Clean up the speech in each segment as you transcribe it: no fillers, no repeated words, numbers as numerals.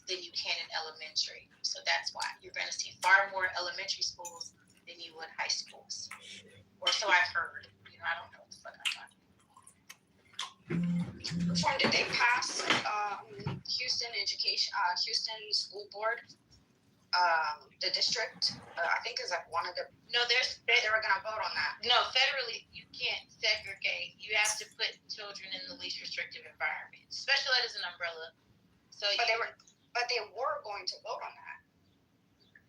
than you can in elementary. So that's why you're going to see far more elementary schools than you would high schools. Or so I've heard. I don't know what the fuck I'm talking. Which one did they pass? Houston School Board. The district, I think, is like one of the. No, they were gonna vote on that. No, federally you can't segregate. You have to put children in the least restrictive environment. Special ed is an umbrella. So, but they were going to vote on that.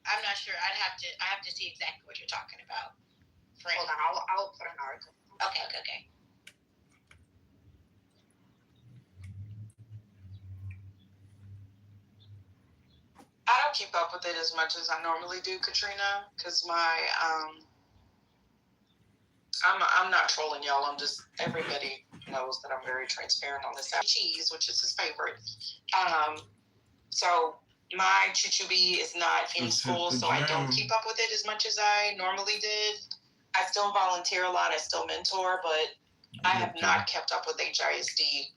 I'm not sure. I have to see exactly what you're talking about. Hold on, I'll put an article. Okay. I don't keep up with it as much as I normally do, Katrina, because I'm not trolling y'all. I'm just, everybody knows that I'm very transparent on this. Cheese, which is his favorite. So my Chichubi is not in school, so I don't keep up with it as much as I normally did. I still volunteer a lot. I still mentor, but I have not kept up with HISD.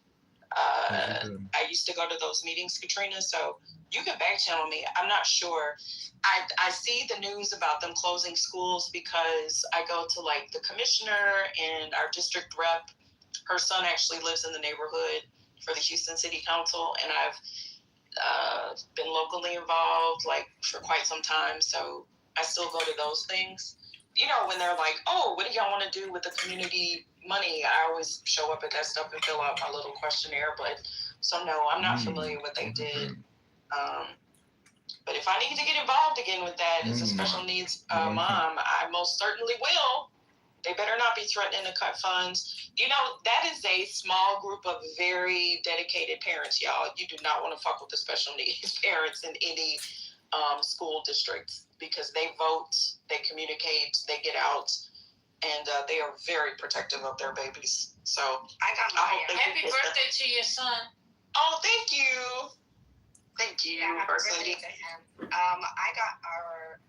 I used to go to those meetings, Katrina, so you can back channel me. I'm not sure. I see the news about them closing schools because I go to like the commissioner and our district rep. Her son actually lives in the neighborhood for the Houston City Council, and I've been locally involved like for quite some time. So I still go to those things. When they're like, oh, what do y'all want to do with the community money? I always show up at that stuff and fill out my little questionnaire. But so no, I'm not familiar with what they did. But if I need to get involved again with that as a special needs mom, I most certainly will. They better not be threatening to cut funds. That is a small group of very dedicated parents, y'all. You do not want to fuck with the special needs parents in any school districts because they vote, they communicate, they get out, and they are very protective of their babies. So happy birthday to your son. Oh, thank you. Thank you, happy birthday to him. I got our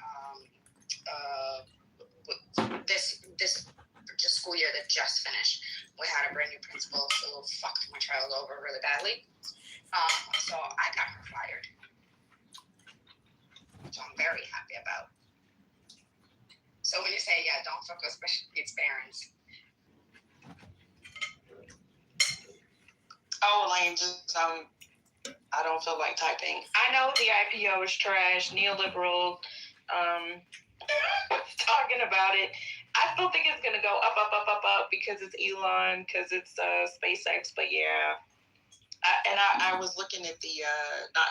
this just school year that just finished. We had a brand new principal, so fucked my child over really badly. So I got her fired, which I'm very happy about. So when you say, don't fuck with special needs parents. Oh, Elaine, just I don't feel like typing. I know the IPO is trash, neoliberal, talking about it. I still think it's going to go up because it's Elon, because it's SpaceX, but yeah. I was looking at the,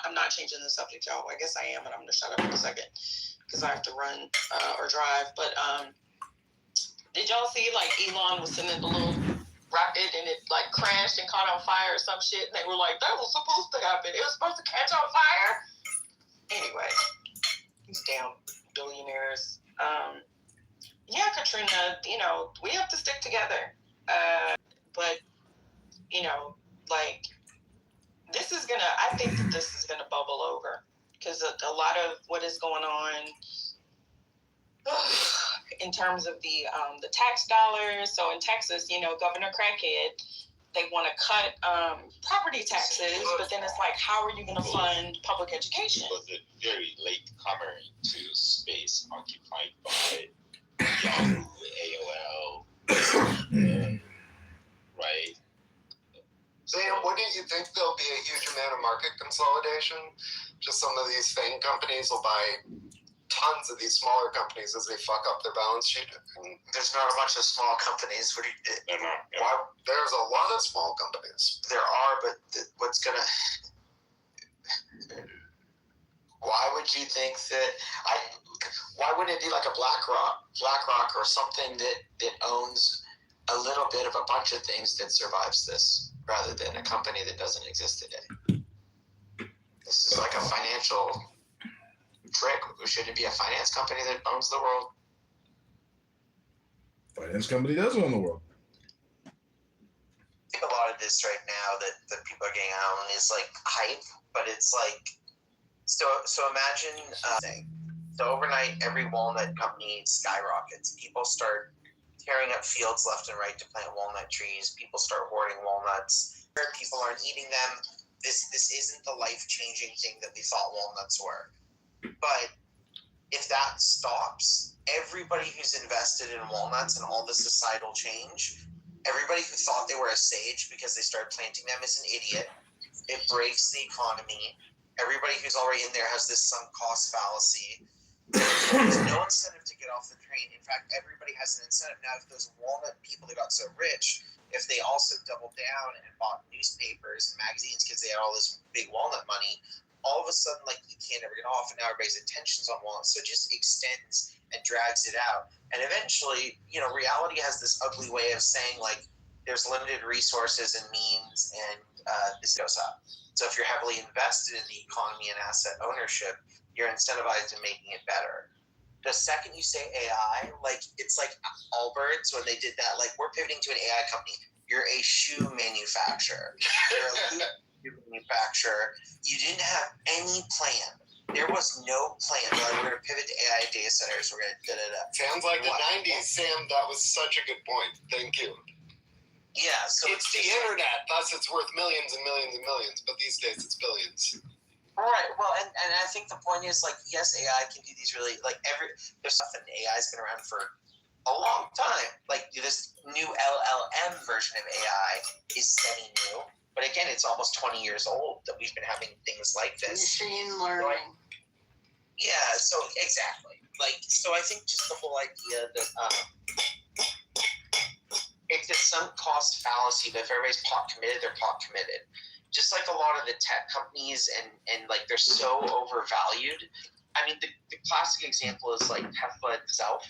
I'm not changing the subject, y'all. I guess I am, and I'm going to shut up in a second because I have to run or drive. But did y'all see, like, Elon was sending the little rocket and it like crashed and caught on fire or some shit, and they were like, that was supposed to happen. It was supposed to catch on fire. Anyway, these damn billionaires. Yeah, Katrina, we have to stick together. But like I think that this is gonna bubble over because a lot of what is going on in terms of the tax dollars. So in Texas, Governor Crackhead, they want to cut property taxes, but then it's like, how are you going to fund public education? It was a very late comer to space occupied by Yahoo, AOL, right? Sam, wouldn't you think there'll be a huge amount of market consolidation? Just some of these FANG companies will buy tons of these smaller companies as they fuck up their balance sheet. And there's not a bunch of small companies. There's a lot of small companies. There are, but why would you think that? Why wouldn't it be like a BlackRock or something that owns a little bit of a bunch of things that survives this, rather than a company that doesn't exist today? This is like a financial trick. Should it be a finance company that owns the world? Finance company does own the world. I think a lot of this right now that people are getting out on is like hype, but it's like so imagine so overnight every walnut company skyrockets. People start tearing up fields left and right to plant walnut trees. People start hoarding walnuts. People aren't eating them. this isn't the life-changing thing that we thought walnuts were. But if that stops, everybody who's invested in walnuts and all the societal change, everybody who thought they were a sage because they started planting them is an idiot. It breaks the economy. Everybody who's already in there has this sunk cost fallacy. There's no incentive to get off the train. In fact, everybody has an incentive. Now, if those walnut people that got so rich, if they also doubled down and bought newspapers and magazines because they had all this big walnut money, all of a sudden, like, you can't ever get off, and now everybody's attention's on walnuts. So it just extends and drags it out. And eventually, reality has this ugly way of saying, like, there's limited resources and means, and this goes up. So if you're heavily invested in the economy and asset ownership, you're incentivized in making it better. The second you say AI, like, it's like Allbirds when they did that, like, we're pivoting to an AI company. You're a shoe manufacturer. You're a shoe manufacturer. You didn't have any plan. There was no plan. Like, we're going to pivot to AI data centers. We're going to da-da-da. Sounds like the 90s, Sam. That was such a good point. Thank you. Yeah, so it's the internet, thus it's worth millions and millions and millions, but these days it's billions. All right. Well, and I think the point is, like, yes, AI can do these really, like, there's stuff, and AI's been around for a long time. Like, this new LLM version of AI is semi-new, but again, it's almost 20 years old that we've been having things like this. Machine learning. Yeah, so exactly. Like, so I think just the whole idea that it's a sunk cost fallacy that if everybody's pot committed, they're pot committed. Just like a lot of the tech companies and like they're so overvalued. I mean, the classic example is like Tesla itself.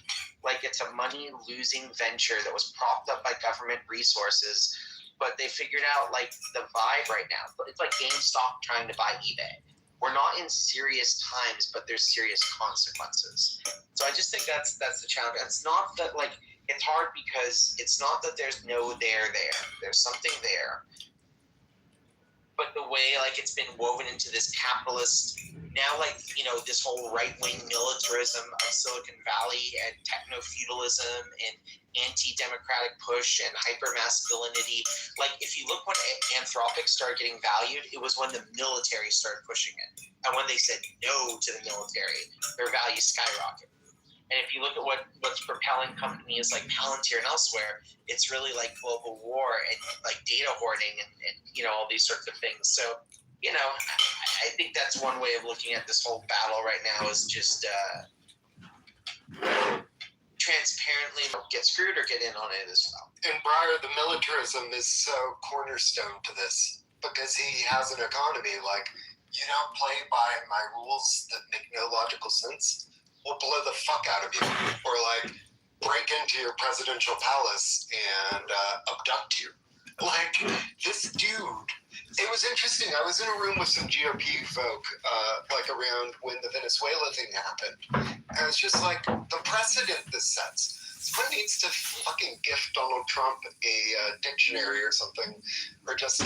Like, it's a money losing venture that was propped up by government resources, but they figured out like the vibe right now. It's like GameStop trying to buy eBay. We're not in serious times, but there's serious consequences. So I just think that's the challenge. It's not that, like, it's hard because it's not that there's no there. There's something there. But the way, like, it's been woven into this capitalist, now, like, this whole right-wing militarism of Silicon Valley and techno-feudalism and anti-democratic push and hyper-masculinity. Like, if you look when Anthropic started getting valued, it was when the military started pushing it. And when they said no to the military, their values skyrocketed. And if you look at what's propelling companies like Palantir and elsewhere, it's really like global war and like data hoarding and all these sorts of things. So, I think that's one way of looking at this whole battle right now is just transparently get screwed or get in on it as well. And Breyer, the militarism is so cornerstone to this because he has an economy. Like, you don't play by my rules that make no logical sense, we'll blow the fuck out of you, or like break into your presidential palace and abduct you. Like, this dude, it was interesting. I was in a room with some GOP folk, like around when the Venezuela thing happened. And I was just like, the precedent this sets. Someone needs to fucking gift Donald Trump a dictionary or something, or just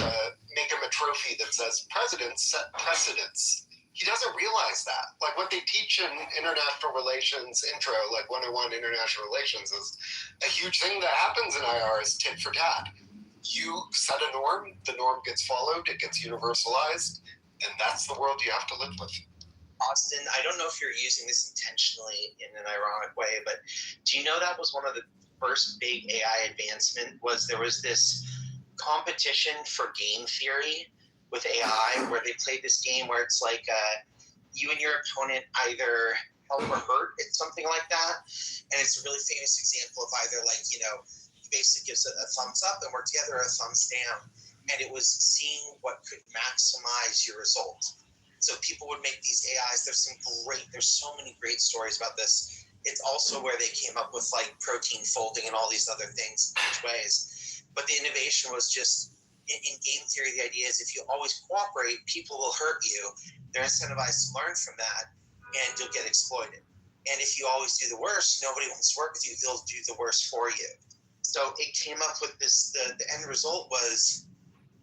make him a trophy that says presidents set precedents. He doesn't realize that. Like, what they teach in international relations intro, like 101 international relations, is a huge thing that happens in IR is tit for tat. You set a norm, the norm gets followed, it gets universalized, and that's the world you have to live with. Austin, I don't know if you're using this intentionally in an ironic way, but do you know that was one of the first big AI advancement was there was this competition for game theory with AI where they played this game where it's like you and your opponent either help or hurt. It's something like that. And it's a really famous example of either like, you basically gives a thumbs up and work together, or a thumbs down. And it was seeing what could maximize your result. So people would make these AIs. There's so many great stories about this. It's also where they came up with like protein folding and all these other things each ways. But the innovation was just in game theory, the idea is if you always cooperate, people will hurt you. They're incentivized to learn from that and you'll get exploited. And if you always do the worst, nobody wants to work with you. They'll do the worst for you. So it came up with this, the end result was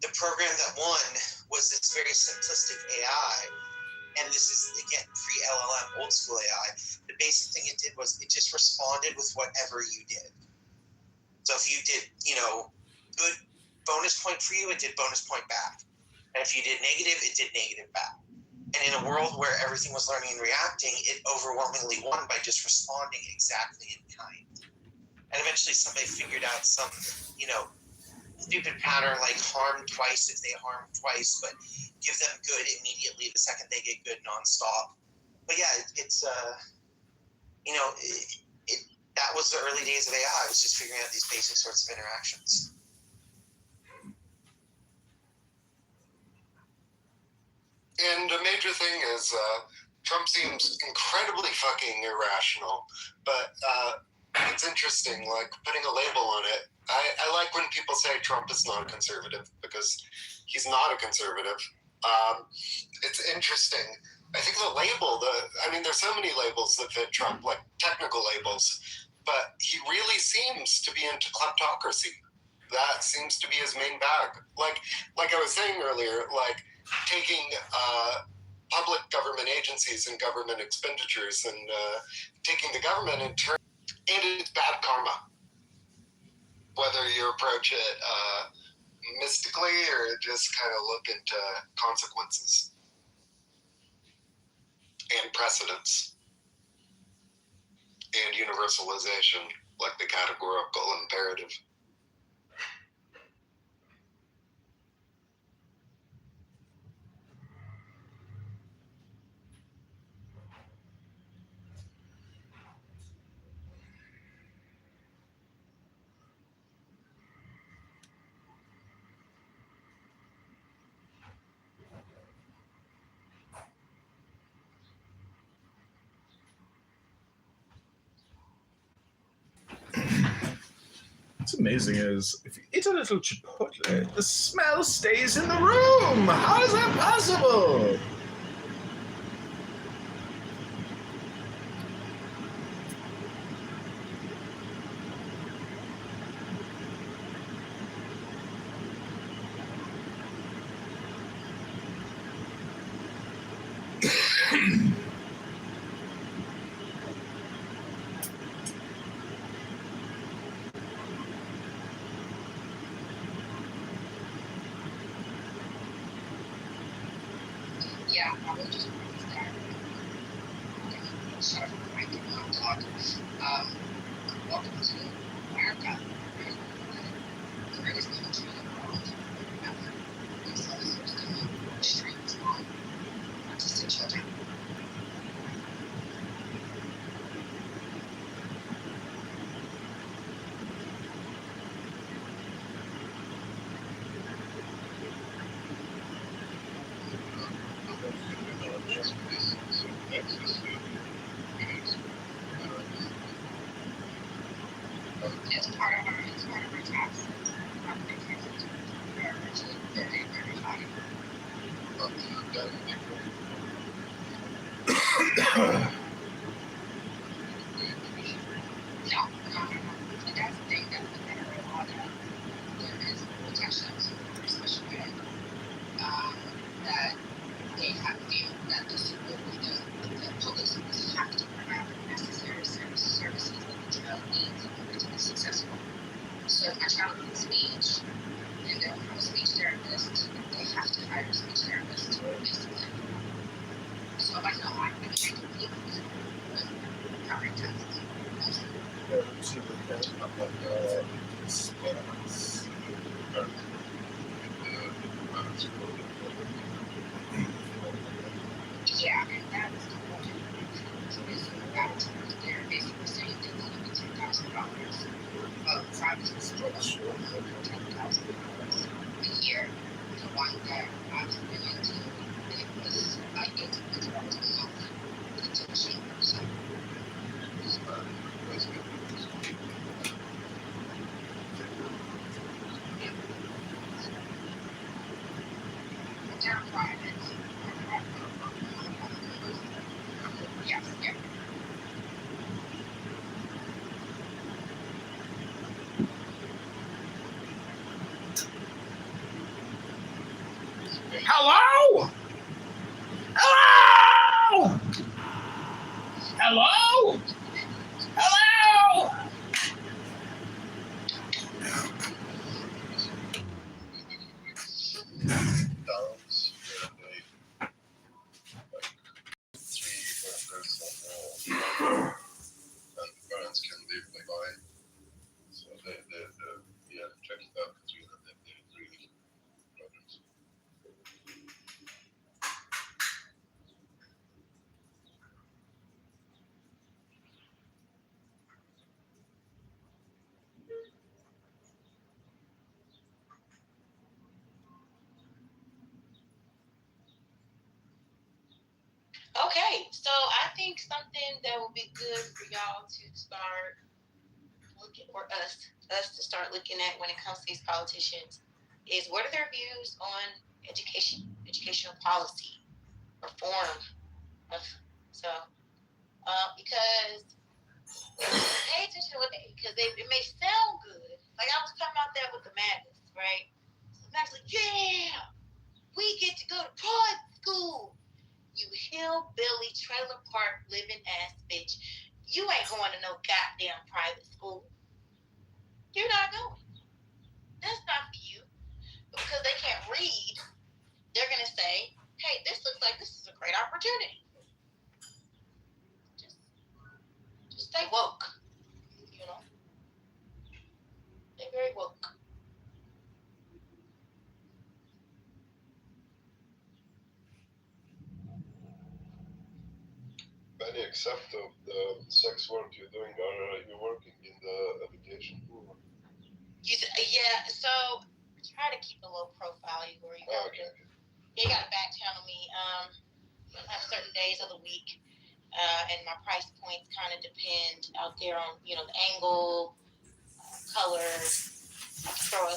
the program that won was this very simplistic AI. And this is, again, pre-LLM, old school AI. The basic thing it did was it just responded with whatever you did. So if you did, good bonus point for you, it did bonus point back. And if you did negative, it did negative back. And in a world where everything was learning and reacting, it overwhelmingly won by just responding exactly in kind. And eventually somebody figured out some, stupid pattern like harm twice if they harm twice, but give them good immediately the second they get good nonstop. But yeah, that was the early days of AI. It was just figuring out these basic sorts of interactions. And a major thing is Trump seems incredibly fucking irrational, but it's interesting, like putting a label on it. I like when people say Trump is not a conservative because he's not a conservative. It's interesting. I think the label, there's so many labels that fit Trump, like technical labels, but he really seems to be into kleptocracy. That seems to be his main bag. Like I was saying earlier, like taking public government agencies and government expenditures and taking the government and turn, and it's bad karma. Whether you approach it mystically or just kind of look into consequences and precedents and universalization, like the categorical imperative. What's amazing is if you eat a little chipotle, the smell stays in the room. How is that possible? Yeah, I was just going to start. Sorry, I did not talk. Welcome to America. The greatest country in the world. Remember, these episodes come out extremely long. Autistic children. It's part of our tax. Property taxes are actually very, very high. No. And that's the thing that a lot of there is protections for special ed that they have that the public schools have to provide the necessary services that the child needs in order to be successful. So if my child needs speech and they don't have a speech therapist, they have to hire a speech therapist, basically. So I know I can compete with property taxes. Yeah, and that is the point. So they're basically saying they need to be $10,000 of private schools, $10,000 a year. The one that I was bringing to, it was like $800 a month for the tuition. So they're private. Yes, yeah. Hello? and the parents can live by it. So yeah, check it out, Katrina. They're really brothers. Okay, so I think something that would be good for y'all to start looking, or us to start looking at when it comes to these politicians, is what are their views on educational policy, reform. So, because pay attention to what because it may sound good. Like I was talking about that with the madness, right? So Max like, yeah, we get to go to private school. You hillbilly trailer park living ass bitch. You ain't going to no goddamn private school. You're not going. That's not for you. But because they can't read, they're gonna say, hey, this looks like this is a great opportunity. Just stay woke. You know? Stay very woke. Benny, except of the sex work you're doing, are you working in the education pool? Yeah, so try to keep a low profile. You Okay. You gotta back channel me. I have certain days of the week, and my price points kind of depend out there on the angle, color. I can throw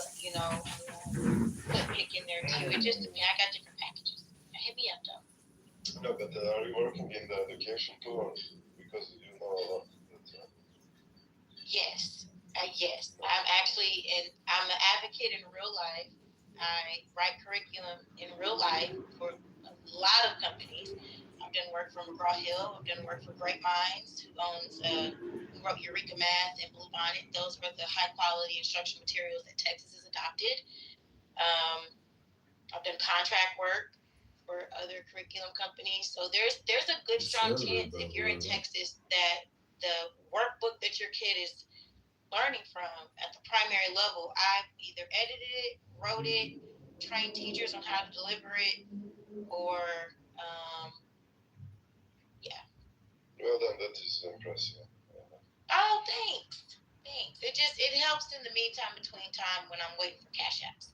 foot pick in there too. It just depends. I got different packages. Hit me up though. No, but are you working in the education too, because you know a lot? Yes. Yes. I'm an advocate in real life. I write curriculum in real life for a lot of companies. I've done work for McGraw-Hill. I've done work for Great Minds, who wrote Eureka Math and Bluebonnet. Those were the high quality instruction materials that Texas has adopted. I've done contract work for other curriculum companies. So there's a good strong chance if you're in Texas that the workbook that your kid is learning from at the primary level, I've either edited it, wrote it, trained teachers on how to deliver it, or yeah. Well done, that is impressive. Oh, thanks. It helps in the meantime between time when I'm waiting for cash apps.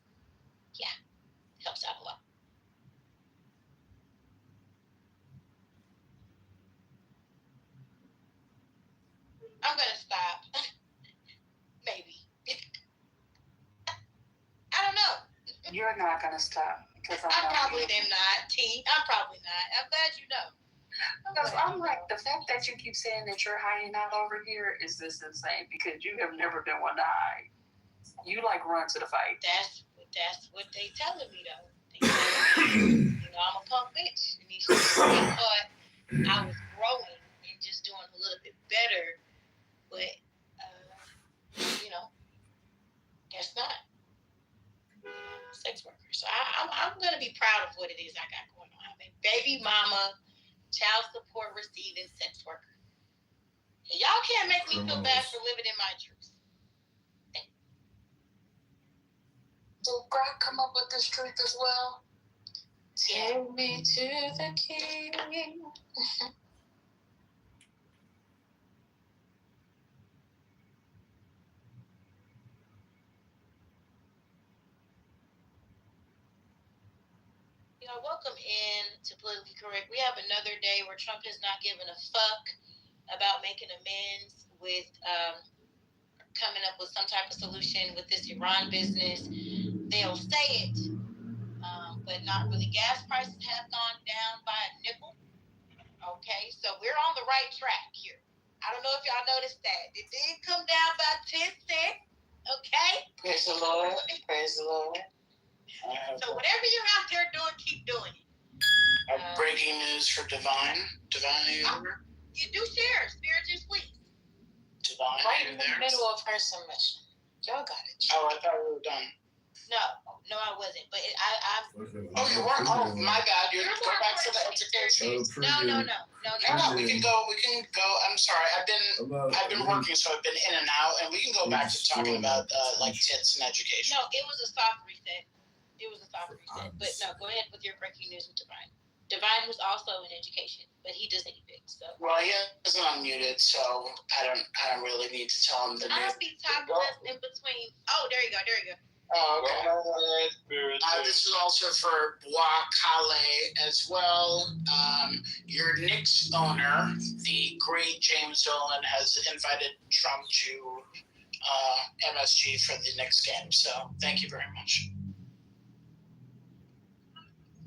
Yeah, it helps out a lot. I'm gonna stop. Maybe. I don't know. You're not gonna stop because I probably am not. I'm probably not. I'm glad you know. Because I'm like, the fact that you keep saying that you're hiding out over here is just insane because you have never been one to hide. You like run to the fight. That's what they telling me though. They telling me, I'm a punk bitch. And they thought I was growing and just doing a little bit better, but that's not sex worker. So I'm gonna be proud of what it is I got going on. I'm a baby mama, child support receiving sex worker. And y'all can't make me feel bad for living in my truth. So God come up with this truth as well. Take me to the king. Welcome in to Politically Correct. We have another day where Trump has not given a fuck about making amends with coming up with some type of solution with this Iran business. They'll say it, but not really. Gas prices have gone down by a nickel. Okay, so we're on the right track here. I don't know if y'all noticed that. It did come down by 10 cents. Okay? Praise the Lord. Praise the Lord. So whatever you're out there doing, keep doing it. Breaking news for Divine. Divine, are you there? You do share. Spiritual, please. Divine, Right are you in the there? middle of her submission. Y'all got it. Oh, I thought we were done. No, I wasn't. But I'm. Okay, oh my God, you're go back to the education. No. No, we can go. I'm sorry, I've been working, so I've been in and out, and we can go back to talking about like tits and education. No, it was a soft reset. But no, go ahead with your breaking news with Divine. Divine was also in education, but he doesn't fix. So. Well, he isn't unmuted, so I don't really need to tell him the news. I'll be talking in between. Oh, there you go. Oh, okay. This is also for Bois-Calais as well. Your Knicks owner, the great James Dolan, has invited Trump to MSG for the Knicks game. So thank you very much.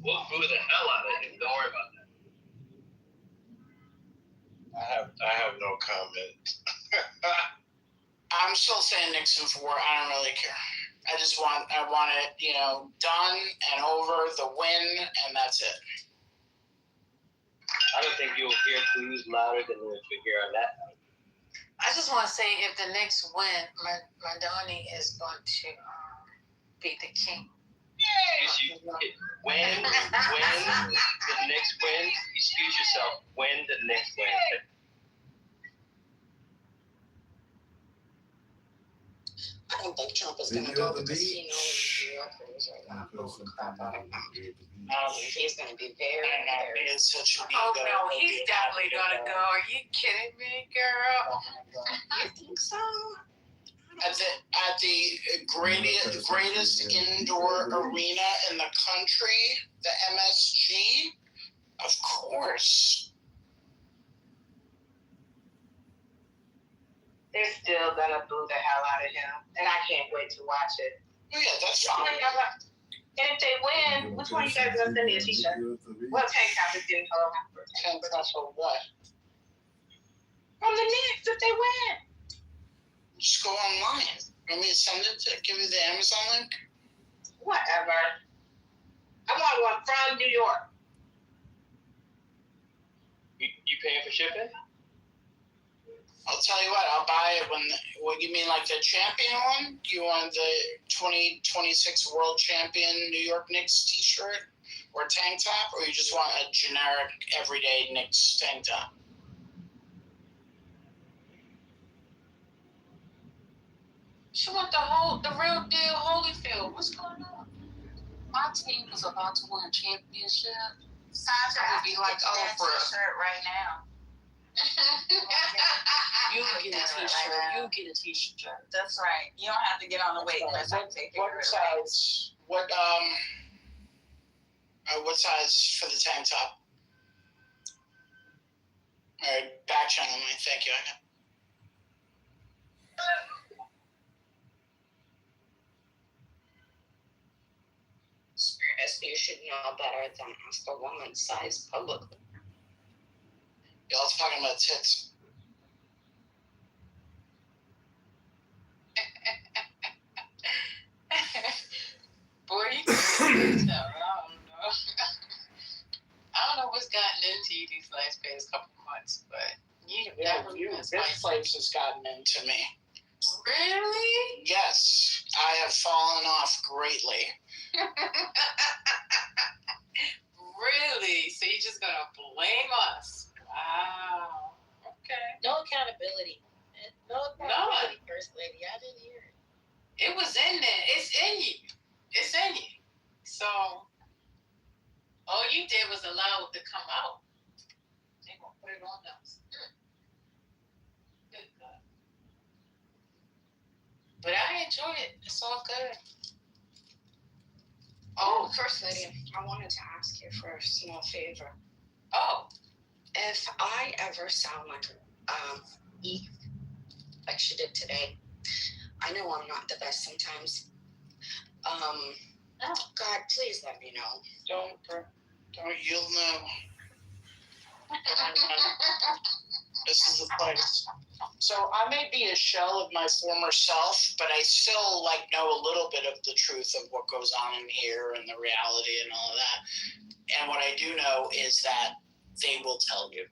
We'll boo the hell out of him. Don't worry about that. I have no comment. I'm still saying Knicks in 4. I don't really care. I want it, done and over, the win, and that's it. I don't think you'll hear booze louder than what you hear on that night. I just want to say, if the Knicks win, Madani is going to be the king. When the Knicks win, excuse yourself. When the Knicks win. I don't think Trump is going to go because he knows New Yorkers are not going to crap out of him. He's going to be very, very. It's such an Oh no, he's definitely going to go. Are you kidding me, girl? I think so. At the greatest indoor arena in the country, the MSG, of course. They're still gonna boo the hell out of him, and I can't wait to watch it. Oh yeah, that's fine. And if they win, which one of you guys gonna send me a t-shirt? Well, tank top is getting cold. Tank top for what? From the Knicks, if they win. Just go online. Want me to send it to give you the Amazon link? Whatever. I want one from New York. You paying for shipping? I'll tell you what, I'll buy it what you mean, like the champion one? Do you want the 2026 World Champion New York Knicks t-shirt or tank top, or you just want a generic everyday Knicks tank top? She want the real deal Holyfield. What's going on? My team was about to win a championship. Sasha would be like Oprah. Shirt right now. You get a t-shirt. You get a t-shirt. That's right. You don't have to get on the wait list. What size? What size for the tank top? All right, back channel me. Thank you. You should know better than ask a woman's size publicly. Y'all talking about tits. Boy, you can tell. I don't know what's gotten into you these past couple months, but This place has gotten into me. Really? Yes, I have fallen off greatly. Really? So you're just gonna blame us? Wow. Okay. No accountability. No accountability, First Lady. I didn't hear it. It was in there. It's in you. It's in you. So all you did was allow it to come out. They gonna put it on us. Good God. But I enjoy it. It's all good. Oh, First Lady, I wanted to ask you for a small favor. Oh. If I ever sound like E, like she did today, I know I'm not the best sometimes. God, please let me know. Don't you'll know. This is the place. So I may be a shell of my former self, but I still know a little bit of the truth of what goes on in here and the reality and all of that. And what I do know is that they will tell you.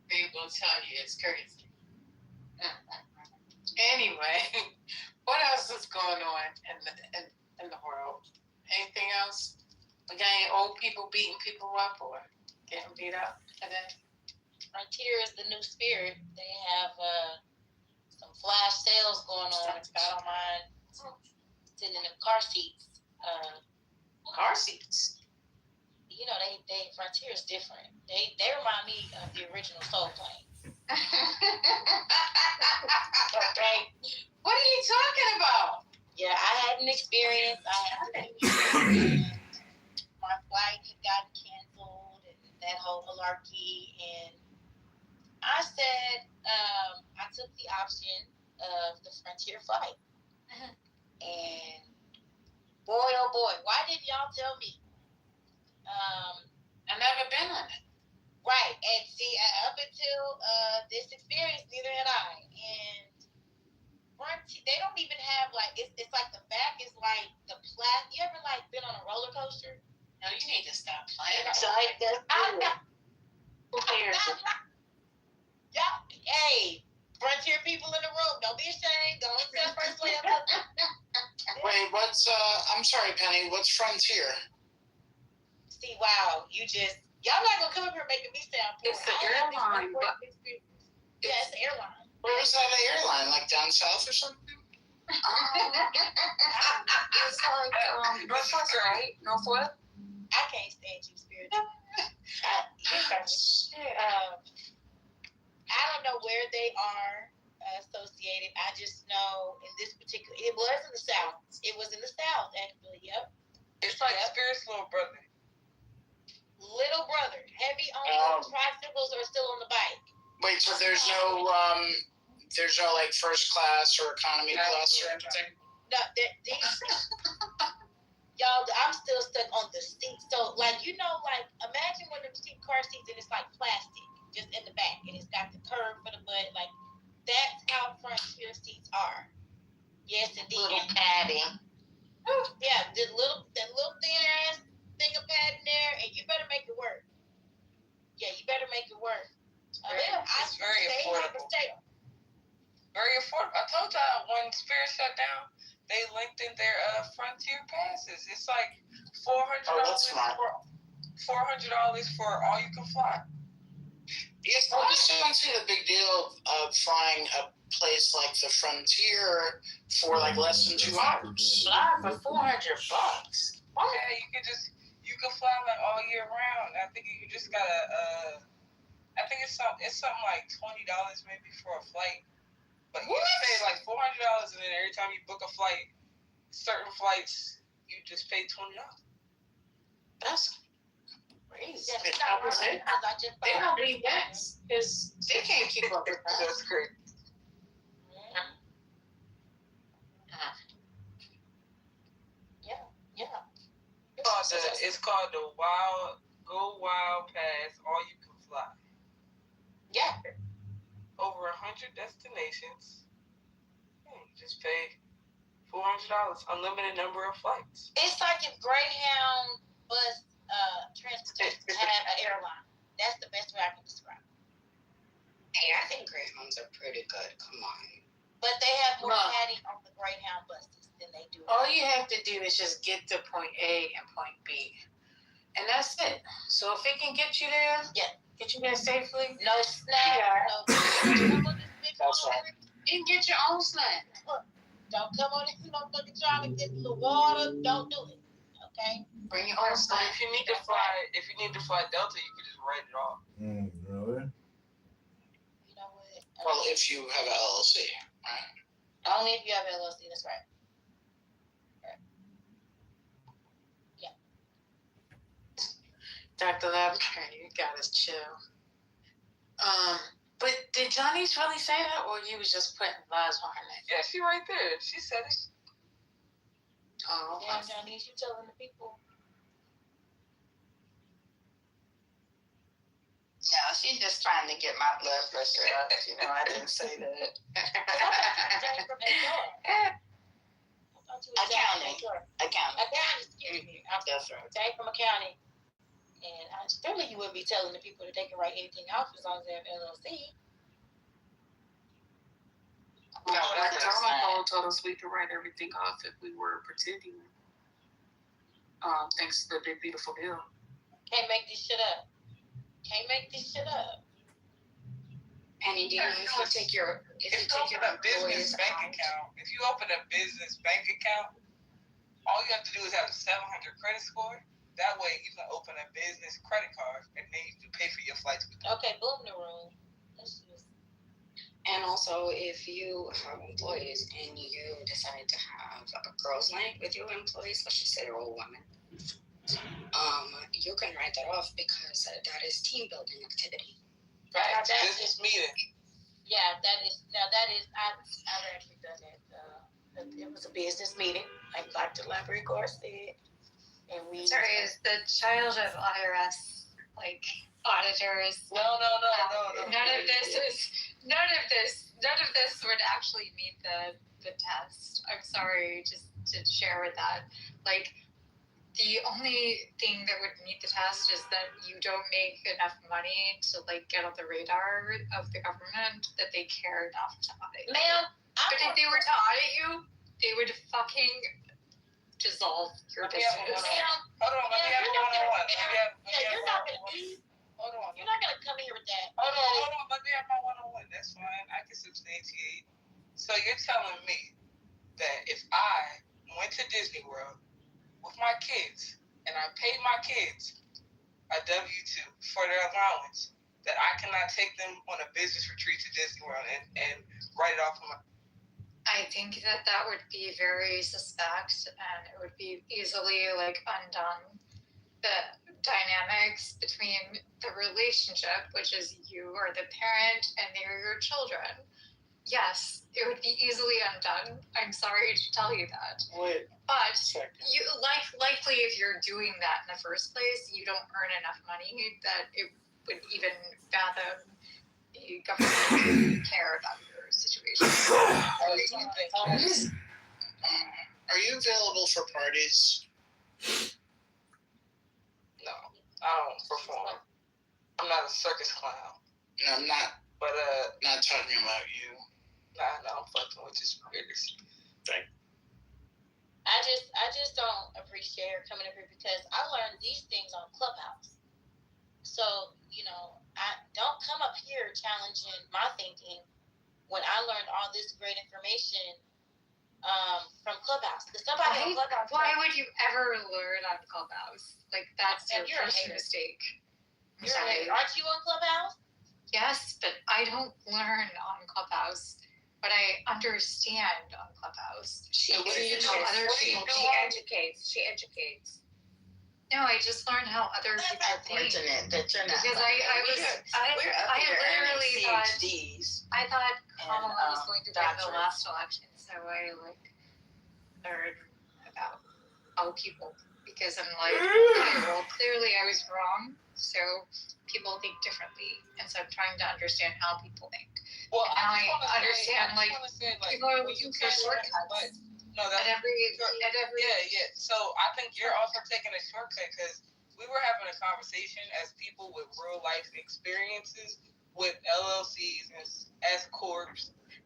They will tell you, it's crazy. Anyway, what else is going on in the world? Anything else? We got any old people beating people up or getting beat up today? Frontier is the new spirit. They have some flash sales going on. I don't mind sitting in the car seats. Car seats. You know, they Frontier is different. They remind me of the original Soul Plane. Okay. What are you talking about? Yeah, I had an experience. My flight had gotten canceled and that whole malarkey. And I said, I took the option of the Frontier flight. And boy, oh boy, why didn't y'all tell me? I've never been on it. Right, and see, up until this experience, neither had I. And they don't even have it's like the back is like the plastic. You ever been on a roller coaster? No, you need to stop playing. Hey, Frontier people in the room, don't be ashamed. Don't tell first lady. Wait, I'm sorry, Penny, what's Frontier? See, wow, y'all not gonna come up here making me sound poor. It's the airline. Yeah, it's the airline. Where was that airline? Like down south or something? It's like Norfolk, right? Norfolk? I can't stand you, Spirit. I don't know where they are associated. I just know in this particular, it was in the South. It was in the South, actually. Yep. It's like Spirit's little brother. Little brother, heavy on tricycles or still on the bike. Wait, so there's no like first class or economy class or anything? No, y'all, I'm still stuck on the seat. So, imagine one of them car seats and it's like plastic, just in the back, and it's got the curve for the butt. That's how Frontier seats are. Yes, indeed. Little padding. Yeah, the little thin ass thing of padding there, and you better make it work. Yeah, you better make it work. It's very affordable. Very affordable. I told y'all when Spirit shut down, they lengthened their Frontier passes. It's like $400 for all you can fly. Yes, I just don't see the big deal of flying a place like the Frontier for less than 2 hours. Fly for $400. Yeah, you can fly all year round. I think you just gotta I think it's something like $20 maybe for a flight. But you pay $400 and then every time you book a flight, certain flights you just pay $20. That's crazy. They don't leave next because they can't keep up with that. That's crazy. Yeah. It's called the Go Wild Pass. All you can fly. Yeah. Over 100 destinations. You just pay $400, unlimited number of flights. It's like if Greyhound bus transportation had an airline. That's the best way I can describe it. Hey, I think Greyhounds are pretty good. Come on. But they have more padding on the Greyhound buses than they do. All you have to do is just get to point A and point B. And that's it. So if it can get you there, get you there safely. No snack. No. That's right. You can get your own snack. Don't come on this motherfucker trying to get the water. Don't do it. Okay? Bring your own snack. If you need to fly Delta, you can just write it off. Really? You know what? Well, if you have an LLC, right? Only if you have LLC, that's right. Yeah. Dr. Laboratory, you gotta chill. But did Johnny's really say that, or you was just putting lies on her name? Yeah, she right there. She said it. Oh, okay. Yeah, Johnny's, you telling the people. No, she's just trying to get my blood pressure up. I didn't say that. Accounting. Excuse me. That's right. Jay from accounting. And surely you wouldn't be telling the people that they can write anything off as long as they have LLC. Comic told us we could write everything off if we were pretending. Thanks to the big beautiful bill. Can't make this shit up. Penny, do you know if you take your If you open a business bank account, all you have to do is have a 700 credit score. That way you can open a business credit card and then you can pay for your flights. Okay, boom the room. And also, if you have employees and you decide to have a girls' night with your employees, let's just say they're all women, you can write that off because that is team building activity. Right, business meeting. Yeah, that is. I've actually done that. It was a business meeting, like Dr. Library Gore said, and we. Sorry, is the child of IRS like auditors? No. None of this would actually meet the test. I'm sorry, just to share with that. Like, the only thing that would meet the test is that you don't make enough money to like get on the radar of the government that they care enough to audit you. Ma'am, but if they were to audit you, they would fucking dissolve your business. Hold on, let me have one-on-one. You're not gonna come here with that. Hold on, let me have my one-on-one. That's fine. I can substantiate. So you're telling me that if I went to Disney World with my kids and I paid my kids a W-2 for their allowance, that I cannot take them on a business retreat to Disney World and write it off of my... I think that would be very suspect, and it would be easily like undone the dynamics between the relationship, which is you are the parent and they're your children. Yes, it would be easily undone. I'm sorry to tell you that. Wait. But you likely if you're doing that in the first place, you don't earn enough money that it would even fathom the government care about your situation. Are you available for parties? No, I don't perform. I'm not a circus clown. No, I'm not. But not talking about you. Nah, I'm fucking with this spirit. Thank you. I just don't appreciate her coming up here because I learned these things on Clubhouse. So, I don't come up here challenging my thinking when I learned all this great information from Clubhouse. Why would you ever learn on Clubhouse? Like, that's your first mistake. Aren't you on Clubhouse? Yes, but I don't learn on Clubhouse. But I understand on Clubhouse. She educates. No, I just learned how other people think. That you're not. Because I literally thought Kamala was going to win the last election, so I learned about how people. Because I'm like, okay, well, clearly I was wrong. So people think differently, and so I'm trying to understand how people think. Well, and I understand people are looking for shortcuts. No, that's at every. Yeah. So I think you're also taking a shortcut because we were having a conversation as people with real life experiences with LLCs and S corps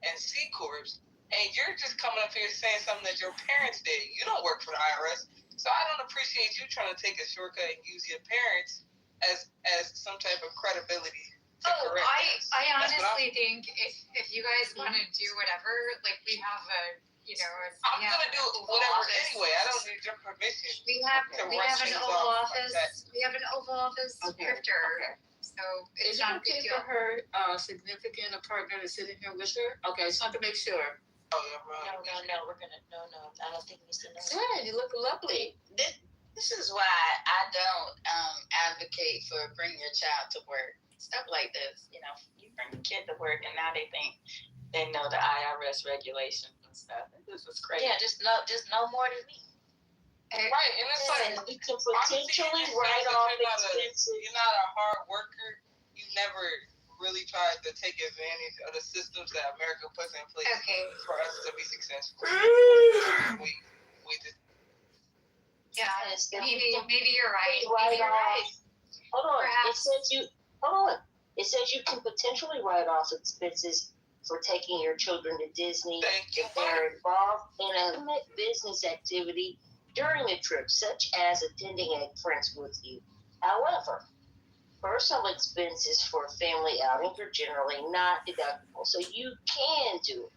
and C corps, and you're just coming up here saying something that your parents did. You don't work for the IRS, so I don't appreciate you trying to take a shortcut and use your parents as some type of credibility. I honestly think if you guys want to do whatever, like we have a. I'm gonna do whatever anyway. I don't need your permission. We have an Oval Office. We have an Oval Office drifter. Okay. So it's not a big deal. For her significant partner to sit in here with her? Okay, I just want to make sure. Oh, yeah, no. We're gonna no. I don't think we should. Yeah, you look lovely. This is why I don't advocate for bring your child to work. Stuff like this, you bring your kid to work and now they think they know the IRS regulations and stuff. This is crazy. Yeah, just know more than me. Right, and it's like you can potentially write off expenses. You're not a hard worker. You never really tried to take advantage of the systems that America puts in place for us to be successful. We just. Yeah, maybe you're right. Maybe you're right. Hold on. Perhaps. It says you can potentially write off expenses for taking your children to Disney Thank you, if they're involved in a business activity during the trip, such as attending a friend's with you. However, personal expenses for family outings are generally not deductible, so you can do it.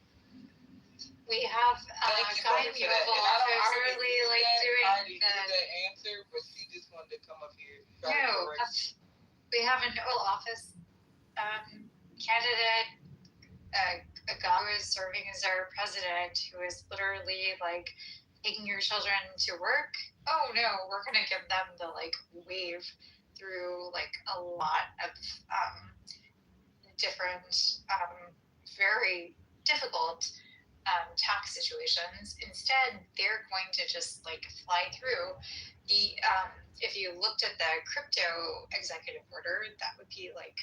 We have a guy in the Oval Office really like doing the answer, but she just wanted to come up here. No, we have an Oval Office candidate, a guy who is serving as our president, who is literally like taking your children to work. Oh no, we're gonna give them the like wave through like a lot of different very difficult tax situations. Instead, they're going to just like fly through. The if you looked at the crypto executive order, that would be like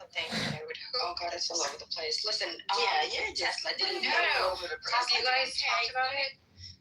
something that I would hope. Oh God, it's all over the place. Listen, You're just Tesla didn't No. Have you guys talked about it?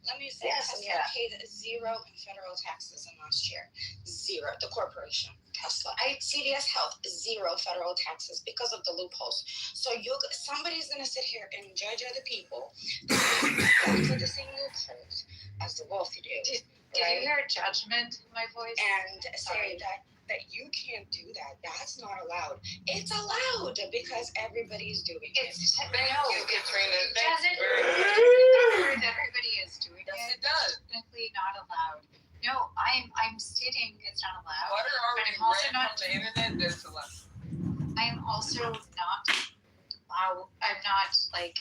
Let me say, Yes, Tesla paid zero in federal taxes in last year. Zero. The corporation, Tesla. CVS Health, zero federal taxes because of the loopholes. So somebody's gonna sit here and judge other people for the same loopholes as the wealthy do. Did you hear judgment in my voice? And say that you can't do that. That's not allowed. It's allowed because everybody's doing it. It's Katrina. It doesn't mean that everybody is doing it. Yes, it does. It's technically not allowed. No, I'm stating it's not allowed. Butter already I'm also read not. from the internet. That's allowed. I'm also not. I'm not like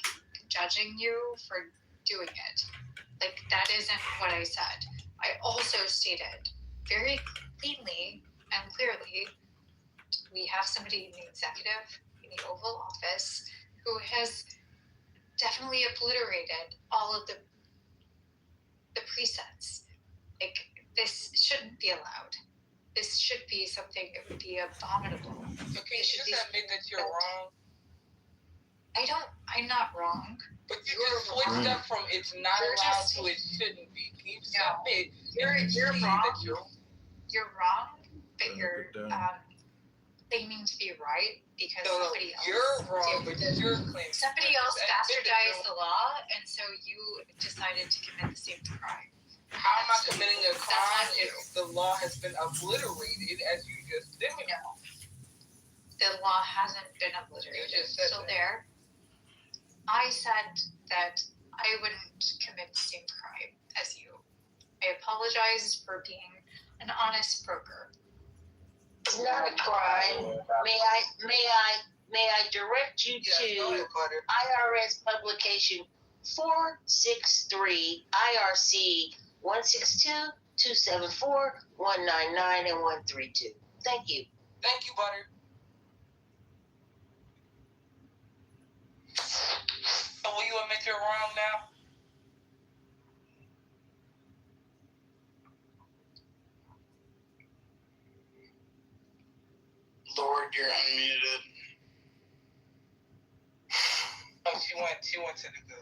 judging you for doing it. Like that isn't what I said. I also stated very cleanly and clearly, we have somebody in the executive, in the Oval Office, who has definitely obliterated all of the presets. Like, this shouldn't be allowed. This should be something that would be abominable. Okay, you just admit that you're wrong. I'm not wrong. But you just switched up from it's not allowed to it shouldn't be. Can you just admit You're wrong. that You're wrong, but you're claiming to be right because somebody else. You're wrong, but you're claiming. Somebody else bastardized the law, and so you decided to commit the same crime. How am I committing a crime if the law has been obliterated as you just did? No. The law hasn't been obliterated. It's still there. I said that I wouldn't commit the same crime as you. I apologize for being an honest broker. It's not a crime. May I direct you to IRS publication 463 IRC 162 274 199 and 132. Thank you. Thank you, Butter. So will you admit you're wrong now? Lord, you're unmuted. Oh, she went to the go.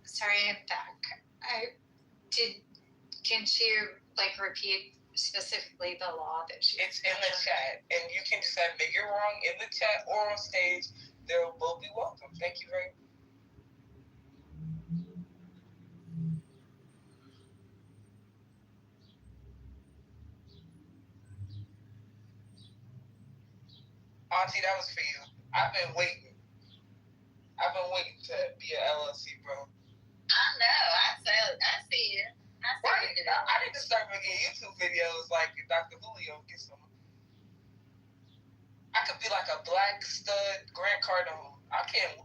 Sorry, I'm back. Can you repeat specifically the law that she? It's in the chat, and you can just admit you're wrong in the chat or on stage. They'll both be welcome. Thank you very much. Auntie, that was for you. I've been waiting to be an LLC, bro. I know. I see you. I need to start making YouTube videos like Dr. Julio. Get some. I could be like a black stud Grant Cardone. I can't.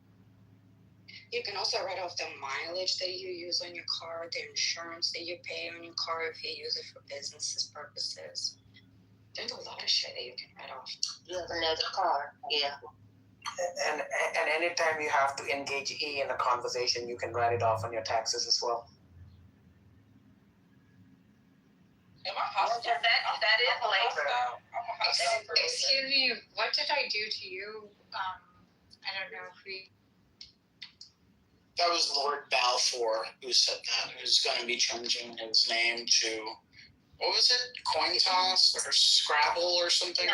You can also write off the mileage that you use on your car, the insurance that you pay on your car if you use it for business purposes. There's a lot of shit that you can write off. You have another car, yeah. And anytime you have to engage E in a conversation, you can write it off on your taxes as well. Am I hostile? That is labor. Excuse me, what did I do to you? I don't know if we. That was Lord Balfour who said that. Who's going to be changing his name to, what was it? Coin toss or Scrabble or something? No,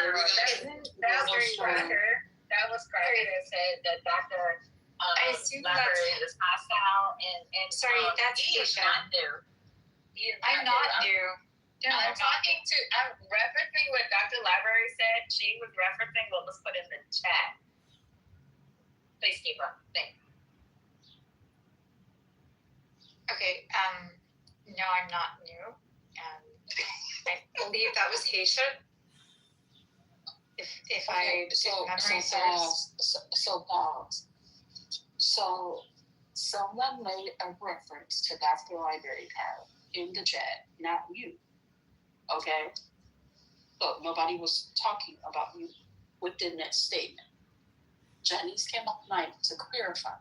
that was Roger. that was Craig that said that Dr. I assume Library is hostile and sorry, that's he is Keisha. not new. I'm not new. No, I'm referencing what Dr. Library said. She was referencing what was put in the chat. Please keep up. Thank you. Okay, no, I'm not new. I believe that was Haitian. If Okay, I so memory pause. serves. So pause. So someone made a reference to Dr. Library Card in the chat, not you. Okay? Look, nobody was talking about you within that statement. Janice came up tonight to clarify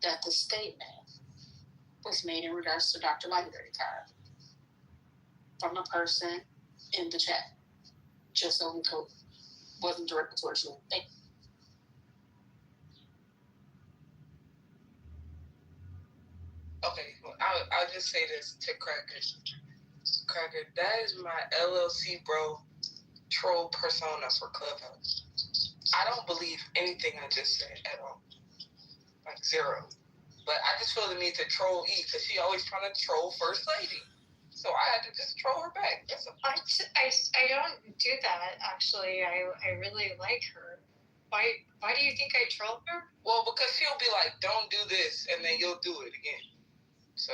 that the statement was made in regards to Dr. Library Card from a person in the chat. Just so we could, wasn't directed towards you. Thank you. Okay, well, I'll just say this to Cracker. Cracker, that is my LLC bro troll persona for Clubhouse. I don't believe anything I just said at all. Like zero. But I just feel the need to troll E because she always trying to troll First Lady. So I had to just troll her back. That's I don't do that, actually. I really like her. Why do you think I troll her? Well, because she'll be like, don't do this, and then you'll do it again. So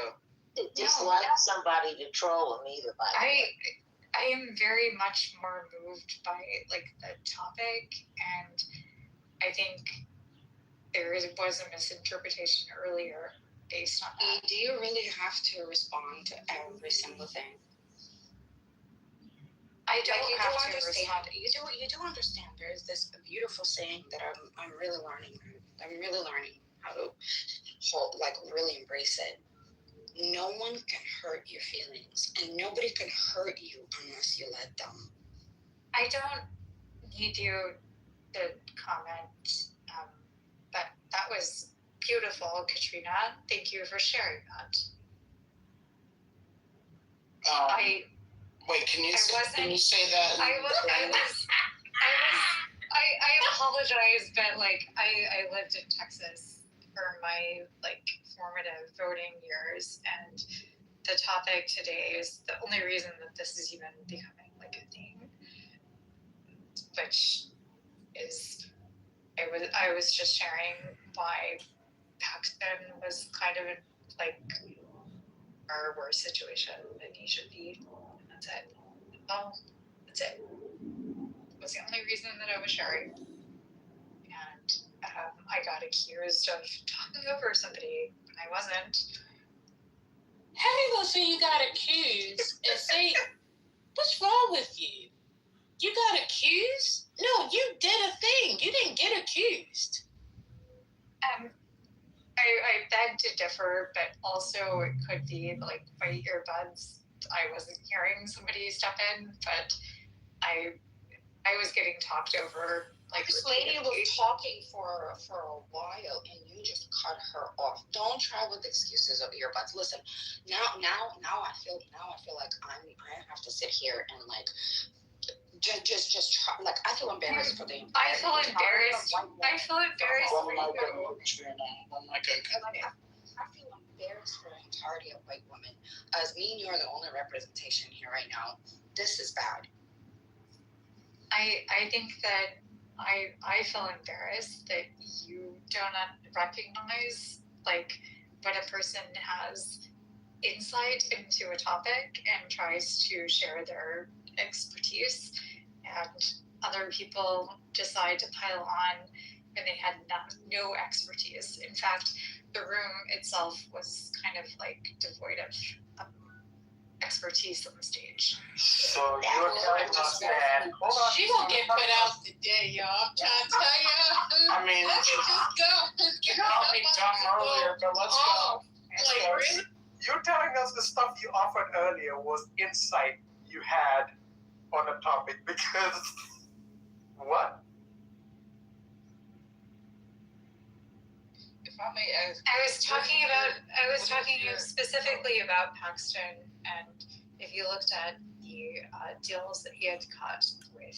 Dislike somebody to troll them either. I am very much more moved by like the topic, and I think there was a misinterpretation earlier based on that. Do you really have to respond to every single thing? I don't you have do to understand. respond. You do understand. There's this beautiful saying that I'm really learning. I'm really learning how to really embrace it. No one can hurt your feelings, and nobody can hurt you unless you let them. I don't need you to comment, but that was beautiful, Katrina. Thank you for sharing that. Wait, can you say that? I apologize, but I lived in Texas for my formative voting years, and the topic today is the only reason that this is even becoming a thing, which is I was just sharing why Paxton was kind of a worse situation than he should be. And that's it. That's it. It was the only reason that I was sharing. And I got accused of talking over somebody when I wasn't. How you gonna say you got accused and say, what's wrong with you? You got accused? No, you did a thing. You didn't get accused. I beg to differ, but also it could be my earbuds. I wasn't hearing somebody step in, but I was getting talked over. This lady was talking for a while, and you just cut her off. Don't try with excuses of earbuds. Listen, now I feel like I have to sit here and just try. I feel embarrassed for the. I feel embarrassed. I feel embarrassed for you. I feel embarrassed for the entirety of white women. As me and you are the only representation here right now. This is bad. I think that I feel embarrassed that you do not recognize when a person has insight into a topic and tries to share their expertise, and other people decide to pile on when they had no expertise. In fact, the room itself was kind of devoid of expertise on the stage. So you're telling us that? Hold on. She gonna get put out today, y'all. I'm trying to tell you. I mean, let's just go. You called me dumb earlier, but let's go. Really? You're telling us the stuff you offered earlier was insight you had on the topic because what? If I may ask, I was talking specifically about Paxton, and if you looked at the deals that he had cut with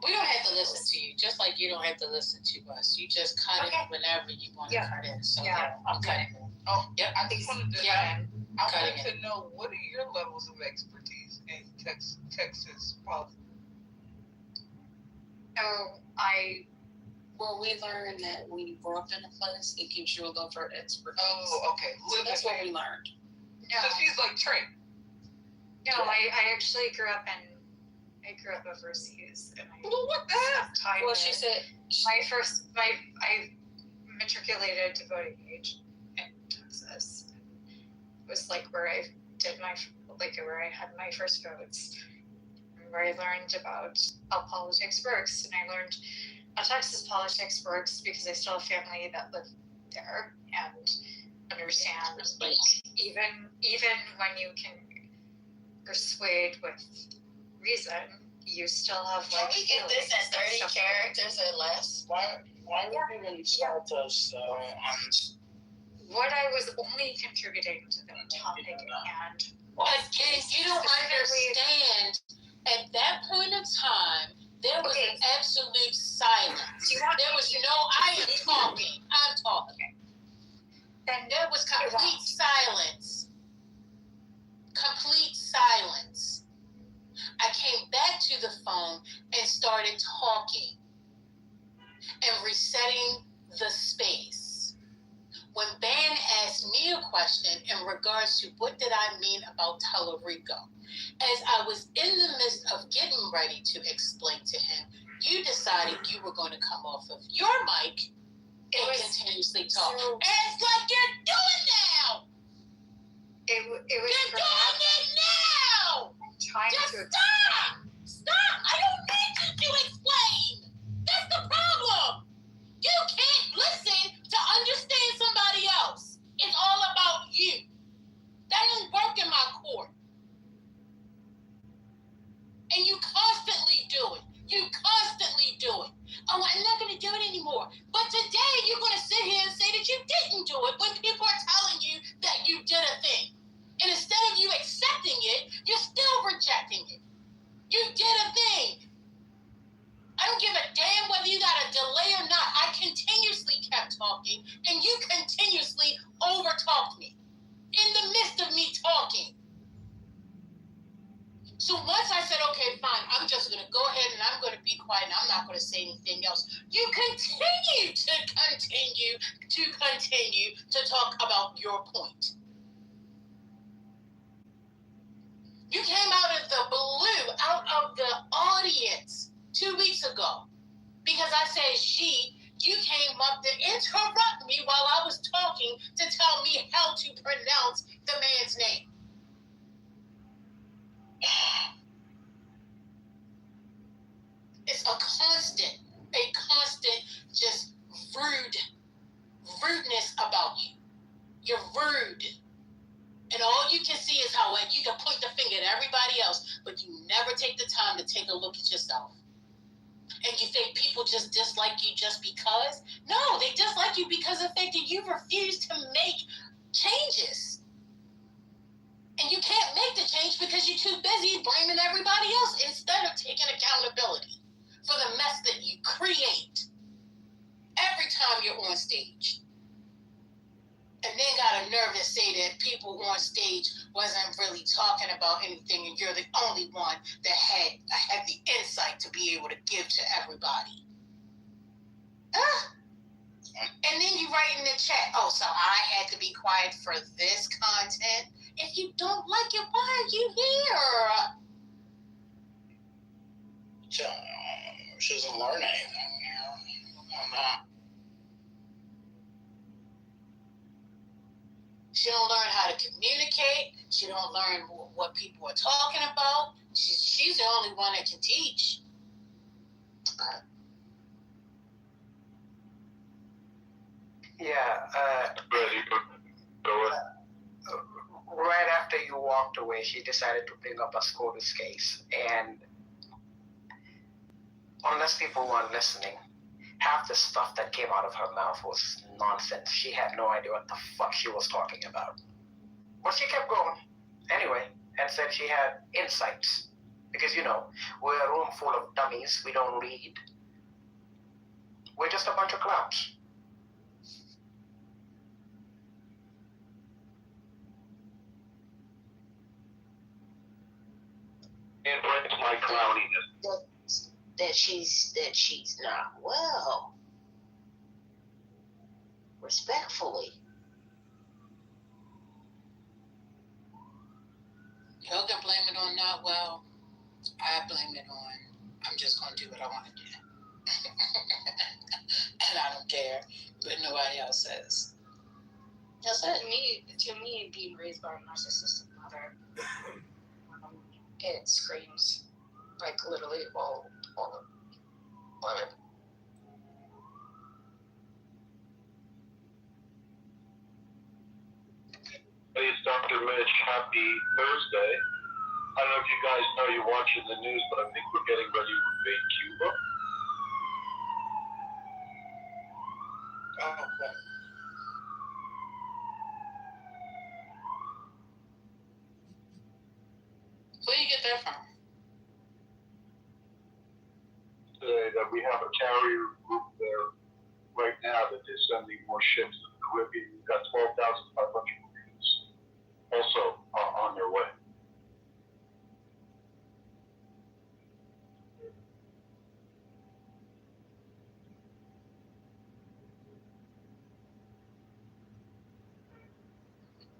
We don't have to listen to you, just like you don't have to listen to us. You just cut it whenever you want to cut it. So I'm cutting it. Oh, yep. I just wanted to. Yeah. I wanted to know, what are your levels of expertise in Texas politics? So we learned that when you grow up in a place, it gives you a love for expertise. Oh, okay. So that's what we learned. No. So she's like trained. No, I actually grew up overseas. And what the heck? Well, she said I matriculated to voting age in Texas. It was like where I had my first votes, where I learned about how politics works, and I learned how Texas politics works because I still have family that live there and understand, like, even when you can persuade with reason, you still have like. Can we get this at 30 characters or less? Why would you insult us on what I was only contributing to the topic and again, you don't understand. At that point of time, there was an absolute silence. There was I'm talking. Then there was complete silence. Complete silence. I came back to the phone and started talking and resetting the space. When Ban asked me a question in regards to what did I mean about Tellerico, as I was in the midst of getting ready to explain to him, you decided you were going to come off of your mic and continuously talk. And it's like you're doing now! You're doing it now! Stop! I don't need you to explain! That's the problem! You can't listen to understand somebody else. It's all about you. That don't work in my court. And you constantly do it. Oh, I'm not going to do it anymore. But today you're going to sit here and say that you didn't do it when people are telling you that you did a thing. And instead of you accepting it, you're still rejecting it. You did a thing. I don't give a damn whether you got a delay or not. I continuously kept talking, and you continuously overtalked me in the midst of me talking. So once I said, okay, fine, I'm just going to go ahead and I'm going to be quiet and I'm not going to say anything else, you continue to talk about your point. You came out of the blue, out of the audience 2 weeks ago because I said you came up to interrupt me while I was talking to tell me how to pronounce the man's name. It's a constant just rudeness about you. You're rude. And all you can see is how you can point the finger at everybody else, but you never take the time to take a look at yourself. And you think people just dislike you just because? No, they dislike you because of the fact that you refuse to make changes. And you can't make the change because you're too busy blaming everybody else instead of taking accountability for the mess that you create every time you're on stage. And then got a nerve to say that people on stage wasn't really talking about anything and you're the only one that had the insight to be able to give to everybody. And then you write in the chat, oh, so I had to be quiet for this content? If you don't like it, why are you here? She doesn't learn anything, She don't learn how to communicate. She don't learn what people are talking about. She's the only one that can teach. Right after you walked away, she decided to bring up a SCOTUS case. And unless people weren't listening, half the stuff that came out of her mouth was nonsense. She had no idea what the fuck she was talking about. But she kept going anyway and said she had insights. Because, we're a room full of dummies. We don't read. We're just a bunch of clowns. Embrace my clowniness. That she's not well. Respectfully. Y'all can blame it on not well. I blame it on I'm just going to do what I want to do. And I don't care what nobody else says. That's it. To me, being raised by a narcissistic mother, it screams like literally all of it. Hey, it's Dr. Mitch. Happy Thursday. I don't know if you guys know you're watching the news, but I think we're getting ready to invade Cuba. Oh, cool. Where do you get that from? Today that we have a carrier group there right now that they're sending more ships to the Caribbean. We've got 12,500 Marines also on their way.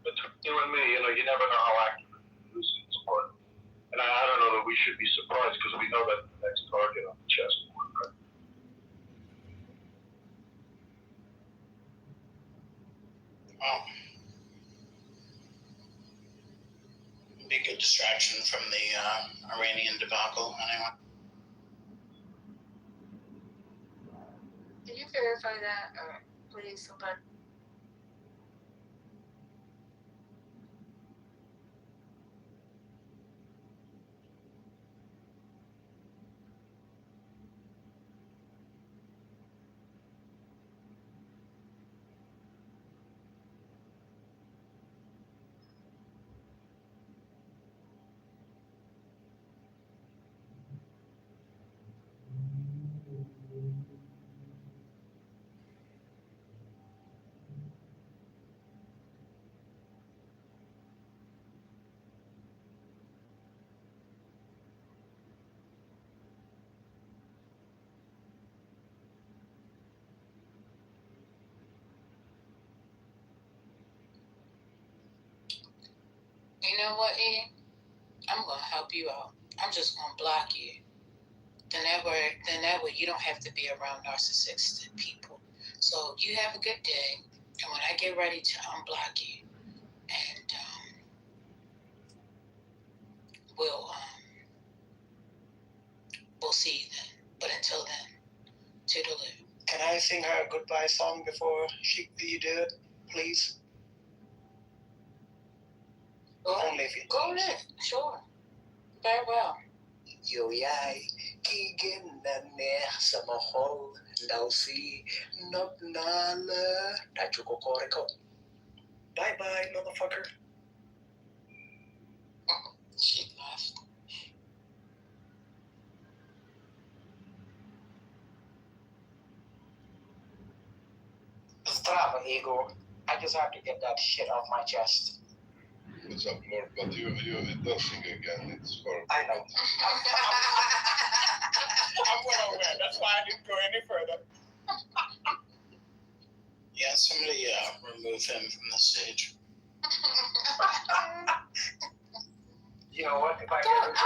Between you and me, you never know how accurate the news is, but, and I don't know that we should be surprised because we know that the next target on the chessboard, right? Be a good distraction from the Iranian debacle, anyway. Can you verify that, please, somebody? You know what, E? I'm going to help you out. I'm just going to block you. Then that way you don't have to be around narcissistic people. So you have a good day. And when I get ready to unblock you, and we'll see you then. But until then, toodaloo. Can I sing her a goodbye song before you do it, please? Only if you go ahead. Sure. Very well. Yo yai kigen na ne sa mahol daw si not nala dachukokoreko. Bye bye, motherfucker. She left. Strava, Igor. I just have to get that shit off my chest. What's up, Lord? But it does sing again. It's horrible. I know. I'm well aware. That's why I didn't go any further. Yeah, somebody remove him from the stage. You know what? If I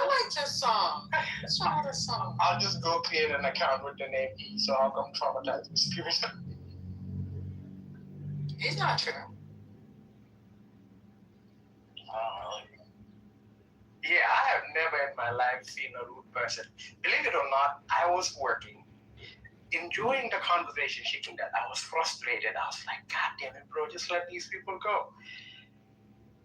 like this song. What's wrong with this song? I'll just go create an account with the name E, so I'll come traumatize the spirit. It's not true. Yeah, I have never in my life seen a rude person. Believe it or not, I was working, enjoying the conversation, shaking that. I was frustrated. I was like, God damn it, bro, just let these people go.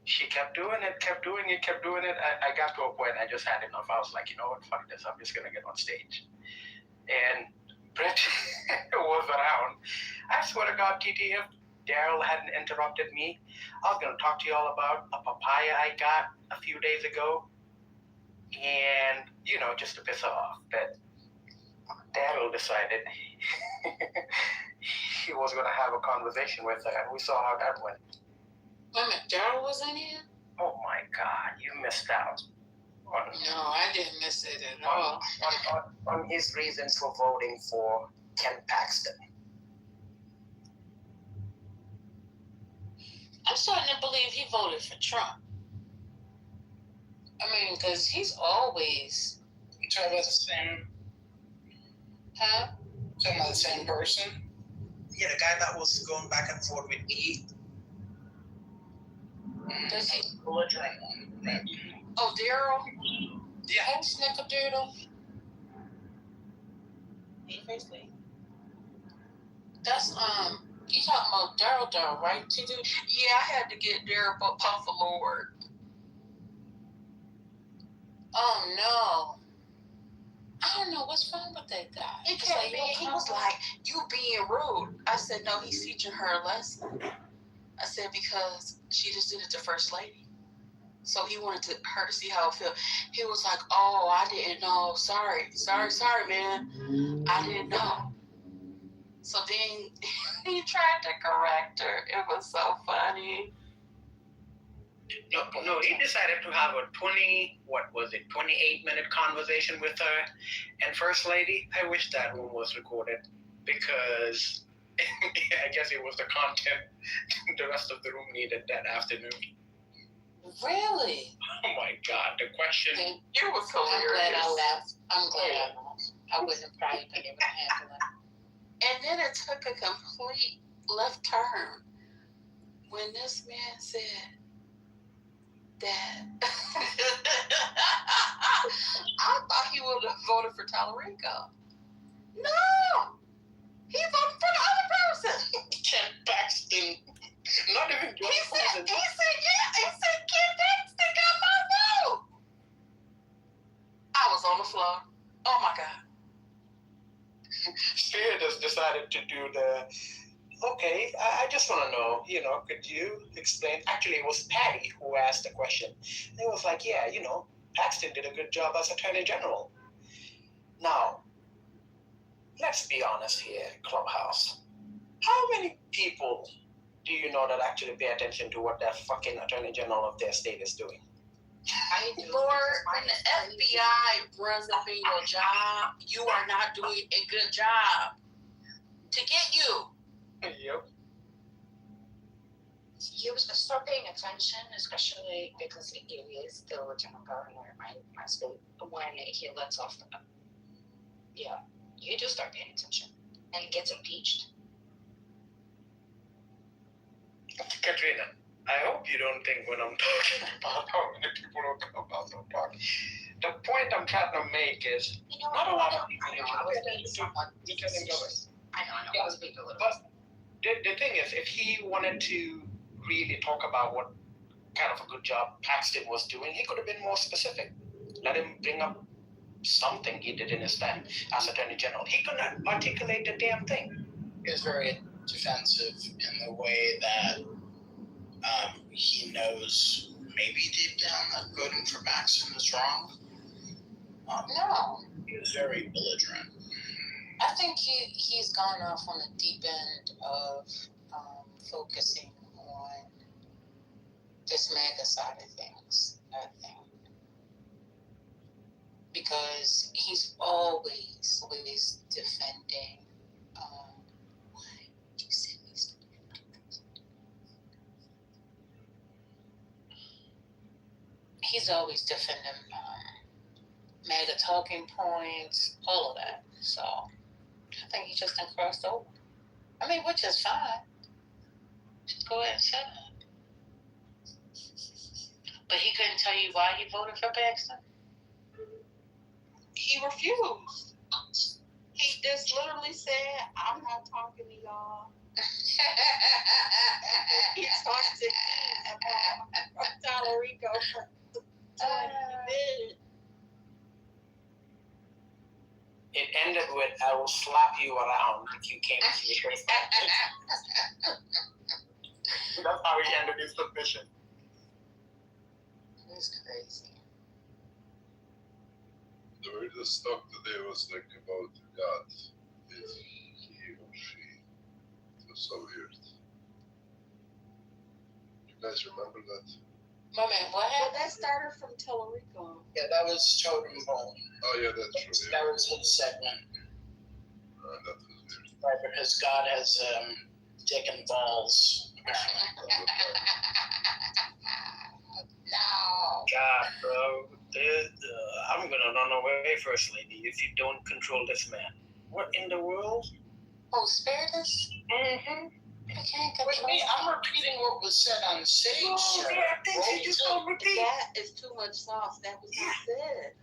She kept doing it. I got to a point, I just had enough. I was like, you know what, fuck this. I'm just going to get on stage. And Brett was around. I swear to God, TT, if Daryl hadn't interrupted me, I was going to talk to you all about a papaya I got a few days ago. And, just to piss her off, that Daryl decided he was going to have a conversation with her, and we saw how that went. Wait a minute, Daryl was in here? Oh my God, you missed out. No, I didn't miss it at all. On his reasons for voting for Ken Paxton. I'm starting to believe he voted for Trump. I mean, because he's always... You talking about the same... Huh? Talking about the same person? Yeah, the guy that was going back and forth with E. Does he... Belligerent one, right? Oh, Daryl? Yeah. Hey, Snickerdoodle. Seriously? That's, you talking about Daryl, right, T-Dude? Yeah, I had to get Daryl Puff Lord. Oh, no. I don't know what's wrong with that guy. He came in, he was like, "You being rude." I said, "No, he's teaching her a lesson." I said, because she just did it to First Lady. So he wanted her to see how it felt. He was like, "Oh, I didn't know. Sorry, man. I didn't know." So then he tried to correct her. It was so funny. No, he decided to have a 28-minute conversation with her. And First Lady, I wish that one was recorded, because I guess it was the content the rest of the room needed that afternoon. Really? Oh my God, the question. It was hilarious. I'm glad I laughed. I'm glad I laughed. I wasn't probably been able to handle it. And then it took a complete left turn when this man said that I thought he would have voted for Tallarico. No! He voted for the other person. Ken Paxton. Not even Joe Biden. He said Ken Paxton got my vote. I was on the floor. Oh my God. Spear just decided to do the, okay, I just want to know, could you explain? Actually, it was Patty who asked the question. And it was like, yeah, Paxton did a good job as Attorney General. Now, let's be honest here, Clubhouse. How many people do you know that actually pay attention to what that fucking Attorney General of their state is doing? Lord, when the FBI runs up in your job, you are not doing a good job to get you. Yep. You start paying attention, especially because he is still lieutenant governor in my state, when he lets off the... Yeah, you do start paying attention. And he gets impeached. Katrina, I hope you don't think when I'm talking about how many people don't come about the park. The point I'm trying to make is, not a lot of people pay attention to lieutenant governor. I know, I was being a little... But the thing is, if he wanted to really talk about what kind of a good job Paxton was doing, he could have been more specific. Let him bring up something he did in his time as Attorney General. He could not articulate the damn thing. He was very defensive in the way that he knows maybe deep down that voting for Paxton is wrong. No. He was very belligerent. I think he's gone off on the deep end of focusing on this MAGA side of things, I think. Because he's always defending he's always defending MAGA talking points, all of that. So I think he just done crossed over. I mean, which is fine. Just go ahead and shut up. But he couldn't tell you why he voted for Paxton? He refused. He just literally said, "I'm not talking to y'all." He talked to me about Tallarico for 20 minutes. It ended with, "I will slap you around if you came to me." That's how he ended his submission. He's crazy. the talk today was like about God. Is he or she? It was so weird. You guys remember that? My man, what happened? That started from Tellurico. Yeah, that was Totem Pole. Oh yeah, that's true. That was his segment. That was weird. Right, because God has dick and balls. No. God, bro. I'm gonna run away, First Lady, if you don't control this man. What in the world? Oh, Spiritus? Mm-hmm. I can't Wait, control me, I'm repeating what was said on stage. Oh, yeah, things you just don't repeat. That is too much sauce. That was not good.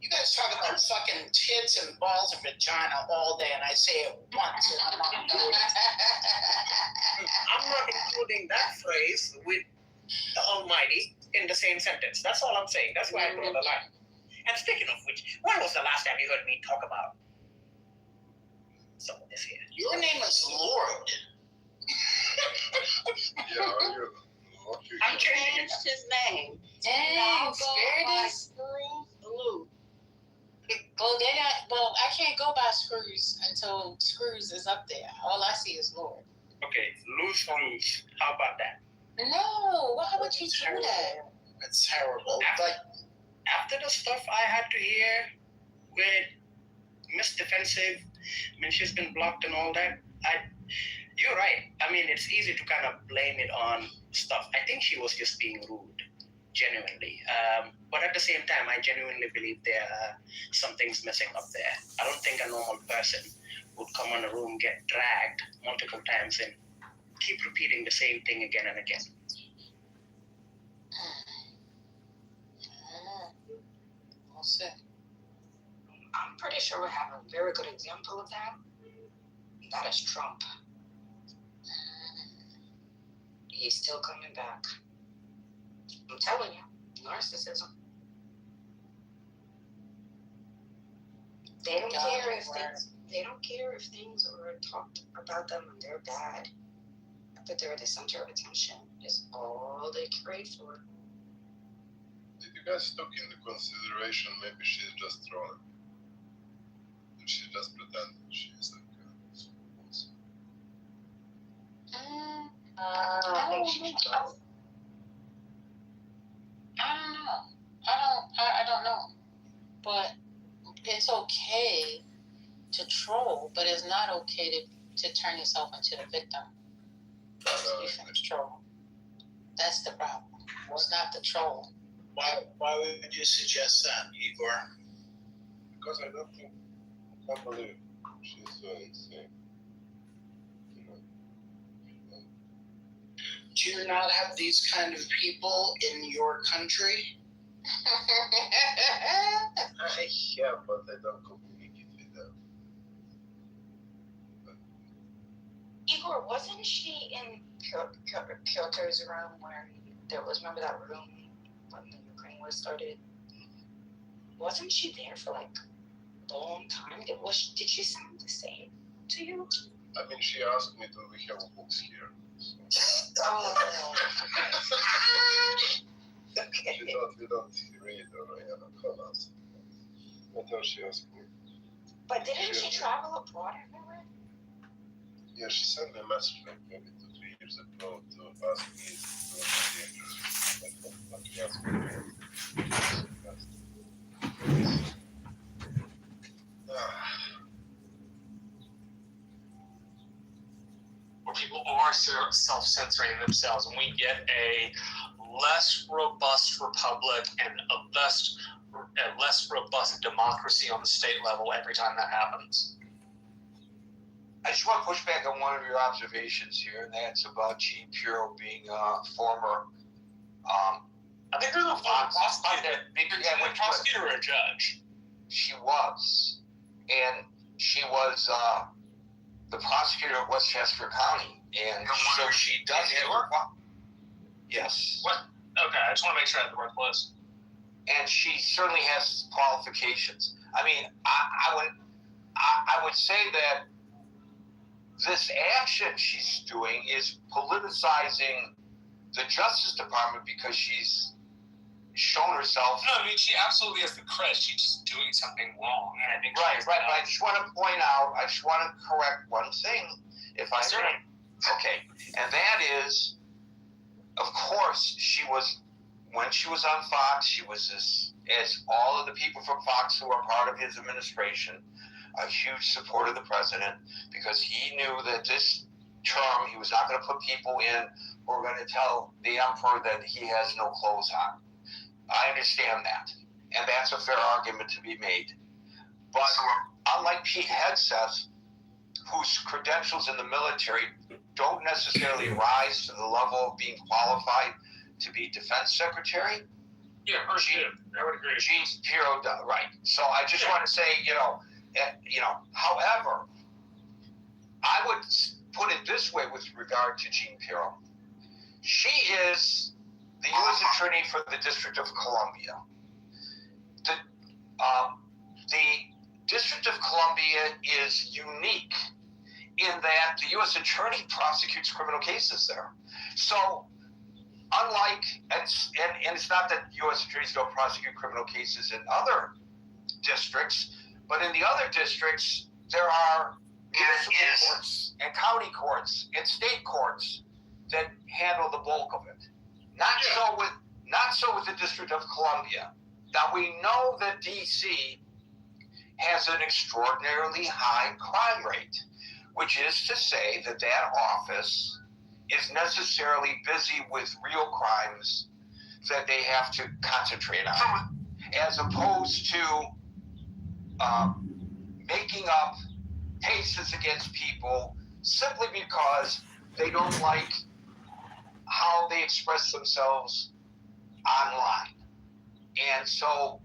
You guys talk about fucking tits and balls and vagina all day, and I say it once, and I'm not doing it. I'm not including that phrase with the Almighty in the same sentence. That's all I'm saying. That's why I draw the line. And speaking of which, when was the last time you heard me talk about some of this here? Your name is Lord. I'm changing it. Changed his name. Dang, Spiritus? Blue. Well, I can't go by Screws until Screws is up there. All I see is Lord. Okay, loose. How about that? No, why would you do that? It's terrible. After the stuff I had to hear with Miss Defensive, I mean, she's been blocked and all that, you're right. I mean, it's easy to kind of blame it on stuff. I think she was just being rude, genuinely. But at the same time, I genuinely believe there are some things missing up there. I don't think a normal person would come on a room, get dragged multiple times, and keep repeating the same thing again and again. We'll see. I'm pretty sure we have a very good example of that. That is Trump. He's still coming back. I'm telling you, narcissism. They don't care if things are talked about them and they're bad. That they're the center of attention is all they crave for. Did you guys took into consideration maybe she's just trolling? And she just pretending she's like I don't know. But it's okay to troll, but it's not okay to turn yourself into the victim. You finish troll. That's the problem. It's not the troll. Why would you suggest that, Igor? Because I can't believe she's so insane. Do you not have these kind of people in your country? Yeah, but I don't communicate with them. Igor, wasn't she in Piotr's room where there was, remember that room when the Ukraine war started? Wasn't she there for like a long time? Did she sound the same to you? I mean, she asked me, do we have books here? So. Oh, Okay. She thought we don't read or call us. That's how she asked me. But didn't she travel abroad everywhere? Yeah, she sent me a message like maybe 2-3 years ago to ask me where people are self-censoring themselves, and we get a less robust republic and a less robust democracy on the state level every time that happens. I just want to push back on one of your observations here, and that's about Jean Pirro being a former. I think there's a prosecutor or a judge. She was, and she was the prosecutor of Westchester County, and so she does have. Yes. What? Okay, I just want to make sure I have the right place. And she certainly has qualifications. I mean, I would say that this action she's doing is politicizing the Justice Department because she's shown herself. No, I mean, she absolutely has the credit. She's just doing something wrong. And I think Right. But I just want to point out, I just want to correct one thing, if I may. Okay. And that is, of course, when she was on Fox, she was as all of the people from Fox who are part of his administration, a huge supporter of the president, because he knew that this term, he was not going to put people in who are going to tell the emperor that he has no clothes on. I understand that, and that's a fair argument to be made. But unlike Pete Hegseth, whose credentials in the military don't necessarily rise to the level of being qualified to be defense secretary. Yeah, I would agree. Jean Pirro, right. So I just want to say, however, I would put it this way with regard to Jean Pirro. She is the U.S. Attorney for the District of Columbia. The District of Columbia is unique in that the U.S. Attorney prosecutes criminal cases there. So, unlike, and it's not that U.S. attorneys don't prosecute criminal cases in other districts, but in the other districts, there are municipal courts and county courts and state courts that handle the bulk of it. Not so with the District of Columbia. Now, we know that D.C. has an extraordinarily high crime rate, which is to say that office is necessarily busy with real crimes that they have to concentrate on, as opposed to making up cases against people simply because they don't like how they express themselves online. And so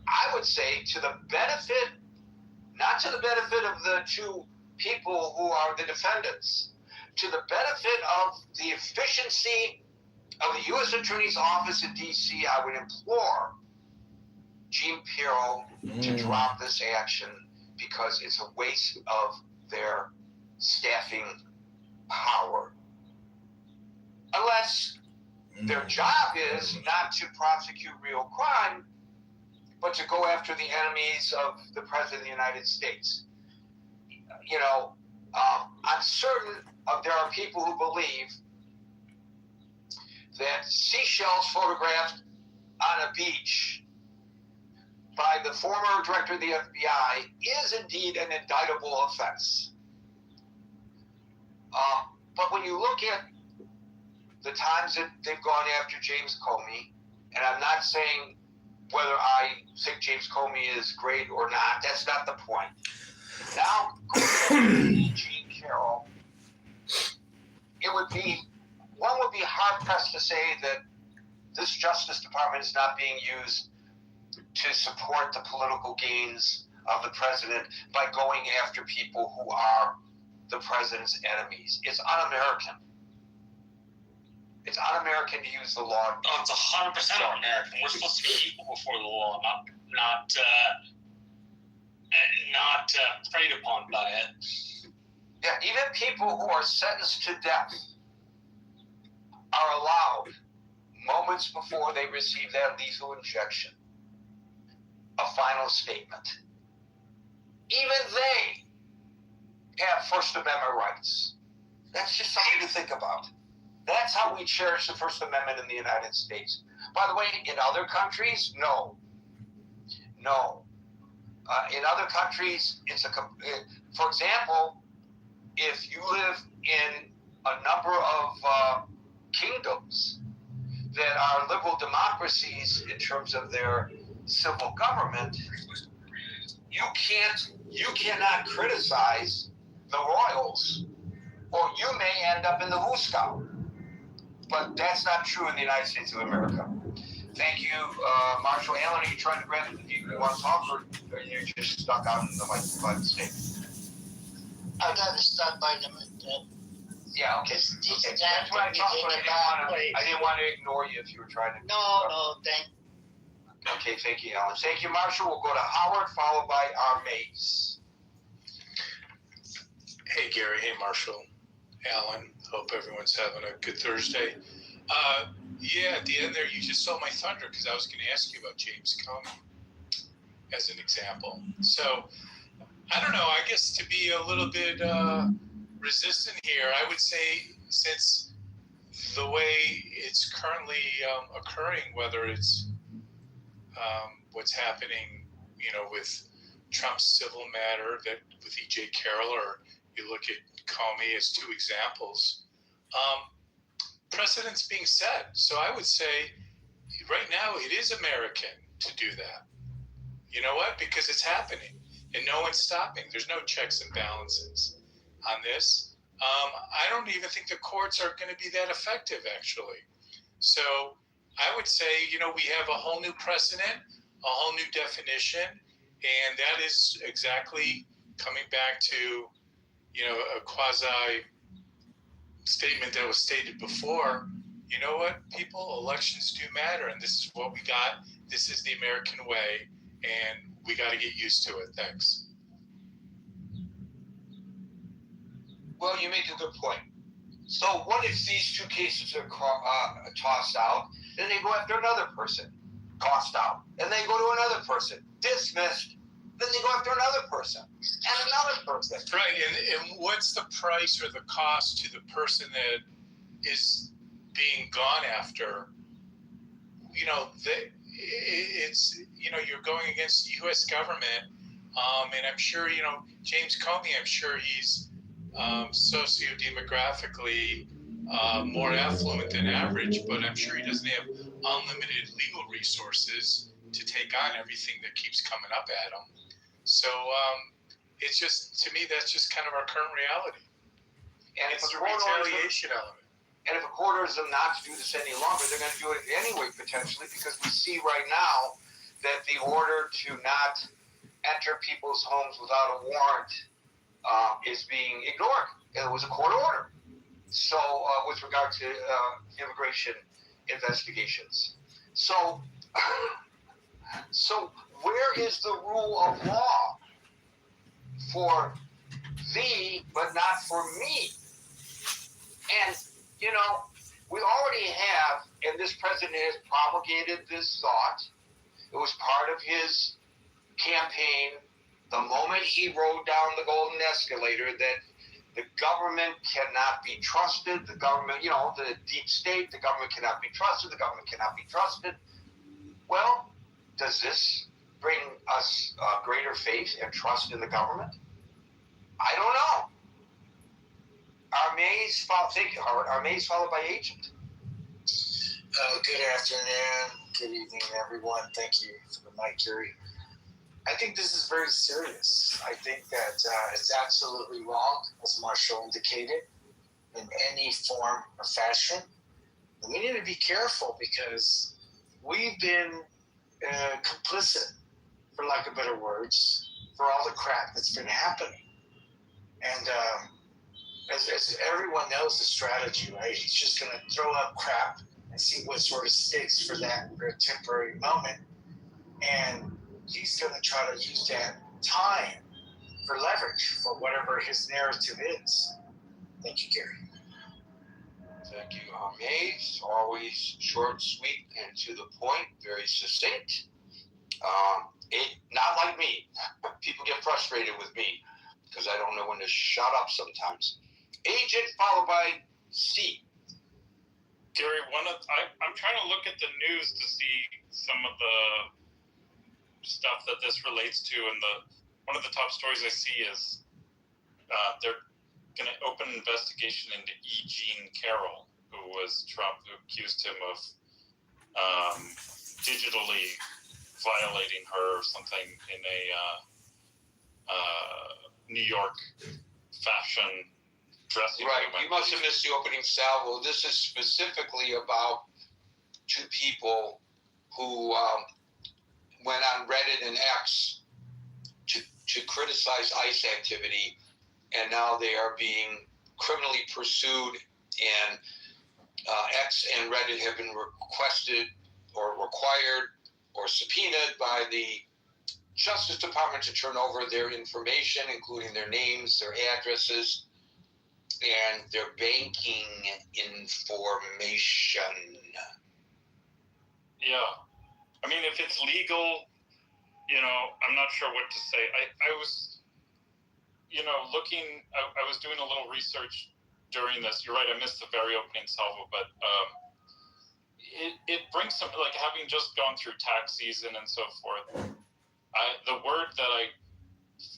I would say not to the benefit of the two people who are the defendants, to the benefit of the efficiency of the U.S. Attorney's Office in D.C., I would implore Jean Pirro to drop this action because it's a waste of their staffing power. Unless their job is not to prosecute real crime, but to go after the enemies of the President of the United States. I'm certain there are people who believe that seashells photographed on a beach by the former director of the FBI is indeed an indictable offense. But when you look at the times that they've gone after James Comey, and I'm not saying whether I think James Comey is great or not, that's not the point. Now, Jean Pirro, one would be hard-pressed to say that this Justice Department is not being used to support the political gains of the president by going after people who are the president's enemies. It's un-American. It's un-American to use the law. Oh, it's 100% un-American. We're supposed to be equal before the law, not preyed upon by it. Yeah, even people who are sentenced to death are allowed, moments before they receive that lethal injection, a final statement. Even they have First Amendment rights. That's just something to think about. That's how we cherish the First Amendment in the United States. By the way, in other countries, no. In other countries, for example, if you live in a number of kingdoms that are liberal democracies in terms of their civil government, you cannot criticize the royals, or you may end up in the hoosegow. But that's not true in the United States of America. Thank you, Marshall. Alan, are you trying to grab it? Do you want to talk, or are you just stuck on the mic by mistake? I got stuck by the Yeah, okay. That's what I thought, but I didn't want to ignore you if you were trying to. No, thank you. Okay, thank you, Alan. Thank you, Marshall. We'll go to Howard, followed by our mates. Hey, Gary. Hey, Marshall. Alan. Hope everyone's having a good Thursday. Yeah, at the end there, you just stole my thunder because I was going to ask you about James Comey as an example. So, I don't know. I guess to be a little bit resistant here, I would say since the way it's currently occurring, whether it's what's happening, with Trump's civil matter that with E.J. Carroll, or you look at Comey as two examples, precedent's being set. So I would say right now it is American to do that. You know what? Because it's happening and no one's stopping. There's no checks and balances on this. I don't even think the courts are going to be that effective, actually. So I would say, we have a whole new precedent, a whole new definition, and that is exactly coming back to, a quasi statement that was stated before. You know what, people? Elections do matter, and this is what we got. This is the American way, and we got to get used to it. Thanks. Well, you make a good point. So what if these two cases are tossed out, then they go after another person, tossed out, and they go to another person, dismissed, then they go after another person, and another person. Right, and what's the price or the cost to the person that is being gone after? It's, you're going against the U.S. government, and I'm sure, James Comey, I'm sure he's sociodemographically more affluent than average, but I'm sure he doesn't have unlimited legal resources to take on everything that keeps coming up at him. So it's just, to me, that's just kind of our current reality. And it's the retaliation element. And if a court orders them not to do this any longer, they're going to do it anyway, potentially, because we see right now that the order to not enter people's homes without a warrant is being ignored. It was a court order. So, with regard to immigration investigations. So where is the rule of law for thee, but not for me? And, we already have, and this president has promulgated this thought. It was part of his campaign the moment he rode down the golden escalator that the government cannot be trusted. The government, the deep state, the government cannot be trusted. The government cannot be trusted. Well, does this bring us greater faith and trust in the government? I don't know. Our maize, thank you, Howard. Our maize followed by agent. Good afternoon. Good evening, everyone. Thank you for the mic, Gary. I think this is very serious. I think that it's absolutely wrong, as Marshall indicated, in any form or fashion. And we need to be careful because we've been complicit, for lack of better words, for all the crap that's been happening. And as everyone knows the strategy, right? He's just going to throw up crap and see what sort of sticks for that temporary moment. And he's going to try to use that time for leverage for whatever his narrative is. Thank you, Gary. Thank you, Maze. Always short, sweet, and to the point, very succinct. Not like me. People get frustrated with me because I don't know when to shut up sometimes. Agent followed by C. Gary, I'm trying to look at the news to see some of the stuff that this relates to, and one of the top stories I see is they're going to open an investigation into E. Carroll, who was Trump, who accused him of digitally violating her or something in a New York fashion dressing room. Right, you must have missed the opening salvo. This is specifically about two people who went on Reddit and X to criticize ICE activity, and now they are being criminally pursued, and X and Reddit have been requested or required or subpoenaed by the Justice Department to turn over their information, including their names, their addresses, and their banking information. Yeah. I mean, if it's legal, I'm not sure what to say. I was, I was doing a little research during this. You're right, I missed the very opening salvo, but it brings some, like, having just gone through tax season and so forth, the word that I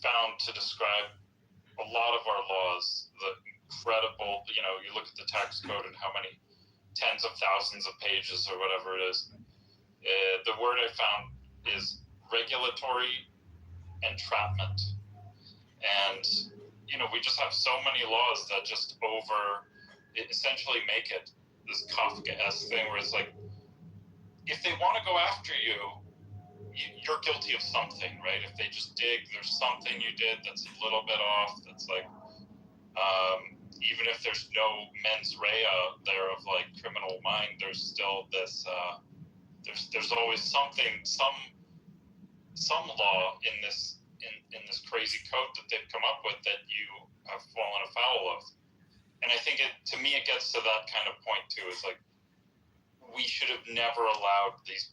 found to describe a lot of our laws, the incredible, you look at the tax code and how many tens of thousands of pages or whatever it is, the word I found is regulatory entrapment. And, we just have so many laws that just essentially make it this Kafka-esque thing where it's like, if they want to go after you, you're guilty of something, right? If they just dig, there's something you did that's a little bit off, that's like, even if there's no mens rea there of like criminal mind, there's still this, there's always something, some law in this crazy code that they've come up with that you have fallen afoul of. And I think to me it gets to that kind of point too. It's like, we should have never allowed these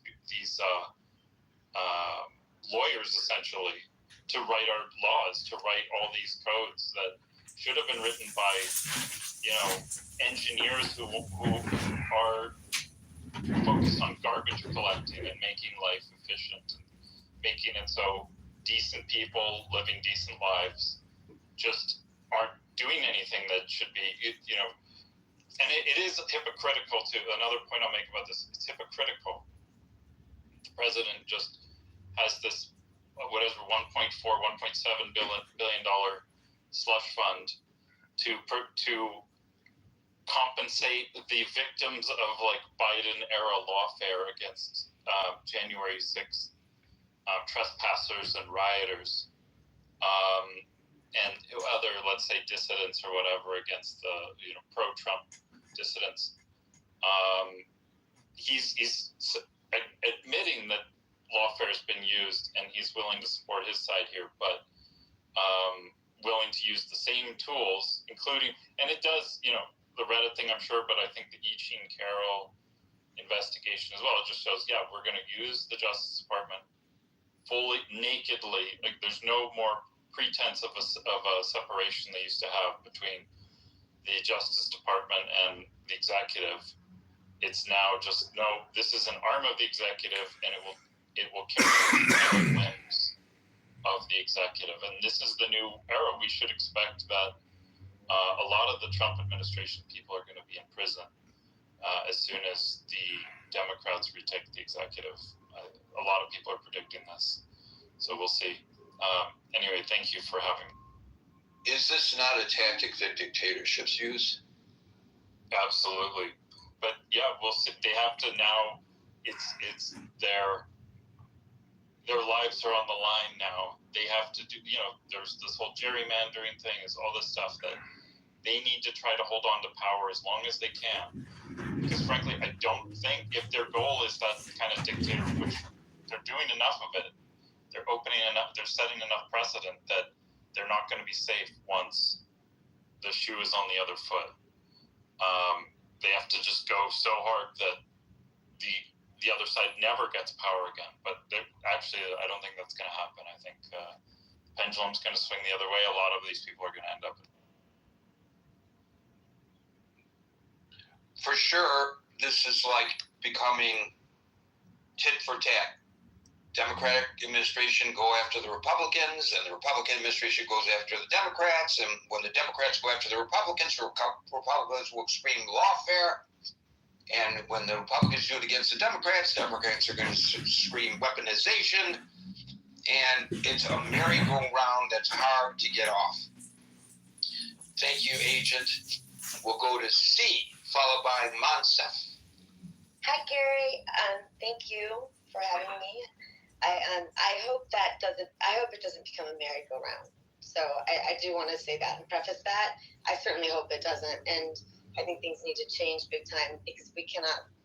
lawyers essentially to write our laws, to write all these codes that should have been written by engineers who are focused on garbage collecting and making life efficient, and making it so decent people living decent lives just aren't doing anything that should be, and it is hypocritical too. Another point I'll make about this, it's hypocritical. The president just has this, whatever, $1.7 billion slush fund to compensate the victims of like Biden era lawfare against January 6th trespassers and rioters, and other, let's say, dissidents or whatever against the pro-Trump dissidents. He's admitting that lawfare has been used, and he's willing to support his side here, but willing to use the same tools, including, and it does, the Reddit thing, I'm sure, but I think the E. Jean Carroll investigation as well, it just shows, we're going to use the Justice Department fully, nakedly. Like, there's no more pretense of a separation they used to have between the Justice Department and the executive. It's now just, no, this is an arm of the executive, and it will carry the limbs of the executive. And this is the new era. We should expect that a lot of the Trump administration people are going to be in prison as soon as the Democrats retake the executive. A lot of people are predicting this, so we'll see. Anyway, thank you for having me. Is this not a tactic that dictatorships use? Absolutely, but we'll see. They have to now. It's their lives are on the line now. They have to do. There's this whole gerrymandering thing. Is all this stuff that they need to try to hold on to power as long as they can. Because frankly, I don't think, if their goal is that kind of dictator, which they're doing enough of it, they're setting enough precedent that they're not going to be safe once the shoe is on the other foot. They have to just go so hard that the other side never gets power again. But actually, I don't think that's going to happen. I think the pendulum's going to swing the other way. A lot of these people are going to end up. For sure, this is like becoming tit for tat. Democratic administration go after the Republicans, and the Republican administration goes after the Democrats, and when the Democrats go after the Republicans will scream lawfare, and when the Republicans do it against the Democrats are going to scream weaponization, and it's a merry-go-round that's hard to get off. Thank you, Agent. We'll go to C, followed by Monsef. Hi, Gary. Thank you for having me. I hope it doesn't become a merry-go-round. So I do want to say that and preface that. I certainly hope it doesn't, and I think things need to change big time, because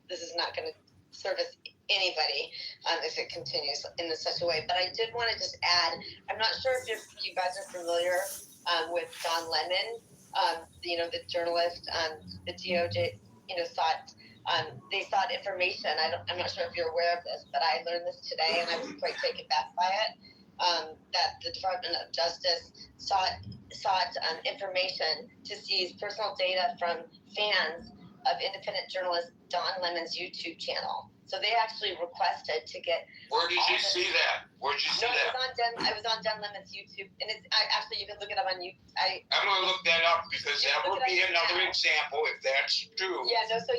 this is not going to service anybody if it continues in such a way. But I did want to just add, I'm not sure if you guys are familiar with Don Lemon, the journalist. The DOJ, sought They sought information. I'm not sure if you're aware of this, but I learned this today, and I was quite taken back by it. That the Department of Justice sought information to seize personal data from fans of independent journalist Don Lemon's YouTube channel. So they actually requested to get. Where did you see that? Where'd you see that? I was on Don Lemon's YouTube, and actually you can look it up on YouTube. I'm gonna look that up because that would be another example if that's true. Yeah, no. So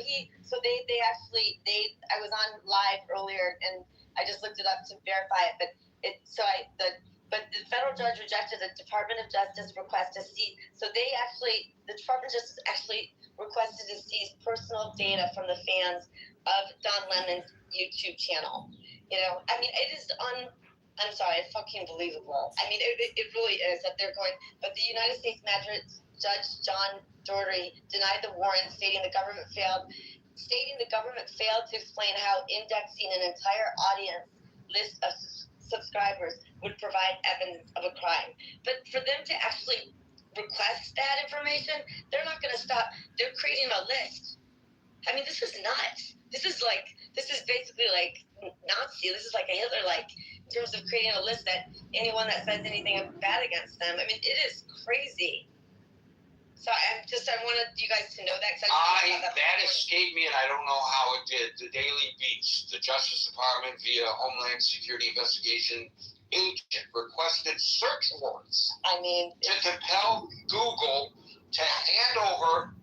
they I was on live earlier, and I just looked it up to verify it, but the federal judge rejected the Department of Justice request to seize. So the Department of Justice actually requested to seize personal data from the fans of Don Lemon's YouTube channel. You know, I mean, it is I'm sorry, it's fucking believable. I mean, it really is that they're going. But the United States Magistrate Judge John Doherty denied the warrant, stating the government failed to explain how indexing an entire audience list of subscribers would provide evidence of a crime. But for them to actually request that information, they're not going to stop. They're creating a list. I mean, this is nuts. This is basically like Nazi. This is like a Hitler, like in terms of creating a list that anyone that says anything bad against them. I mean, it is crazy. So I wanted you guys to know that. That escaped me, and I don't know how it did. The Daily Beast, the Justice Department via Homeland Security Investigation agent requested search warrants. To compel Google to hand over,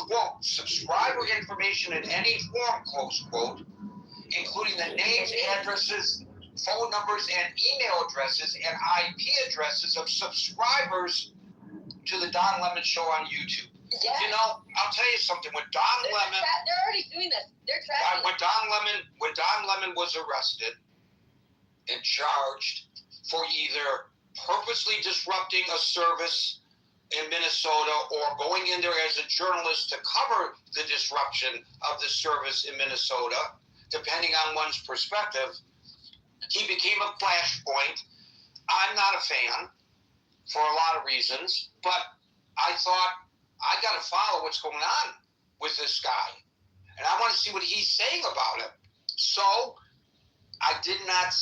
quote, subscriber information in any form, close quote, including the names, addresses, phone numbers, and email addresses and IP addresses of subscribers to the Don Lemon Show on YouTube. Yeah. You know, I'll tell you something. When Don Lemon, they're already doing this. They're tracking. When Don Lemon was arrested and charged for either purposely disrupting a service in Minnesota or going in there as a journalist to cover the disruption of the service in Minnesota, depending on one's perspective, he became a flashpoint. I'm not a fan for a lot of reasons, but I thought, I got to follow what's going on with this guy. And I want to see what he's saying about it. So I did not,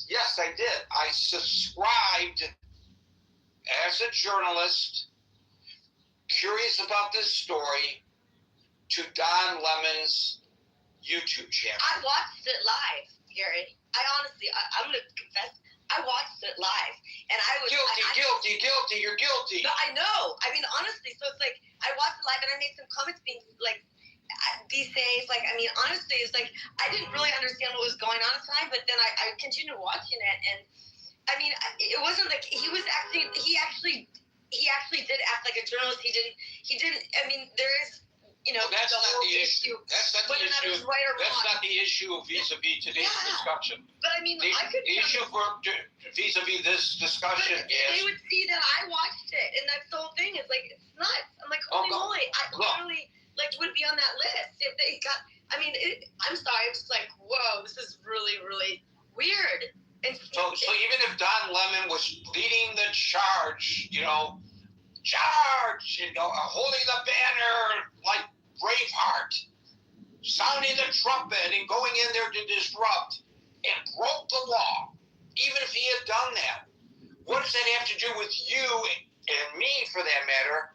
yes, I did. I subscribed as a journalist, curious about this story, to Don Lemon's YouTube channel. I watched it live, Gary. I'm going to confess, I watched it live, and I was guilty. You're guilty. No, I know. I mean, honestly, so it's like I watched it live, and I made some comments being like, "Be safe." Like, I mean, honestly, it's like I didn't really understand what was going on at the time, but then I continued watching it, and I mean, it wasn't like he actually did act like a journalist. He didn't. I mean, there is. You know, that's not the issue. That's not the issue. Right or that's wrong. not the issue vis-a-vis today's discussion. But I mean, the issue for vis-a-vis this discussion is they would see that I watched it, and that's the whole thing. It's like it's nuts. I'm like, holy moly! I literally would be on that list if they got. I mean, I'm sorry. I'm just like, whoa, this is really, really weird. And so even if Don Lemon was leading the charge, holding the banner like Braveheart, sounding the trumpet and going in there to disrupt and broke the law, even if he had done that, what does that have to do with you and me, for that matter,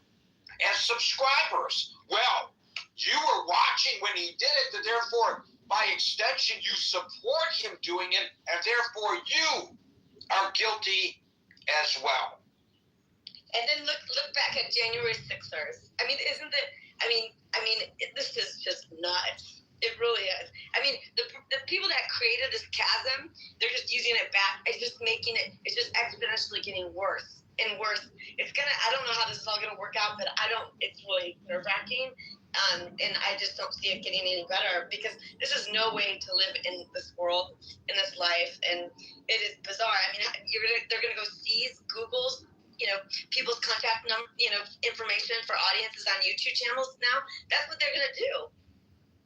as subscribers? Well, you were watching when he did it, and therefore, by extension, you support him doing it, and therefore you are guilty as well. And then look back at January 6ers. I mean, isn't it? I mean, this is just nuts. It really is. I mean, the people that created this chasm, they're just using it back. It's just it's just exponentially getting worse and worse. I don't know how this is all gonna work out, but it's really nerve-wracking. And I just don't see it getting any better, because this is no way to live in this world, in this life, and it is bizarre. I mean, they're gonna go seize Google's, people's contact number, information for audiences on YouTube channels now. That's what they're gonna do.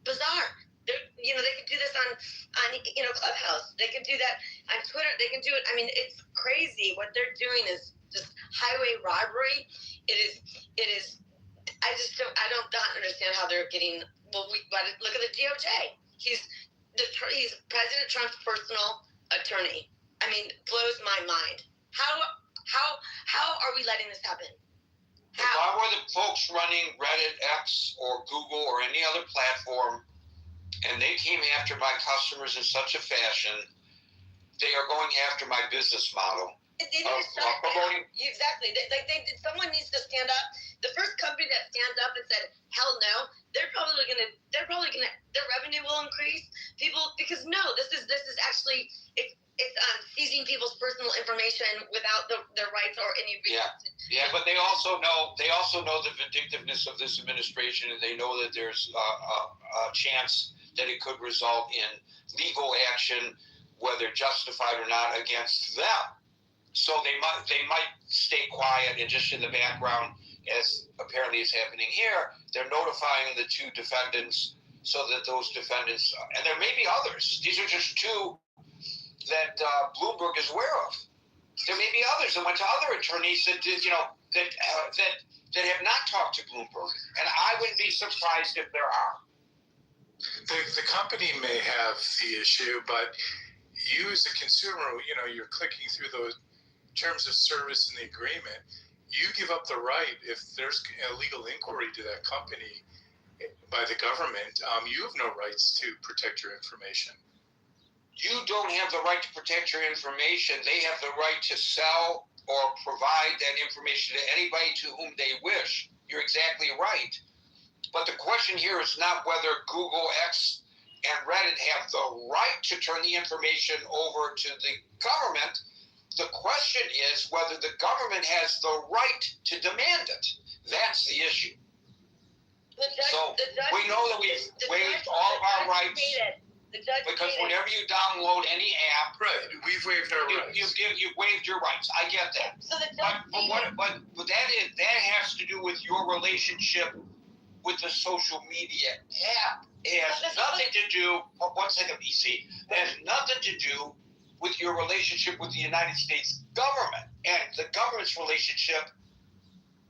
Bizarre. They could do this on Clubhouse. They could do that on Twitter. They can do it. I mean, it's crazy. What they're doing is just highway robbery. It is. I don't understand how they're getting. well, look at the DOJ. He's President Trump's personal attorney. I mean, blows my mind. How are we letting this happen? If I were the folks running Reddit, X, or Google, or any other platform, and they came after my customers in such a fashion, they are going after my business model. They need to shut down. Exactly. Someone needs to stand up. The first company that stands up and said, "Hell no," their revenue will increase. Because this is actually it's seizing people's personal information without their rights or any reason. Yeah, but they also know the vindictiveness of this administration, and they know that there's a chance that it could result in legal action, whether justified or not, against them. So they might stay quiet and just in the background, as apparently is happening here. They're notifying the two defendants so that those defendants, and there may be others. These are just two that Bloomberg is aware of. There may be others that went to other attorneys that did, that have not talked to Bloomberg, and I wouldn't be surprised if there are. The company may have the issue, but you as a consumer, you're clicking through those terms of service in the agreement. You give up the right, if there's a legal inquiry to that company by the government, you have no rights to protect your information. You don't have the right to protect your information. They have the right to sell or provide that information to anybody to whom they wish. You're exactly right. But the question here is not whether Google, X, and Reddit have the right to turn the information over to the government. The question is whether the government has the right to demand it. That's the issue. We know that we've waived all of our rights. Because whenever you download any app, right, we've waived our rights. You've waived your rights. I get that. But that has to do with your relationship with the social media app. It has nothing to do. One second, BC. It has nothing to do with your relationship with the United States government and the government's relationship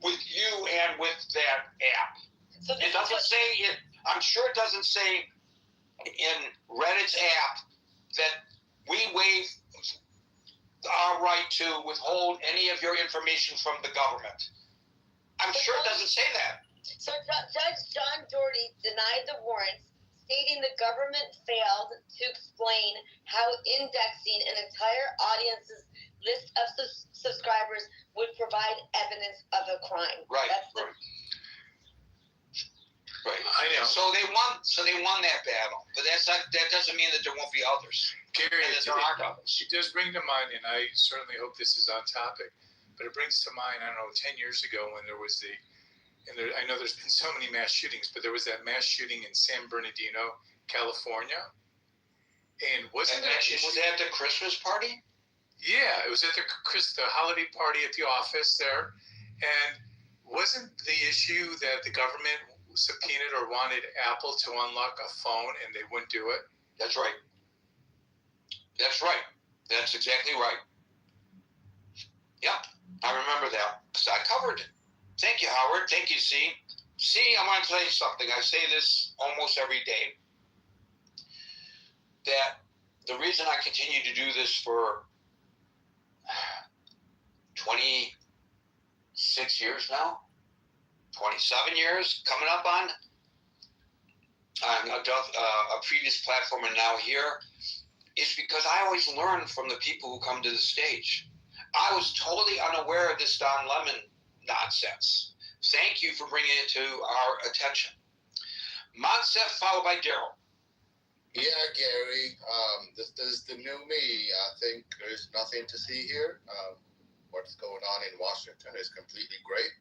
with you and with that app. It doesn't say it. I'm sure it doesn't say in Reddit's app that we waive our right to withhold any of your information from the government. I'm sure it doesn't say that. So Judge John Doherty denied the warrants, stating the government failed to explain how indexing an entire audience's list of subscribers would provide evidence of a crime. Right. Right. I know. So they won that battle, but that doesn't mean that there won't be others. Gary, it does bring to mind, and I certainly hope this is on topic, but it brings to mind, 10 years ago when there was I know there's been so many mass shootings, but there was that mass shooting in San Bernardino, California, and was that the Christmas party? Yeah, it was at the holiday party at the office there, and wasn't the issue that the government subpoenaed or wanted Apple to unlock a phone and they wouldn't do it? That's right. That's right. That's exactly right. Yeah, I remember that because I covered it. Thank you, Howard. Thank you, C. I want to tell you something. I say this almost every day. That the reason I continue to do this for 26 years now, 27 years, coming up on a previous platform and now here, is because I always learn from the people who come to the stage. I was totally unaware of this Don Lemon nonsense. Thank you for bringing it to our attention. Monsef, followed by Daryl. Yeah, Gary, this is the new me. I think there's nothing to see here. What's going on in Washington is completely great.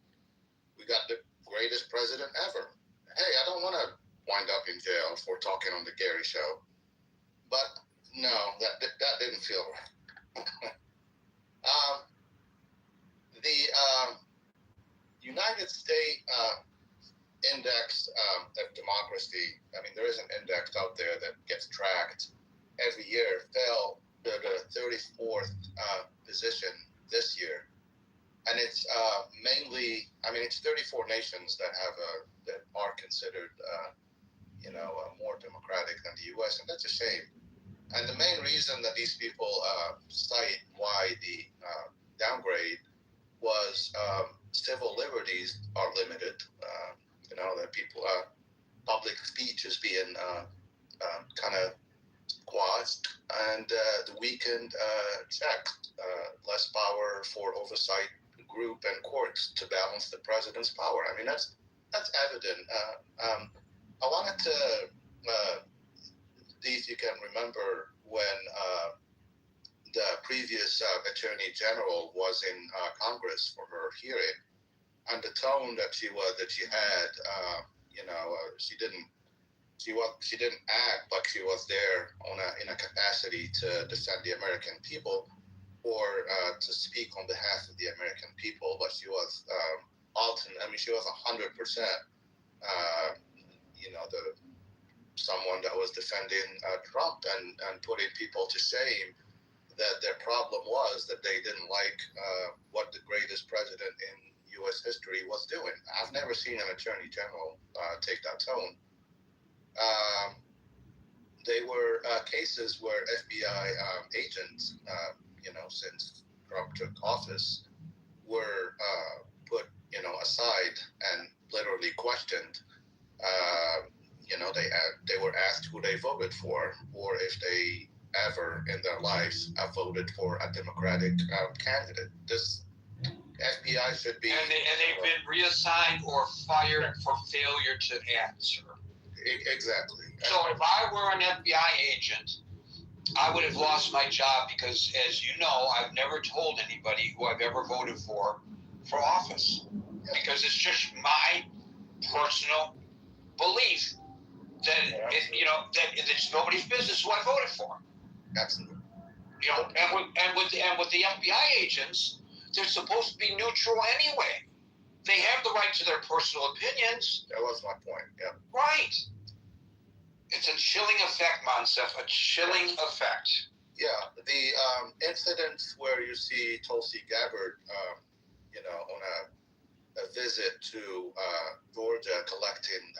We got the greatest president ever. Hey, I don't want to wind up in jail for talking on the Gary Show, but no, that didn't feel right. The United States index of democracy, there is an index out there that gets tracked every year, fell to the 34th position this year. And it's mainly, it's 34 nations that are considered, more democratic than the U.S., and that's a shame. And the main reason that these people cite why the downgrade was civil liberties are limited. That people, public speech is being kind of quashed and the weakened check, less power for oversight group and courts to balance the president's power. I mean, that's evident. I wanted to see if you can remember when the previous attorney general was in Congress for her hearing, and the tone that she had. She didn't act like she was there in a capacity to defend the American people or to speak on behalf of the American people, but she was she was 100%. Someone that was defending Trump and putting people to shame that their problem was that they didn't like what the greatest president in U.S. history was doing. I've never seen an attorney general take that tone. They were cases where FBI agents, since Trump took office, were put, aside and literally questioned. They were asked who they voted for, or if they ever in their lives have voted for a Democratic candidate. This FBI should be... And they've been reassigned or fired for failure to act, sir. Exactly. So if I were an FBI agent, I would have lost my job because, as you know, I've never told anybody who I've ever voted for office. Because it's just my personal belief that it's nobody's business who I voted for. Absolutely. And with the FBI agents, they're supposed to be neutral anyway. They have the right to their personal opinions. That was my point. Yeah. Right. It's a chilling effect, Monsef. A chilling effect. Yeah. The incidents where you see Tulsi Gabbard, on a visit to Georgia collecting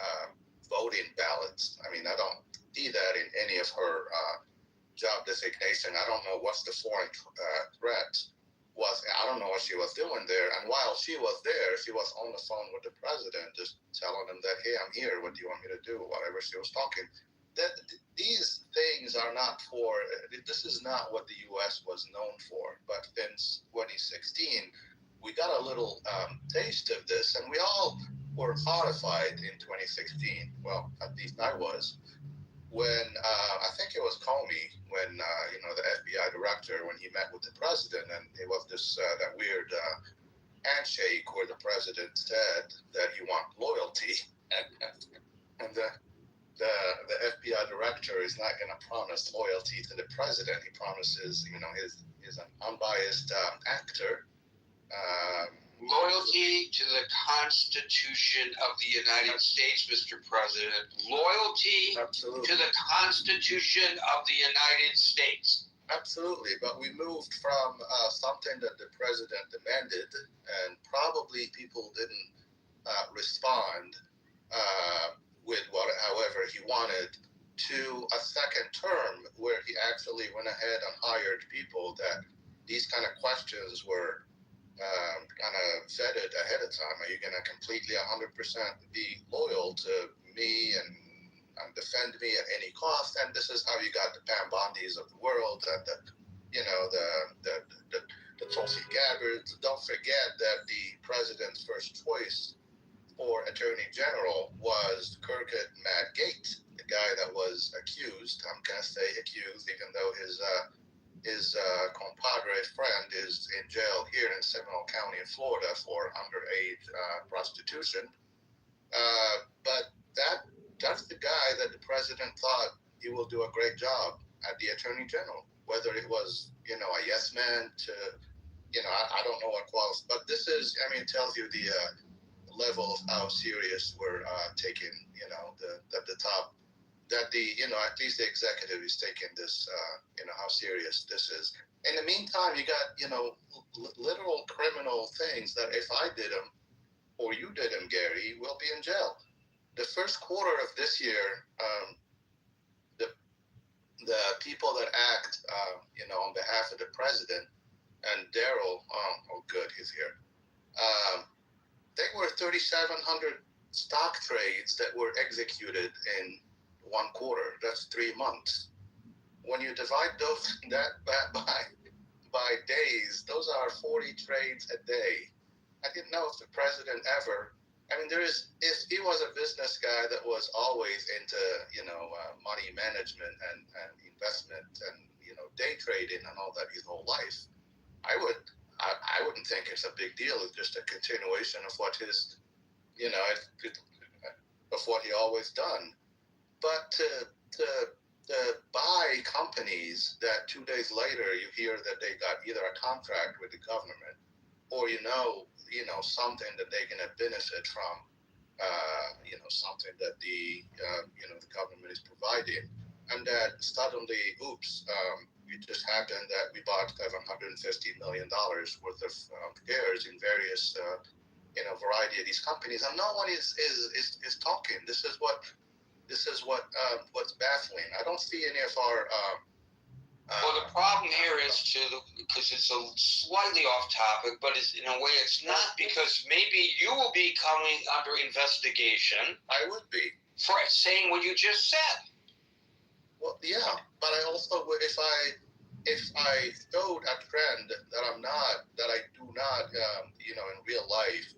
voting ballots. I mean, I don't see that in any of her job designation. I don't know what's the foreign threat was. I don't know what she was doing there. And while she was there, she was on the phone with the president, just telling him that, hey, I'm here. What do you want me to do? Whatever she was talking. These things are not for, this is not what the U.S. was known for. But since 2016, we got a little taste of this, and we all were horrified in 2016. Well, at least I was. When I think it was Comey, when the FBI director, when he met with the president, and it was this that weird handshake where the president said that he wants loyalty, and the FBI director is not going to promise loyalty to the president. He promises, he's an unbiased actor. Loyalty to the Constitution of the United States, Mr. President. Loyalty to the Constitution of the United States. Absolutely, but we moved from something that the president demanded, and probably people didn't respond with however he wanted, to a second term where he actually went ahead and hired people that these kind of questions were kind of vetted ahead of time. Are you going to completely 100% be loyal to me and defend me at any cost? And this is how you got the Pam Bondis of the world and the Tulsi Gabbards. Don't forget that the president's first choice for Attorney General was Kirkwood Matt Gates, the guy that was accused. I'm going to say accused, even though his compadre friend is in jail here in Seminole County in Florida for underage prostitution. But that's the guy that the president thought he will do a great job at the Attorney General. Whether it was, a yes man to, I don't know what qualifies. But this is, it tells you the level of how serious we're taking, the top. That at least the executive is taking this, how serious this is. In the meantime, you got, literal criminal things that if I did them or you did them, Gary, we'll be in jail. the first quarter of this year, the people that act, on behalf of the president and Daryl, good, he's here. There were 3,700 stock trades that were executed in one quarter. That's 3 months. When you divide that by days, those are 40 trades a day. I didn't know if the president ever. If he was a business guy that was always into, money management and investment and, day trading and all that his whole life, I wouldn't think it's a big deal. It's just a continuation of what his, of what he always done. But to buy companies that 2 days later you hear that they got either a contract with the government or something that they're going to benefit from, something that the government is providing, and that suddenly, it just happened that we bought $750 million worth of shares in various, variety of these companies, and no one is talking. This is what's baffling. I don't see any of our. Well, the problem here is because it's a slightly off topic, but in a way it's not, because maybe you will be coming under investigation. I would be. For saying what you just said. Well, yeah, but I also would, if I showed a trend that I do not, in real life,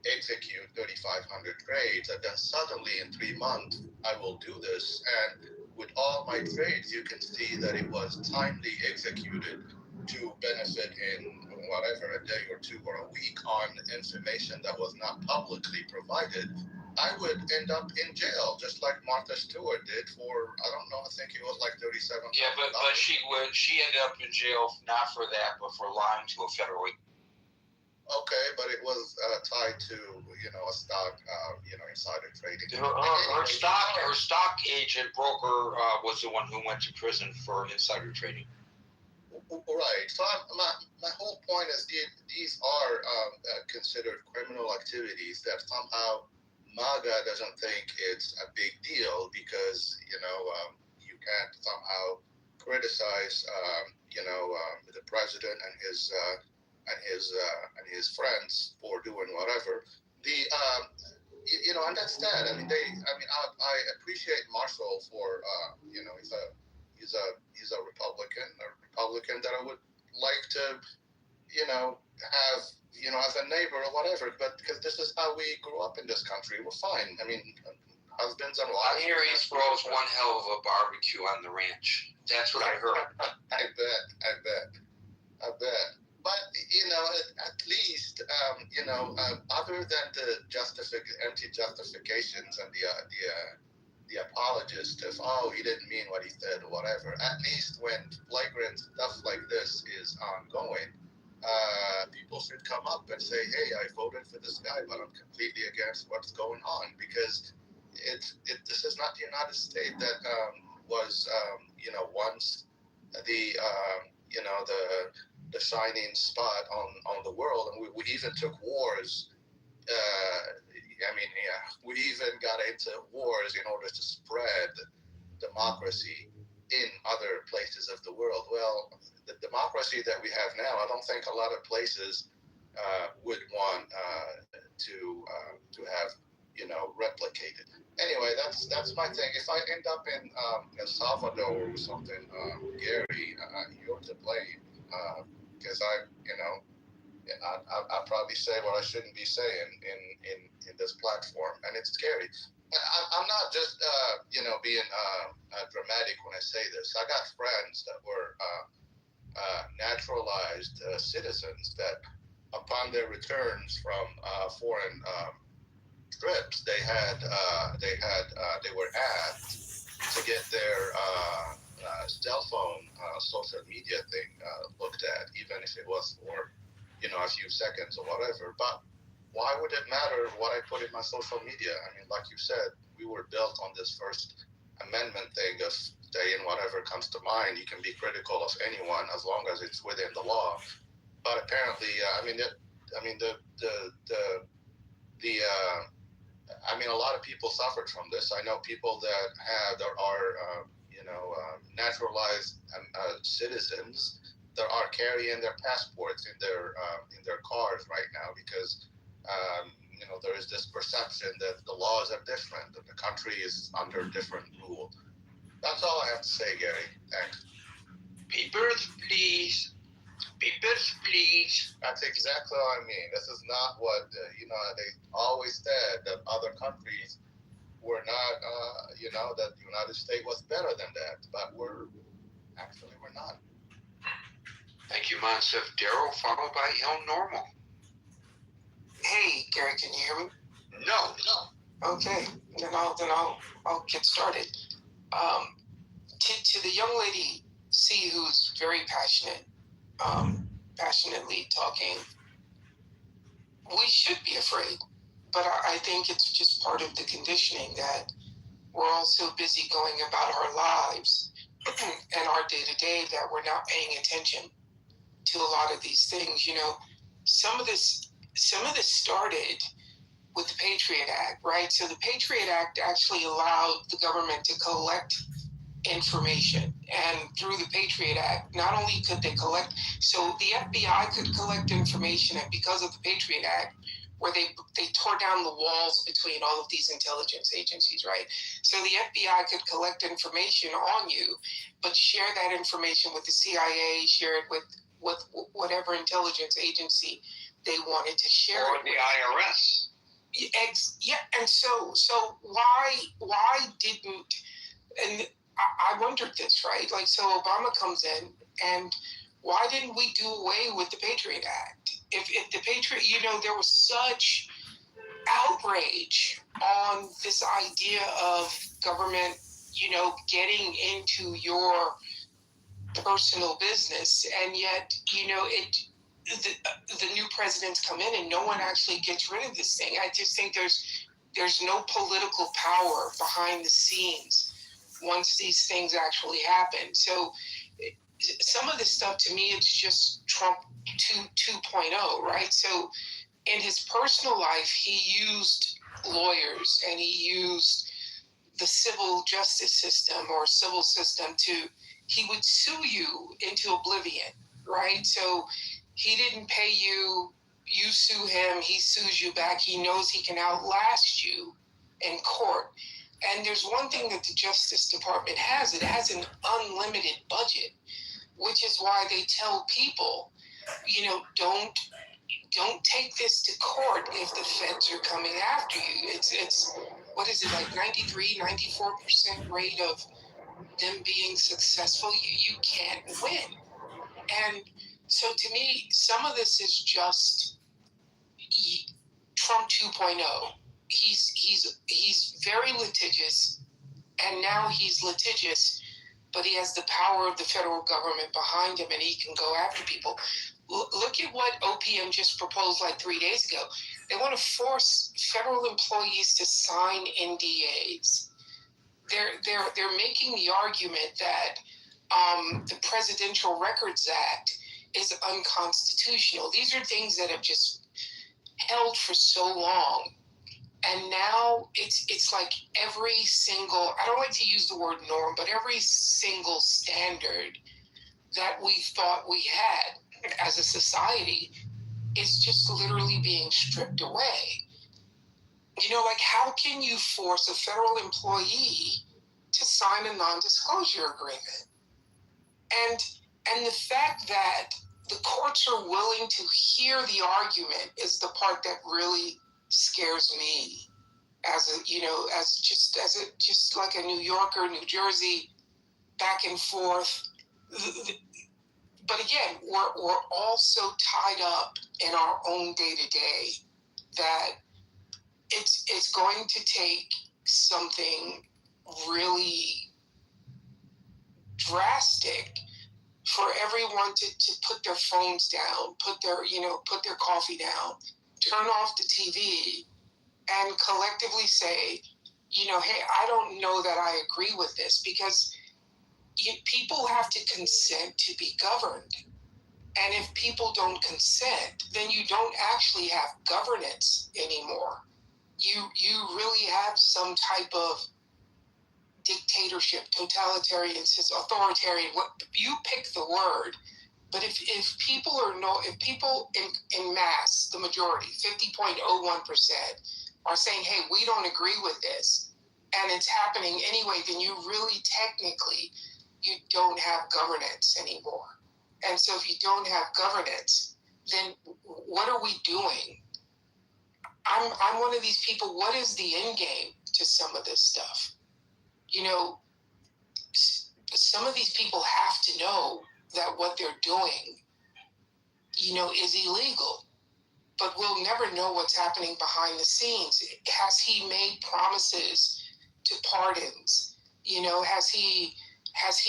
execute 3,500 trades, and then suddenly in 3 months I will do this, and with all my trades, you can see that it was timely executed to benefit in whatever, a day or two or a week on information that was not publicly provided. I would end up in jail, just like Martha Stewart did for, I don't know, I think it was like $37. Yeah, but she ended up in jail not for that, but for lying to a federal. Okay, but it was tied to a stock insider trading. Her stock agent broker was the one who went to prison for insider trading. Right. So my whole point is these are considered criminal activities that somehow MAGA doesn't think it's a big deal because you can't somehow criticize the president and his friends for doing whatever. And that's that. I appreciate Marshall for he's a Republican that I would like to have as a neighbor or whatever. But because this is how we grew up in this country, we're fine. Husbands and wives. I hear he throws one hell of a barbecue on the ranch. That's what I heard. I bet. But at least other than the empty justifications and the apologists of he didn't mean what he said or whatever. At least when flagrant stuff like this is ongoing, people should come up and say, "Hey, I voted for this guy, but I'm completely against what's going on," because this is not the United States that was once the shining spot on the world, and we even took wars. We even got into wars in order to spread democracy in other places of the world. Well, the democracy that we have now, I don't think a lot of places would want to have replicated. Anyway, that's my thing. If I end up in El Salvador or something, Gary, you're to blame. Because I probably say what I shouldn't be saying in this platform, and it's scary. I'm not just being dramatic when I say this. I got friends that were naturalized citizens that, upon their returns from foreign trips, they were asked to get their cell phone social media thing looked at, even if it was for a few seconds or whatever. But why would it matter what I put in my social media? Like you said, we were built on this First Amendment thing of saying whatever comes to mind. You can be critical of anyone as long as it's within the law. But apparently, I mean, a lot of people suffered from this. I know people that are naturalized citizens that are carrying their passports in their cars right now because there is this perception that the laws are different, that the country is under different rule. That's all I have to say, Gary. Thanks. Papers, please. Papers, please. That's exactly what I mean. This is not what, they always said that other countries were not, that the United States was better than that. But we're not. Thank you, Monsif. Daryl, followed by El Normal. Hey, Gary, can you hear me? No. Okay, then I'll get started. To the young lady, C, who's very passionately talking, we should be afraid, but I think it's just part of the conditioning that we're all so busy going about our lives and our day-to-day that we're not paying attention to a lot of these things. Some of this started with the Patriot Act, right? So the Patriot Act actually allowed the government to collect information, and through the Patriot Act, not only could they collect, so the FBI could collect information, and because of the Patriot Act, where they tore down the walls between all of these intelligence agencies, right? So the FBI could collect information on you, but share that information with the CIA, share it with whatever intelligence agency they wanted to share or it the with. IRS. Yeah, and so why didn't, and I wondered this, right? Like, so Obama comes in, and why didn't we do away with the Patriot Act? If the Patriot, there was such outrage on this idea of government, getting into your personal business, and yet, the new presidents come in and no one actually gets rid of this thing. I just think there's no political power behind the scenes once these things actually happen. So some of this stuff, to me, it's just Trump 2.0, right? So in his personal life, he used lawyers and he used the civil justice system or civil system he would sue you into oblivion, right? So he didn't pay you, you sue him, he sues you back. He knows he can outlast you in court. And there's one thing that the Justice Department has. It has an unlimited budget, which is why they tell people, don't take this to court if the feds are coming after you. It's what is it, like 94% rate of them being successful? You can't win. And so to me, some of this is just Trump 2.0. He's very litigious, and now he's litigious, but he has the power of the federal government behind him, and he can go after people. Look at what OPM just proposed like 3 days ago. They want to force federal employees to sign NDAs. They're making the argument that the Presidential Records Act is unconstitutional. These are things that have just held for so long. And now it's like every single, I don't like to use the word norm, but every single standard that we thought we had as a society is just literally being stripped away. Like, how can you force a federal employee to sign a non-disclosure agreement? And the fact that the courts are willing to hear the argument is the part that really scares me just like a New Yorker, New Jersey, back and forth. But again, we're all so tied up in our own day-to-day that it's going to take something really drastic for everyone to put their phones down, put their coffee down, turn off the TV, and collectively say, hey, I don't know that I agree with this, because people have to consent to be governed. And if people don't consent, then you don't actually have governance anymore. you really have some type of dictatorship, totalitarian, authoritarian. What you pick the word, but if people in mass, the majority, 50.01%, are saying, hey, we don't agree with this, and it's happening anyway, then you really technically you don't have governance anymore. And so if you don't have governance, then what are we doing? I'm one of these people. What is the end game to some of this stuff? You know, some of these people have to know that what they're doing, you know, is illegal. But we'll never know what's happening behind the scenes. Has he made promises to pardons? You know, has he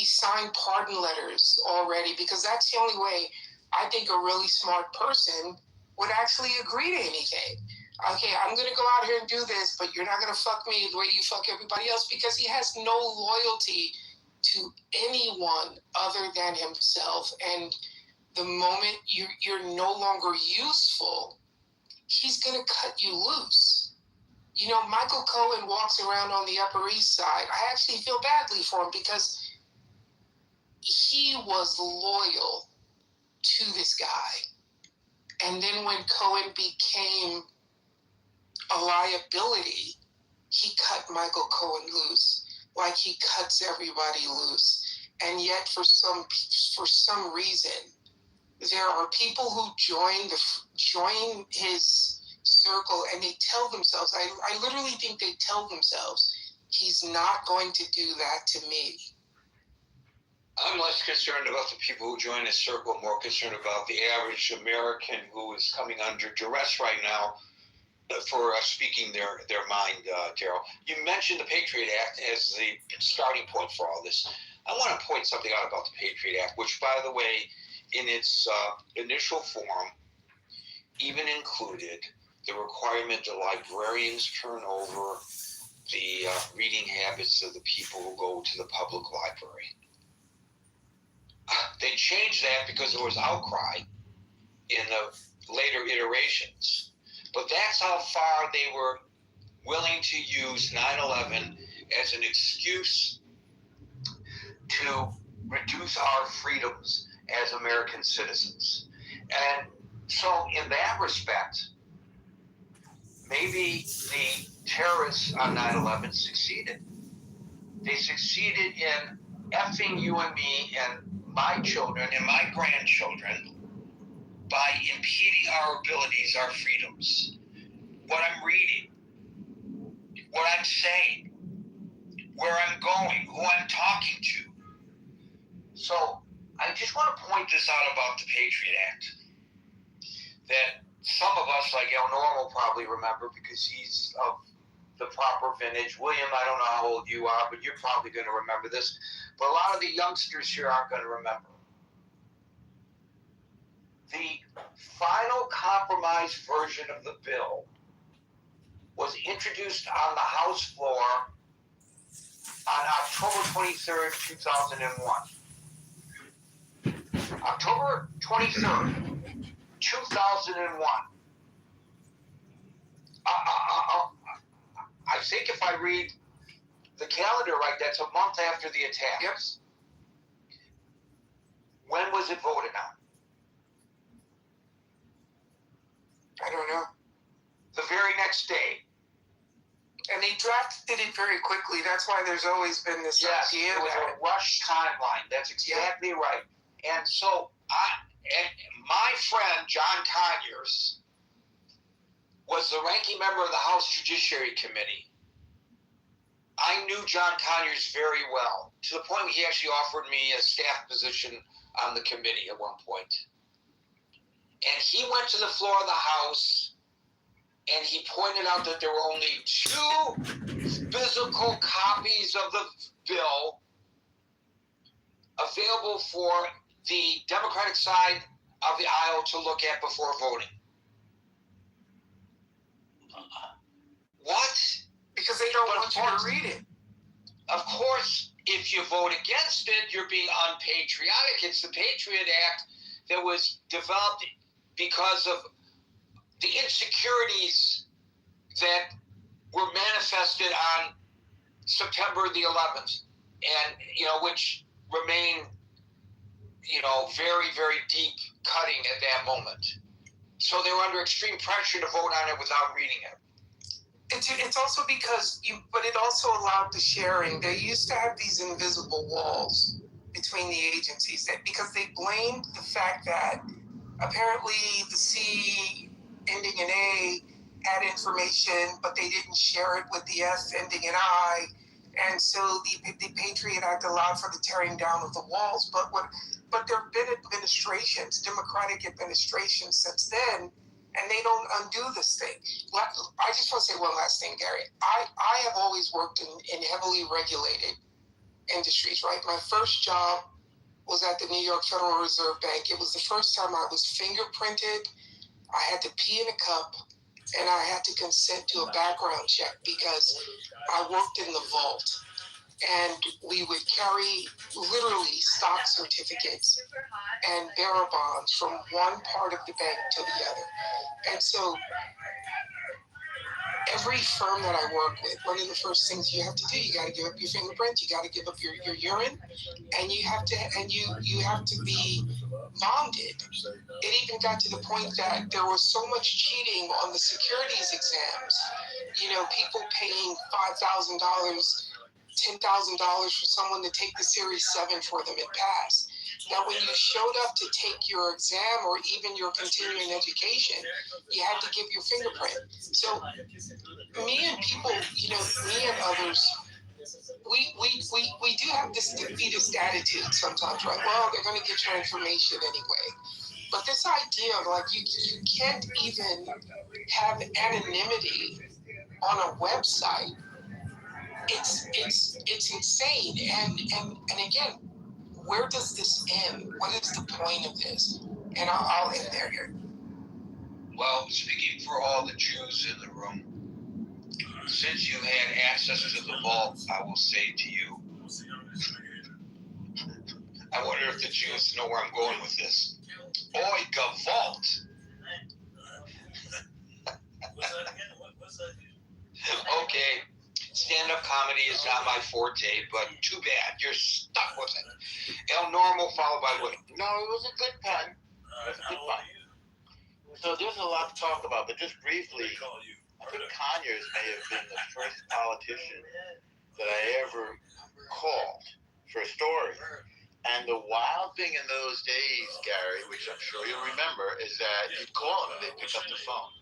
signed pardon letters already? Because that's the only way I think a really smart person would actually agree to anything. Okay, I'm going to go out here and do this, but you're not going to fuck me the way you fuck everybody else, because he has no loyalty to anyone other than himself. And the moment you're no longer useful, he's going to cut you loose. You know, Michael Cohen walks around on the Upper East Side. I actually feel badly for him because he was loyal to this guy. And then when Cohen became a liability, he cut Michael Cohen loose, like he cuts everybody loose. And yet, for some reason, there are people who join his circle, and they tell themselves, I literally think they tell themselves, he's not going to do that to me. I'm less concerned about the people who join his circle, more concerned about the average American who is coming under duress right now for speaking their mind, Daryl. You mentioned the Patriot Act as the starting point for all this. I want to point something out about the Patriot Act, which, by the way, in its initial form, even included the requirement that librarians turn over the reading habits of the people who go to the public library. They changed that because there was outcry in the later iterations. But that's how far they were willing to use 9/11 as an excuse to reduce our freedoms as American citizens. And so in that respect, maybe the terrorists on 9/11 succeeded. They succeeded in effing you and me and my children and my grandchildren by impeding our abilities, our freedoms. What I'm reading, what I'm saying, where I'm going, who I'm talking to. So I just want to point this out about the Patriot Act, that some of us, like Eleanor, will probably remember because he's of the proper vintage. William, I don't know how old you are, but you're probably going to remember this. But a lot of the youngsters here aren't going to remember. The final compromise version of the bill was introduced on the House floor on October 23rd, 2001. October 23rd, 2001. I think if I read the calendar right, that's a month after the attacks. Yep. When was it voted on? I don't know. The very next day. And they drafted it very quickly. That's why there's always been this idea. It was a rush timeline. That's exactly right. And so my friend, John Conyers, was the ranking member of the House Judiciary Committee. I knew John Conyers very well, to the point where he actually offered me a staff position on the committee at one point. And he went to the floor of the House, and he pointed out that there were only 2 physical copies of the bill available for the Democratic side of the aisle to look at before voting. What? Because they don't want you to read it. Of course, if you vote against it, you're being unpatriotic. It's the Patriot Act that was developed because of the insecurities that were manifested on September the 11th, and which remain very, very deep cutting at that moment. So they were under extreme pressure to vote on it without reading it. It's also because but it also allowed the sharing. They used to have these invisible walls between the agencies because they blamed the fact that apparently the C ending in A had information, but they didn't share it with the S ending in I. And so the Patriot Act allowed for the tearing down of the walls. But there have been administrations, Democratic administrations since then, and they don't undo this thing. I just want to say one last thing, Gary. I have always worked in heavily regulated industries, right? My first job was at the New York Federal Reserve Bank. It was the first time I was fingerprinted. I had to pee in a cup, and I had to consent to a background check because I worked in the vault. And we would carry literally stock certificates and bearer bonds from one part of the bank to the other. And so every firm that I work with, one of the first things you have to do, you got to give up your fingerprint, you got to give up your urine, and you have to be bonded. It even got to the point that there was so much cheating on the securities exams. People paying $5,000, $10,000 for someone to take the Series 7 for them and pass. That when you showed up to take your exam or even your continuing education, you had to give your fingerprint. So me and people, me and others, we do have this defeatist attitude sometimes, right? Well, they're going to get your information anyway. But this idea of you can't even have anonymity on a website, it's insane. And again, where does this end? What is the point of this? And I'll end there here. Well, speaking for all the Jews in the room, since you had access to the vault, I will say to you, I wonder if the Jews know where I'm going with this. Oi, vault! Okay, stand-up comedy is not my forte, but too bad. You're stuck with it. El Normal followed by what? No, it was a good pun. It was a good pun. So there's a lot to talk about, but just briefly, I think Conyers may have been the first politician that I ever called for a story. And the wild thing in those days, Gary, which I'm sure you'll remember, is that you'd call them and they'd pick up the phone.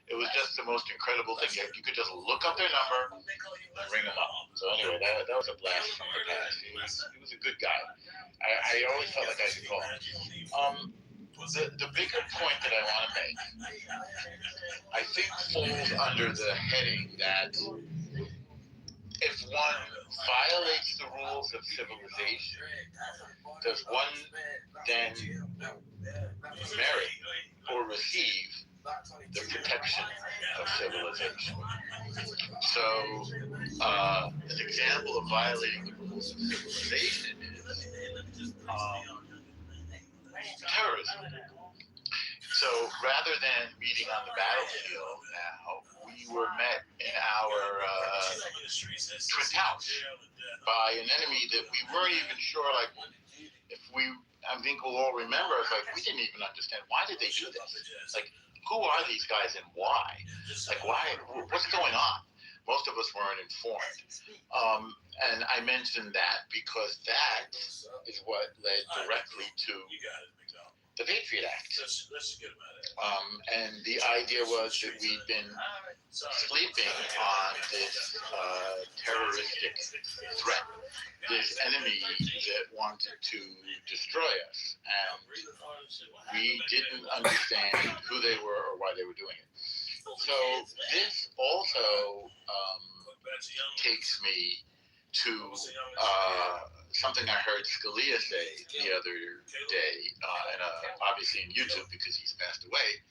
It was just the most incredible thing. You could just look up their number and ring them up. So anyway, that was a blast from the past. He was a good guy. I always felt like I should call him. The bigger point that I want to make, I think falls under the heading that if one violates the rules of civilization, does one then merit or receive the protection of civilization? So, an example of violating the rules of civilization is terrorism. So, rather than meeting on the battlefield now, we were met in our Twin Towers by an enemy that we weren't even sure, I think we'll all remember, we didn't even understand, why did they do this? Who are these guys and why? What's going on? Most of us weren't informed. And I mentioned that because that is what led directly to the Patriot Act. And the idea was that we'd been sleeping on this terroristic threat, this enemy that wanted to destroy us. And we didn't understand who they were or why they were doing it. So this also takes me to something I heard Scalia say the other day, and obviously in YouTube because he's passed away,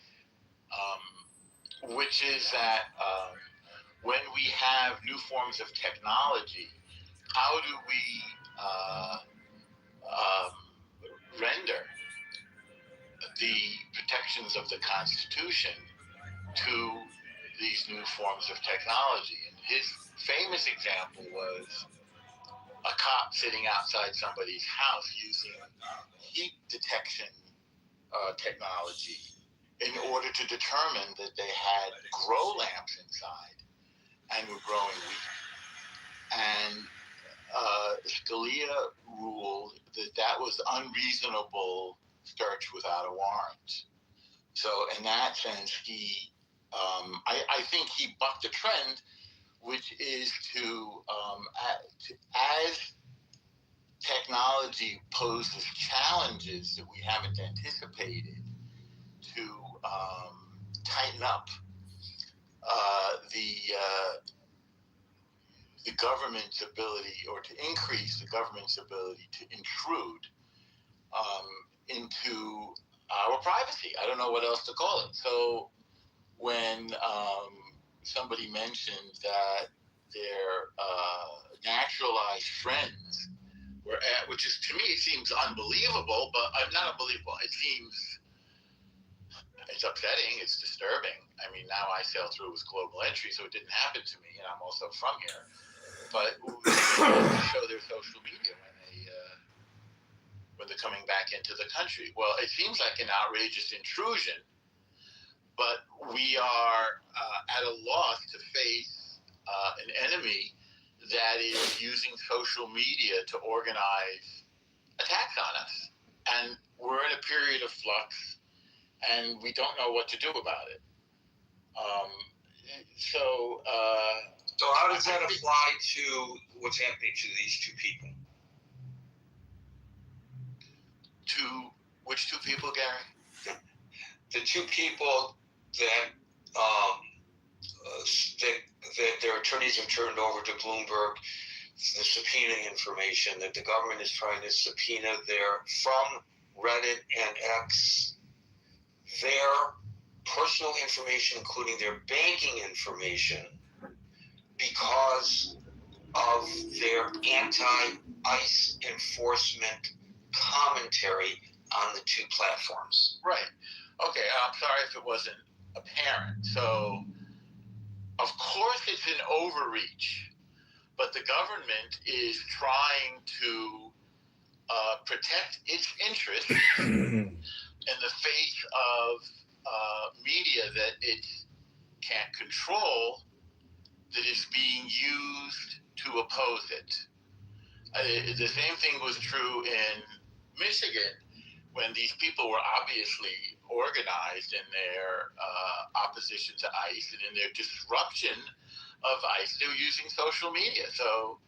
which is that when we have new forms of technology, how do we render the protections of the Constitution to these new forms of technology? And his famous example was a cop sitting outside somebody's house using heat detection technology in order to determine that they had grow lamps inside and were growing wheat. And Scalia ruled that that was unreasonable search without a warrant. So in that sense, I think he bucked the trend, which is as technology poses challenges that we haven't anticipated, to tighten up the government's ability, or to increase the government's ability to intrude into our privacy. I don't know what else to call it. So when somebody mentioned that their naturalized friends were at, which is, to me, it seems unbelievable, but not unbelievable. It's upsetting. It's disturbing. I mean, now I sail through with global entry, so it didn't happen to me, and I'm also from here. But they show their social media when they're coming back into the country. Well, it seems like an outrageous intrusion, but we are at a loss to face an enemy that is using social media to organize attacks on us. And we're in a period of flux, and we don't know what to do about it. So how does that apply to what's happening to these two people? To which two people, Gary? The two people that that their attorneys have turned over to Bloomberg the subpoena information, that the government is trying to subpoena from Reddit and X, their personal information, including their banking information, because of their anti-ICE enforcement commentary on the two platforms. Right. Okay, I'm sorry if it wasn't apparent. So, of course it's an overreach, but the government is trying to protect its interests in the face of media that it can't control, that is being used to oppose it. The same thing was true in Michigan, when these people were obviously organized in their opposition to ICE and in their disruption of ICE. They were using social media. So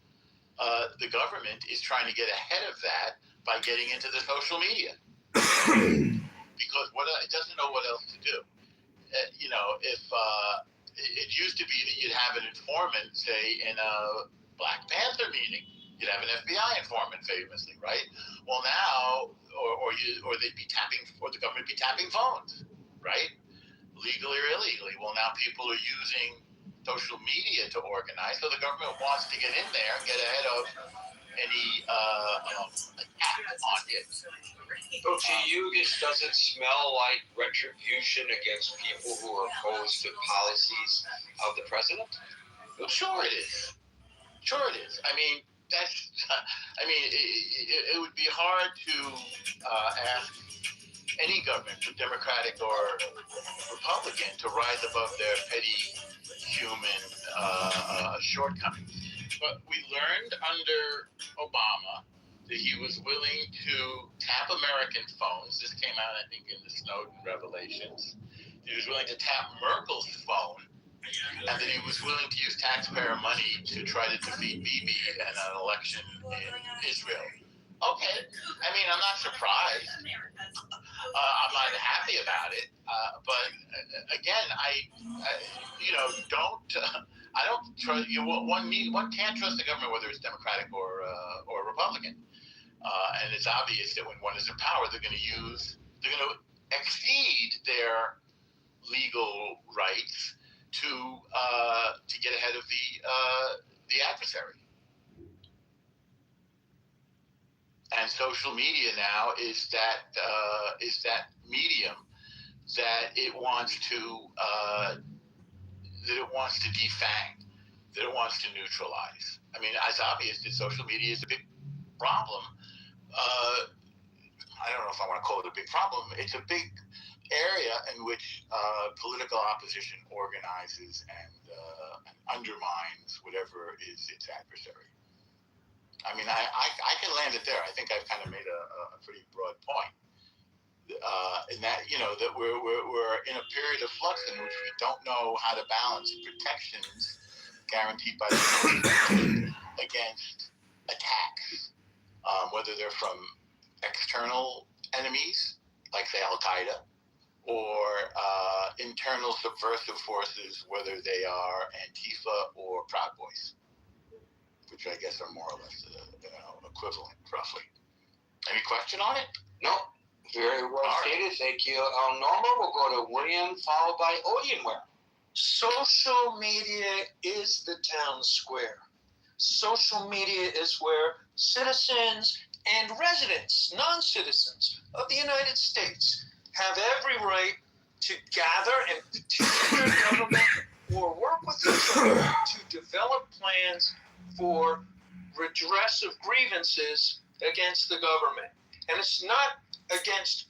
the government is trying to get ahead of that by getting into the social media. Because it doesn't know what else to do. If it used to be that you'd have an informant, say, in a Black Panther meeting, you'd have an FBI informant famously, right? Well, now, or they'd be tapping, or the government would be tapping phones, right? Legally or illegally. Well, now people are using social media to organize, so the government wants to get in there and get ahead of any attack on it. So to you, this doesn't smell like retribution against people who are opposed to policies of the president? Well, sure it is. Sure it is. I mean, it would be hard to ask any government, Democratic or Republican, to rise above their petty human shortcomings. But we learned under Obama that he was willing to tap American phones. This came out, I think, in the Snowden revelations. He was willing to tap Merkel's phone, and that he was willing to use taxpayer money to try to defeat Bibi in an election in Israel. Okay, I mean, I'm not surprised. I'm not happy about it. But again, I don't trust you. One can't trust the government, whether it's Democratic or Republican. And it's obvious that when one is in power, they're going to exceed their legal rights to get ahead of the adversary. And social media now is that medium that it wants to defang. that it wants to neutralize. I mean, it's obvious that social media is a big problem. I don't know if I want to call it a big problem. It's a big area in which political opposition organizes and undermines whatever is its adversary. I mean, I can land it there. I think I've kind of made a pretty broad point. In that, that we're in a period of flux in which we don't know how to balance protections guaranteed by the Constitution against attacks, whether they're from external enemies, like say Al-Qaeda, or internal subversive forces, whether they are Antifa or Proud Boys, which I guess are more or less equivalent, roughly. Any question on it? No. Very well stated. Thank you. Norma, we'll go to William, followed by Odienware. Social media is the town square. Social media is where citizens and residents, non-citizens of the United States have every right to gather and petition their government or work with each other to develop plans for redress of grievances against the government. And it's not against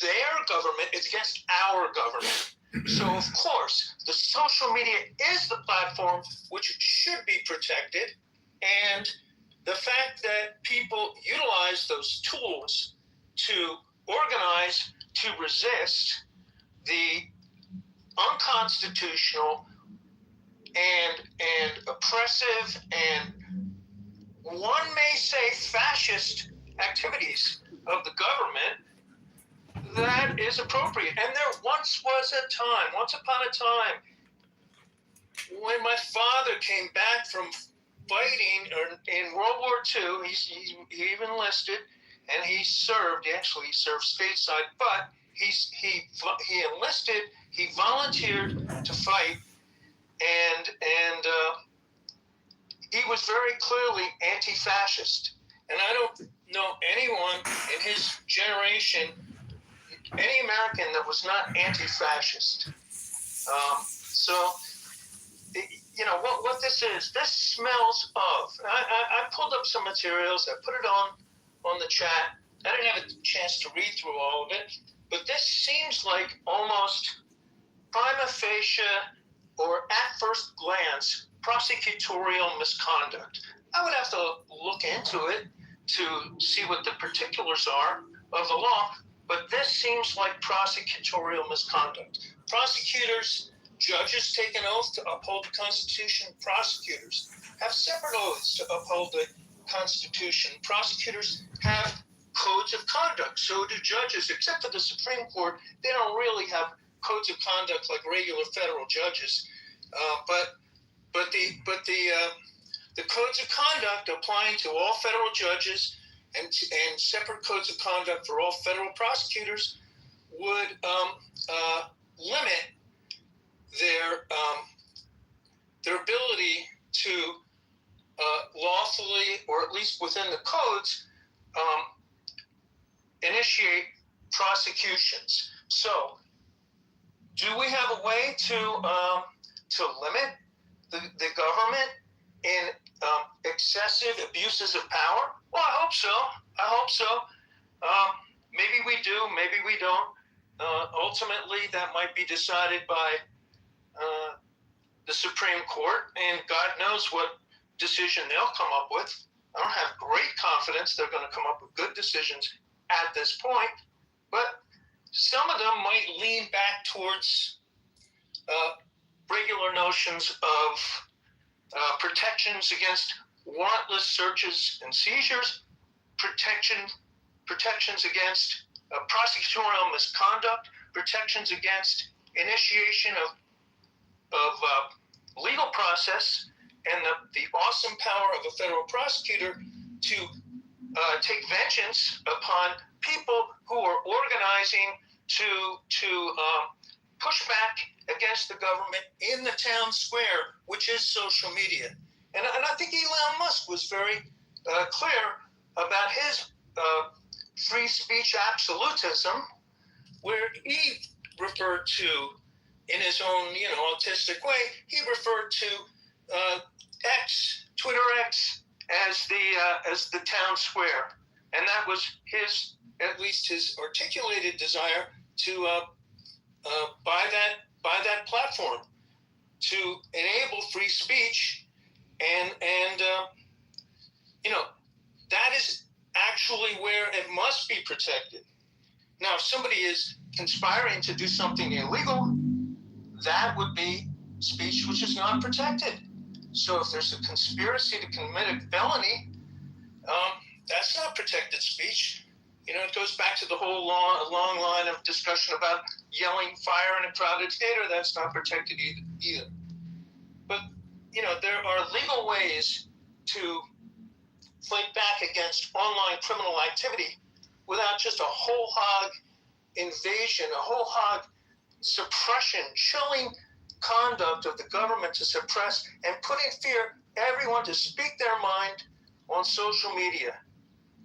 their government, it's against our government. So, of course, the social media is the platform which should be protected, and the fact that people utilize those tools to organize, to resist the unconstitutional and oppressive and, one may say, fascist activities of the government, that is appropriate. And there once upon a time, when my father came back from fighting in World War II, he even enlisted, and he served stateside, but he enlisted, he volunteered to fight, and he was very clearly anti-fascist. And I don't know anyone in his generation, any American, that was not anti-fascist. What this is, this smells of, I pulled up some materials, I put it on the chat. I didn't have a chance to read through all of it, but this seems like almost prima facie, or at first glance, prosecutorial misconduct. I would have to look into it to see what the particulars are of the law, but this seems like prosecutorial misconduct. Prosecutors, judges take an oath to uphold the Constitution. Prosecutors have separate oaths to uphold the Constitution. Prosecutors have codes of conduct. So do judges, except for the Supreme Court. They don't really have codes of conduct like regular federal judges. But the codes of conduct applying to all federal judges and separate codes of conduct for all federal prosecutors would limit their ability to lawfully, or at least within the codes, initiate prosecutions. So, do we have a way to limit the government in excessive abuses of power? Well, I hope so. Maybe we do, maybe we don't. Ultimately, that might be decided by the Supreme Court, and God knows what decision they'll come up with. I don't have great confidence they're going to come up with good decisions at this point, but some of them might lean back towards regular notions of protections against warrantless searches and seizures, protections against prosecutorial misconduct, protections against initiation of legal process, and the awesome power of a federal prosecutor to take vengeance upon people who are organizing to push back against the government in the town square, which is social media. And I think Elon Musk was very clear about his free speech absolutism, where he referred to, in his own autistic way, he referred to Twitter X, as the town square, and that was at least his articulated desire to buy that platform to enable free speech, and that is actually where it must be protected. Now, if somebody is conspiring to do something illegal, that would be speech which is not protected. So if there's a conspiracy to commit a felony, that's not protected speech. It goes back to the whole long line of discussion about yelling fire in a crowded theater. That's not protected either. But, there are legal ways to fight back against online criminal activity without just a whole hog invasion, a whole hog suppression, chilling conduct of the government to suppress and put in fear everyone to speak their mind on social media.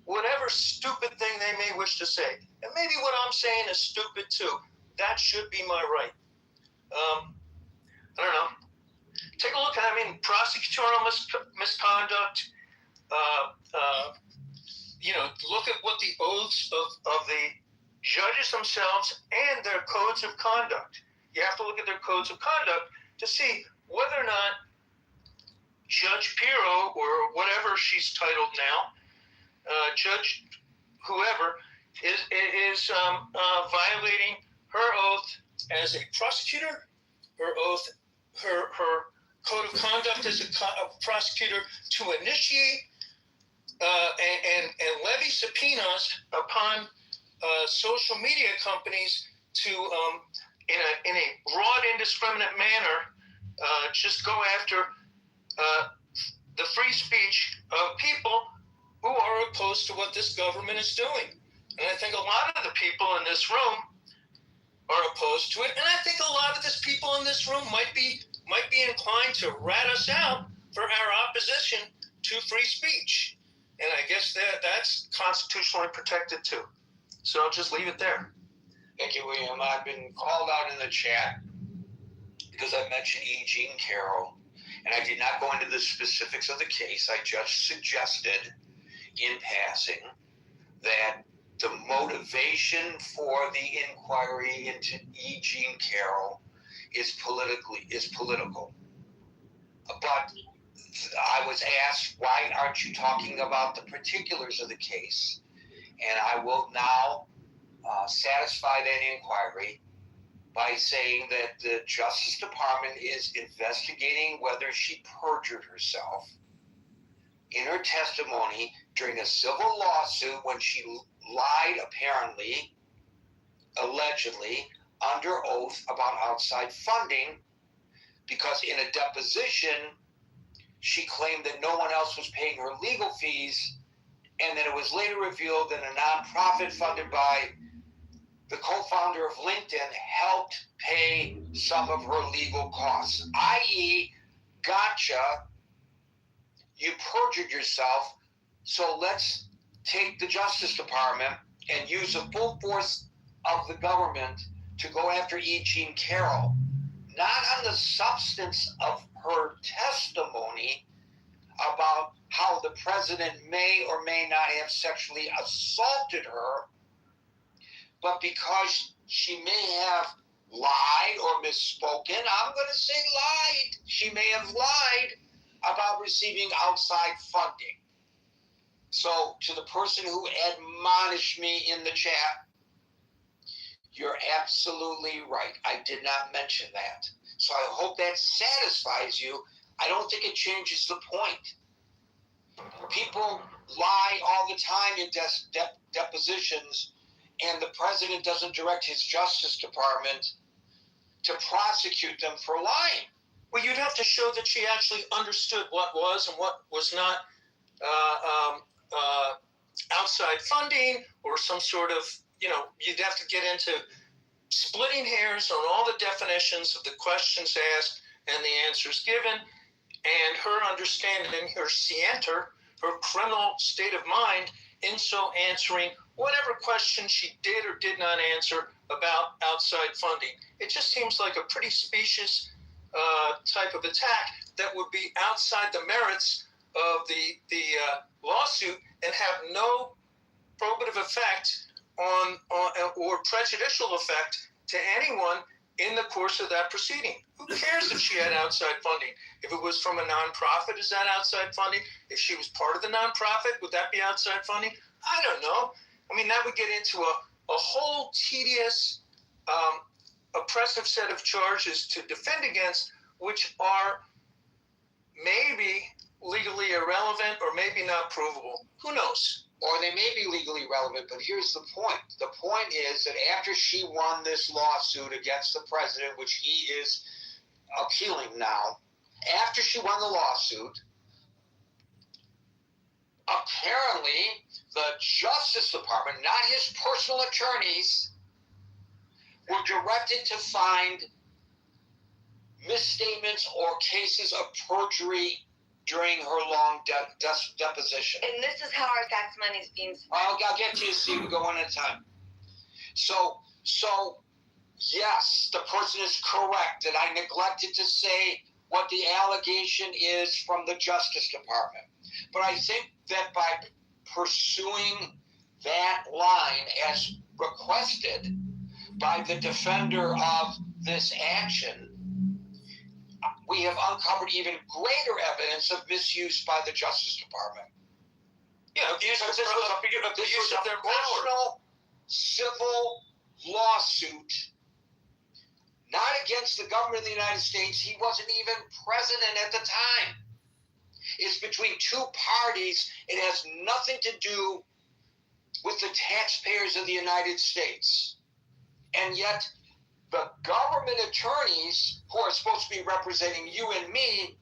Whatever stupid thing they may wish to say. And maybe what I'm saying is stupid too. That should be my right. I don't know. Take a look at, prosecutorial misconduct. Look at what the oaths of the judges themselves and their codes of conduct. You have to look at their codes of conduct to see whether or not Judge Pirro, or whatever she's titled now, Judge whoever, is violating her oath as a prosecutor, her oath, her code of conduct as a prosecutor to initiate and levy subpoenas upon social media companies to, in a broad, indiscriminate manner, just go after the free speech of people who are opposed to what this government is doing. And I think a lot of the people in this room are opposed to it. And I think a lot of the people in this room might be inclined to rat us out for our opposition to free speech. And I guess that's constitutionally protected too. So I'll just leave it there. Thank you, William. I've been called out in the chat because I mentioned E. Jean Carroll, and I did not go into the specifics of the case. I just suggested in passing that the motivation for the inquiry into E. Jean Carroll is political. But I was asked, why aren't you talking about the particulars of the case? And I will now satisfy that inquiry by saying that the Justice Department is investigating whether she perjured herself in her testimony during a civil lawsuit when she lied, apparently, allegedly, under oath about outside funding, because in a deposition, she claimed that no one else was paying her legal fees, and that it was later revealed that a nonprofit funded by the co-founder of LinkedIn helped pay some of her legal costs, i.e., gotcha, you perjured yourself, so let's take the Justice Department and use the full force of the government to go after E. Jean Carroll, not on the substance of her testimony about how the president may or may not have sexually assaulted her, but because she may have lied or misspoken. I'm going to say lied. She may have lied about receiving outside funding. So to the person who admonished me in the chat, you're absolutely right. I did not mention that. So I hope that satisfies you. I don't think it changes the point. People lie all the time in depositions, and the president doesn't direct his Justice Department to prosecute them for lying. Well, you'd have to show that she actually understood what was and what was not outside funding, or some sort of, you'd have to get into splitting hairs on all the definitions of the questions asked and the answers given, and her understanding, her scienter, her criminal state of mind, in so answering whatever question she did or did not answer about outside funding. It just seems like a pretty specious type of attack that would be outside the merits of the lawsuit and have no probative effect on or prejudicial effect to anyone in the course of that proceeding. Who cares if she had outside funding? If it was from a nonprofit, is that outside funding? If she was part of the nonprofit, would that be outside funding? I don't know. I mean, that would get into a whole tedious, oppressive set of charges to defend against, which are maybe legally irrelevant or maybe not provable. Who knows? Or they may be legally relevant, but here's the point. The point is that after she won this lawsuit against the president, which he is appealing now, after she won the lawsuit, apparently the Justice Department, not his personal attorneys, were directed to find misstatements or cases of perjury during her long deposition. And this is how our tax money is being spent. I'll get to you, see, we go one at a time. So, yes, the person is correct that I neglected to say what the allegation is from the Justice Department. But I think that by pursuing that line as requested by the defender of this action, we have uncovered even greater evidence of misuse by the Justice Department. Yeah, abuse of their power. Personal civil lawsuit, not against the government of the United States. He wasn't even president at the time. It's between two parties. It has nothing to do with the taxpayers of the United States. And yet, the government attorneys who are supposed to be representing you and me,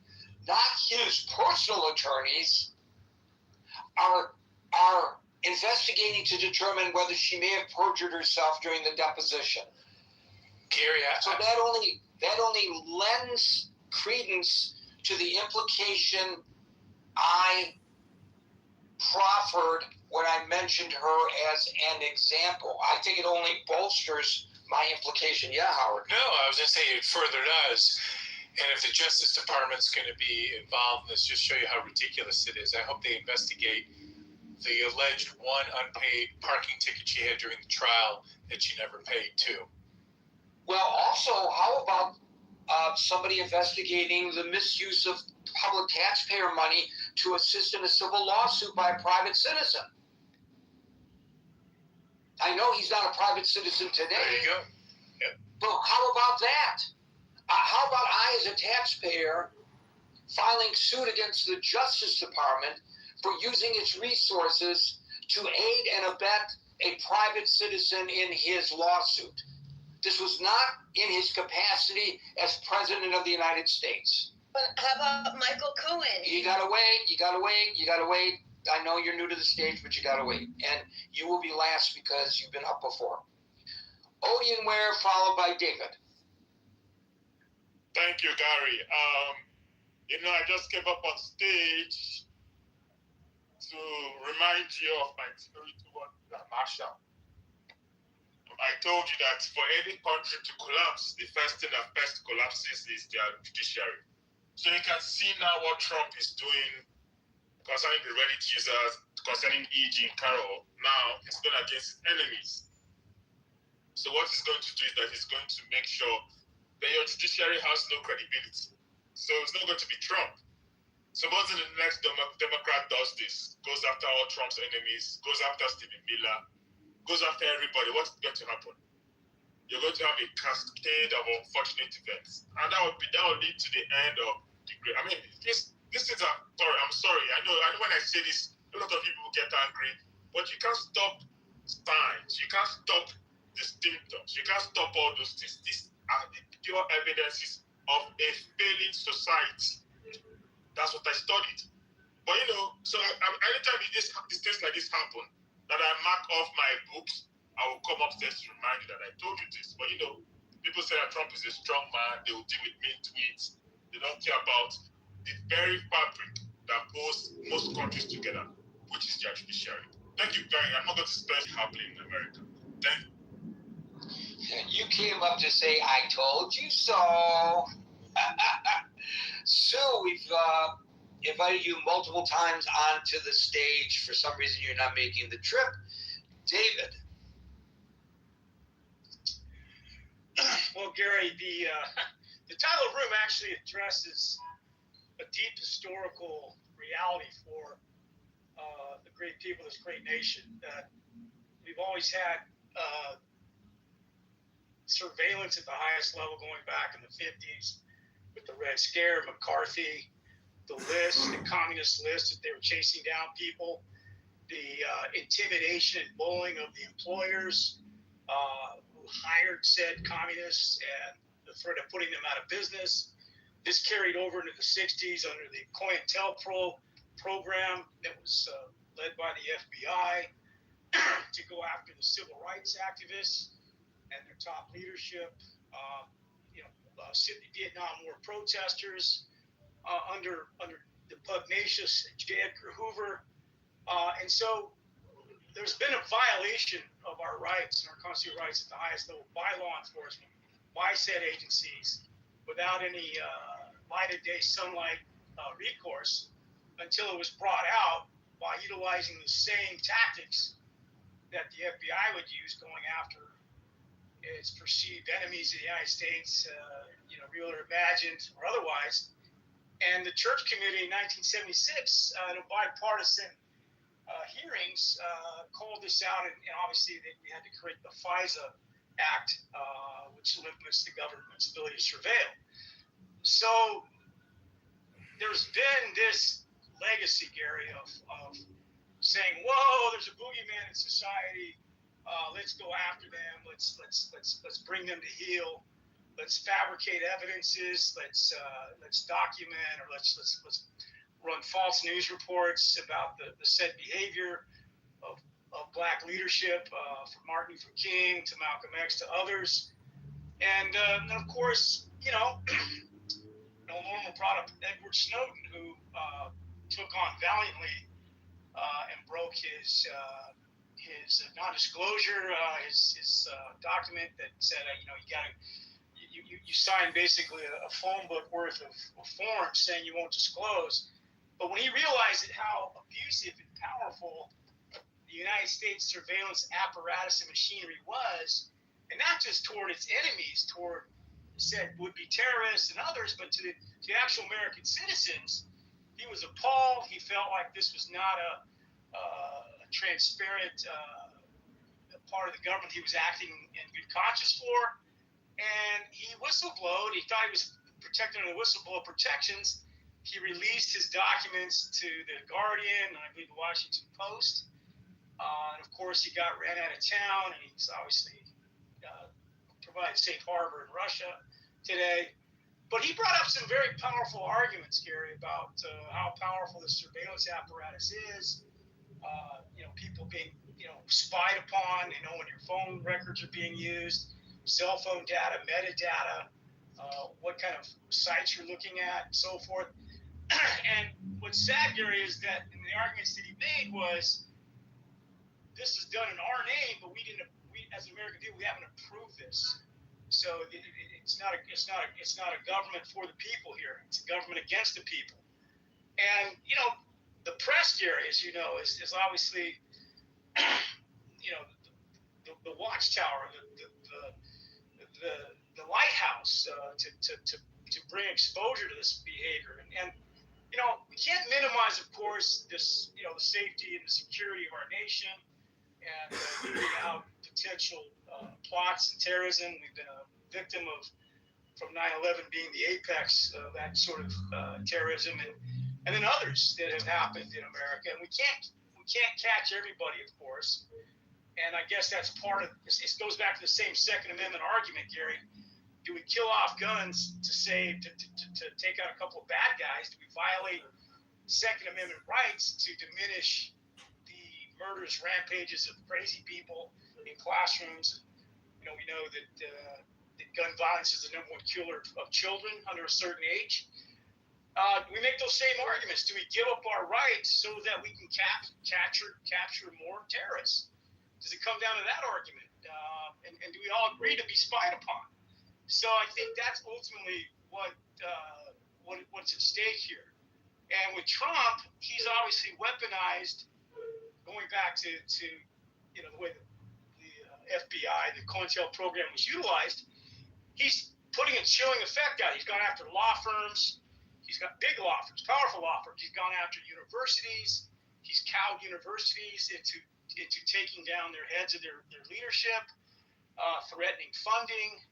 not his personal attorneys, are investigating to determine whether she may have perjured herself during the deposition. Gary, so that only lends credence to the implication I proffered when I mentioned her as an example. I think it only bolsters my implication. Yeah, Howard. No, I was going to say it further does. And if the Justice Department's going to be involved in this, just show you how ridiculous it is. I hope they investigate the alleged one unpaid parking ticket she had during the trial that she never paid too. Well, also, how about somebody investigating the misuse of public taxpayer money to assist in a civil lawsuit by a private citizen? I know he's not a private citizen today. There you go. Yep. But how about that? How about I, as a taxpayer, filing suit against the Justice Department for using its resources to aid and abet a private citizen in his lawsuit? This was not in his capacity as President of the United States. But how about Michael Cohen? You gotta wait. I know you're new to the stage, but you gotta wait. And you will be last because you've been up before. Odin Ware, followed by David. Thank you, Gary. I just came up on stage to remind you of my experience with Marshall. I told you that for any country to collapse, the first thing that first collapses is their judiciary. So you can see now what Trump is doing concerning the Reddit users, concerning E.G. Carroll. Now he's going against his enemies. So what he's going to do is that he's going to make sure that your judiciary has no credibility. So it's not going to be Trump. Suppose the next Democrat does this, goes after all Trump's enemies, goes after Stephen Miller, goes after everybody, what's going to happen? You're going to have a cascade of unfortunate events. And that will lead to the end of the great. I mean, this is I'm sorry. I know when I say this, a lot of people get angry, but you can't stop signs. You can't stop the symptoms. You can't stop all those things. These are the pure evidences of a failing society. That's what I studied. But so anytime things like this happen, that I mark off my books, I will come upstairs to remind you that I told you this. But people say that Trump is a strong man, they will deal with mean tweets. They don't care about the very fabric that holds most countries together, which is their judiciary. Thank you, Gary. I'm not going to spend happily in America. Thank you. You came up to say, I told you so. Sue, we've invited you multiple times onto the stage. For some reason, you're not making the trip. David. Well, Gary, the title of the room actually addresses a deep historical reality for the great people of this great nation. That we've always had surveillance at the highest level going back in the 50s with the Red Scare, McCarthy, the communist list that they were chasing down people, the intimidation and bullying of the employers who hired said communists and the threat of putting them out of business. This carried over into the 60s under the COINTELPRO program that was led by the FBI to go after the civil rights activists and their top leadership, Vietnam War protesters under the pugnacious J. Edgar Hoover. And so there's been a violation of our rights and our constitutional rights at the highest level by law enforcement, by said agencies, without any light of day sunlight recourse until it was brought out by utilizing the same tactics that the FBI would use going after its perceived enemies of the United States, real or imagined or otherwise. And the church community in 1976, in a bipartisan hearings, called this out, and obviously we had to create the FISA Act, which limits the government's ability to surveil. So there's been this legacy, Gary, of saying, "Whoa, there's a boogeyman in society. Let's go after them. Let's bring them to heel. Let's fabricate evidences. Let's document, or let's run false news reports about the said behavior of black leadership, from Martin Luther King to Malcolm X to others." And of course, no normal brought up Edward Snowden, who took on valiantly and broke his non-disclosure, his document that said, you signed basically a phone book worth of forms saying you won't disclose. But when he realized how abusive and powerful the United States surveillance apparatus and machinery was, and not just toward its enemies, toward said would-be terrorists and others, but to the actual American citizens, he was appalled. He felt like this was not a transparent part of the government he was acting in good conscience for, and he whistleblowed. He thought he was protected under the whistleblower protections. He released his documents to the Guardian and I believe the Washington Post. And of course, he got ran out of town, and he's obviously provided safe harbor in Russia today. But he brought up some very powerful arguments, Gary, about how powerful the surveillance apparatus is. People being, spied upon, when your phone records are being used, cell phone data, metadata, what kind of sites you're looking at, and so forth. And what's sad, Gary, is that in the arguments that he made was, this is done in our name, but we as an American people, we haven't approved this. So it's not a government for the people here. It's a government against the people. And the press, Gary, as you know, is obviously the watchtower, the lighthouse to bring exposure to this behavior. And we can't minimize, of course, this the safety and the security of our nation, and out potential plots and terrorism. We've been a victim from 9/11 being the apex of that sort of terrorism, and then others that have happened in America. And we can't catch everybody, of course. And I guess that's part of it. Goes back to the same Second Amendment argument, Gary. Do we kill off guns to take out a couple of bad guys? Do we violate Second Amendment rights to diminish the murderous rampages of crazy people in classrooms? We know that gun violence is the number one killer of children under a certain age. We make those same arguments. Do we give up our rights so that we can capture more terrorists? Does it come down to that argument? And do we all agree to be spied upon? So I think that's ultimately what's at stake here. And with Trump, he's obviously weaponized, going back to the way the FBI, the COINTEL program was utilized. He's putting a chilling effect out. He's gone after law firms. He's got big law firms, powerful law firms. He's gone after universities. He's cowed universities into taking down their heads of their leadership, threatening funding.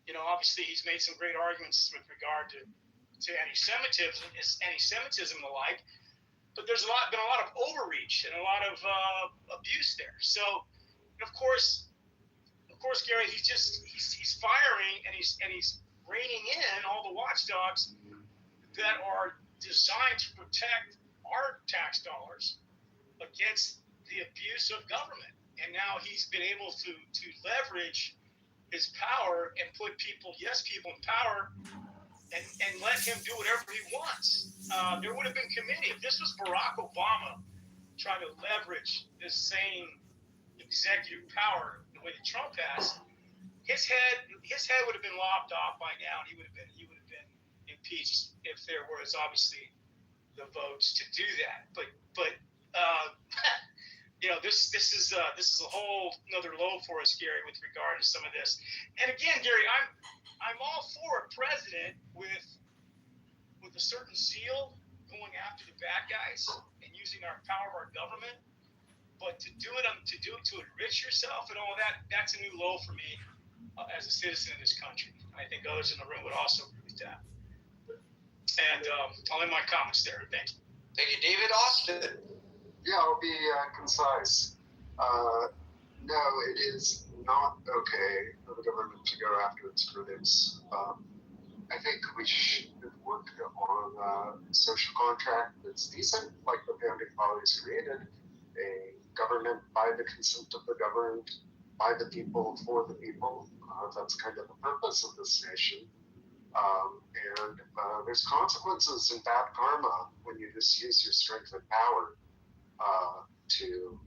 Obviously he's made some great arguments with regard to anti-Semitism and the like. But there's been a lot of overreach and a lot of abuse there. So, of course, Gary, he's firing and he's reining in all the watchdogs that are designed to protect our tax dollars against the abuse of government. And now he's been able to leverage his power and put people in power and let him do whatever he wants. There would have been committee. If this was Barack Obama trying to leverage this same executive power the way that Trump has, his head would have been lopped off by now. He would have been impeached if there was obviously the votes to do that. But this is a whole another low for us, Gary, with regard to some of this. And again, Gary, I'm all for a president with a certain zeal going after the bad guys and using our power of our government. But to do it to enrich yourself and all that's a new low for me as a citizen of this country. I think others in the room would also agree with that. And I'll end my comments there. Thank you. Thank you, David. Austin. Yeah, I'll be concise. No, it is not okay for the government to go after its critics. I think we should work on a social contract that's decent, like the founding fathers created, a government by the consent of the governed, by the people, for the people. That's kind of the purpose of this nation. And there's consequences and bad karma when you just use your strength and power to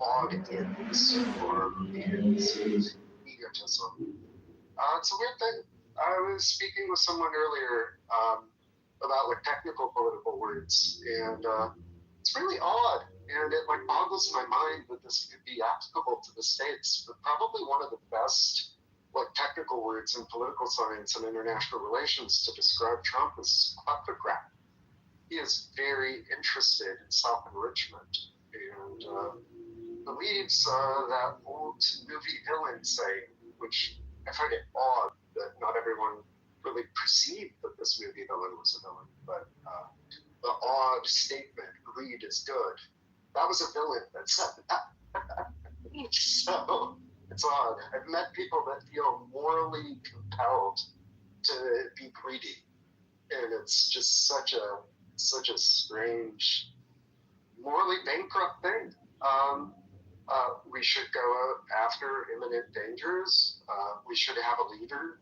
audience or means egotism. It's a weird thing. I was speaking with someone earlier about technical political words, and it's really odd, and it boggles my mind that this could be applicable to the States. But probably one of the best technical words in political science and international relations to describe Trump is kleptocrat. He is very interested in self-enrichment and believes that old movie villain saying, which I find it odd that not everyone really perceived that this movie villain was a villain, but the odd statement, greed is good, that was a villain that said that. So it's odd. I've met people that feel morally compelled to be greedy, and it's just such a strange, morally bankrupt thing. We should go after imminent dangers. We should have a leader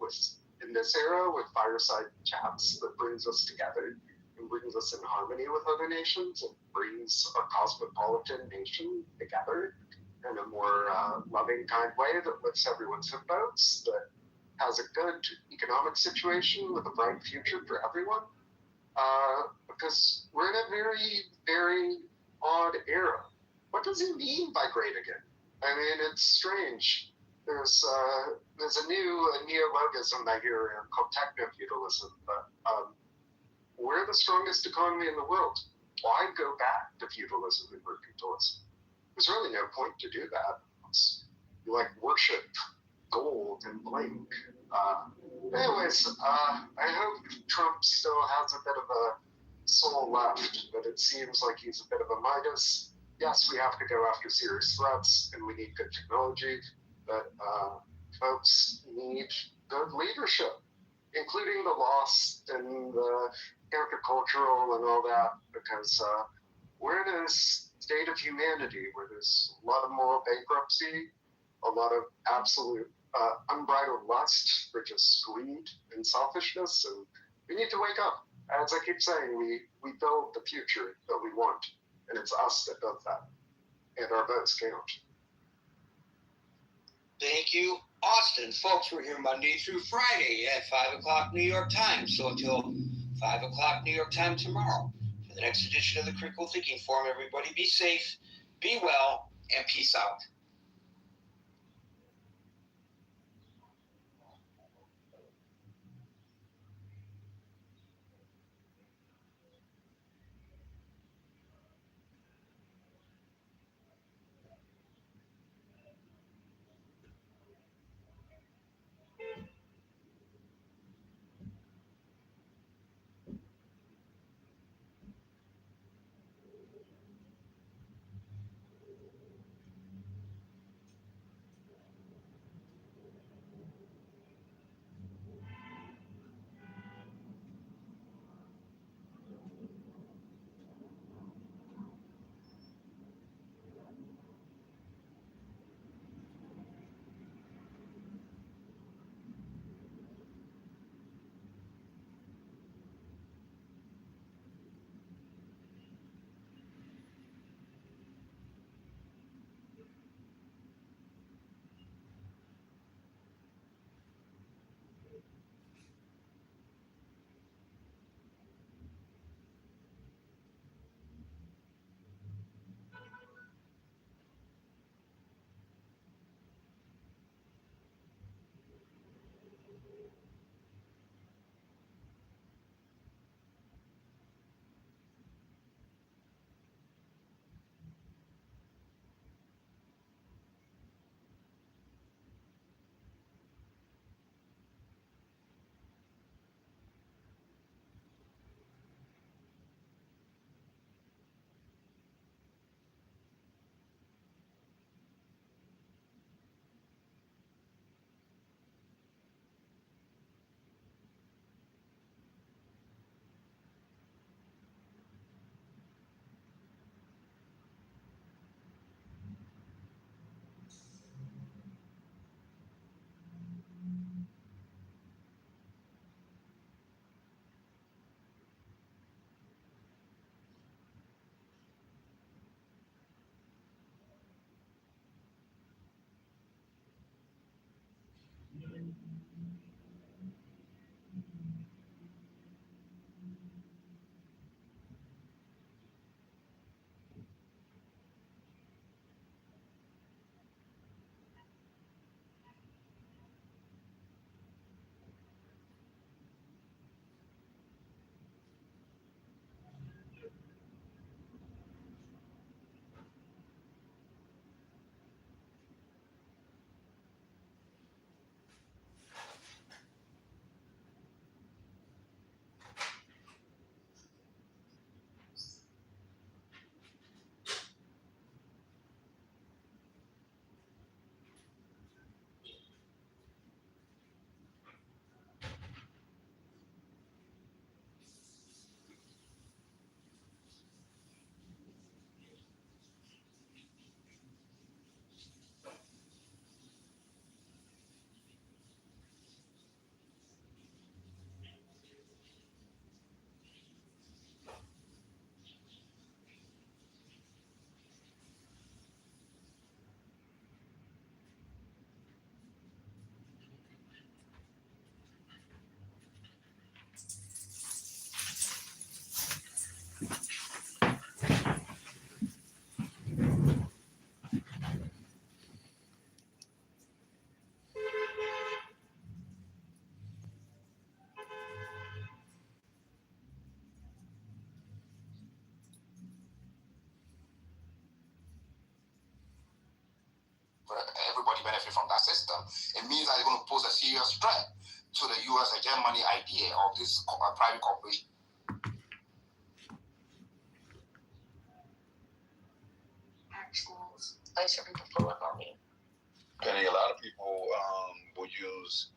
in this era with fireside chats that brings us together and brings us in harmony with other nations and brings our cosmopolitan nation together in a more loving, kind way that lifts everyone's hip boats, that has a good economic situation with a bright future for everyone. Because we're in a very, very odd era. What does he mean by great again? I mean, it's strange. There's a new neologism I hear called techno-feudalism, but we're the strongest economy in the world. Why go back to feudalism and mercantilism? There's really no point to do that. You worship gold and blink. Anyways, I hope Trump still has a bit of a soul left, but it seems like he's a bit of a Midas. Yes, we have to go after serious threats, and we need good technology, but folks need good leadership, including the lost and the countercultural and all that, because we're in a state of humanity where there's a lot of moral bankruptcy, a lot of absolute unbridled lust for just greed and selfishness, and we need to wake up. As I keep saying, we build the future that we want, and it's us that does that, and our votes count. Thank Thank you, Austin. Folks, we're here Monday through Friday at 5 o'clock New York time. So until 5 o'clock New York time tomorrow, for the next edition of the Critical Thinking Forum, everybody be safe, be well, and peace out. Everybody benefit from that system. It means that it's going to pose a serious threat to the U.S. hegemony idea of this private corporation. Actuals. I should people pull up on me. Penny, a lot of people will use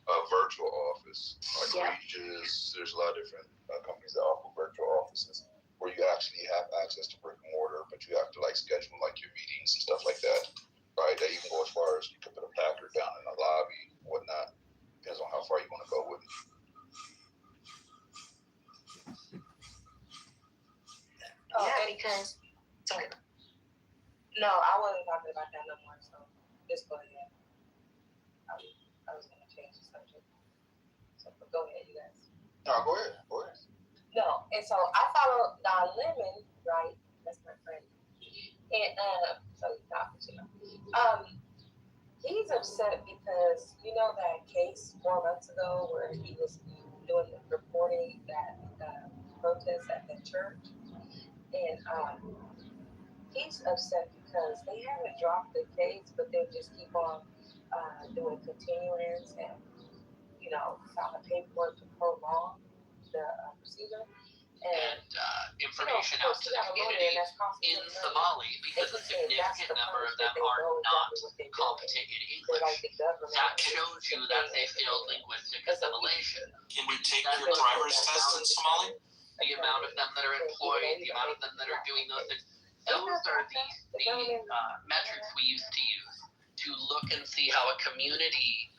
a virtual office, like Regis. There's a lot of different companies that offer virtual offices where you actually have access to brick and mortar, but you have to like schedule like your meetings and stuff like that. Right? They even go as far as you can put a placard down in the lobby, whatnot. Depends on how far you want to go with it. Because sorry. No, I wasn't talking about that no more. So just go ahead. change the subject. So go ahead, you guys. No, go ahead. Go ahead. No, and so I follow Don Lemon, right? That's my friend. And so he's not, he's upset because you know that case 4 months ago where he was doing the reporting that protest at the church, and he's upset because they haven't dropped the case, but they just keep on doing continuance and filing paperwork to prolong the procedure. And information out to the community in Somali, because a significant number of them are not competent in English. That shows you that they failed linguistic assimilation. Can you take your driver's test in Somali? The amount of them that are employed, the amount of them that are doing those things, those are the metrics we used to use to look and see how a community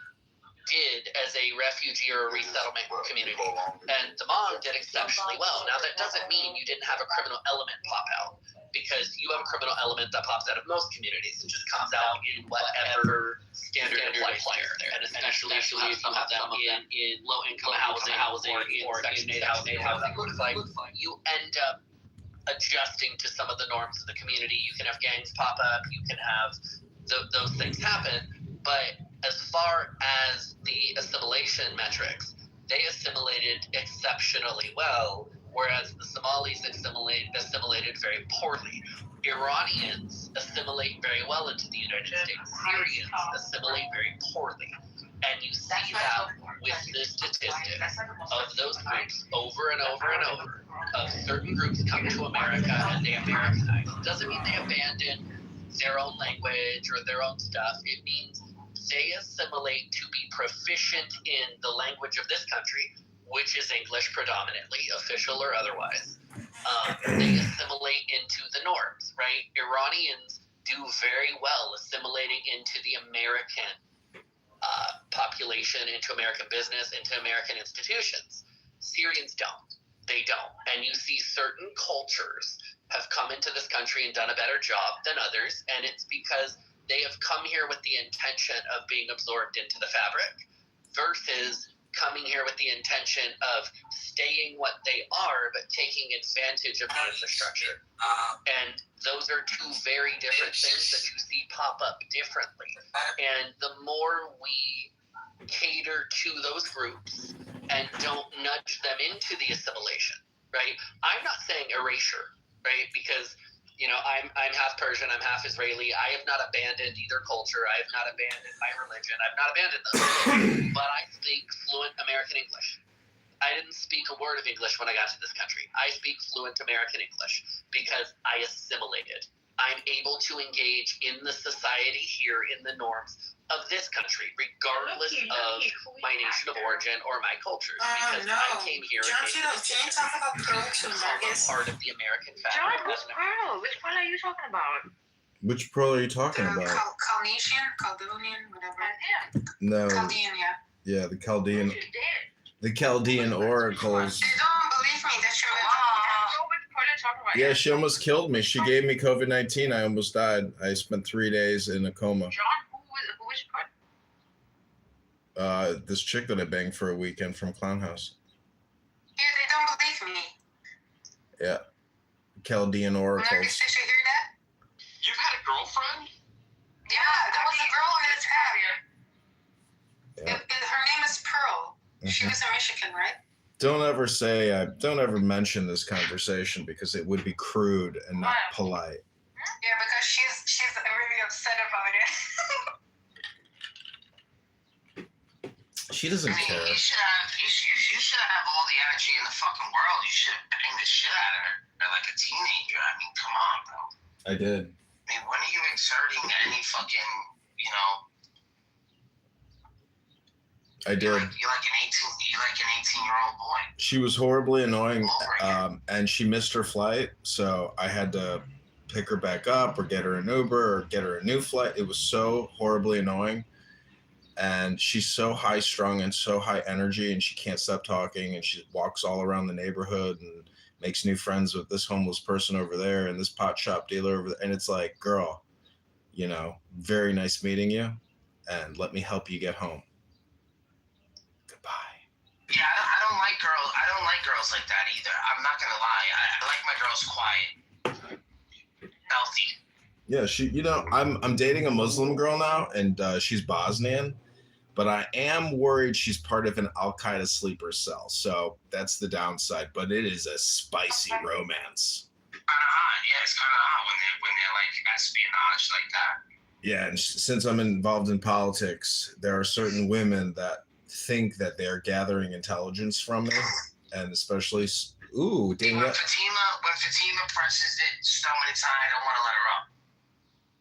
did as a refugee or a resettlement community. And the Hmong did exceptionally well. Now, that doesn't mean you didn't have a criminal element pop out, because you have a criminal element that pops out of most communities. It just comes out in whatever standard applies there. And especially if you have them in low-income housing or Section 8 housing, you end up adjusting to some of the norms of the community. You can have gangs pop up. You can have those things happen. But as far as the assimilation metrics, they assimilated exceptionally well, whereas the Somalis assimilated very poorly. Iranians assimilate very well into the United States. Syrians assimilate very poorly. And you see that with the statistics of those groups over and over and over, of certain groups come to America and they Americanize. It doesn't mean they abandon their own language or their own stuff. It means they assimilate to be proficient in the language of this country, which is English predominantly, official or otherwise. They assimilate into the norms, right? Iranians do very well assimilating into the American population, into American business, into American institutions. Syrians don't. They don't. And you see certain cultures have come into this country and done a better job than others, and it's because they have come here with the intention of being absorbed into the fabric versus coming here with the intention of staying what they are, but taking advantage of the infrastructure. And those are two very different things that you see pop up differently. And the more we cater to those groups and don't nudge them into the assimilation, right? I'm not saying erasure, right? Because I'm half Persian, I'm half Israeli. I have not abandoned either culture. I have not abandoned my religion. I've not abandoned those. But I speak fluent American English. I didn't speak a word of English when I got to this country. I speak fluent American English because I assimilated. I'm able to engage in the society here, in the norms of this country, regardless of my nation of origin or my culture. Because I came here and become a part of the American fabric. John, who's Pearl? Which one are you talking about? Which pearl are you talking about? Chaldean, whatever. No. Chaldean, yeah. Yeah, the Chaldean. The Chaldean oracles. They don't believe me that you're Yeah, she almost killed me. She gave me COVID-19. I almost died. I spent 3 days in a coma. John, which part? This chick that I banged for a weekend from Clown House. Yeah, they don't believe me. Yeah. Chaldean oracles. Did you hear that? You've had a girlfriend? Yeah, there was a girl in this area. Her name is Pearl. She was in Michigan, right? Don't ever mention this conversation because it would be crude and not polite. Yeah, because she's really upset about it. She doesn't care. You should have all the energy in the fucking world. You should have banged the shit out of her like a teenager. I mean, come on, bro. I did. I mean, when are you exerting any fucking, I did. You're like an 18-year-old boy. She was horribly annoying, and she missed her flight, so I had to pick her back up or get her an Uber or get her a new flight. It was so horribly annoying, and she's so high-strung and so high energy, and she can't stop talking, and she walks all around the neighborhood and makes new friends with this homeless person over there and this pot shop dealer over there, and it's like, girl, very nice meeting you, and let me help you get home. like girls like that either. I'm not gonna lie. I like my girls quiet, healthy. Yeah, I'm dating a Muslim girl now, and she's Bosnian, but I am worried she's part of an Al-Qaeda sleeper cell. So that's the downside, but it is a spicy romance. Kind of hot, yeah. It's kind of hot when they're like espionage like that. Yeah, and since I'm involved in politics, there are certain women that think that they are gathering intelligence from me, and especially, Danielle. When Fatima presses it so many times, I don't want to let her up.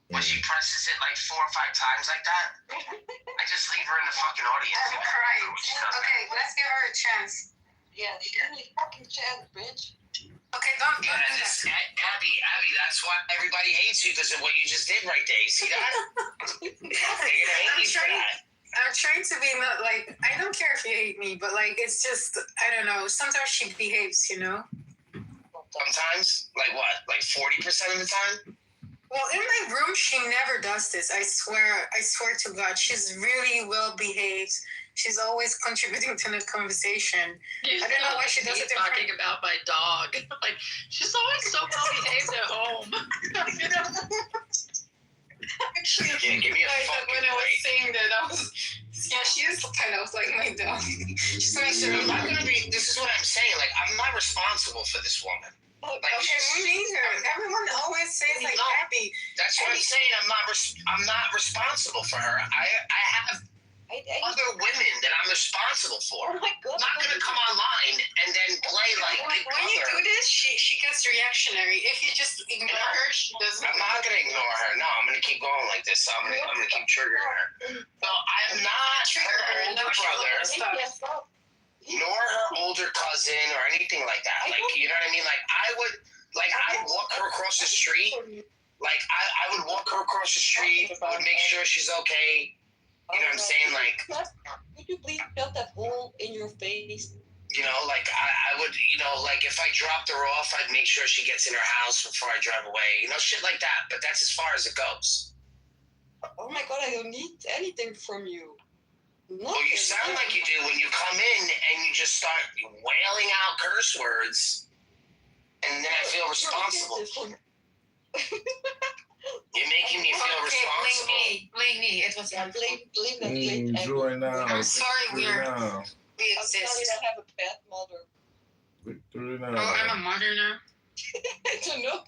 When she presses it like 4 or 5 times like that, I just leave her in the fucking audience. Oh, Christ. Okay, let's give her a chance. Yeah, give me a fucking chance, bitch. Okay, don't do And this. Abby, that's why everybody hates you, because of what you just did right there. You see that? They're gonna hate you for that. I'm trying to be not like, I don't care if you hate me, but like, it's just, I don't know. Sometimes she behaves, you know? Sometimes? Like what? Like 40% of the time? Well, in my room, she never does this. I swear to God, she's really well behaved. She's always contributing to the conversation. I don't know why she does it. Talking about my dog, like she's always so well behaved at home. You know? Actually, give me a when I was saying that, I was, yeah, she is kind of like my dog. She's I'm not gonna be. This is what I'm saying. Like, I'm not responsible for this woman. Like, okay, me neither. Everyone always says like Abby. That's what I'm saying. I'm not responsible for her. I have other women that I'm responsible for. Oh my God. I'm not gonna come online and then play like Big When you do Brother. this, she gets reactionary. If you just ignore her, she doesn't. I'm not gonna ignore her. No, I'm gonna keep going like this. So I'm gonna keep triggering her. So I'm not her older brother, nor her older cousin or anything like that. Like, you know what I mean? Like, I'd walk her across the street. Like, I would walk her across the street, would make sure she's okay. You know what I'm saying? Like, could you please fill that hole in your face? you know, like, I would, you know, like, if I dropped her off, I'd make sure she gets in her house before I drive away. You know, shit like that. But that's as far as it goes. Oh my God, I don't need anything from you. Well, you sound like you do when you come in and you just start wailing out curse words, and then I feel responsible. You're making me feel responsible. Blame me. It was not blame that. Enjoy now. I'm sorry, we I'm exist. sorry, I have a bad mother. Victory now. Oh, I'm a mother now. I don't know.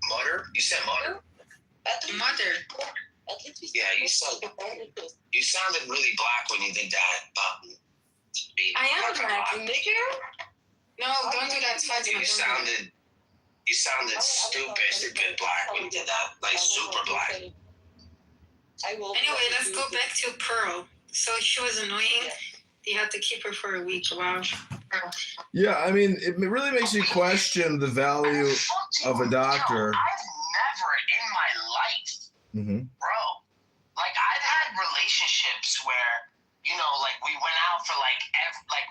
Mother? You said mother? Mother. At least we Yeah, you sounded really black when you did that. I am black. Nigger? No, don't do that. You sounded stupid black when you did that. Like, super black. Anyway, let's go back to Pearl. So she was annoying. They had to keep her for a week. Wow. Yeah, I mean, it really makes you question the value of a doctor. I've never in my life, bro, like, I've had relationships where, you know, like, we went out for like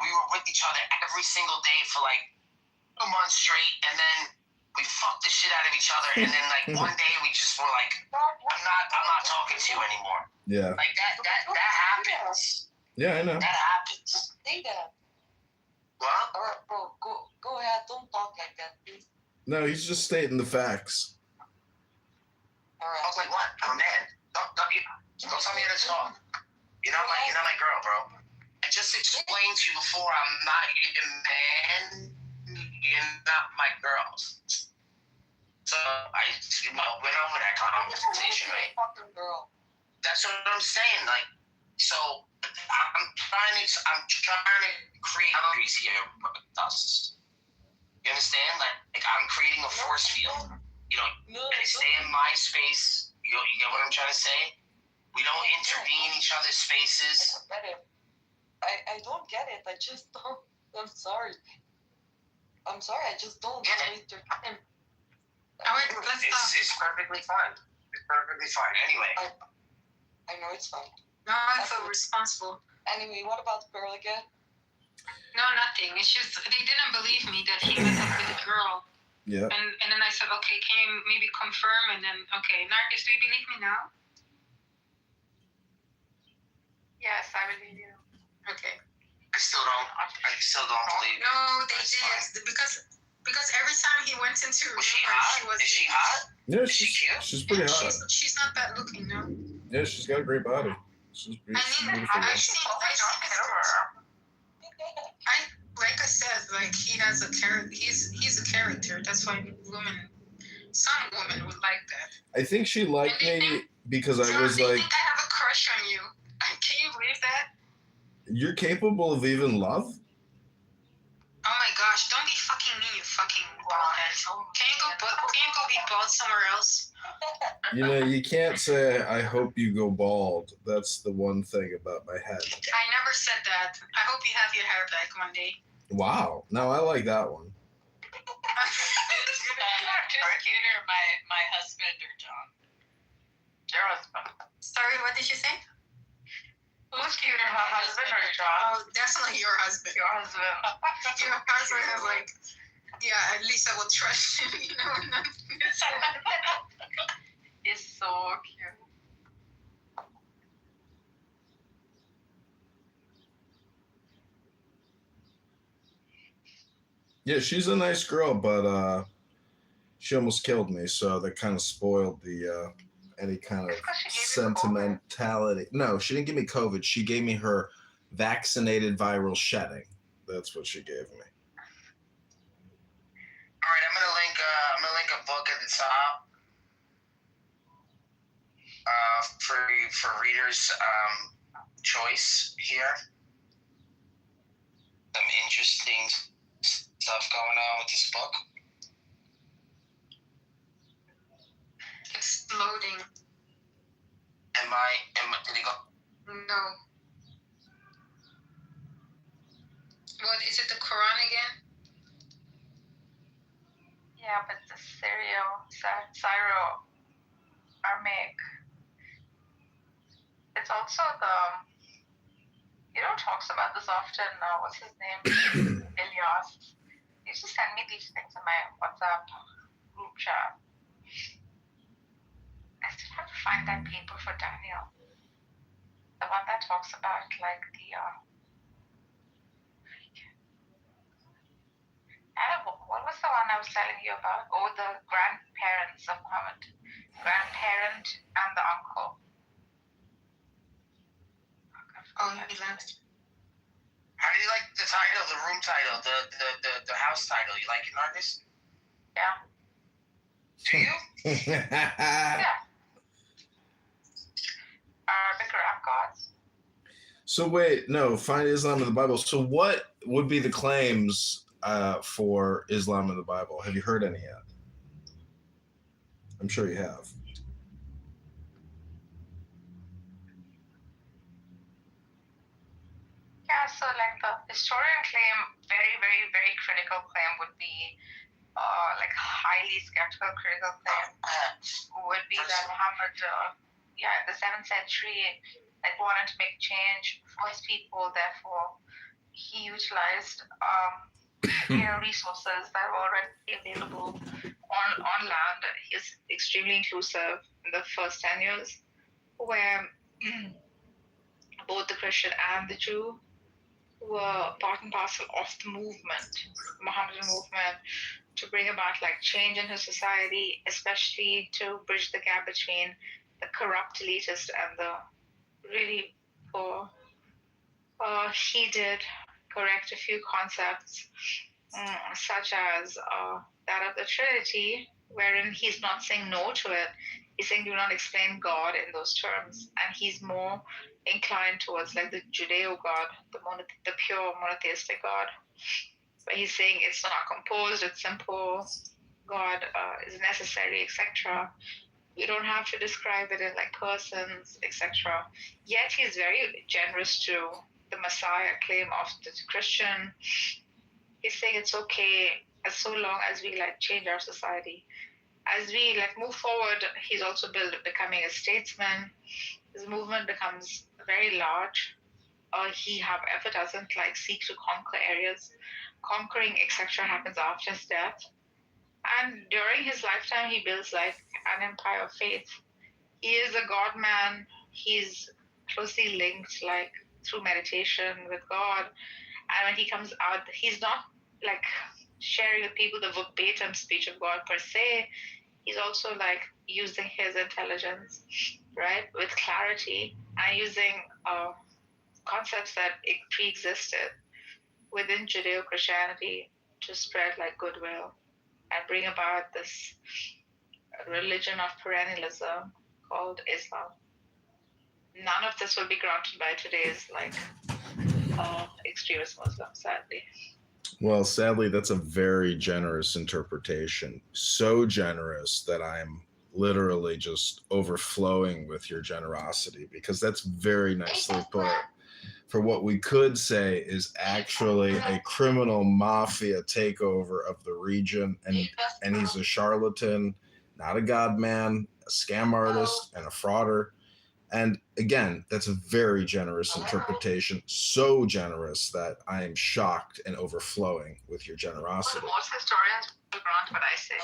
we were with each other every single day for like 2 months straight, and then we fucked the shit out of each other, and then like one day we just were like, I'm not talking to you anymore. Yeah. Like that happens. Yeah, I know. That happens. Say that. What? Alright, bro, go ahead. Don't talk like that, please. No, he's just stating the facts. Alright. I was like, what? I'm mad. Don't tell me how to talk. You're not my girl, bro. I just explained to you before, I'm not your man. You're not my girl. So I went over that conversation, right? Girl. That's what I'm saying. Like, so I'm trying to create boundaries here with us. You understand? Like I'm creating a force field. You know, I stay in my space. You get what I'm trying to say? We don't intervene in each other's spaces. I don't get it. I just don't. I'm sorry. I just don't waste your time. It's perfectly fine. It's perfectly fine. Anyway. I know it's fine. No, I feel responsible. Anyway, what about Pearl again? No, nothing. It's just they didn't believe me that he met up with a girl. Yeah. And then I said, okay, can you maybe confirm? And then, okay, Narcus, do you believe me now? Yes, I believe you. Okay. I still don't believe it. No, they did because every time he went into Was she hot? Is she hot? Yeah, Is she cute? she's pretty hot. She's not bad looking, no. Yeah, she's got a great body. She's beautiful. Like I said, like he has a character. He's a character. That's why some women would like that. I think she liked me because I was they like, think I have a crush on you. Can you believe that? you're capable of even love? Oh my gosh! Don't be fucking mean, you fucking baldhead. Can you go be bald somewhere else? You know, you can't say, I hope you go bald. That's the one thing about my head. I never said that. I hope you have your hair back one day. Wow. No, I like that one. Who's cuter, my husband or John? Your husband. Sorry, what did you say? Who's cuter, my husband or John? Oh, definitely your husband. Your husband. Your husband has like, yeah, at least I will trust him, you know. He's so cute. Yeah, she's a nice girl, but she almost killed me, so that kind of spoiled the any kind of sentimentality. No, she didn't give me COVID. She gave me her vaccinated viral shedding. That's what she gave me. All right, I'm gonna link a book at the top for readers' choice here. Some interesting stuff going on with this book. It's loading. Did it go? No. What is it? The Quran again? Yeah, but the Syro-Aramaic. It's also talks about this often. What's his name? Ilyas. He used to send me these things in my WhatsApp group chat. I still have to find that paper for Daniel. The one that talks about like the what was the one I was telling you about? Oh, the grandparents of Muhammad. Grandparent and the uncle. Oh, he left. How do you like the title, the room title, the house title? You like it, Marcus? Yeah. Do you? Yeah. Arabic rap gods. So wait, no, find Islam in the Bible. So what would be the claims for Islam in the Bible? Have you heard any yet? I'm sure you have. Yeah, so like the historian claim, very, very, very critical claim would be like highly skeptical critical claim would be that Muhammad, in the 7th century, like wanted to make change for his people. Therefore, he utilized resources that were already available on land. He was extremely inclusive in the first 10 years, where both the Christian and the Jew were part and parcel of the movement, the Mohammedan movement, to bring about like change in his society, especially to bridge the gap between the corrupt elitist and the really poor. He did correct a few concepts, such as that of the Trinity, wherein he's not saying no to it. He's saying do not explain God in those terms, and he's more inclined towards like the Judeo God, the pure monotheistic God. But he's saying it's not composed, it's simple. God is necessary, etc. We don't have to describe it in like persons, etc. Yet he's very generous to the Messiah claim of the Christian. He's saying it's okay as so long as we like change our society. As we like move forward, he's also becoming a statesman. His movement becomes very large. He, however, doesn't like seek to conquer areas. Conquering, etc., happens after his death. And during his lifetime, he builds like an empire of faith. He is a God man. He's closely linked like through meditation with God. And when he comes out, he's not like sharing with people the verbatim speech of God per se. He's also like using his intelligence, right, with clarity, and using concepts that pre-existed within Judeo-Christianity to spread like goodwill and bring about this religion of perennialism called Islam. None of this will be granted by today's like extremist Muslims, sadly. Well, sadly, that's a very generous interpretation. So generous that I'm literally just overflowing with your generosity, because that's very nicely put. For what we could say is actually a criminal mafia takeover of the region, and he's a charlatan, not a god man, a scam artist, and a frauder. And again, that's a very generous interpretation, so generous that I am shocked and overflowing with your generosity. Most historians will grant what I say.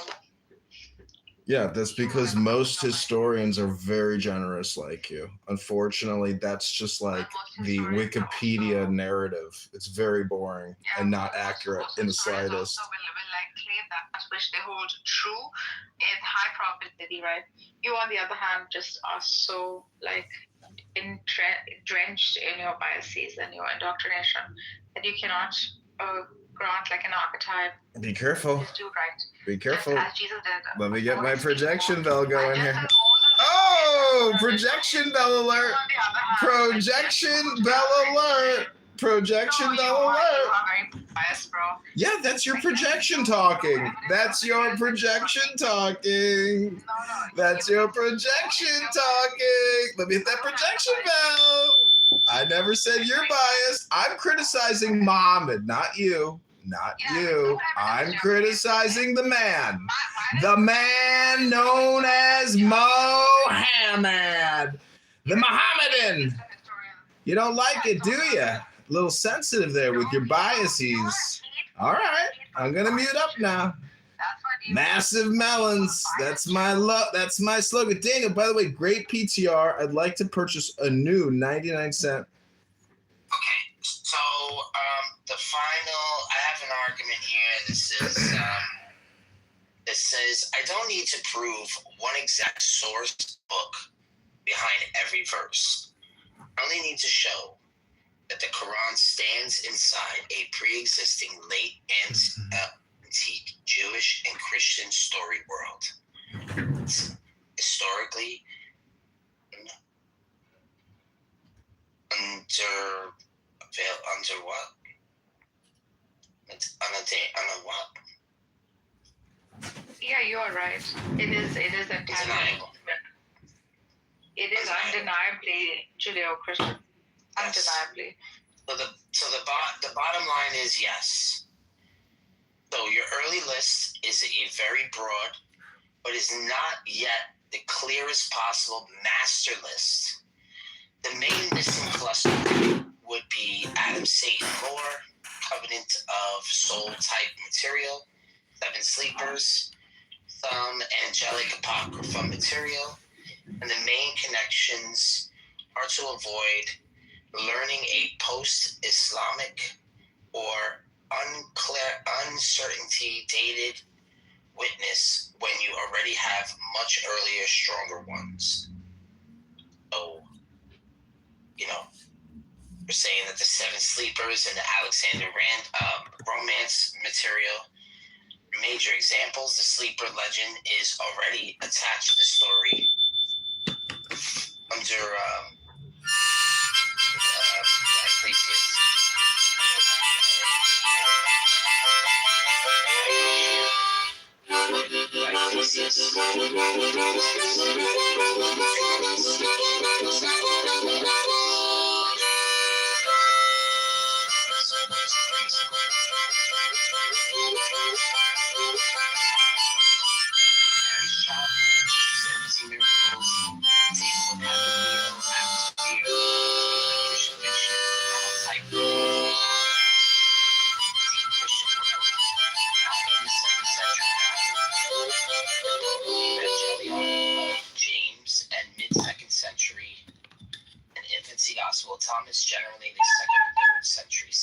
Yeah, that's because most historians are very generous like you. Unfortunately, that's just like the Wikipedia narrative. It's very boring and not accurate in the slightest. Also will like claim that which they hold true in high probability, right? You, on the other hand, just are so like drenched in your biases and your indoctrination that you cannot grant like an archetype. Be careful. Just do right. Be careful. As Jesus did. Let me get my projection bell going here. Oh, projection bell alert. Projection bell alert. Projection bell alert. You are very biased, bro. Yeah, that's your projection talking. That's your projection talking. That's your projection talking. Let me hit that projection bell. I never said you're biased. I'm criticizing Muhammad, not you. Not you. I'm criticizing the man. The man known as Mohammed. The Mohammedan. You don't like it, do you? A little sensitive there with your biases. All right. I'm going to mute up now. Massive melons. That's my that's my slogan. Daniel, by the way, great PTR. I'd like to purchase a new 99-cent. Okay, so the final, I have an argument here. This says I don't need to prove one exact source book behind every verse. I only need to show that the Quran stands inside a pre-existing late antique Jewish and Christian story world. Historically, under what? Under what? Yeah, you are right. It is entirely. It is undeniably Judeo-Christian. Yes. Undeniably. So the bottom line is yes. So your early list is a very broad, but is not yet the clearest possible master list. The main missing cluster would be Adam, Satan, Lore, Covenant of Soul type material, Seven Sleepers, some angelic apocrypha material, and the main connections are to avoid learning a post-Islamic or uncertainty dated witness when you already have much earlier, stronger ones. So, we're saying that the Seven Sleepers and the Alexander Rand romance material are major examples. The Sleeper legend is already attached to the story under James and Thomas, generally in the 2nd or 3rd century CE.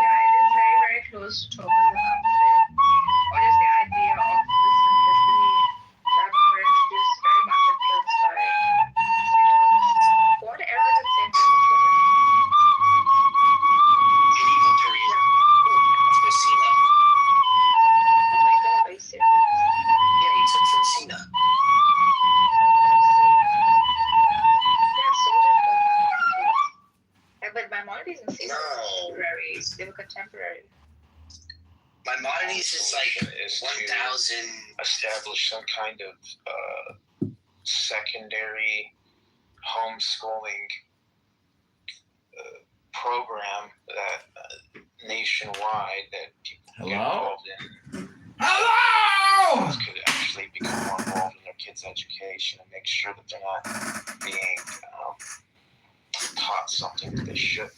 Yeah, it is very, very close to Tobin, I have to say. Or just the idea of the simplicity that we were introduced very much influenced by St. Thomas. What era did St. Thomas live in? Medieval period. Messina. Oh my god, are you serious? Yeah, he took from Sina. Yeah, so did the Maimonides. Yeah, but Maimonides and Caesar were contemporaries. They were contemporary. Maimonides is like 1,000. Establish some kind of secondary homeschooling program that nationwide that people can get involved in. Parents could actually become more involved in their kids' education and make sure that they're not being taught something that they shouldn't.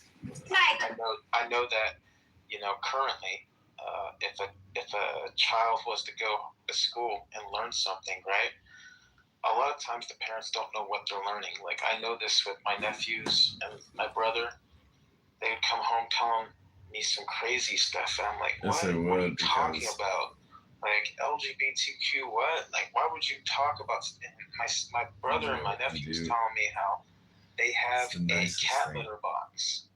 I know that, currently, if a child was to go to school and learn something, right? A lot of times the parents don't know what they're learning. Like, I know this with my nephews and my brother. They would come home telling me some crazy stuff, and I'm like, what are you talking about? Like, LGBTQ, what? Like, why would you talk about... My brother and my nephew was telling me how they have a cat litter box.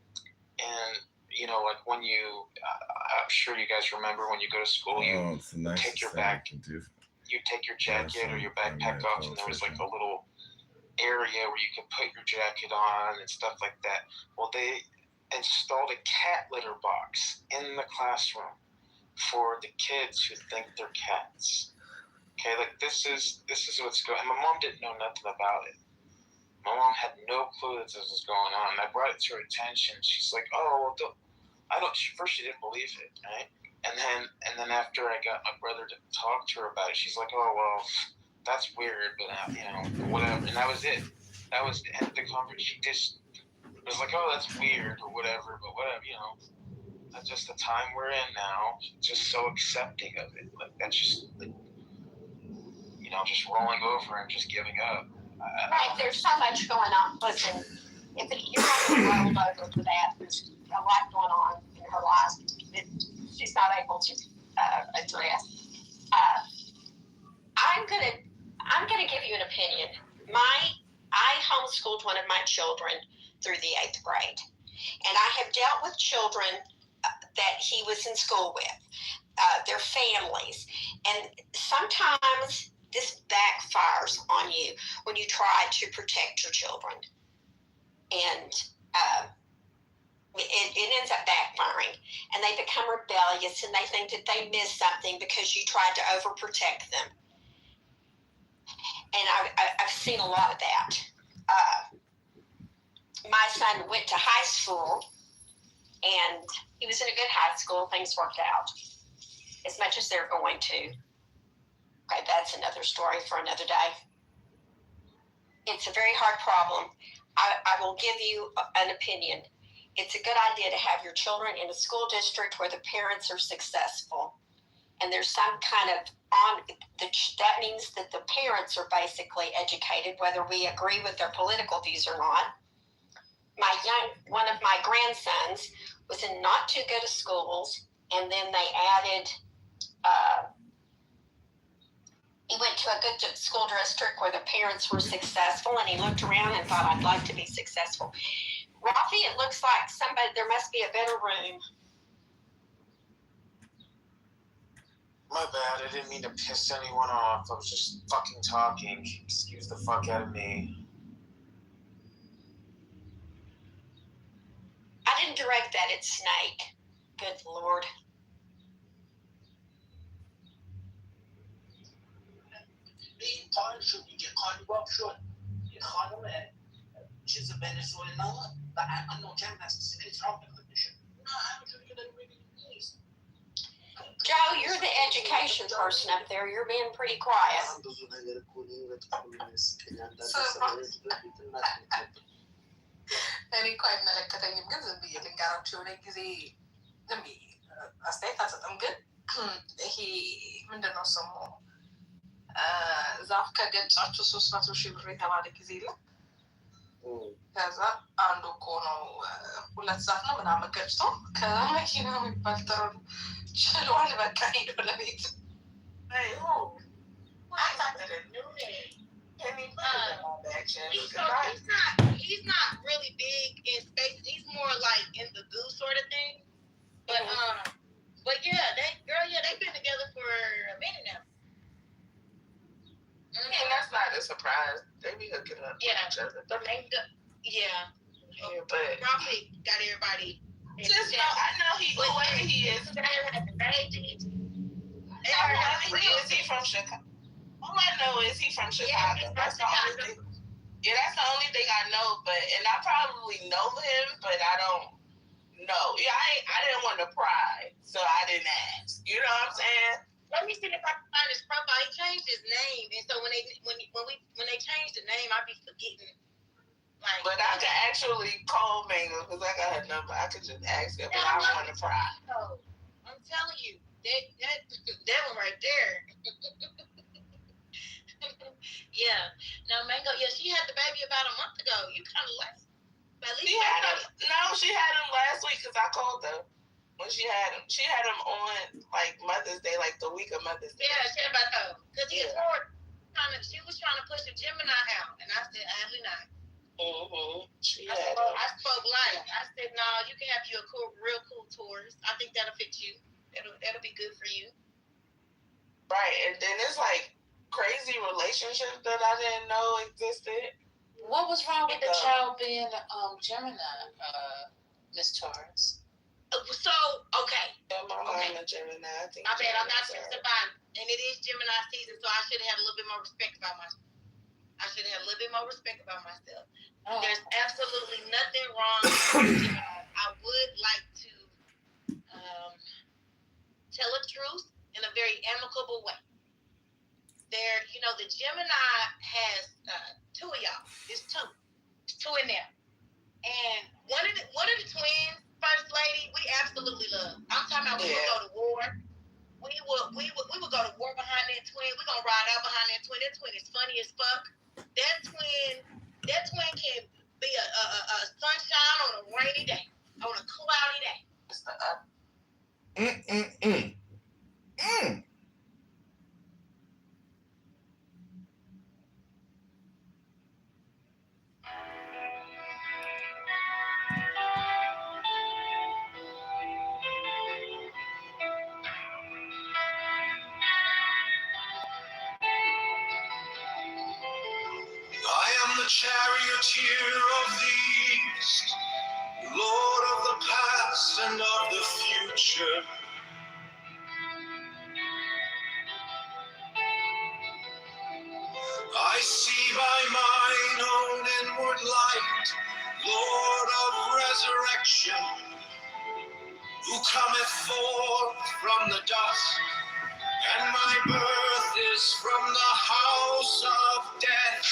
And, like when you... I'm sure you guys remember when you go to school, you take your jacket or your backpack off, and there was like a little area where you could put your jacket on and stuff like that. Well, they installed a cat litter box in the classroom for the kids who think they're cats. Okay, like this is what's going on. My mom didn't know nothing about it. My mom had no clue that this was going on. And I brought it to her attention. She's like, "Oh, well, first she didn't believe it, right? And then after I got my brother to talk to her about it, she's like, "Oh, well, that's weird, but whatever." And that was it. That was the end of the conversation. She just was like, "Oh, that's weird," or whatever, but whatever, That's just the time we're in now. Just so accepting of it. Like, that's just, just rolling over and just giving up. Right, there's so much going on. Listen, if you're not rolled over for that, there's a lot going on in her life that she's not able to address. I'm gonna give you an opinion. I homeschooled one of my children through the 8th grade, and I have dealt with children that he was in school with, their families, and sometimes this backfires on you when you try to protect your children, and it ends up backfiring, and they become rebellious, and they think that they missed something because you tried to overprotect them. And I've seen a lot of that. My son went to high school, and he was in a good high school. Things worked out as much as they're going to. Okay, that's another story for another day. It's a very hard problem. I will give you an opinion. It's a good idea to have your children in a school district where the parents are successful, and there's some kind of that means that the parents are basically educated, whether we agree with their political views or not. One of my grandsons was in not too good of schools, and then they added, he went to a good school district where the parents were successful, and he looked around and thought, I'd like to be successful. Rafi, it looks like there must be a better room. My bad, I didn't mean to piss anyone off. I was just fucking talking. Excuse the fuck out of me. I didn't direct that at Snake. Good Lord. این پایین شد دیگه قالیباف شد یه خانم چیز ونزوئلا و الان نوکر دسترسی ترامپ میخواد بشه نه همونجوری که داریم میبینیم نیست. Joe, you're the education person up there. You're being pretty quiet. እኔ እኮ አይመለከተኝም፣ ግን ዝም ብዬ ልንገራቸው። እኔ ጊዜ ዝም ብዬ አስተያየት አልሰጥም፣ ግን ይሄ ምንድን ነው ስሙ ዛፍ ከገጫችሁ 300,000 ብር የተባለ ጊዜ የለም። ከዛ አንዱ እኮ ነው 2 ዛፍ ነው ምናምን ገጭቶ ከመኪና የሚባል ጥሩ ችሏል። በቃ ሄዶ ለቤት He's not really big in space. He's more like in the goo sort of thing. But yeah, they've been together for a minute now. And that's not a surprise. They be hooking up with each other. Yeah. But Prophet got everybody. Just know, I know whoever he is. Is he from Chicago? All I know is he from Chicago. Yeah, that's the only thing. Yeah, that's the only thing I know. And I probably know him, but I don't know. Yeah, I didn't want to pry, so I didn't ask. You know what I'm saying? Let me see if I can find his profile. He changed his name, and so when they changed the name, I be forgetting. Like, but I could actually call Mango because I got her number. I could just ask her, but I don't want to pry. I'm telling you, that one right there. Yeah. Now Mango, she had the baby about a month ago. You kind of late. She had him last week because I called her when she had him. She had him on like Mother's Day, like the week of Mother's Day. Yeah, she had about that. Because she was trying to push the Gemini out, and I said, absolutely not. I spoke life. I said, no, you can have you a real cool Taurus. I think that'll fit you. That'll be good for you. Right, and then it's like crazy relationships that I didn't know existed. What was wrong with the child being Gemini, Miss Taurus? So, okay. Yeah, my mom a Gemini. I think I bet I'm not specifying. And it is Gemini season, so I should have had a little bit more respect about myself. There's absolutely nothing wrong with Gemini. I would like to tell a truth in a very amicable way. The Gemini has 2 of y'all. It's 2. It's 2 in there. And one of the twins, First Lady, we absolutely love. I'm talking about we would go to war. We would go to war behind that twin. We're gonna ride out behind that twin. That twin is funny as fuck. That twin can be a sunshine on a rainy day, on a cloudy day. I am the charioteer of the east, Lord of the past and of the future. I see by mine own inward light, Lord of resurrection, who cometh forth from the dust, and my birth is from the house of death.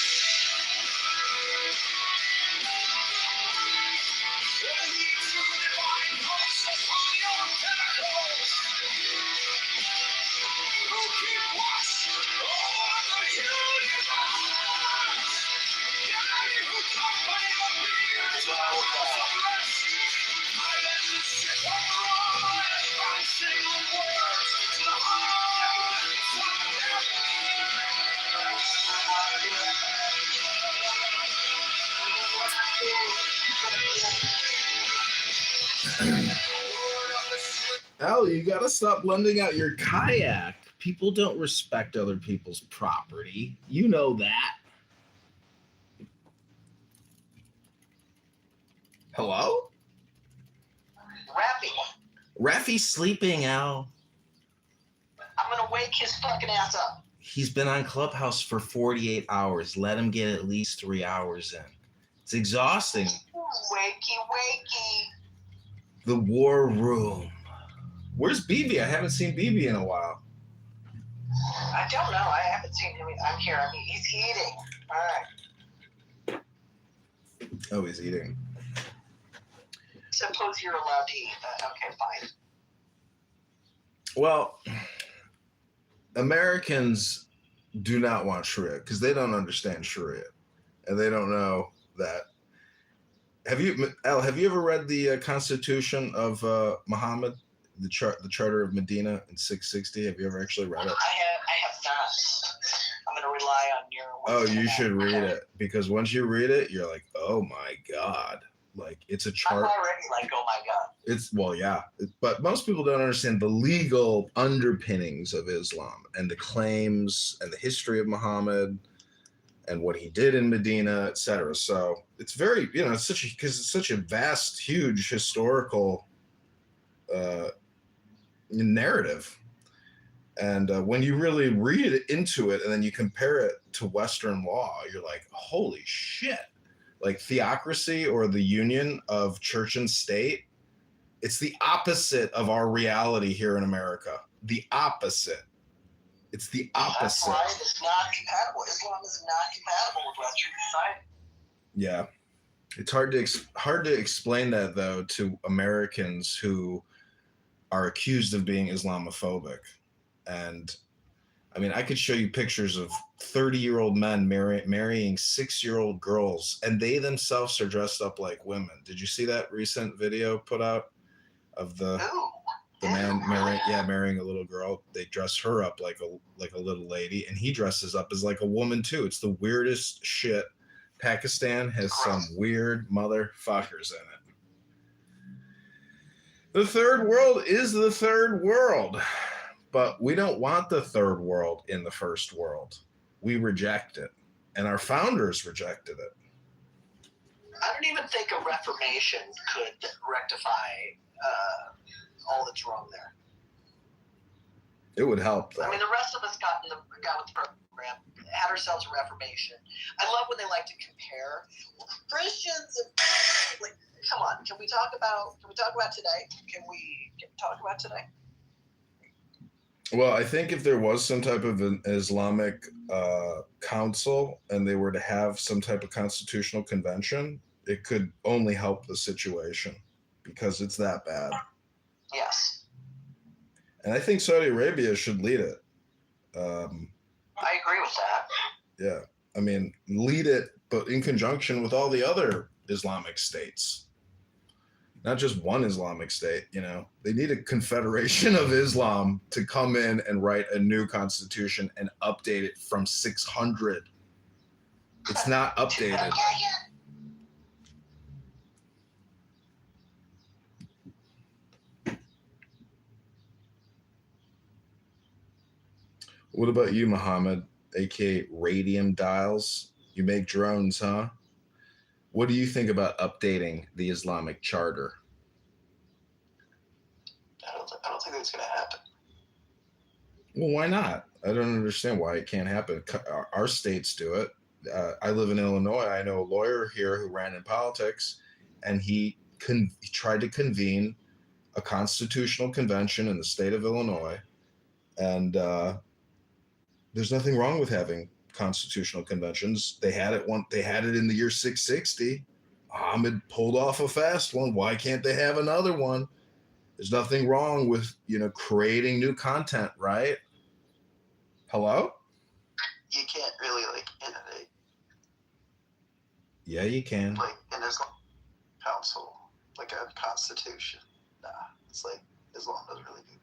Al, you gotta stop lending out your kayak. People don't respect other people's property. You know that. Hello? Raffy's sleeping, Al. I'm gonna wake his fucking ass up. He's been on Clubhouse for 48 hours. Let him get at least 3 hours in. It's exhausting. Wakey. The war room. Where's BB? I haven't seen BB in a while. I don't know. I haven't seen him. I'm here. I mean, he's eating. All right. Oh, he's eating. Suppose you're allowed to eat. Okay, fine. Well, Americans do not want Sharia because they don't understand Sharia, and they don't know that. Have you ever read the Constitution of Muhammad, the Charter of Medina in 660? Have you ever actually read it? I have not. I'm going to rely on your. Oh, you should read it, because once you read it, you're like, oh my God. Like, it's a chart. I'm already like, oh my God. But most people don't understand the legal underpinnings of Islam and the claims and the history of Muhammad and what he did in Medina, etc. So it's very, it's such a vast, huge historical narrative. And when you really read into it and then you compare it to Western law, you're like, holy shit. Like theocracy or the union of church and state, it's the opposite of our reality here in America. The opposite. It's the opposite. That's why it's not compatible. Islam is not compatible with Western society. Yeah. It's hard to explain that, though, to Americans who are accused of being Islamophobic. And I mean, I could show you pictures of 30-year-old men marrying 6-year-old girls, and they themselves are dressed up like women. Did you see that recent video put out of the man marrying a little girl? They dress her up like a little lady, and he dresses up as like a woman too. It's the weirdest shit. Pakistan has some weird motherfuckers in it. The third world is the third world. But we don't want the third world in the first world. We reject it. And our founders rejected it. I don't even think a reformation could rectify all that's wrong there. It would help, though. I mean, the rest of us got with the program, had ourselves a reformation. I love when they like to compare Christians and like, come on, can we talk about today? Can we talk about today? Well, I think if there was some type of an Islamic council and they were to have some type of constitutional convention, it could only help the situation because it's that bad. Yes. And I think Saudi Arabia should lead it. I agree with that. Yeah. I mean, lead it, but in conjunction with all the other Islamic states. Not just one Islamic state, They need a confederation of Islam to come in and write a new constitution and update it from 600. It's not updated. What about you, Muhammad, aka Radium Dials? You make drones, huh? What do you think about updating the Islamic Charter? I don't think that's going to happen. Well, why not? I don't understand why it can't happen. Our states do it. I live in Illinois. I know a lawyer here who ran in politics, and he tried to convene a constitutional convention in the state of Illinois, and there's nothing wrong with having constitutional conventions. They had it in the year 660. Muhammad pulled off a fast one. Why can't they have another one? There's nothing wrong with, creating new content, right? Hello? You can't really innovate. Yeah, you can. Like in Islam council, like a constitution. Nah, it's like Islam doesn't really do that.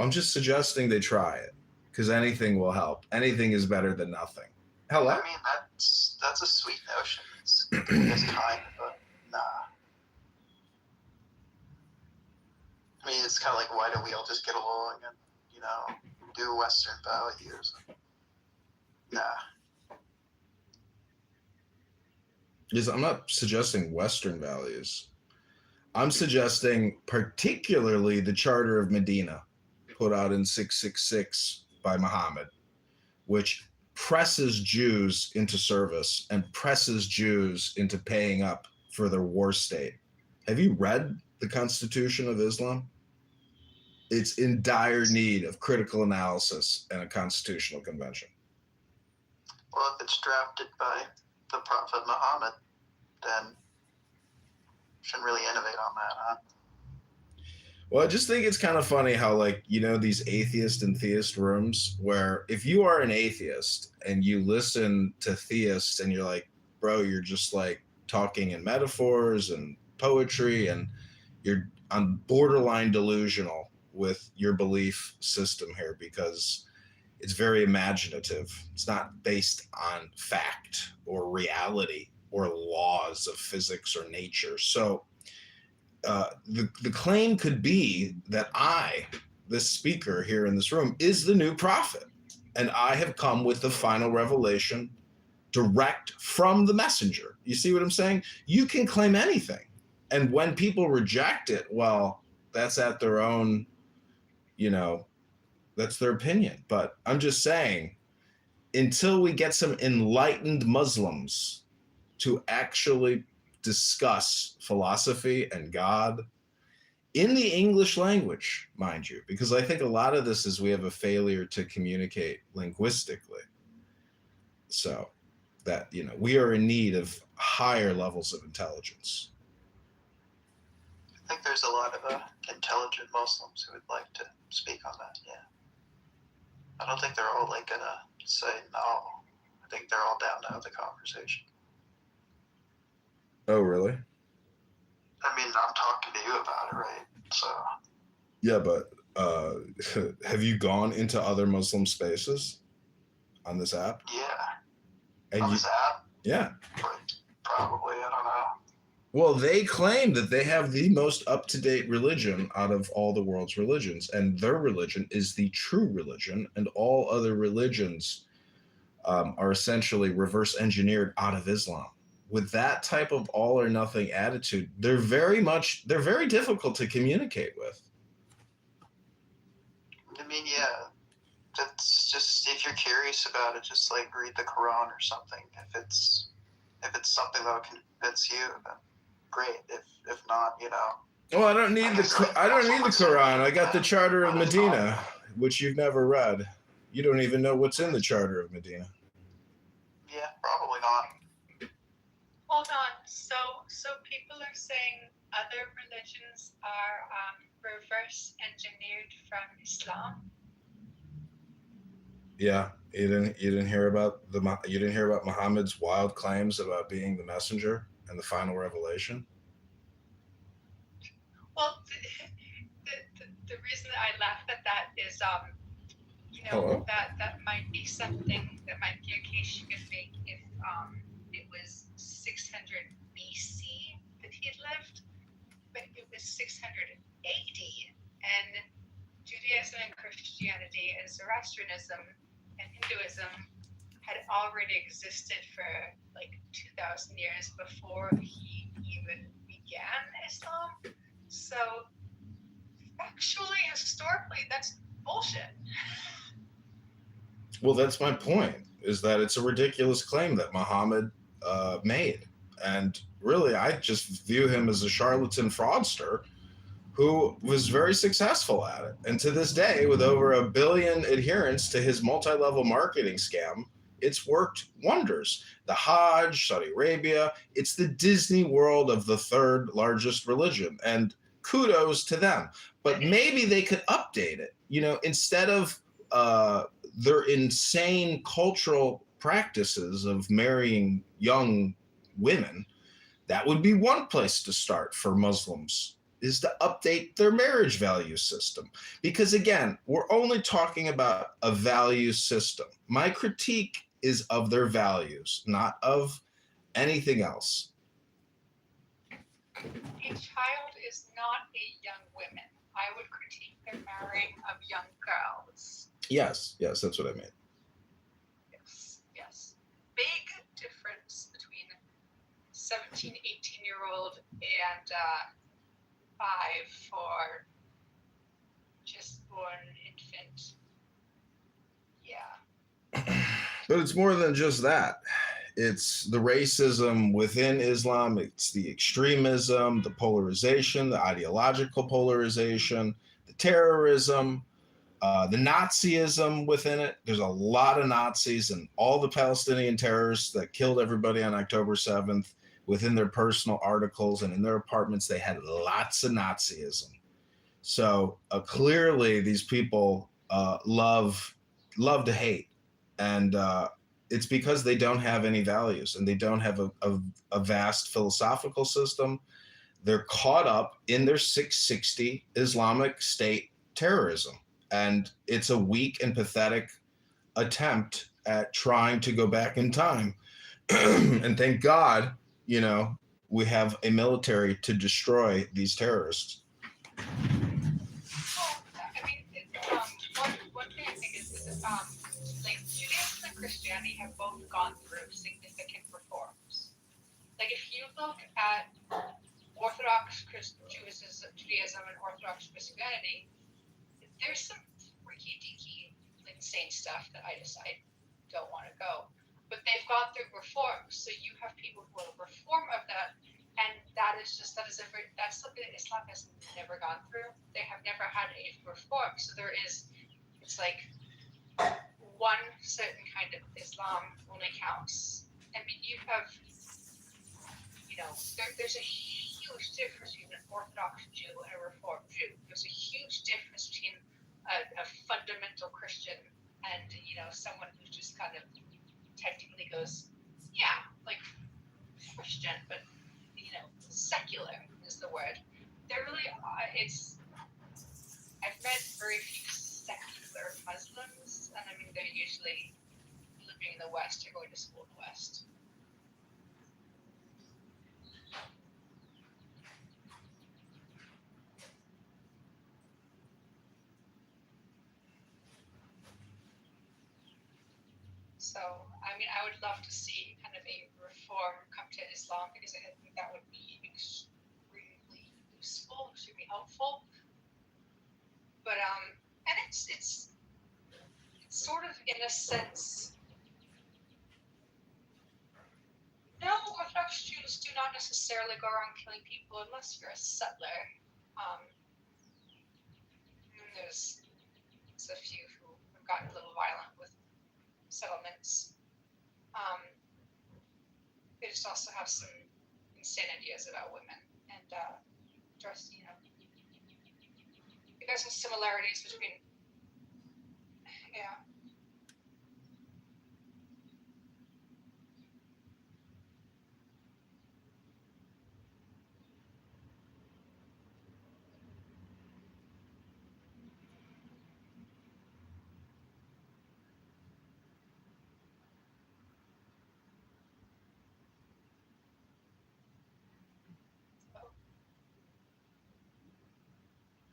I'm just suggesting they try it because anything will help. Anything is better than nothing. Hello? I mean, that's a sweet notion. It's kind, but nah. I mean, it's kind of like, why don't we all just get along and, do Western values? Nah. Yes, I'm not suggesting Western values. I'm suggesting particularly the Charter of Medina, put out in 666 by Muhammad, which presses Jews into service and presses Jews into paying up for their war state. Have you read the Constitution of Islam? It's in dire need of critical analysis and a constitutional convention. Well, if it's drafted by the Prophet Muhammad, then shouldn't really innovate on that, huh? Well, I just think it's kind of funny how, like, you know, these atheist and theist rooms where if you are an atheist and you listen to theists and you're like, bro, you're just like talking in metaphors and poetry and you're on borderline delusional with your belief system here because it's very imaginative. It's not based on fact or reality or laws of physics or nature. So the claim could be that I, this speaker here in this room, is the new prophet. And I have come with the final revelation direct from the messenger. You see what I'm saying? You can claim anything. And when people reject it, well, that's at their own, you know, that's their opinion. But I'm just saying, until we get some enlightened Muslims to actually discuss philosophy and God in the English language, mind you, because I think a lot of this is we have a failure to communicate linguistically. So that, you know, we are in need of higher levels of intelligence. I think there's a lot of intelligent Muslims who would like to speak on that, yeah. I don't think they're all like gonna say no. I think they're all down to have the conversation. Oh, really? I mean, I'm talking to you about it, right? So. Yeah, but have you gone into other Muslim spaces on this app? Yeah. And on this app? Yeah. Probably, I don't know. Well, they claim that they have the most up-to-date religion out of all the world's religions, and their religion is the true religion, and all other religions are essentially reverse engineered out of Islam. With that type of all or nothing attitude, they're very difficult to communicate with. I mean, yeah, that's just, if you're curious about it, just like read the Quran or something. If it's something that will convince you, then great. If not, you know. Well, I don't need the Quran. I got the Charter of Medina, which you've never read. You don't even know what's in the Charter of Medina. Yeah, probably not. Hold on. So people are saying other religions are reverse engineered from Islam. Yeah, you didn't hear about Muhammad's wild claims about being the messenger and the final revelation. Well, the reason that I laugh at that is that might be something, that might be a case you could make if it was 600 BC that he had lived, but it was 680, and Judaism and Christianity and Zoroastrianism and Hinduism had already existed for like 2,000 years before he even began Islam. So actually, historically, that's bullshit. Well, that's my point, is that it's a ridiculous claim that Muhammad made. And really, I just view him as a charlatan fraudster who was very successful at it. And to this day, with over 1 billion adherents to his multi-level marketing scam, it's worked wonders. The Hajj, Saudi Arabia, it's the Disney World of the third largest religion. And kudos to them. But maybe they could update it. You know, instead of their insane cultural practices of marrying young women, that would be one place to start for Muslims, is to update their marriage value system. Because again, we're only talking about a value system. My critique is of their values, not of anything else. A child is not a young woman. I would critique the marrying of young girls. Yes, that's what I mean. Yes. Big difference between 17, 18-year-old and 5 for just born infant. Yeah. But it's more than just that. It's the racism within Islam. It's the extremism, the polarization, the ideological polarization, the terrorism, the Nazism within it. There's a lot of Nazis and all the Palestinian terrorists that killed everybody on October 7th within their personal articles and in their apartments. They had lots of Nazism. So clearly, these people love to hate, and it's because they don't have any values and they don't have a vast philosophical system. They're caught up in their 660 Islamic State terrorism, and it's a weak and pathetic attempt at trying to go back in time. And thank God, we have a military to destroy these terrorists. Well, I mean, one thing I think is like Judaism and Christianity have both gone through significant reforms. Like if you look at Orthodox Judaism and Orthodox Christianity, there's some freaky deaky insane stuff that I don't want to go. But they've gone through reforms, so you have people who are reform of that, and that's something that Islam has never gone through. They have never had a reform, so it's like one certain kind of Islam only counts. I mean, you have, there's a huge difference between an Orthodox Jew and a Reformed Jew. There's a huge difference between a fundamental Christian and someone who just kind of technically goes, yeah, like Christian, but secular is the word. They're really I've met very few secular Muslims, and I mean they're usually living in the West or going to school in the West. So, I mean, I would love to see kind of a reform come to Islam because I think that would be extremely useful, extremely helpful. But and it's sort of in a sense, no, Orthodox Jews do not necessarily go around killing people unless you're a settler. And there's a few who have gotten a little violent with settlements. They just also have some insane ideas about women and dress, because of similarities between, yeah.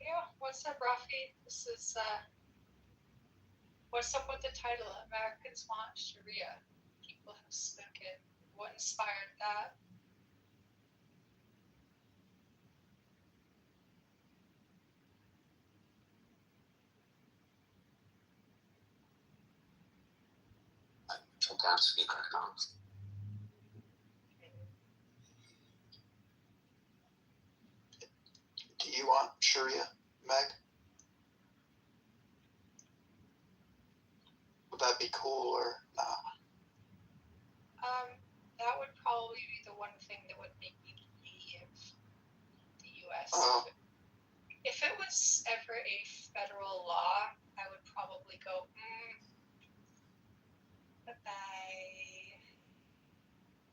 Yeah, what's up, Rafi? This is, what's up with the title? Americans Want Sharia. People have spoken. What inspired that? Sometimes speak right now. Do you want Sharia, Meg? Would that be cool or not? That would probably be the one thing that would make me leave the U.S. If it was ever a federal law, I would probably go, bye-bye.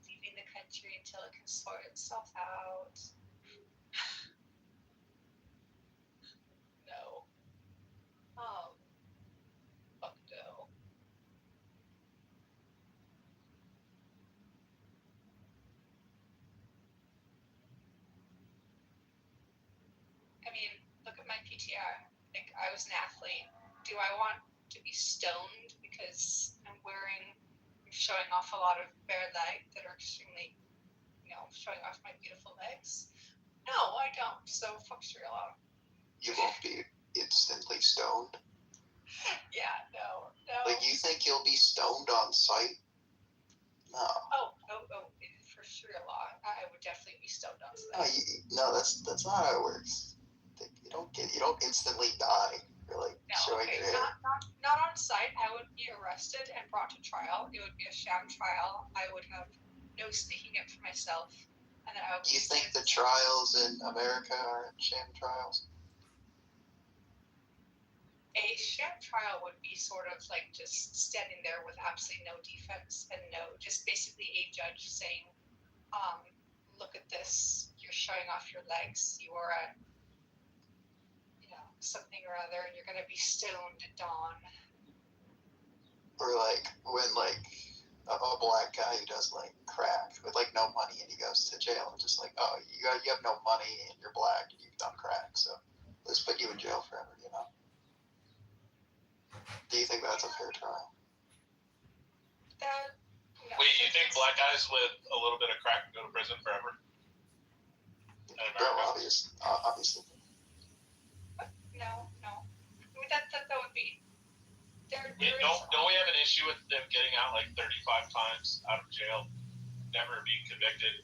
Leaving the country until it can sort itself out. No. Fuck no. I mean, look at my PTR. Like, I was an athlete. Do I want to be stoned because I'm showing off a lot of bare legs that are extremely, showing off my beautiful legs? No, I don't. So fuck Sharia law. You won't be instantly stoned. Yeah, no. Like, you think you'll be stoned on sight? No. Oh, for Sharia law, I would definitely be stoned on sight. No, that's not how it works. You don't instantly die for showing your hair. Not on sight. I would be arrested and brought to trial. It would be a sham trial. I would have no speaking up for myself, and then I would. Do you think the trials in America are sham trials? A sham trial would be sort of like just standing there with absolutely no defense and just basically a judge saying, look at this, you're showing off your legs, you are a, something or other, and you're going to be stoned at dawn. Or like when like a black guy who does like crack with like no money and he goes to jail and just like, oh, you have no money and you're black and you've done crack, so let's put you in jail forever, Do you think that's a fair trial? Wait, you think black guys with a little bit of crack go to prison forever? No, obviously. No. I mean, that would be. Don't we have an issue with them getting out like 35 times out of jail, never being convicted,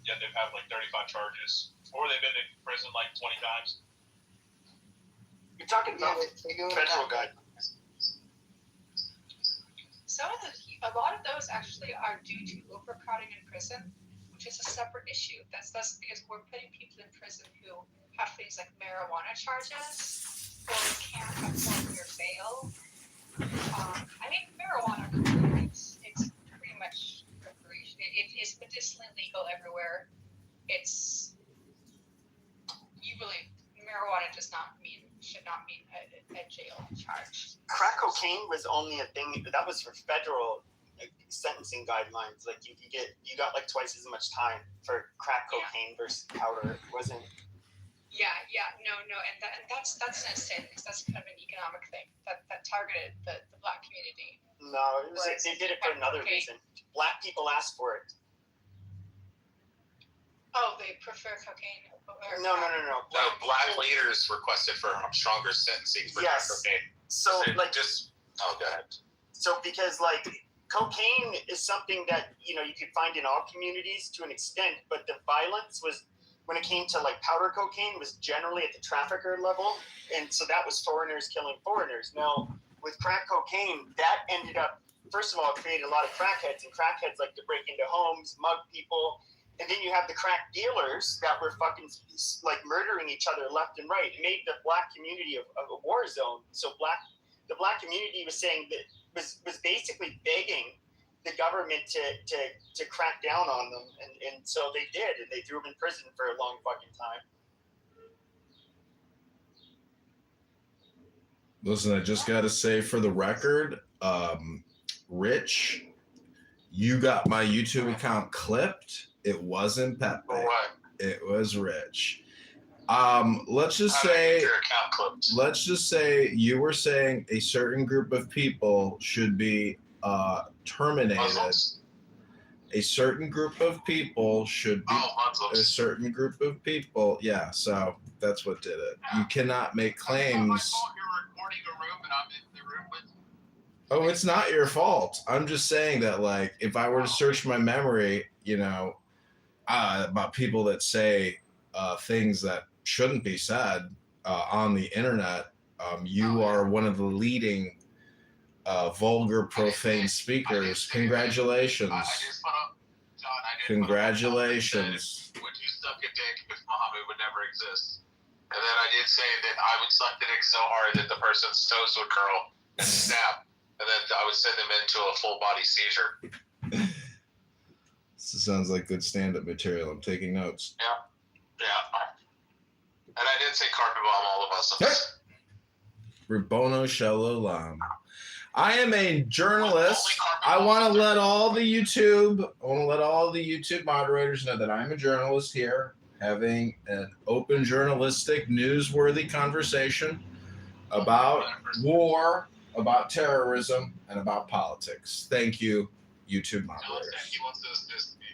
yet they've had like 35 charges, or they've been in prison like 20 times? You're talking about federal guidelines. A lot of those actually are due to overcrowding in prison, which is a separate issue. That's because we're putting people in prison who have things like marijuana charges or can't afford their bail. I mean, marijuana, it's pretty much recreation. It is medicinally legal everywhere. Marijuana should not mean a jail charge. Crack cocaine was only a thing that was for federal sentencing guidelines. Like you got like twice as much time for crack cocaine versus powder. It wasn't. No, and that's an sin because that's kind of an economic thing that targeted the black community. No, they did it for another reason. Black people asked for it. Oh, they prefer cocaine. No. Black leaders requested for stronger sentencing for cocaine. So go ahead. So because like cocaine is something that you could find in all communities to an extent, but the violence was when it came to like powder cocaine was generally at the trafficker level, and so that was foreigners killing foreigners. Now with crack cocaine, that ended up first of all created a lot of crackheads, and crackheads like to break into homes, mug people. And then you have the crack dealers that were fucking like murdering each other left and right. It made the black community a war zone. So the black community was saying that was basically begging the government to crack down on them, and so they did, and they threw them in prison for a long fucking time. Listen, I just got to say for the record, Rich, you got my YouTube account clipped. It wasn't Pepe. It was Rich. Let's just say you were saying a certain group of people should be terminated. Muslims? A certain group of people should be a certain group of people. Yeah, so that's what did it. You cannot make claims. Oh, it's not your fault. I'm just saying that, like, if I were to search my memory, about people that say things that shouldn't be said on the internet, you are one of the leading vulgar, profane speakers. Congratulations. Congratulations. Would you suck a dick if Muhammad would never exist? And then I did say that I would suck the dick so hard that the person's toes would curl and snap, and then I would send them into a full body seizure. This sounds like good stand-up material. I'm taking notes. Yeah. And I did say carpet bomb all of us. Rabono Shalom. I am a journalist. I want to let all the YouTube moderators know that I'm a journalist here, having an open, journalistic, newsworthy conversation about war, about terrorism, and about politics. Thank you, YouTube moderators. He wants to assist me.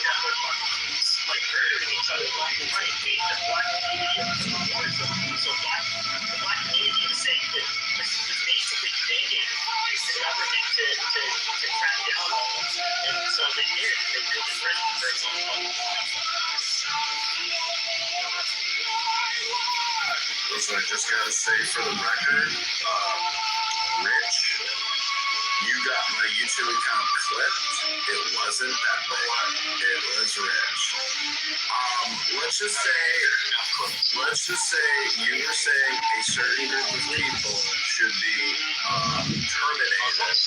that were like murdering each other left and right. Hate the black community was supported. So the black community was saying that was basically begging the government to crack down on them. And so they did. They put them in prison for a long time. Listen, I just gotta say for the record, Rich, you got my YouTube account clipped. It wasn't that bad. It was Rich. Let's just say you were saying a certain group of people should be terminated.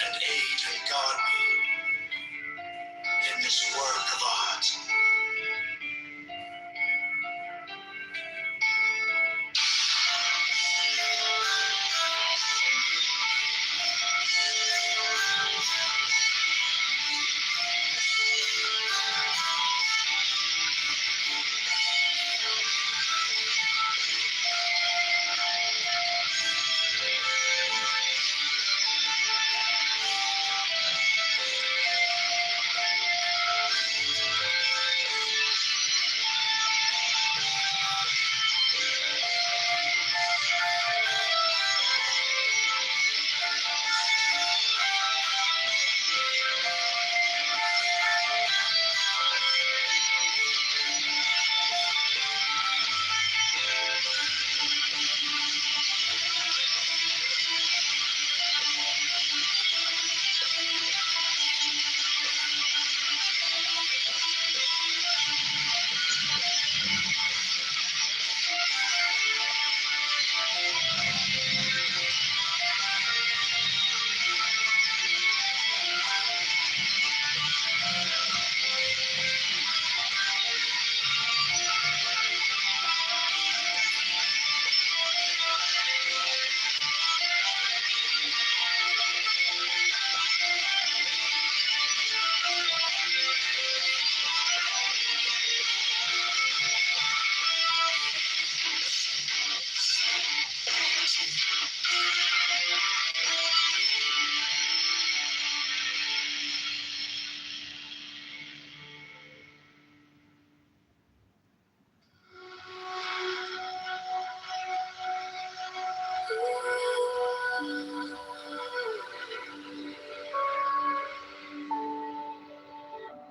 And aid and guard me in this work of art.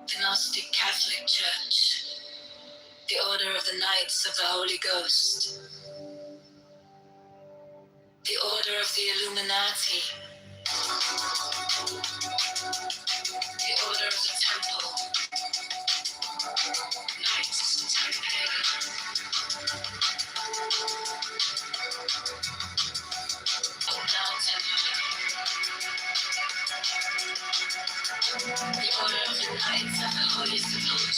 The Gnostic Catholic Church, the Order of the Knights of the Holy Ghost, the Order of the Illuminati, the Order of the Temple, Knights of Templar, now Templar, the Order of the Knights of the Holy Sepulchre.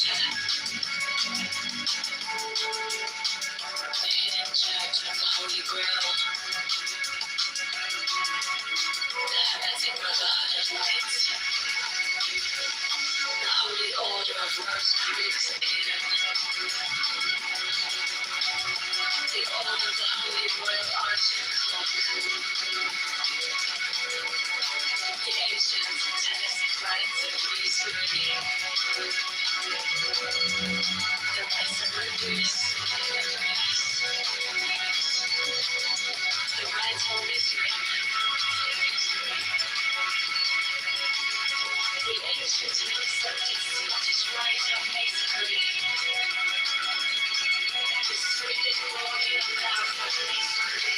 words creeps in. The order of the holy royal arching clock. The ancient tennis rights of priesthood. The rights of religious. The rights of Israel. The ancient and accepted Scottish rite of masonry. The sweetest glory of love of masonry.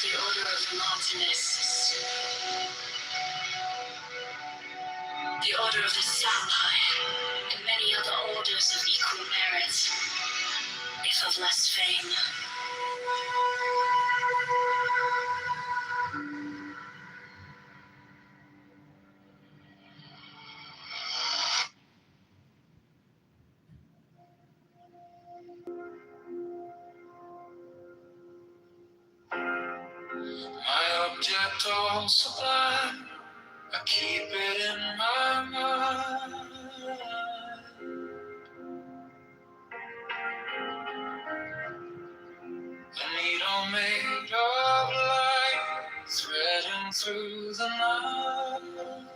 The order of the Montanists. The order of the Sampai, and many other orders of equal merit, if of less fame. My object all sublime, I keep it in my mind. A needle made of light, threading through the night.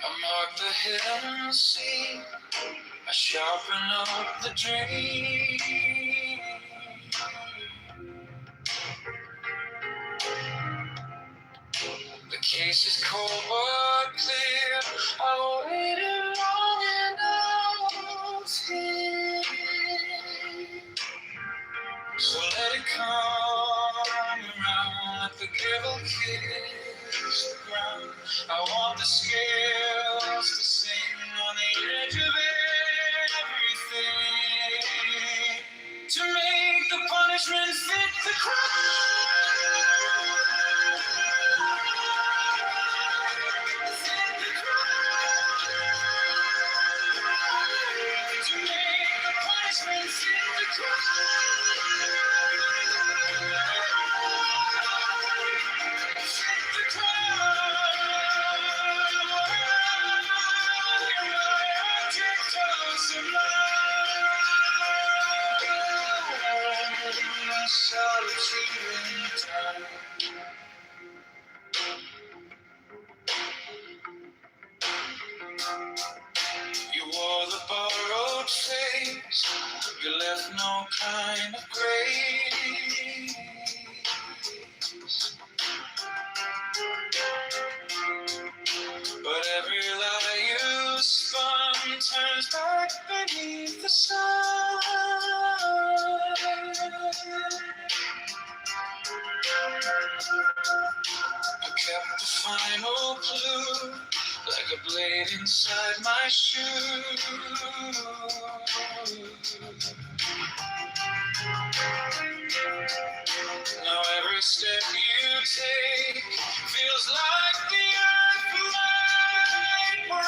I mark the hidden sea, I sharpen up the dream. The case is cold but clear. I waited long enough here. So let it come around, let the girdle kiss the ground. I want the scales to sing on the edge of everything, to make the punishment fit the crime. To make the punishment fit the You wore the borrowed face, you left no kind of grace. But every lie you spun turns back beneath the sun. I kept the final clue, like a blade inside my shoe. Now every step you take feels like the earth might break.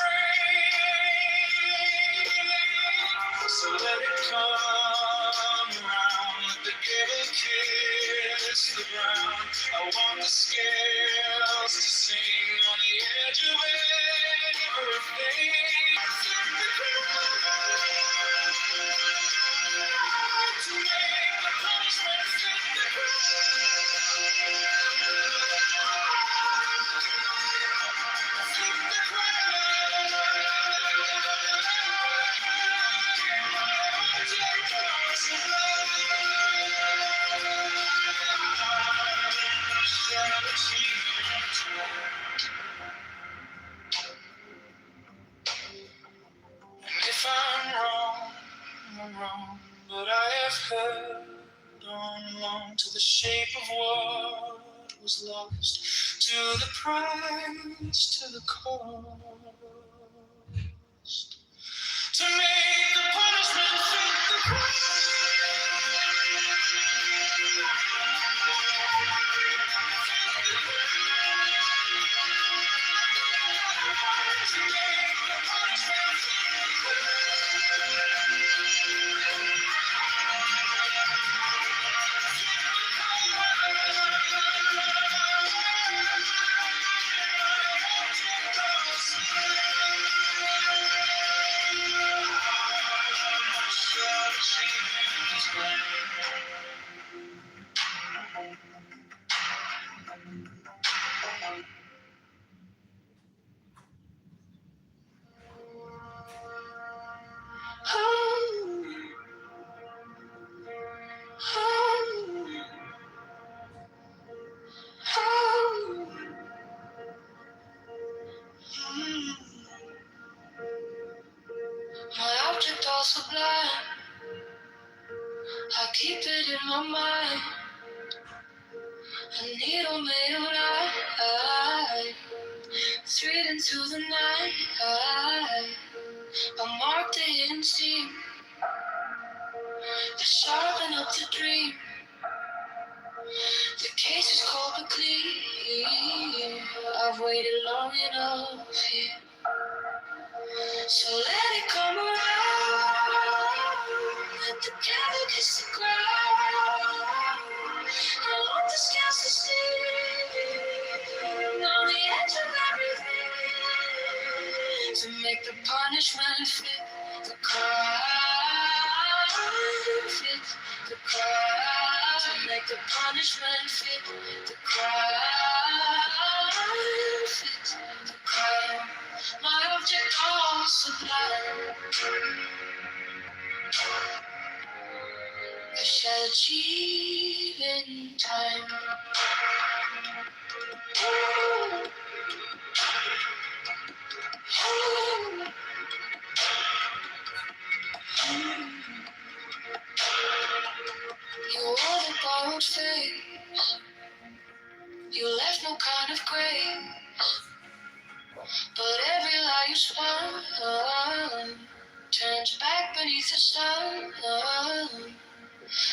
So let it come around, let the girdle kiss the ground. I want the scales to sing on the edge of everything. To make the punishment fit the If I'm wrong, I'm wrong, but I have held on long to the shape of what was lost, to the price, to the cost, to make the punishment fit the crime. To make the punishment fit the crime. My object all sublime, I keep it in my mind. A needle made of light, thread into the night. I mark the hidden seam, to sharpen up the dream. The case is cold but clean. I've waited long enough here, so let it come around. Let the devil kiss the ground. I want the scales to sing on the edge of everything, to make the punishment fit the crime, fit the crime, to make the punishment fit the crime, fit the crime. My object all sublime, I shall achieve in time. You wore the borrowed face, you left no kind of grace, but every lie you spun turns back beneath the sun.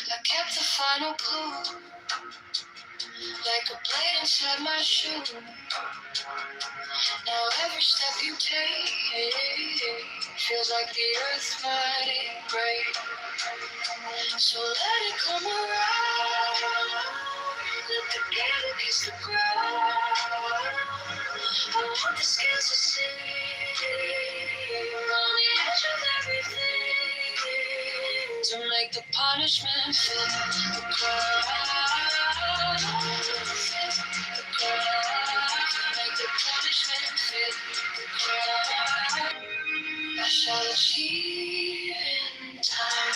I kept the final clue, like a blade inside my shoe. Now every step you take feels like the earth might break. So let it come around, let the gale kiss the ground. I want the scales to sing on the edge of everything, to make the punishment fit the crime, fit the crime, make the punishment fit the crime. I shall achieve in time.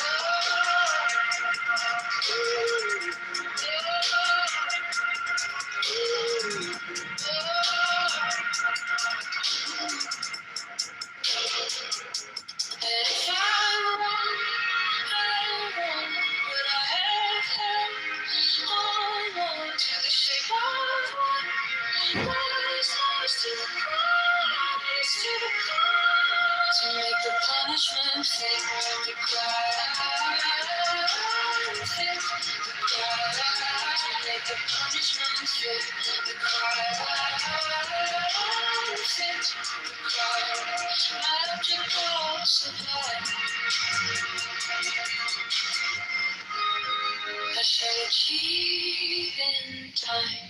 And if I won, but I have held on to the shape of one. Rise to the prize, to the cause, to make the punishment fit the crime, fit the crime, to make the punishment fit the crime, fit the crime. My object all sublime, I shall achieve in time.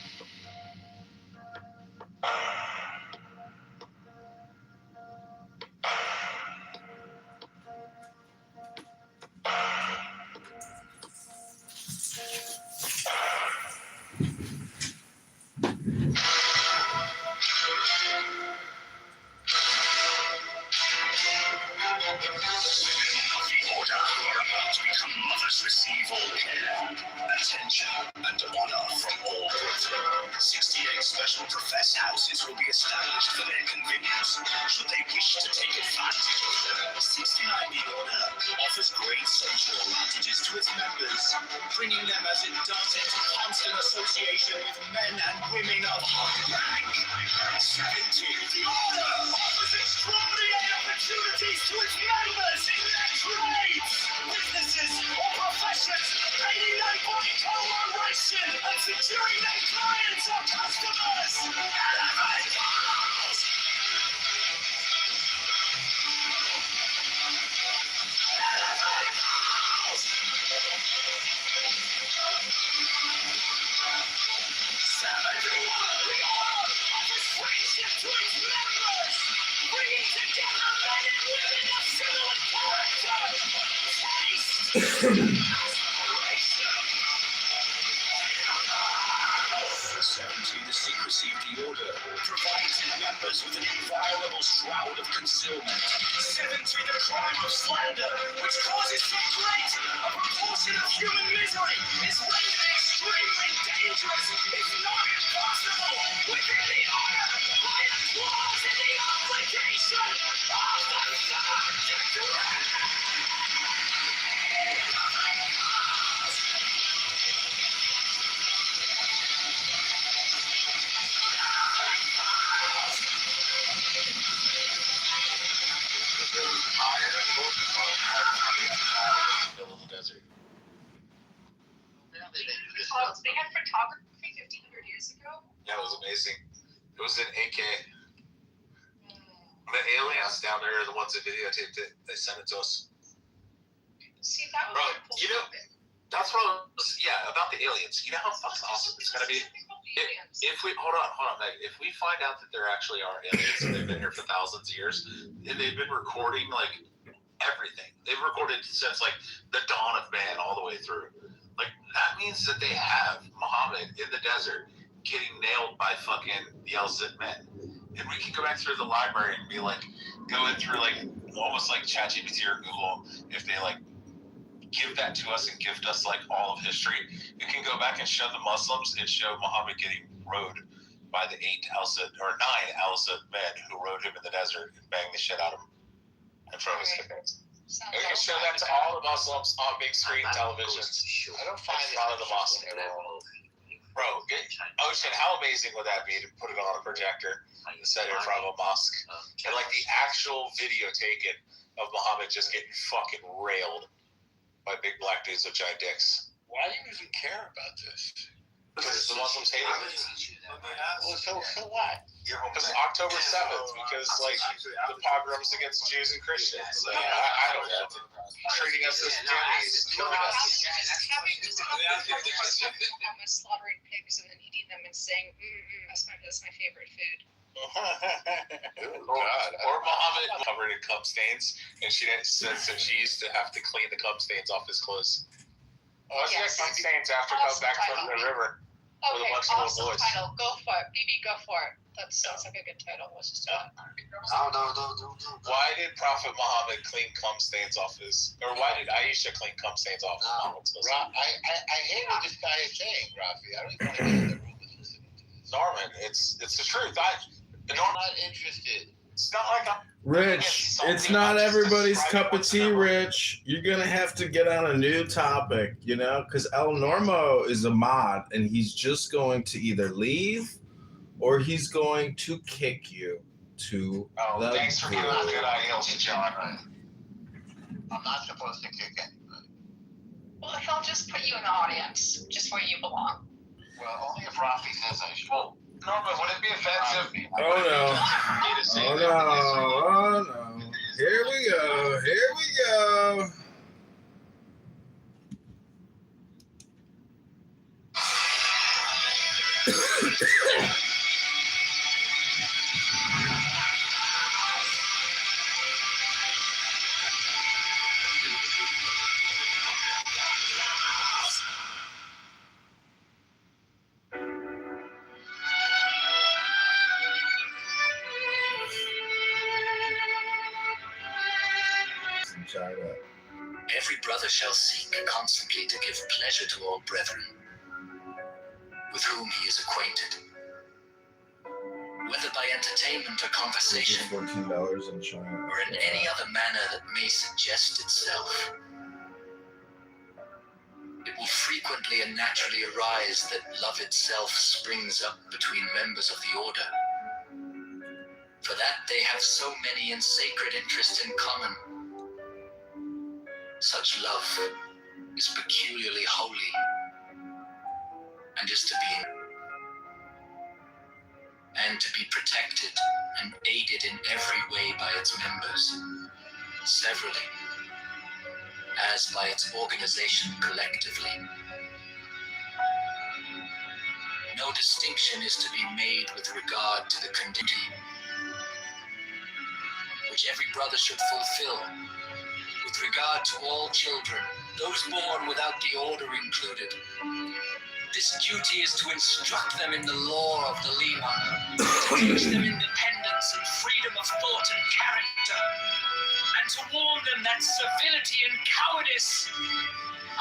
Receive all care, attention, and honor from all Britain. 68 special professed houses will be established for their convenience, should they wish to take advantage of them. 69 The Order offers great social advantages to its members, bringing them as it does into constant association with men and women of high rank. 70 The Order offers extraordinary opportunities to its members in their trades, businesses, or professions, aiding them by collaboration and securing their clients or customers. Elevate goals! Elevate goals! 71 offers friendship to its members, bringing together men and women of similar character, taste, The secrecy of the order provides members with an inviolable shroud of concealment. 70, the crime of slander, which causes so great a proportion of human misery, is rendered extremely dangerous, if not impossible, within the order by a clause in the obligation of the third degree. Desert. They had photography 1,500 years ago. Yeah, it was amazing. It was an AK. The aliens down there are the ones that videotaped it. They sent it to us. See, that was Bro, cool. you know, that's what I was, about the aliens. You know how fucking awesome it's gonna be? If we, hold on, Meg. If we find out that there actually are aliens and they've been here for thousands of years, and they've been recording, like, everything. They've recorded since, like, the dawn of man all the way through. Like, that means that they have Muhammad in the desert getting nailed by fucking the Al-Zid men. And we can go back through the library and be like, going through like almost like ChatGPT or Google, if they like give that to us and gift us like all of history, you can go back and show the Muslims and show Muhammad getting rode by the 9 Al-Zid men who rode him in the desert and banged the shit out of him in front of his face. And we can show that to all the Muslims on big screen televisions. I don't find in front of the mosque. Bro, Ocean, how amazing would that be to put it on a projector and set it in front of a mosque? And like the actual video taken of Muhammad just getting fucking railed by big black dudes with giant dicks. Why do you even care about this? Because the Muslims hate it. Well, so what? Because October 7th, because like the pogroms against Jews and Christians. Like, I don't know. Treating us as dummies, killing us. Slaughtering pigs and then eating them and saying, that's my favorite food. Or Muhammad covered in cum stains, and she says that she used to have to clean the cum stains off his clothes. She got cum stains after coming back from the river with a bunch of little boys. Title. Go for it. BB, go for it. That sounds like a good title. Let's just do it. Why did Prophet Muhammad clean cum stains off his, or why did Aisha clean cum stains off Muhammad's clothes? I hate what this guy is saying, Rafi. I don't even want to get in the room with listening to this. Norman, it's the truth. I'm not interested. It's not like I'm Rich, it's not everybody's cup of tea, Rich. You're going to have to get on a new topic, you know, because El Normo is a mod, and he's just going to either leave or he's going to kick you to the thanks for giving us good ideas, John. I'm not supposed to kick anybody. Well, he'll just put you in the audience, just where you belong. Well, only if Rafi says I should. Well, Norman, would it be offensive? Oh, no. Here we go. Every brother shall seek constantly to give pleasure to all brethren, with whom he is acquainted, whether by entertainment or conversation, $14 in China. or in any other manner that may suggest itself. It will frequently and naturally arise that love itself springs up between members of the order, for that they have so many and sacred interests in common. Such love is peculiarly holy, and is to be protected and aided in every way by its members, severally, as by its organization collectively. No distinction is to be made with regard to the condition which every brother should fulfill with regard to all children, those born without the order included. This duty is to instruct them in the lore of the Lima, to teach them independence and freedom of thought and character, and to warn them that servility and cowardice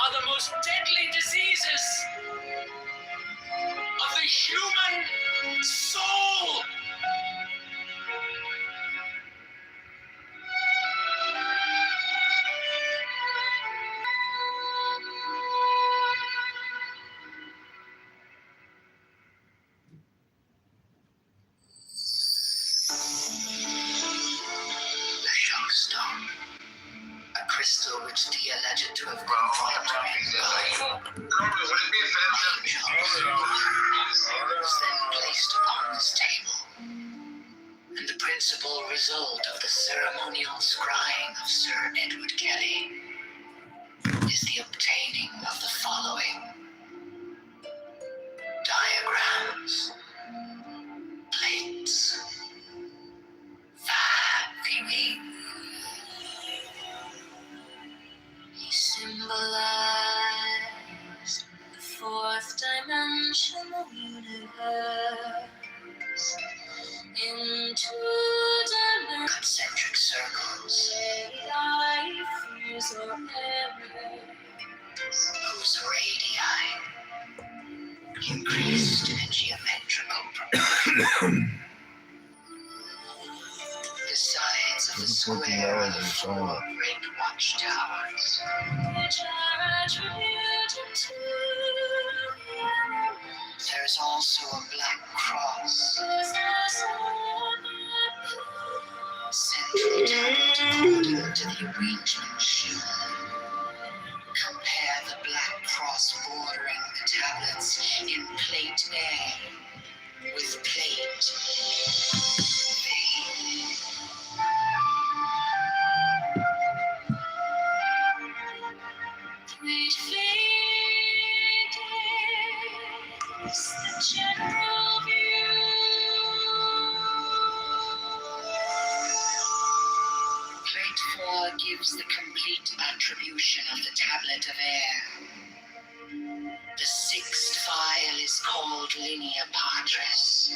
are the most deadly diseases of the human soul. The showstone, a crystal which Dia alleged to have been brought to him was then placed upon this table, and the principal result of the ceremonial scrying of Sir Edward Kelly is the obtaining of the following diagrams, plates, viewing. He symbolized the fourth dimensional universe in two-dimensional concentric circles, whose radii increased in geometrical proportion. The sides of the square are the four great watchtowers, which are attributed to there is also a black cross, central tablet to the arrangement shown. Compare the black cross bordering the tablets in plate A with plate B. Plate B gives the general view. Plate 4 gives the complete attribution of the tablet of air. The sixth file is called linea patris.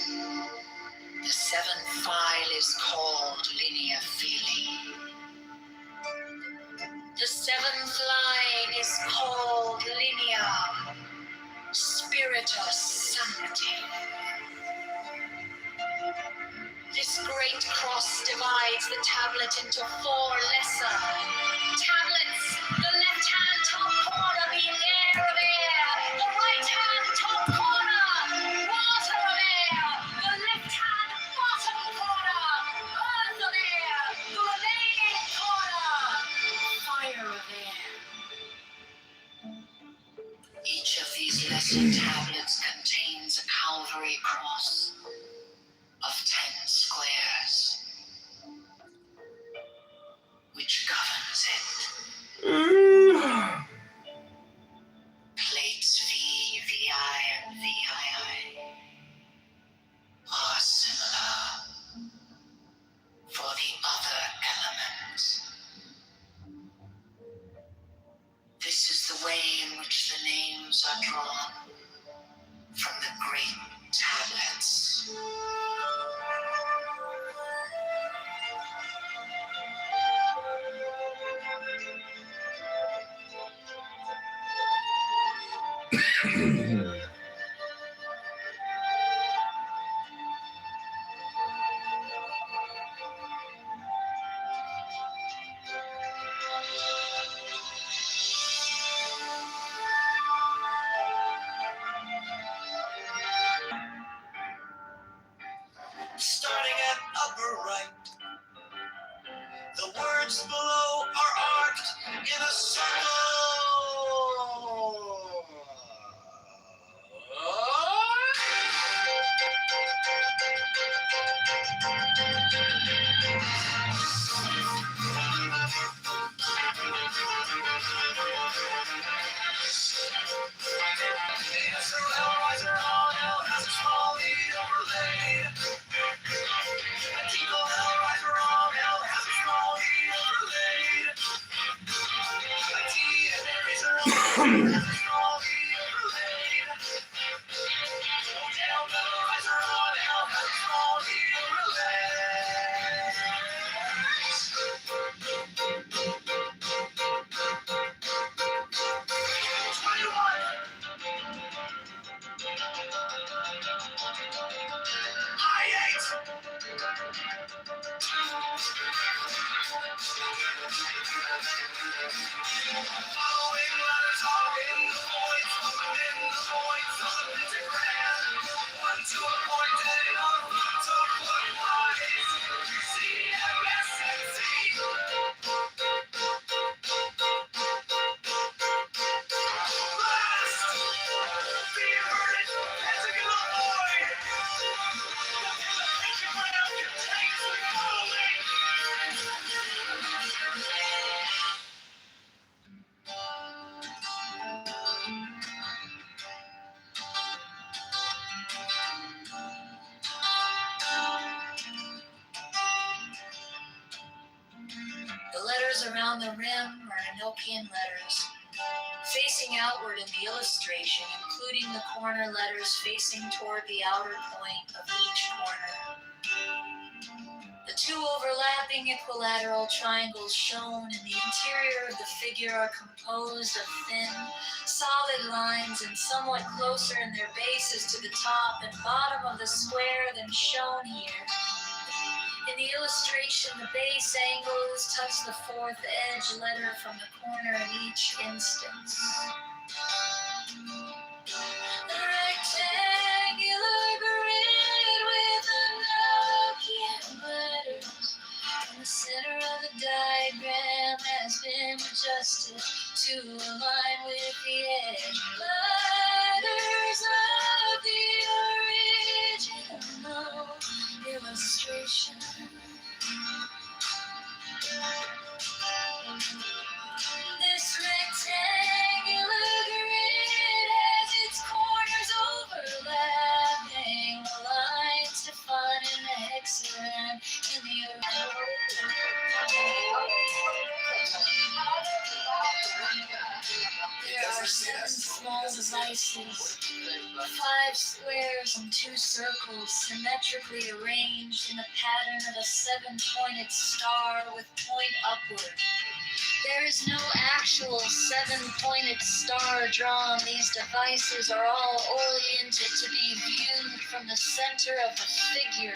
The seventh file is called linea filii. The seventh line is called linea spiritus sancti. This great cross divides the tablet into four lesser tablets, the left-hand top corner being air of air, the right-hand top corner, water of air, the left-hand bottom corner, earth of air, the remaining corner, fire of air. Each of these lesser tablets contains a Calvary cross of 10 squares, which governs it. Plates V, VI, and VII are similar for the other elements. This is the way in which the names are drawn from the great tablets. Starting at upper right, the words below are arced in a circle. The letters around the rim are Enochian letters, facing outward in the illustration, including the corner letters facing toward the outer point of each corner. The two overlapping equilateral triangles shown in the interior of the figure are composed of thin, solid lines and somewhat closer in their bases to the top and bottom of the square than shown here. In the illustration, the base angles touch the fourth edge letter from the corner in each instance. The rectangular grid with Enochian letters in the center of the diagram has been adjusted to align with the edge letters of the original illustration. This rectangular grid has its corners overlapping, the lines defining the hexagram in the There are 7 small devices, 5 squares and 2 circles, symmetrically arranged in the pattern of a 7-pointed star with point upward. There is no actual 7-pointed star drawn. These devices are all oriented to be viewed from the center of the figure.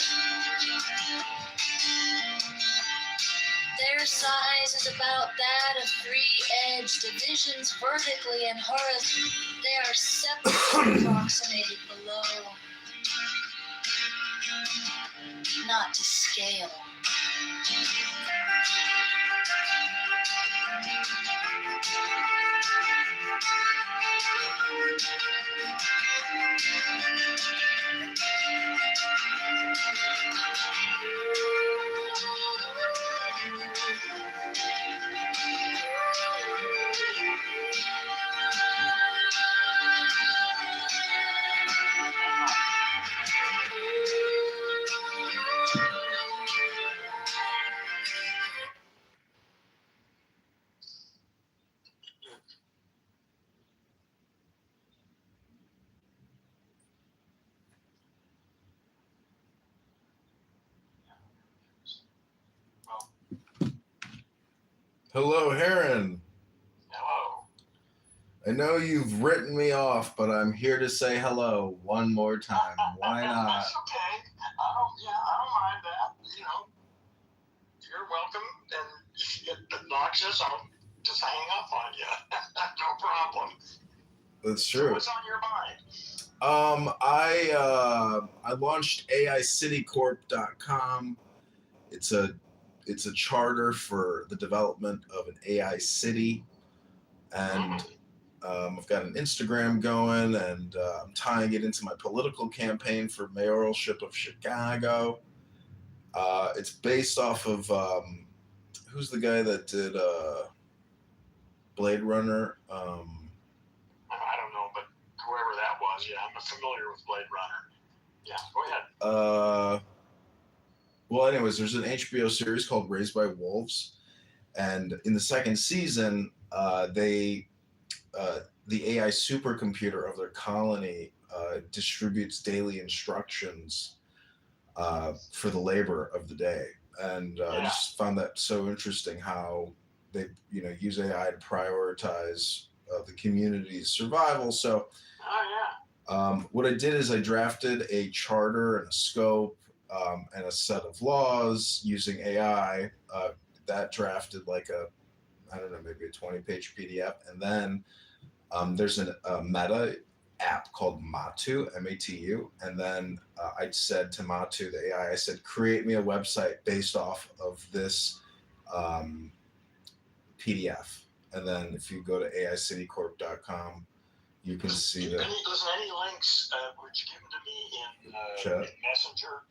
Their size is about that of 3-edge divisions vertically and horizontally. They are separately approximated below, not to scale. Hello, Heron. Hello. I know you've written me off, but I'm here to say hello one more time. Why not? That's okay. I don't mind that. You know, you're welcome. And if you get obnoxious, I'll just hang up on you. No problem. That's true. So what's on your mind? I launched AICityCorp.com. It's a charter for the development of an AI city, and I've got an Instagram going, and I'm tying it into my political campaign for mayoralship of Chicago. It's based off of who's the guy that did Blade Runner? I don't know, but whoever that was, yeah, I'm familiar with Blade Runner. Yeah, go ahead. Well, anyways, there's an HBO series called Raised by Wolves, and in the second season, they the AI supercomputer of their colony distributes daily instructions for the labor of the day. And I just found that so interesting how they, use AI to prioritize the community's survival. So, what I did is I drafted a charter and a scope and a set of laws using AI. That drafted like maybe a 20-page PDF, and then there's a Meta app called Matu, M-A-T-U, and then I said to Matu, the AI, I said, create me a website based off of this PDF. And then if you go to AICityCorp.com, you can see that. Listen, any links which you given to me in Messenger?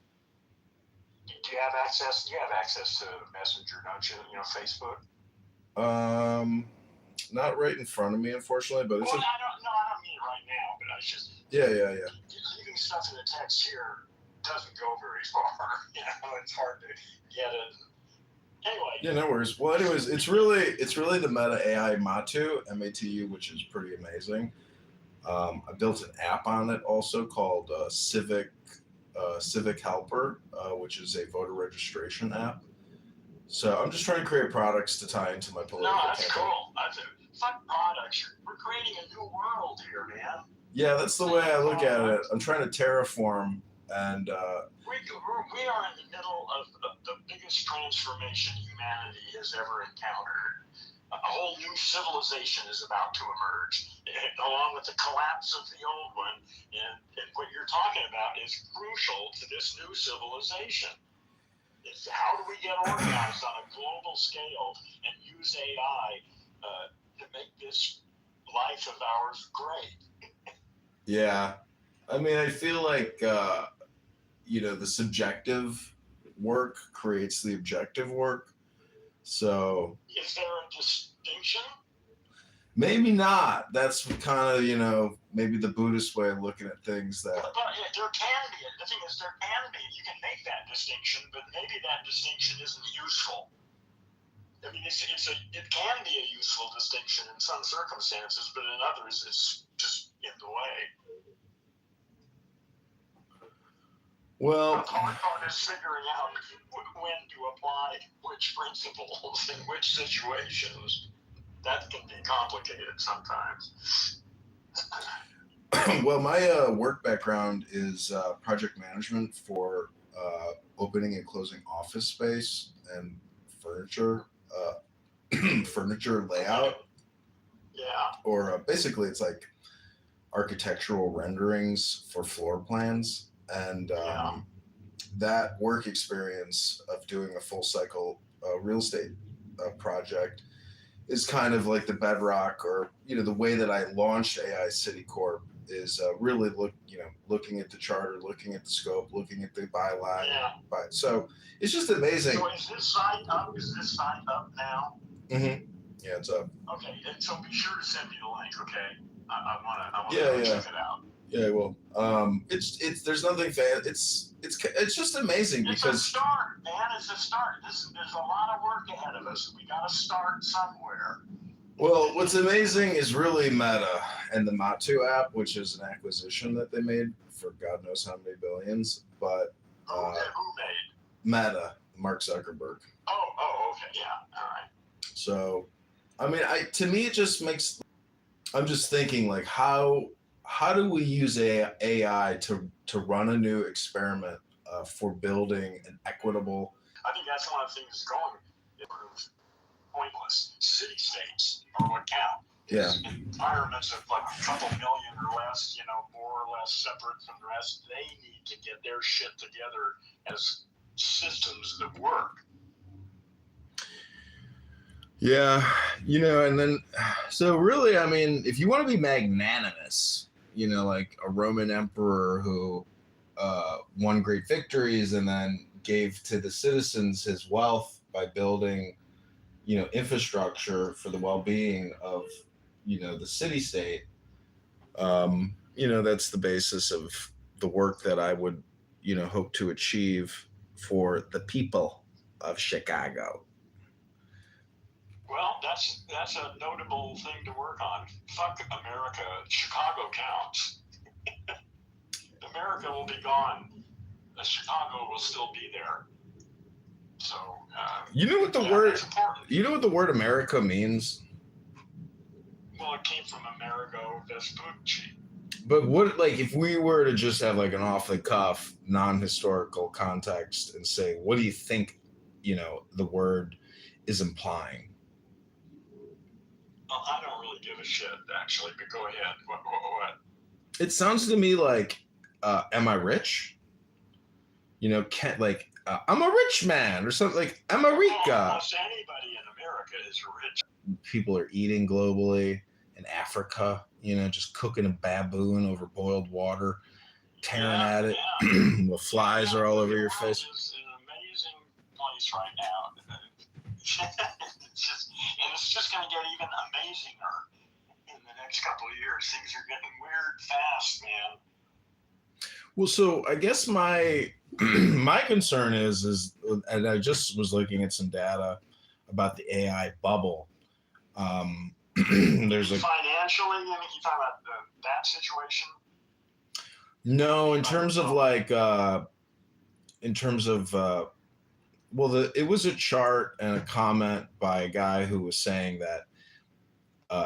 Do you have access? You have access to Messenger, don't you? Facebook. Not right in front of me, unfortunately, but it's. I don't mean right now, but I just. Yeah. Leaving stuff in the text here doesn't go very far. It's hard to get it. Anyway. Yeah, no worries. Well, anyways, it's really the Meta AI Matu, M-A-T-U, which is pretty amazing. I built an app on it also called Civic Helper, which is a voter registration app. So I'm just trying to create products to tie into my political campaign. That's cool. Fuck products. We're creating a new world here, man. Yeah, that's the way I look at it. I'm trying to terraform and. We are in the middle of the biggest transformation humanity has ever encountered. A whole new civilization is about to emerge, along with the collapse of the old one. And what you're talking about is crucial to this new civilization. It's how do we get organized on a global scale and use AI to make this life of ours great? Yeah. I mean, I feel like, the subjective work creates the objective work. So. Is there a distinction? Maybe not. That's kind of, maybe the Buddhist way of looking at things that. But there can be. The thing is, there can be. You can make that distinction, but maybe that distinction isn't useful. I mean, it can be a useful distinction in some circumstances, but in others, it's just in the way. Well, the hard part is figuring out when to apply which principles in which situations. That can be complicated sometimes. Well, my work background is project management for opening and closing office space and furniture layout. Yeah. Or basically, it's like architectural renderings for floor plans. And that work experience of doing a full cycle real estate project is kind of like the bedrock, or the way that I launched AI City Corp is really looking at the charter, looking at the scope, looking at the byline. Yeah. So it's just amazing. So is this site up? Is this site up now? Mm-hmm. Yeah, it's up. Okay, and so be sure to send me the link. Okay, I want to check it out. Yeah, well, it's there's nothing it's just amazing because it's a start, man. It's a start. There's a lot of work ahead of us. We got to start somewhere. Well, what's amazing is really Meta and the Matu app, which is an acquisition that they made for God knows how many billions. But who made Meta? Mark Zuckerberg. Oh, okay, yeah, all right. So, I mean, to me, it just makes. I'm just thinking, like, how do we use AI to run a new experiment for building an equitable? I think that's one of the things going improve pointless city-states or what count. Yeah. Environments of like a couple million or less, more or less separate from the rest. They need to get their shit together as systems that work. Yeah, and then, so really, I mean, if you want to be magnanimous, like a Roman emperor who won great victories and then gave to the citizens his wealth by building, infrastructure for the well-being of, the city-state, that's the basis of the work that I would, hope to achieve for the people of Chicago. Well, that's a notable thing to work on. Fuck America. Chicago counts. America will be gone. Chicago will still be there. So you know what the word America means? Well, it came from Amerigo Vespucci. But what, like, if we were to just have like an off the cuff, non-historical context and say, what do you think, the word is implying? Well, I don't really give a shit, actually, but go ahead. What? It sounds to me like, am I rich? I'm a rich man or something, like, I'm a rica. Well, almost anybody in America is rich. People are eating globally in Africa, just cooking a baboon over boiled water, tearing at it. Yeah. The flies are all over your face. It's an amazing place right now. It's just going to get even amazinger in the next couple of years. Things are getting weird fast, man. Well, so I guess my my concern is, and I just was looking at some data about the AI bubble. There's financially, you talking about that situation? No, in terms of like, it was a chart and a comment by a guy who was saying that,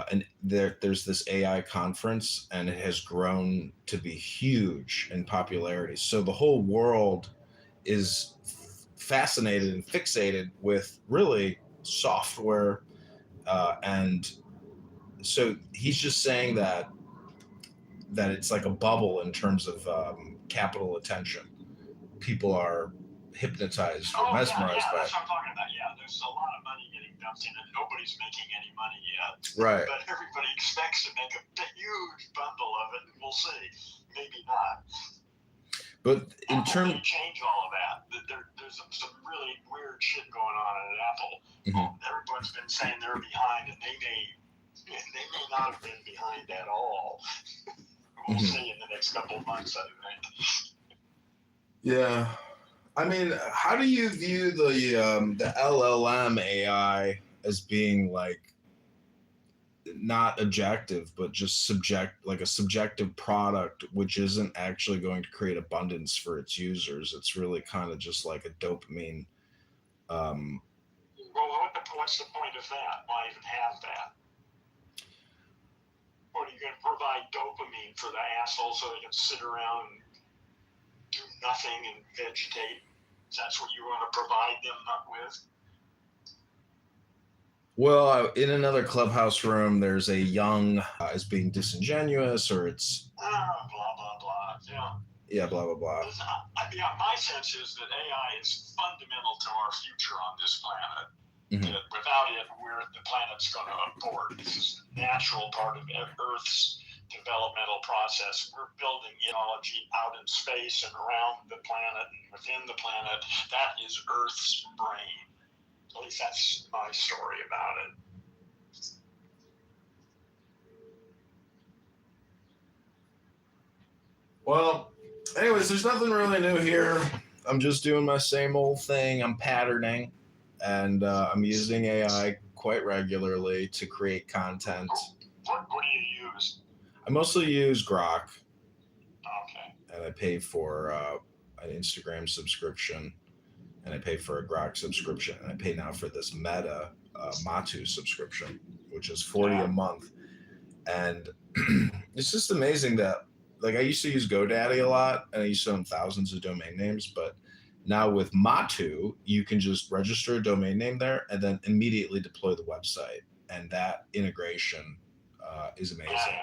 and there's this AI conference and it has grown to be huge in popularity. So the whole world is fascinated and fixated with really software, and so he's just saying that it's like a bubble in terms of capital attention. People are hypnotized or mesmerized by it. That's what I'm talking about. Yeah, there's a lot of money getting dumped in, and nobody's making any money yet. Right. But everybody expects to make a huge bundle of it, and we'll see. Maybe not. But in terms, change all of that. There's some really weird shit going on at Apple. Mm-hmm. Everyone's been saying they're behind, and they may not have been behind at all. We'll see in the next couple of months, I think. Yeah. I mean, how do you view the LLM AI as being like not objective, but just like a subjective product, which isn't actually going to create abundance for its users? It's really kind of just like a dopamine. Well, what's the point of that? Why even have that? What are you going to provide dopamine for the asshole so they can sit around and do nothing and vegetate? That's what you want to provide them with? Well, in another clubhouse room, there's a young is being disingenuous, or it's blah blah blah. Yeah. Yeah, blah blah blah. My sense is that AI is fundamental to our future on this planet. Mm-hmm. Without it, the planet's going to abort. This is a natural part of Earth's developmental process. We're building ecology out in space and around the planet and within the planet. That is Earth's brain. At least that's my story about it. Well, anyways, there's nothing really new here. I'm just doing my same old thing. I'm patterning, and I'm using AI quite regularly to create content. What do you use? I mostly use Grok. Okay. And I pay for an Instagram subscription, and I pay for a Grok subscription, and I pay now for this Meta Matu subscription, which is $40 a month. And it's just amazing that, like, I used to use GoDaddy a lot, and I used to own thousands of domain names, but now with Matu, you can just register a domain name there and then immediately deploy the website. And that integration is amazing.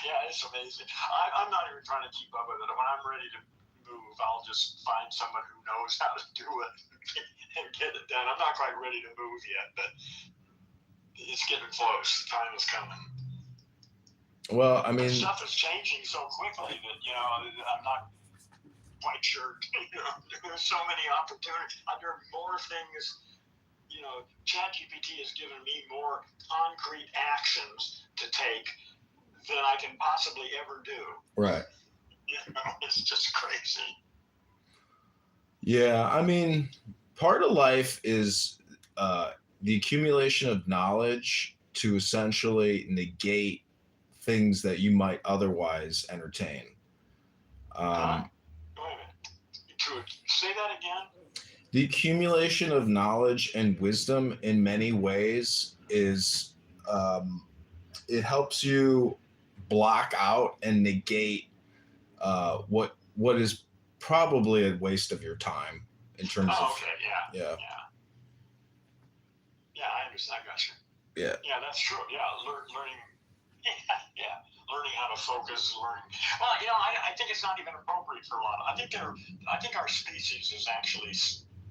Yeah, it's amazing. I'm not even trying to keep up with it. When I'm ready to move, I'll just find someone who knows how to do it and get it done. I'm not quite ready to move yet, but it's getting close. The time is coming. Well, I mean, stuff is changing so quickly that I'm not quite sure. There's so many opportunities. There are more things. ChatGPT has given me more concrete actions to take than I can possibly ever do. Right. It's just crazy. Yeah, I mean, part of life is the accumulation of knowledge to essentially negate things that you might otherwise entertain. Wait a minute. Could say that again? The accumulation of knowledge and wisdom in many ways is it helps you block out and negate what is probably a waste of your time in terms of. Okay, yeah. Yeah, I understand. I got you. Yeah. Yeah, that's true. Yeah, learning. Learning how to focus. Learning. Well, I think it's not even appropriate for a lot. I think our species is actually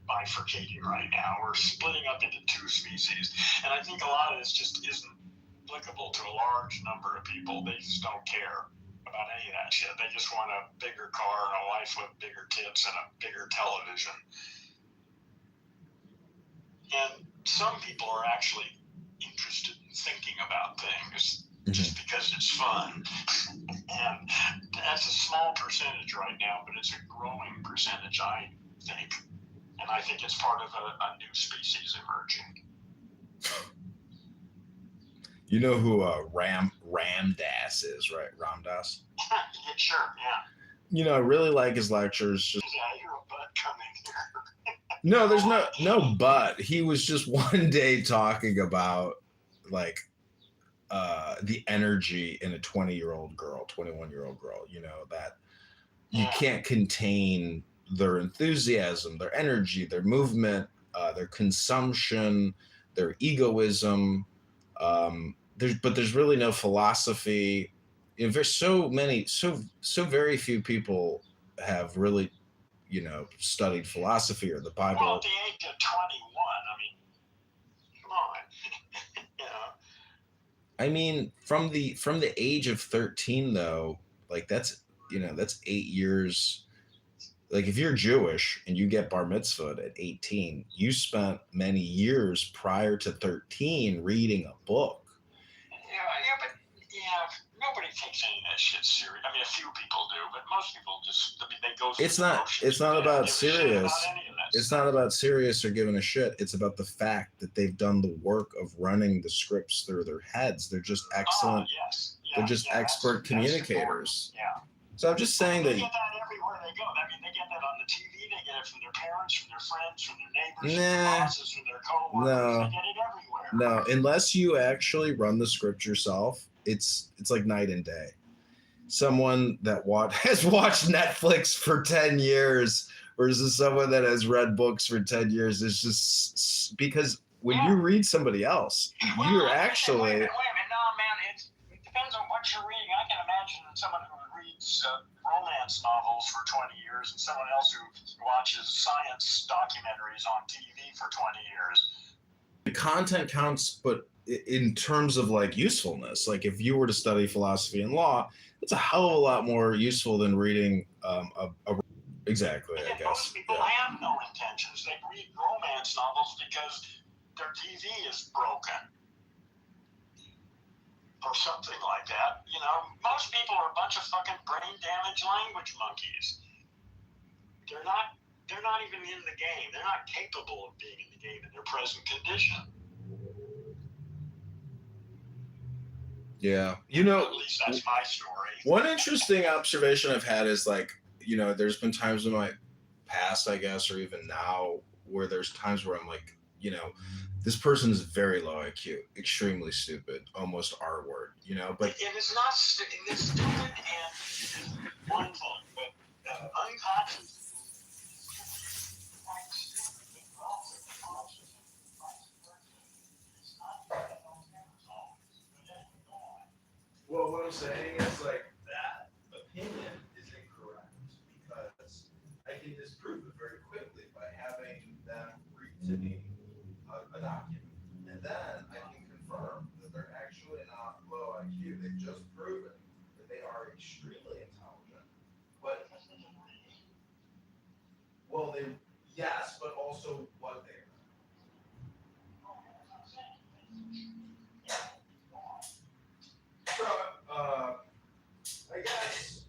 bifurcating right now. We're splitting up into two species, and I think a lot of this just isn't applicable to a large number of people. They just don't care about any of that shit. They just want a bigger car and a wife with bigger tits and a bigger television. And some people are actually interested in thinking about things just because it's fun. And that's a small percentage right now, but it's a growing percentage, I think. And I think it's part of a new species emerging. You know who Ramdas is, right? Ramdas? Yeah, sure, yeah. I really like his lectures. Just... Yeah, I hear a butt coming here. No, there's no but. He was just one day talking about like the energy in a 21-year-old girl, that you can't contain their enthusiasm, their energy, their movement, their consumption, their egoism. There's really no philosophy. There's so very few people have really, studied philosophy or the Bible. Well, at the age of 21, I mean, come on. I mean, from the age of 13, though, like that's 8 years. Like if you're Jewish and you get bar mitzvahed at 18, you spent many years prior to 13 reading a book. Nobody takes any of that shit serious. I mean, a few people do, but most people just, they go through It's not about serious. It's not about serious or giving a shit. It's about the fact that they've done the work of running the scripts through their heads. They're just excellent. They're just expert communicators. Yeah. So I'm just saying they get that everywhere they go. I mean, they get that on the TV. They get it from their parents, from their friends, from their neighbors, from their bosses, from their coworkers. They get it everywhere. No, unless you actually run the script yourself, it's like night and day. Someone that has watched Netflix for 10 years versus someone that has read books for 10 years is just because when you read somebody else, you're actually. Wait a minute. No, man, it depends on what you're reading. I can imagine someone who reads romance novels for 20 years and someone else who watches science documentaries on TV for 20 years. The content counts, but in terms of like usefulness, like if you were to study philosophy and law, it's a hell of a lot more useful than reading exactly. I guess most people have no intentions. They read romance novels because their TV is broken or something like that. Most people are a bunch of fucking brain damaged language monkeys. They're not even in the game. They're not capable of being in the game in their present condition. Yeah. At least that's my story. One interesting observation I've had is like, there's been times in my past, I guess, or even now, where there's times where I'm like, this person is very low IQ, extremely stupid, almost R word, but it is not it's stupid and one thing, but unconscious. Well, what I'm saying is like that opinion is incorrect because I can disprove it very quickly by having them read to me a document. And then I can confirm that they're actually not low IQ. They've just proven that they are extremely intelligent. But, yes, but also what they are. So, I guess,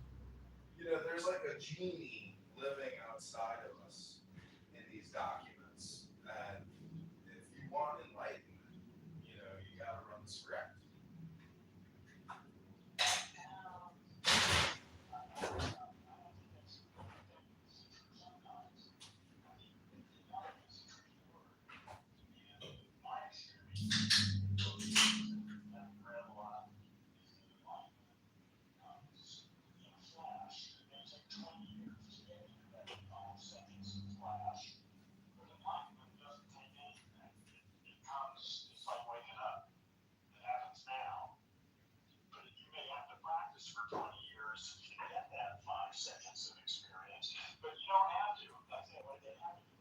there's like a genie living outside of us in these documents. And if you want enlightenment, this for 20 years to get that 5 seconds of experience, but you don't have to. That's the way they have it.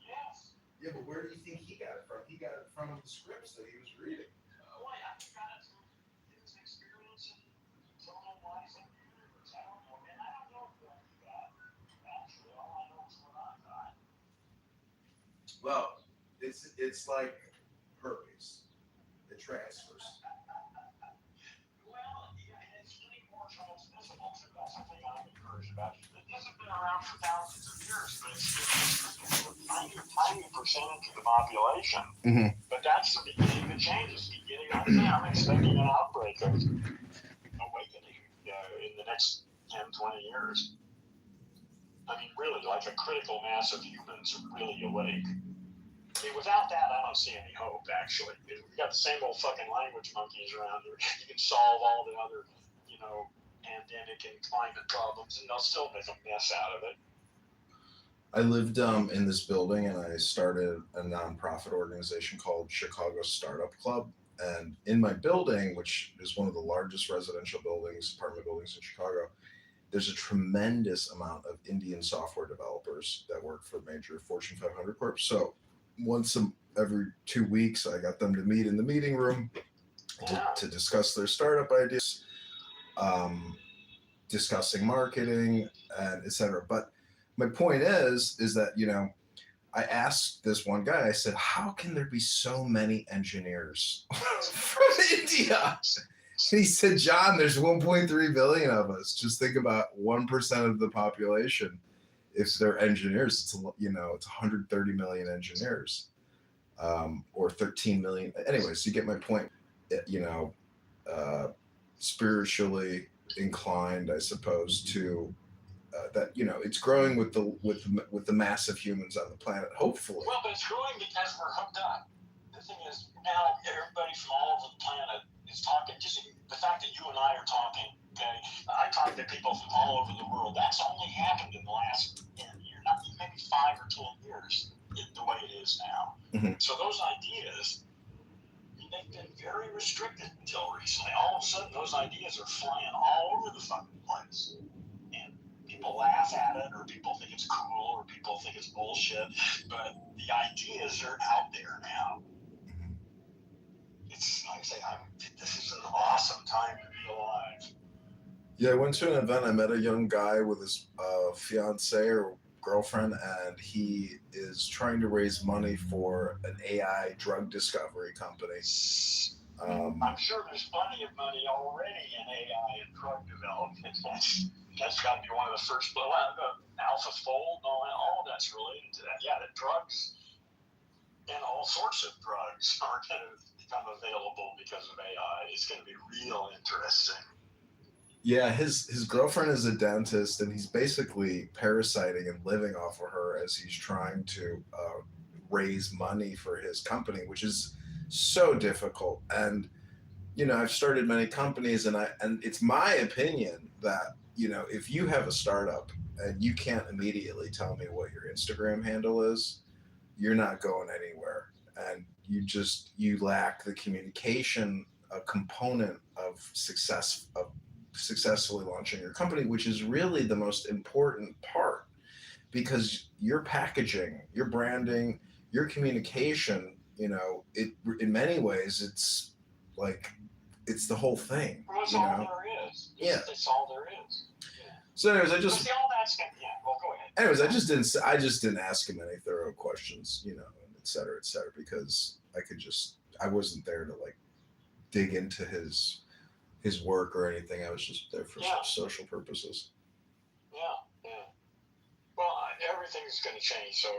Yes. Yeah, but where do you think he got it from? He got it from the scripts that he was reading. Well, yeah, he got it from his experience in total-wise universe. I don't know, man. I don't know what he got. Actually, all I know is what I got. Well, it's like herpes. It transfers. Well, yeah, and it's getting more transmissible too. That's something I'm encouraged about. This has been around for thousands of years, but it's still a tiny percentage of the population. Mm-hmm. But that's the beginning of changes. I'm expecting an outbreak of awakening in the next 10, 20 years. I mean, really, like a critical mass of humans are really awake. I mean, without that, I don't see any hope, actually. We got the same old fucking language monkeys around here. You can solve all the other, pandemic and climate problems, and they'll still make a mess out of it. I lived in this building, and I started a nonprofit organization called Chicago Startup Club. And in my building, which is one of the largest residential buildings, apartment buildings in Chicago, there's a tremendous amount of Indian software developers that work for major Fortune 500 corps. So once every 2 weeks, I got them to meet in the meeting room to discuss their startup ideas, discussing marketing, and etc. But my point is that, I asked this one guy, I said, how can there be so many engineers from India? And he said, John, there's 1.3 billion of us. Just think about 1% of the population. If they're engineers, it's 130 million engineers, or 13 million. Anyways, you get my point. Spiritually inclined, I suppose, to that it's growing with the mass of humans on the planet. Hopefully. Well, but it's growing because we're hooked up. The thing is, now everybody from all over the planet is talking. Just the fact that you and I are talking. Okay, I talk to people from all over the world. That's only happened in the last 10 years, not maybe 5 or 10 years, the way it is now. Mm-hmm. So those ideas, they've been very restricted until recently. All of a sudden, those ideas are flying all over the fucking place, and people laugh at it, or people think it's cool, or people think it's bullshit. But the ideas are out there now. It's like I say, this is an awesome time to be alive. Yeah, I went to an event. I met a young guy with his fiance or girlfriend, and he is trying to raise money for an AI drug discovery company. I'm sure there's plenty of money already in AI and drug development. That's got to be one of the first. AlphaFold, all of that's related to that. Yeah, the drugs and all sorts of drugs are going to become available because of AI. It's going to be real interesting. Yeah, his girlfriend is a dentist, and he's basically parasiting and living off of her as he's trying to raise money for his company, which is so difficult. And I've started many companies, and it's my opinion that if you have a startup and you can't immediately tell me what your Instagram handle is, you're not going anywhere, and you lack the communication component of successfully launching your company, which is really the most important part, because your packaging, your branding, your communication, it in many ways it's the whole thing. Well, that's all there is. It's all there is. Yeah. So anyways, all that's well, go ahead. Anyways, I just didn't ask him any thorough questions, et cetera, because I wasn't there to dig into his work or anything. I was just there for social purposes. Yeah. Well, everything's going to change, so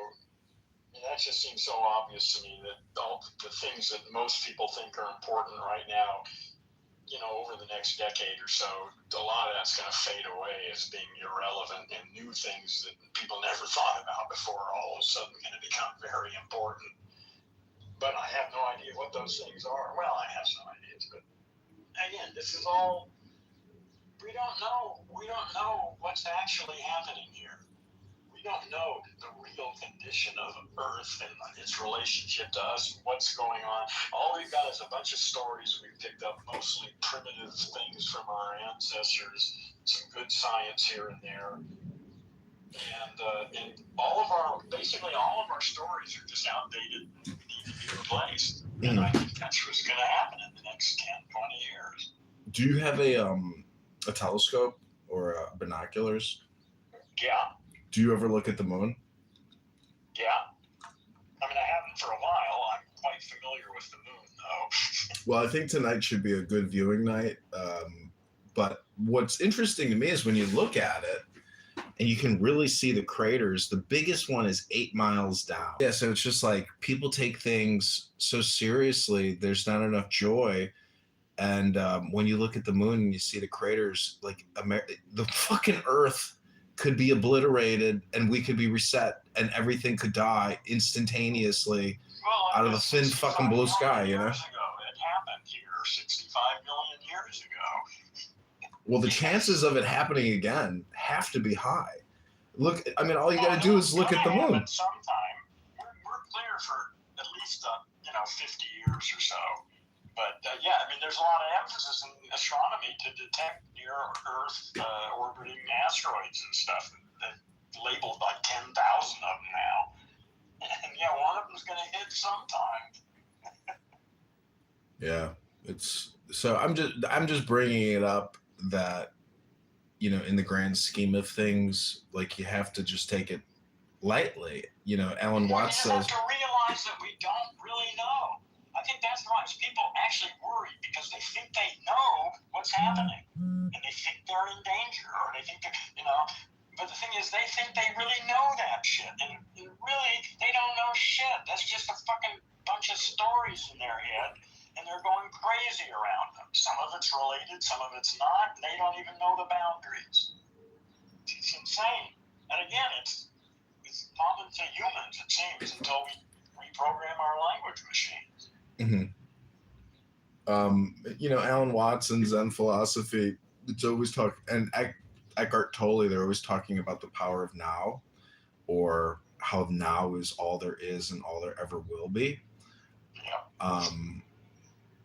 that just seems so obvious to me that all the things that most people think are important right now, over the next decade or so, a lot of that's going to fade away as being irrelevant, and new things that people never thought about before are all of a sudden going to become very important. But I have no idea what those things are. Well, I have some ideas, but again, this is all, we don't know what's actually happening here. we don't know the real condition of Earth and its relationship to us, what's going on. All we've got is a bunch of stories we've picked up, mostly primitive things from our ancestors, some good science here and there. And basically all of our stories are just outdated and need to be replaced. And I think that's what's going to happen in the next 10, 20 years. Do you have a telescope or binoculars? Yeah. Do you ever look at the moon? Yeah. I mean, I haven't for a while. I'm quite familiar with the moon, though. Well, I think tonight should be a good viewing night. But what's interesting to me is when you look at it, and you can really see the craters. The biggest one is 8 miles down. Yeah, so it's just like people take things so seriously. There's not enough joy. And when you look at the moon and you see the craters, like the fucking Earth could be obliterated and we could be reset and everything could die instantaneously out of the thin fucking blue sky, you know? Years ago, it happened here 65 million years ago. Well, the chances of it happening again have to be high. Look, I mean, all you got to do is look at the moon. Sometime we're clear for at least 50 years or so. But yeah, I mean, there's a lot of emphasis in astronomy to detect near Earth orbiting asteroids and stuff that labeled like 10,000 of them now. And yeah, one of them's going to hit sometime. Yeah, it's so I'm just bringing it up that, you know, in the grand scheme of things, like you have to just take it lightly. You know, Alan Watts says. We just have to realize that we don't really know. I think that's why people actually worry because they think they know what's happening and they think they're in danger or they think that, you know. But the thing is, they think they really know that shit, and really they don't know shit. That's just a fucking bunch of stories in their head. And they're going crazy around them. Some of it's related, some of it's not, and they don't even know the boundaries. It's insane. And again, it's common to humans, it seems, until we reprogram our language machines. You know, Alan Watts and Zen philosophy, it's always and Eckhart Tolle, they're always talking about the power of now, or how now is all there is and all there ever will be. Yeah.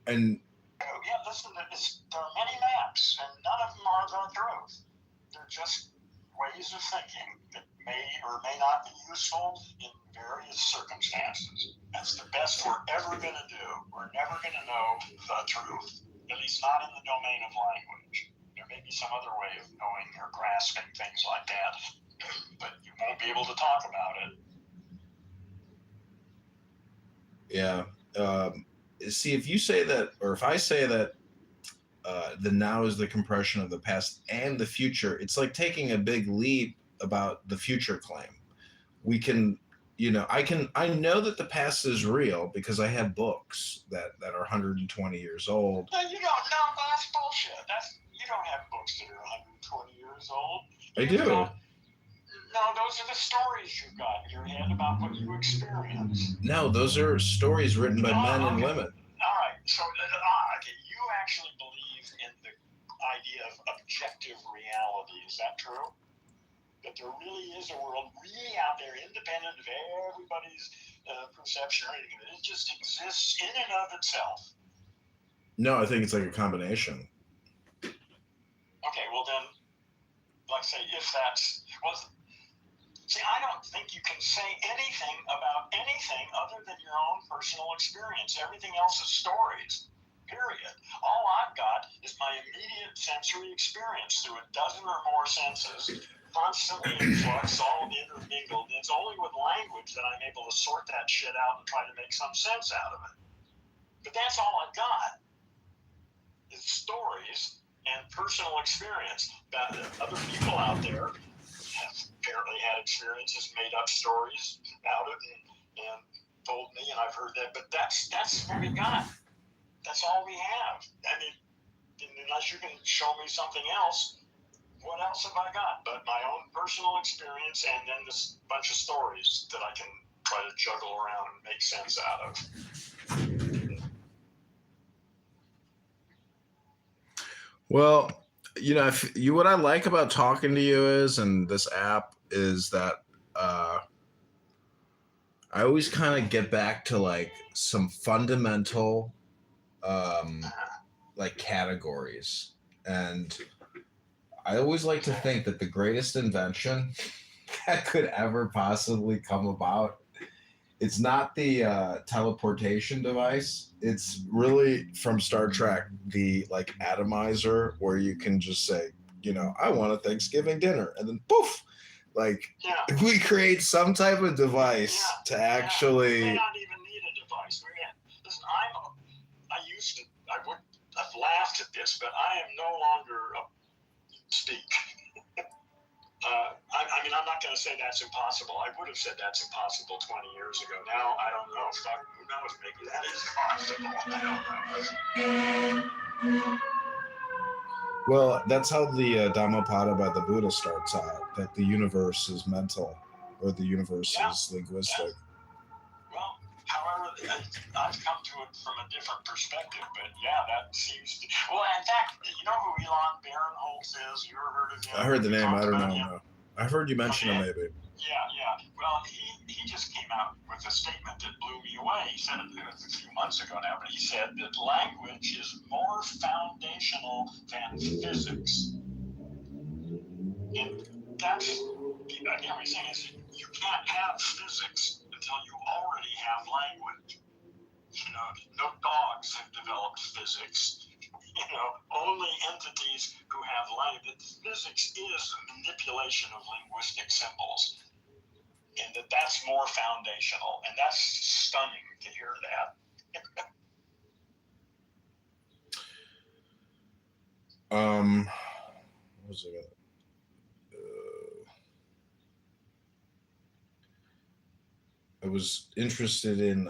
And yeah, listen, there are many maps, and none of them are the truth. They're just ways of thinking that may or may not be useful in various circumstances. That's the best we're ever going to do. We're never going to know the truth, at least not in the domain of language. There may be some other way of knowing or grasping things like that, but you won't be able to talk about it. Yeah. See, if you say that, or if I say that the now is the compression of the past and the future, it's like taking a big leap about the future claim. We can, you know, I know that the past is real because I have books that are 120 years old. No, you don't. No, that's bullshit. You don't have books that are 120 years old. I do. No, those are the stories you've got in your head about what you experience. No, those are stories written by men and women. All right. So, okay, you actually believe in the idea of objective reality. Is that true? That there really is a world really out there, independent of everybody's perception or anything. It just exists in and of itself. No, I think it's like a combination. Okay, well then, like say, if that's... Well, see, I don't think you can say anything about anything other than your own personal experience. Everything else is stories, period. All I've got is my immediate sensory experience through a dozen or more senses, constantly in flux, all intermingled. And it's only with language that I'm able to sort that shit out and try to make some sense out of it. But that's all I've got, is stories and personal experience. Other people out there have apparently had experiences, made up stories about it, and told me, and I've heard that. But that's what we got. That's all we have. I mean, unless you can show me something else, what else have I got but my own personal experience and then this bunch of stories that I can try to juggle around and make sense out of? Well, you know, what I like about talking to you is, and this app, is that I always kind of get back to like some fundamental like categories, and I always like to think that the greatest invention that could ever possibly come about, it's not the teleportation device. It's really from Star Trek, the like atomizer, where you can just say, you know, I want a Thanksgiving dinner, and then poof, like we create some type of device to actually. We may not even need a device. Listen, I've laughed at this, but I am no longer speak. I mean, I'm not going to say that's impossible. I would have said that's impossible 20 years ago. Now, I don't know. Who knows? Maybe that is possible. Well, that's how the Dhammapada by the Buddha starts out, that the universe is mental, or the universe is linguistic. Well, however, I've come to it from a different perspective, but yeah, that seems to... Well, in fact, you know who Elon Barinholtz is? You ever heard of him? I heard the name. I don't know. No. I've heard you mention him, maybe. Yeah. Well, he just came out with a statement that blew me away. He said it a few months ago now, but he said that language is more foundational than physics. And that's, again, what he's saying is you can't have physics until you already have language. You know, no dogs have developed physics. You know, only entities who have language. Physics is manipulation of linguistic symbols, and that's more foundational, and that's stunning to hear that. What was it? I was interested in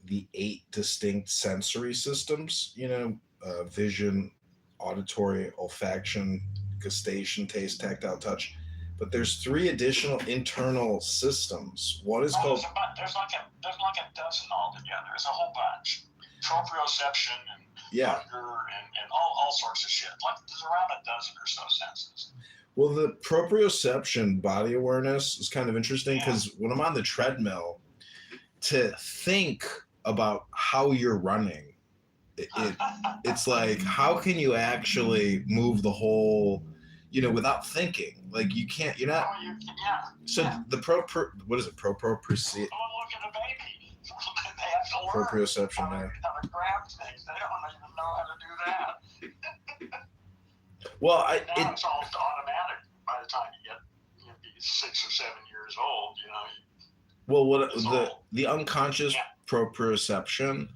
the 8 distinct sensory systems, you know, vision, auditory, olfaction, gustation, taste, tactile, touch. But there's 3 additional internal systems. One is called... There's like a dozen altogether. There's a whole bunch. Proprioception and hunger and all sorts of shit. Like there's around a dozen or so senses. Well, the proprioception body awareness is kind of interesting because when I'm on the treadmill, to think about how you're running, it's like, how can you actually move the whole, you know, without thinking? Like you can't, you're not. So the what is it? Proprioception. Look at a baby. They have to learn Proprioception. how to grab things. They don't even know how to do that. Well, now it's all automatic by the time you get be 6 or 7 years old. You know. Well, what the unconscious proprioception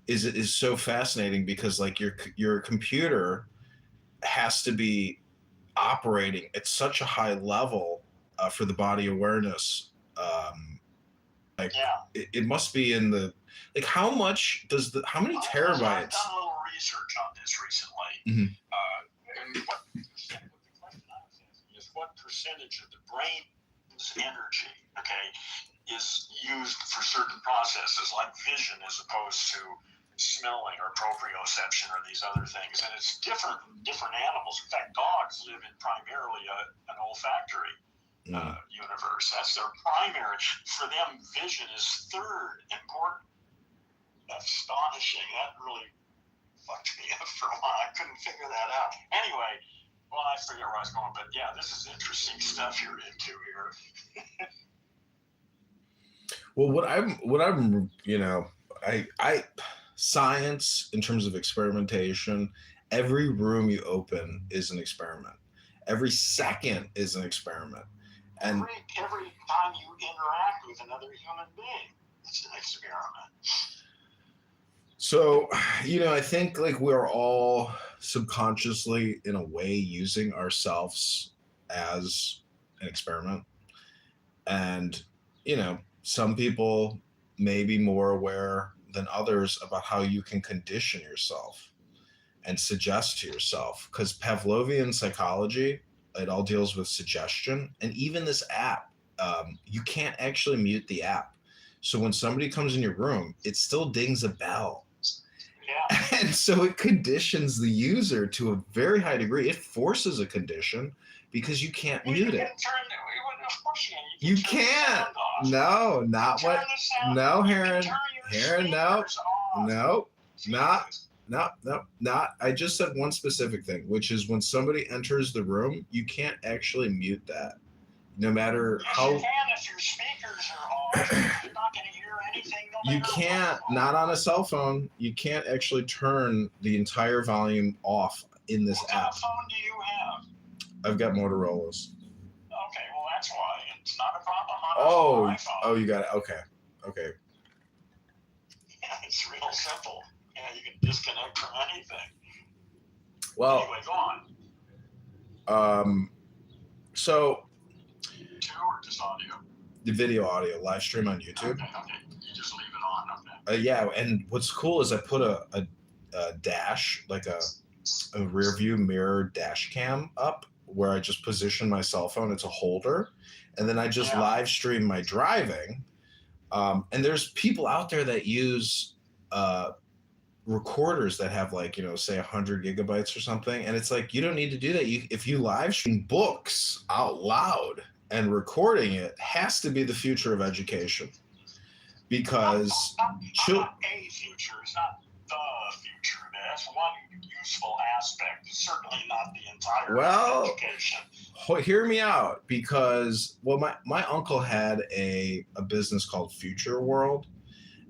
is so fascinating because like your computer has to be operating at such a high level for the body awareness. It must be in the like how many terabytes? I've done a little research on this recently. Mm-hmm. And the question I was asking is what percentage of the brain's energy, is used for certain processes like vision as opposed to smelling or proprioception or these other things. And it's different animals. In fact, dogs live in primarily an olfactory universe. That's their primary. For them, vision is third important. That's astonishing. That really fucked me up for a while. I couldn't figure that out. Anyway, well, I forget where I was going, but yeah, this is interesting stuff you're into here. Well, what I'm, you know, I science in terms of experimentation, every room you open is an experiment. Every second is an experiment. And every time you interact with another human being, it's an experiment. So, you know, I think like we're all subconsciously in a way using ourselves as an experiment. And, you know, some people may be more aware than others about how you can condition yourself and suggest to yourself. Because Pavlovian psychology, it all deals with suggestion. And even this app, you can't actually mute the app. So when somebody comes in your room, it still dings a bell. Yeah. And so it conditions the user to a very high degree. It forces a condition because you can't mute it. Of course you can. You can turn the can't. sound off. No, not Turn what. the sound No, off. You Heron. can turn your Heron, no. speakers off. No, not. I just said one specific thing, which is when somebody enters the room, you can't actually mute that. No matter Yes, how. you can if your speakers are off. You're not going to hear anything. No You matter can't, what. not on a cell phone, you can't actually turn the entire volume off in this What app. kind of phone do you have? I've got Motorola's. Okay, well that's why it's not a problem on an iPhone. Oh, you got it. Okay. Yeah, it's real simple. Yeah, you can disconnect from anything. Well, anyway, go on. So. Two or just audio? The video audio live stream on YouTube. Okay. You just leave it on. Okay. Yeah, and what's cool is I put a dash, like a rear view mirror dash cam up where I just position my cell phone. It's a holder, and then I just live stream my driving. And there's people out there that use recorders that have like, say 100 gigabytes or something, and it's like you don't need to do that. If you live stream books out loud and recording it has to be the future of education, because not a future. It's not the future. That's one useful aspect. It's certainly not the entire education. Hear me out, because my uncle had a business called Future World,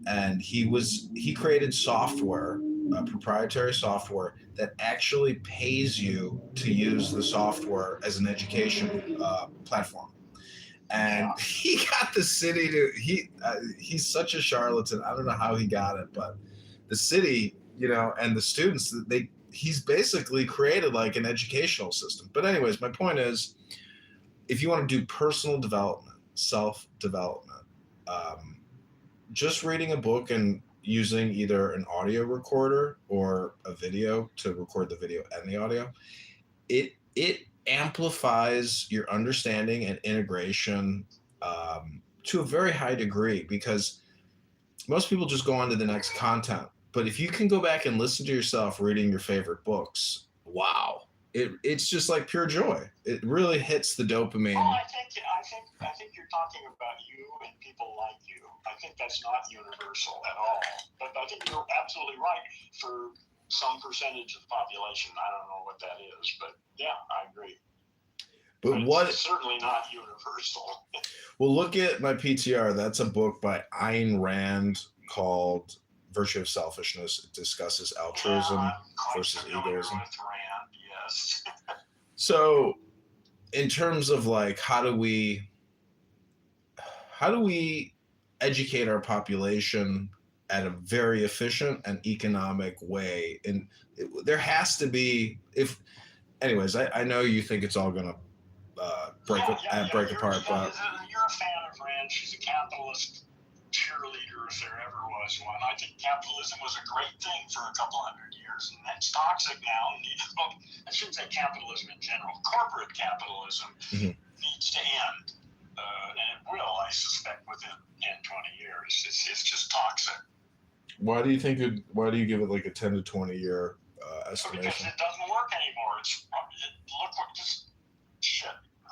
and he created software, proprietary software that actually pays you to use the software as an education platform. And he got the city to he's such a charlatan. I don't know how he got it, but the city, and the students, he's basically created like an educational system. But anyways, my point is, if you want to do personal development, self-development, just reading a book and using either an audio recorder or a video to record the video and the audio, it amplifies your understanding and integration to a very high degree, because most people just go on to the next content. But if you can go back and listen to yourself reading your favorite books, wow, it's just like pure joy. It really hits the dopamine. Well, I think you're talking about you and people like you. I think that's not universal at all. But I think you're absolutely right for some percentage of the population. I don't know what that is, but yeah, I agree. But it's certainly not universal. Well, look at my PTR. That's a book by Ayn Rand called Virtue of Selfishness. It discusses altruism versus egoism. With Rand, yes. So, in terms of like, how do we educate our population at a very efficient and economic way? And there has to be, anyways, I know you think it's all going to break apart, but you're a fan of Rand. She's a capitalist cheerleader if there ever was one. I think capitalism was a great thing for a couple hundred years, and that's toxic now. I shouldn't say capitalism in general. Corporate capitalism needs to end, and it will, I suspect, within 10, 20 years. It's just toxic. Why do you give it like a 10 to 20 year estimation? Because it doesn't work anymore.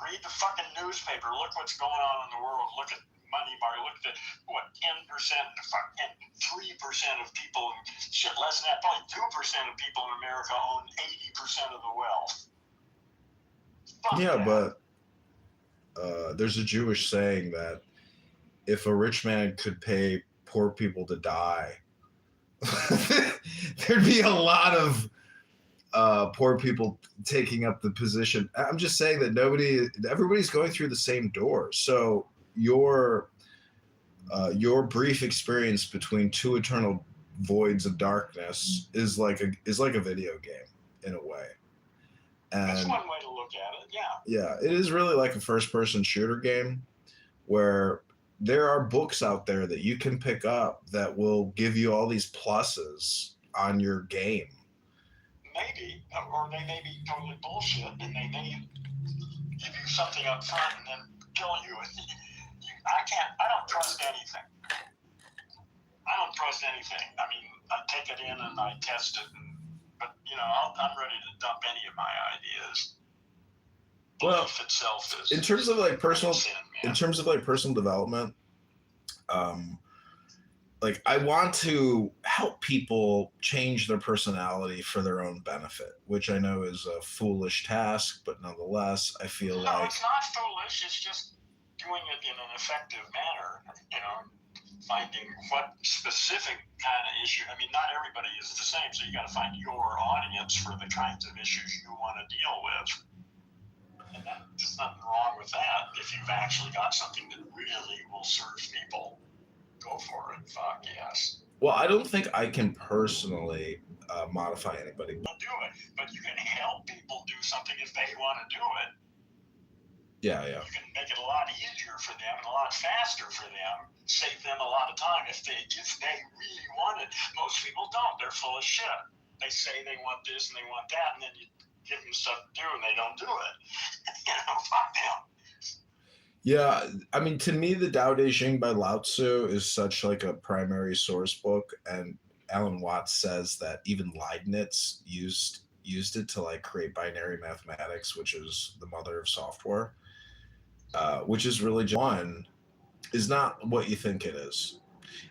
Read the fucking newspaper. Look what's going on in the world. Look at money bar. Look at 10% to 3% of people, less than that, probably 2% of people in America own 80% of the wealth. But there's a Jewish saying that if a rich man could pay poor people to die, there'd be a lot of poor people taking up the position. I'm just saying that everybody's going through the same door. So your brief experience between two eternal voids of darkness is like a video game in a way. And that's one way to look at it. Yeah, it is really like a first-person shooter game where there are books out there that you can pick up that will give you all these pluses on your game. Maybe, or they may be totally bullshit, and they may give you something up front and then kill you. I don't trust anything. I mean, I take it in and I test it, but I'm ready to dump any of my ideas. belief itself is. In terms of like personal, sin, in terms of like personal development, like I want to help people change their personality for their own benefit, which I know is a foolish task, but nonetheless, I feel No, like it's not foolish. It's just doing it in an effective manner. Finding what specific kind of issue. I mean, not everybody is the same, so you got to find your audience for the kinds of issues you want to deal with. And there's nothing wrong with that. If you've actually got something that really will serve people, go for it. Fuck yes. Well, I don't think I can personally modify anybody. Do it, but you can help people do something if they want to do it. Yeah. You can make it a lot easier for them and a lot faster for them. Save them a lot of time if they really want it. Most people don't. They're full of shit. They say they want this and they want that, and then you give them stuff to do and they don't do it. Fuck them. Yeah, I mean, to me, the Tao Te Ching by Lao Tzu is such like a primary source book, and Alan Watts says that even Leibniz used it to like create binary mathematics, which is the mother of software, which is really just one is not what you think it is.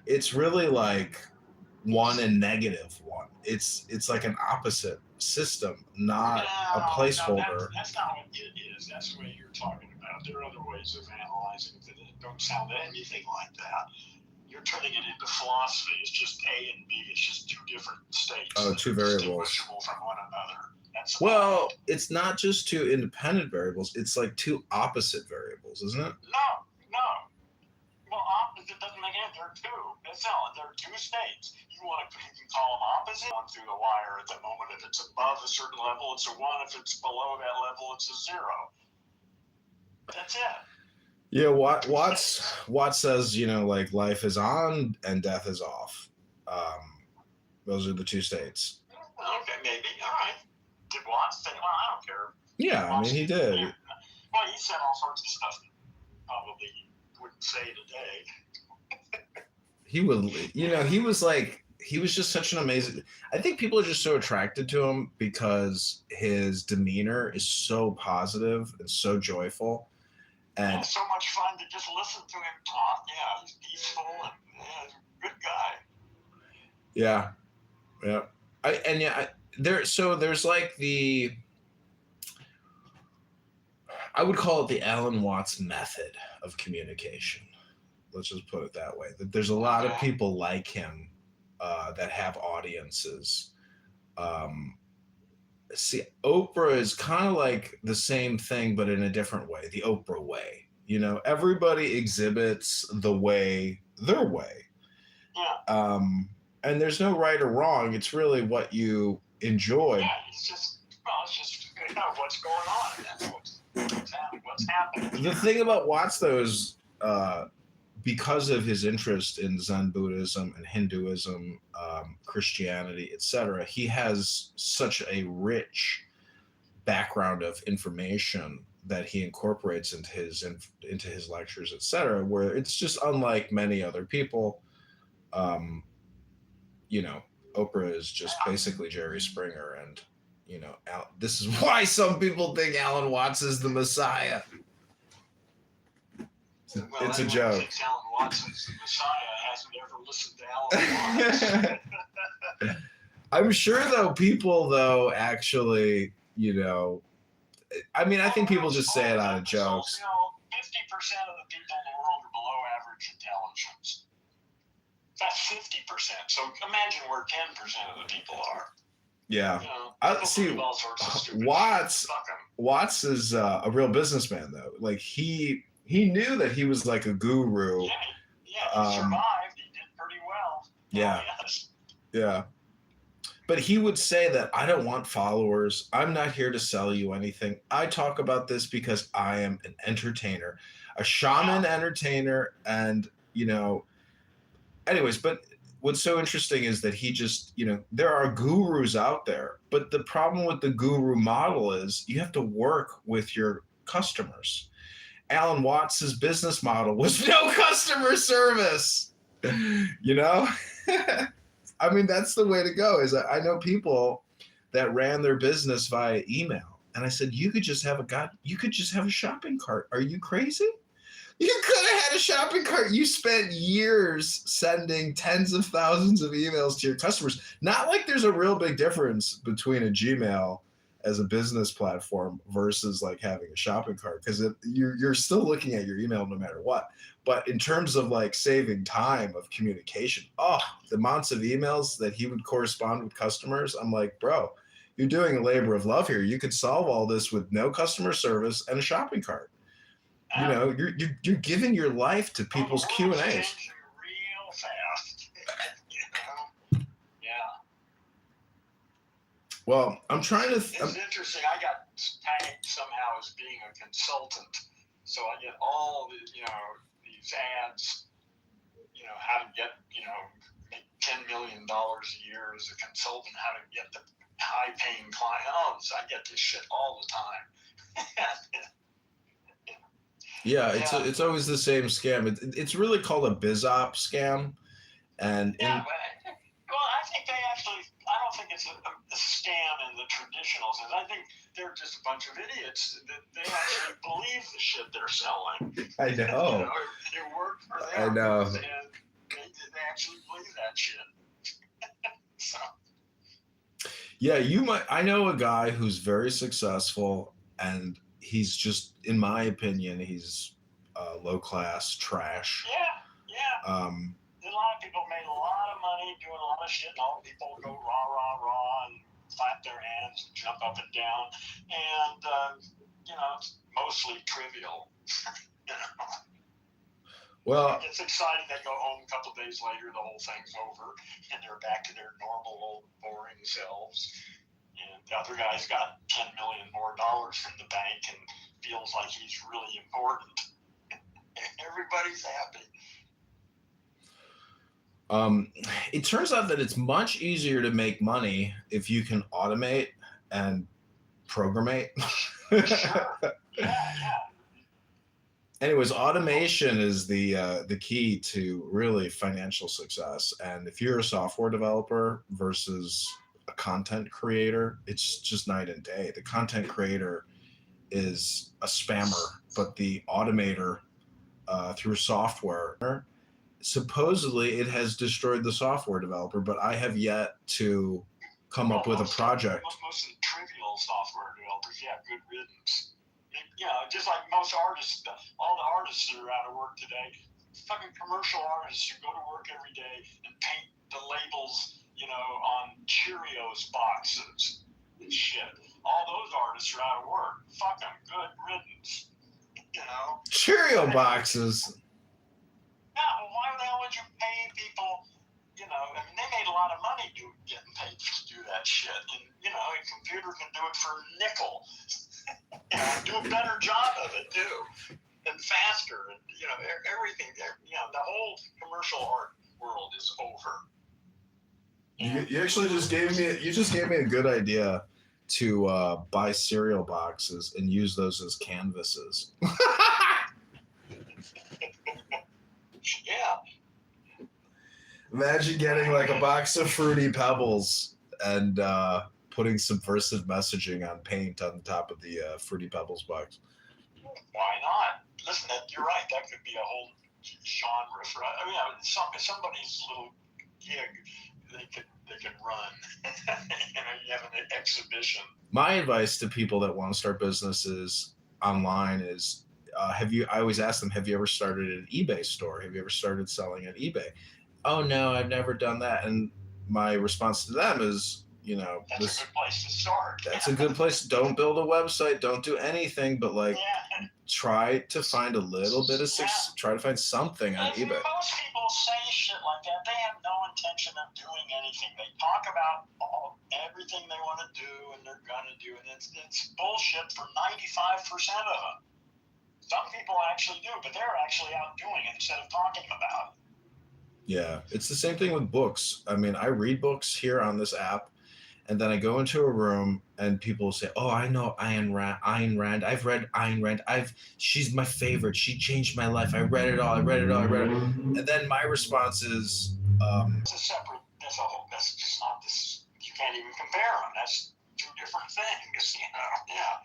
It's really like 1 and -1. It's like an opposite system, not a placeholder. No, that's not what it is. That's the way you're talking about. There are other ways of analyzing that don't sound anything like that. You're turning it into philosophy. It's just A and B. It's just two different states. Oh, two variables. Distinguishable from one another. Well, it's not just two independent variables. It's like two opposite variables, isn't it? No. Well, opposite doesn't make any. There are two. That's all. There are two states. You can call them opposite. One through the wire at the moment. If it's above a certain level, it's a 1. If it's below that level, it's a 0. That's it. Yeah, Watts says, like life is on and death is off. Those are the two states. Okay, maybe. All right. Did Watts say? Well, I don't care. Yeah, I mean, he did. Yeah. Well, he said all sorts of stuff that probably wouldn't say today. He would, he was just such an amazing. I think people are just so attracted to him because his demeanor is so positive and so joyful. And it's so much fun to just listen to him talk. Yeah, he's peaceful and he's a good guy. Yeah. There's like I would call it the Alan Watts method of communication. Let's just put it that way. There's a lot of people like him that have audiences. See, Oprah is kind of like the same thing, but in a different way, the Oprah way. Everybody exhibits their way. Yeah. And there's no right or wrong. It's really what you enjoy. Yeah, it's just what's going on. That's what's happening. The thing about Watts, though, is because of his interest in Zen Buddhism and Hinduism, Christianity, etc., he has such a rich background of information that he incorporates into his lectures, etc., where it's just unlike many other people. Oprah is just basically Jerry Springer, and this is why some people think Alan Watts is the Messiah. It's a joke. Thinks Alan Watts is the Messiah hasn't ever listened to Alan Watts. I'm sure, though, people, actually, I think people just say it out of jokes. 50% of the people in the world are below average intelligence. That's 50%. So imagine where 10% of the people are. Yeah. See, Watts is a real businessman, though. Like, he knew that he was like a guru. Yeah, he survived. He did pretty well. Yeah. Yeah. But he would say that I don't want followers. I'm not here to sell you anything. I talk about this because I am an entertainer, a shaman entertainer. And, anyways, but what's so interesting is that he just, there are gurus out there. But the problem with the guru model is you have to work with your customers. Alan Watts' business model was no customer service, I mean, that's the way to go. I know people that ran their business via email, And I said, you could just have a shopping cart. Are you crazy? You could have had a shopping cart. You spent years sending tens of thousands of emails to your customers. Not like there's a real big difference between a Gmail as a business platform versus like having a shopping cart, because you're still looking at your email no matter what. But in terms of like saving time of communication, the amounts of emails that he would correspond with customers, I'm like, bro, you're doing a labor of love here. You could solve all this with no customer service and a shopping cart. You know, you're giving your life to people's Q&As. Real fast. You know? Yeah. Well, I'm trying to. It's interesting. I got tagged somehow as being a consultant, so I get all the, these ads. How to get, make $10 million a year as a consultant. How to get the high-paying client. So I get this shit all the time. Yeah, it's always the same scam. It's really called a BizOp scam, and well, I think I don't think it's a scam in the traditional sense. I think they're just a bunch of idiots that they actually believe the shit they're selling. I know. It worked for them. I know. And they actually believe that shit. So. Yeah, I know a guy who's very successful, and he's just, in my opinion, he's low class trash. Yeah. A lot of people made a lot of money doing a lot of shit, and all the people go rah, rah, rah, and clap their hands and jump up and down. And, it's mostly trivial. Well, it's exciting. They go home a couple of days later, the whole thing's over, and they're back to their normal old boring selves. And the other guy's got $10 million more from the bank and feels like he's really important. Everybody's happy. It turns out that it's much easier to make money if you can automate and programmate. Sure. Yeah. Anyways, automation is the key to really financial success. And if you're a software developer versus a content creator, it's just night and day. The content creator is a spammer, but the automator through software, supposedly it has destroyed the software developer, but I have yet to come up with a project. Most of the trivial software developers, good riddance. Just like most artists, all the artists that are out of work today, fucking commercial artists who go to work every day and paint the labels, on Cheerios boxes and shit. All those artists are out of work. Fuck them. Good riddance. Cheerio boxes. Yeah, well, why the hell would you pay people? They made a lot of money getting paid to do that shit. And, a computer can do it for a nickel. Do a better job of it, too. And faster. And, everything there. The whole commercial art world is over. You actually just gave me a good idea to buy cereal boxes and use those as canvases. Yeah. Imagine getting like a box of Fruity Pebbles and putting subversive messaging on paint on top of the Fruity Pebbles box. Why not? Listen, you're right. That could be a whole genre for. Somebody's little gig they could run. You have an exhibition. My advice to people that want to start businesses online is, I always ask them, have you ever started an eBay store? Have you ever started selling on eBay? Oh no, I've never done that. And my response to them is, that's a good place to start. That's a good place. Don't build a website. Don't do anything, but try to find a little bit of try to find something on eBay. Most people say shit like that. They have no intention of doing anything. They talk about everything they want to do and they're gonna do, and it's bullshit for 95% of them. Some people actually do, but they're actually out doing it instead of talking about it. Yeah, it's the same thing with books. I mean, I read books here on this app, and then I go into a room and people will say, "Oh, I know Ayn Rand. I've read Ayn Rand. She's my favorite. She changed my life. I read it all. And then my response is, It's a separate. That's just not this. You can't even compare them. That's two different things. Yeah.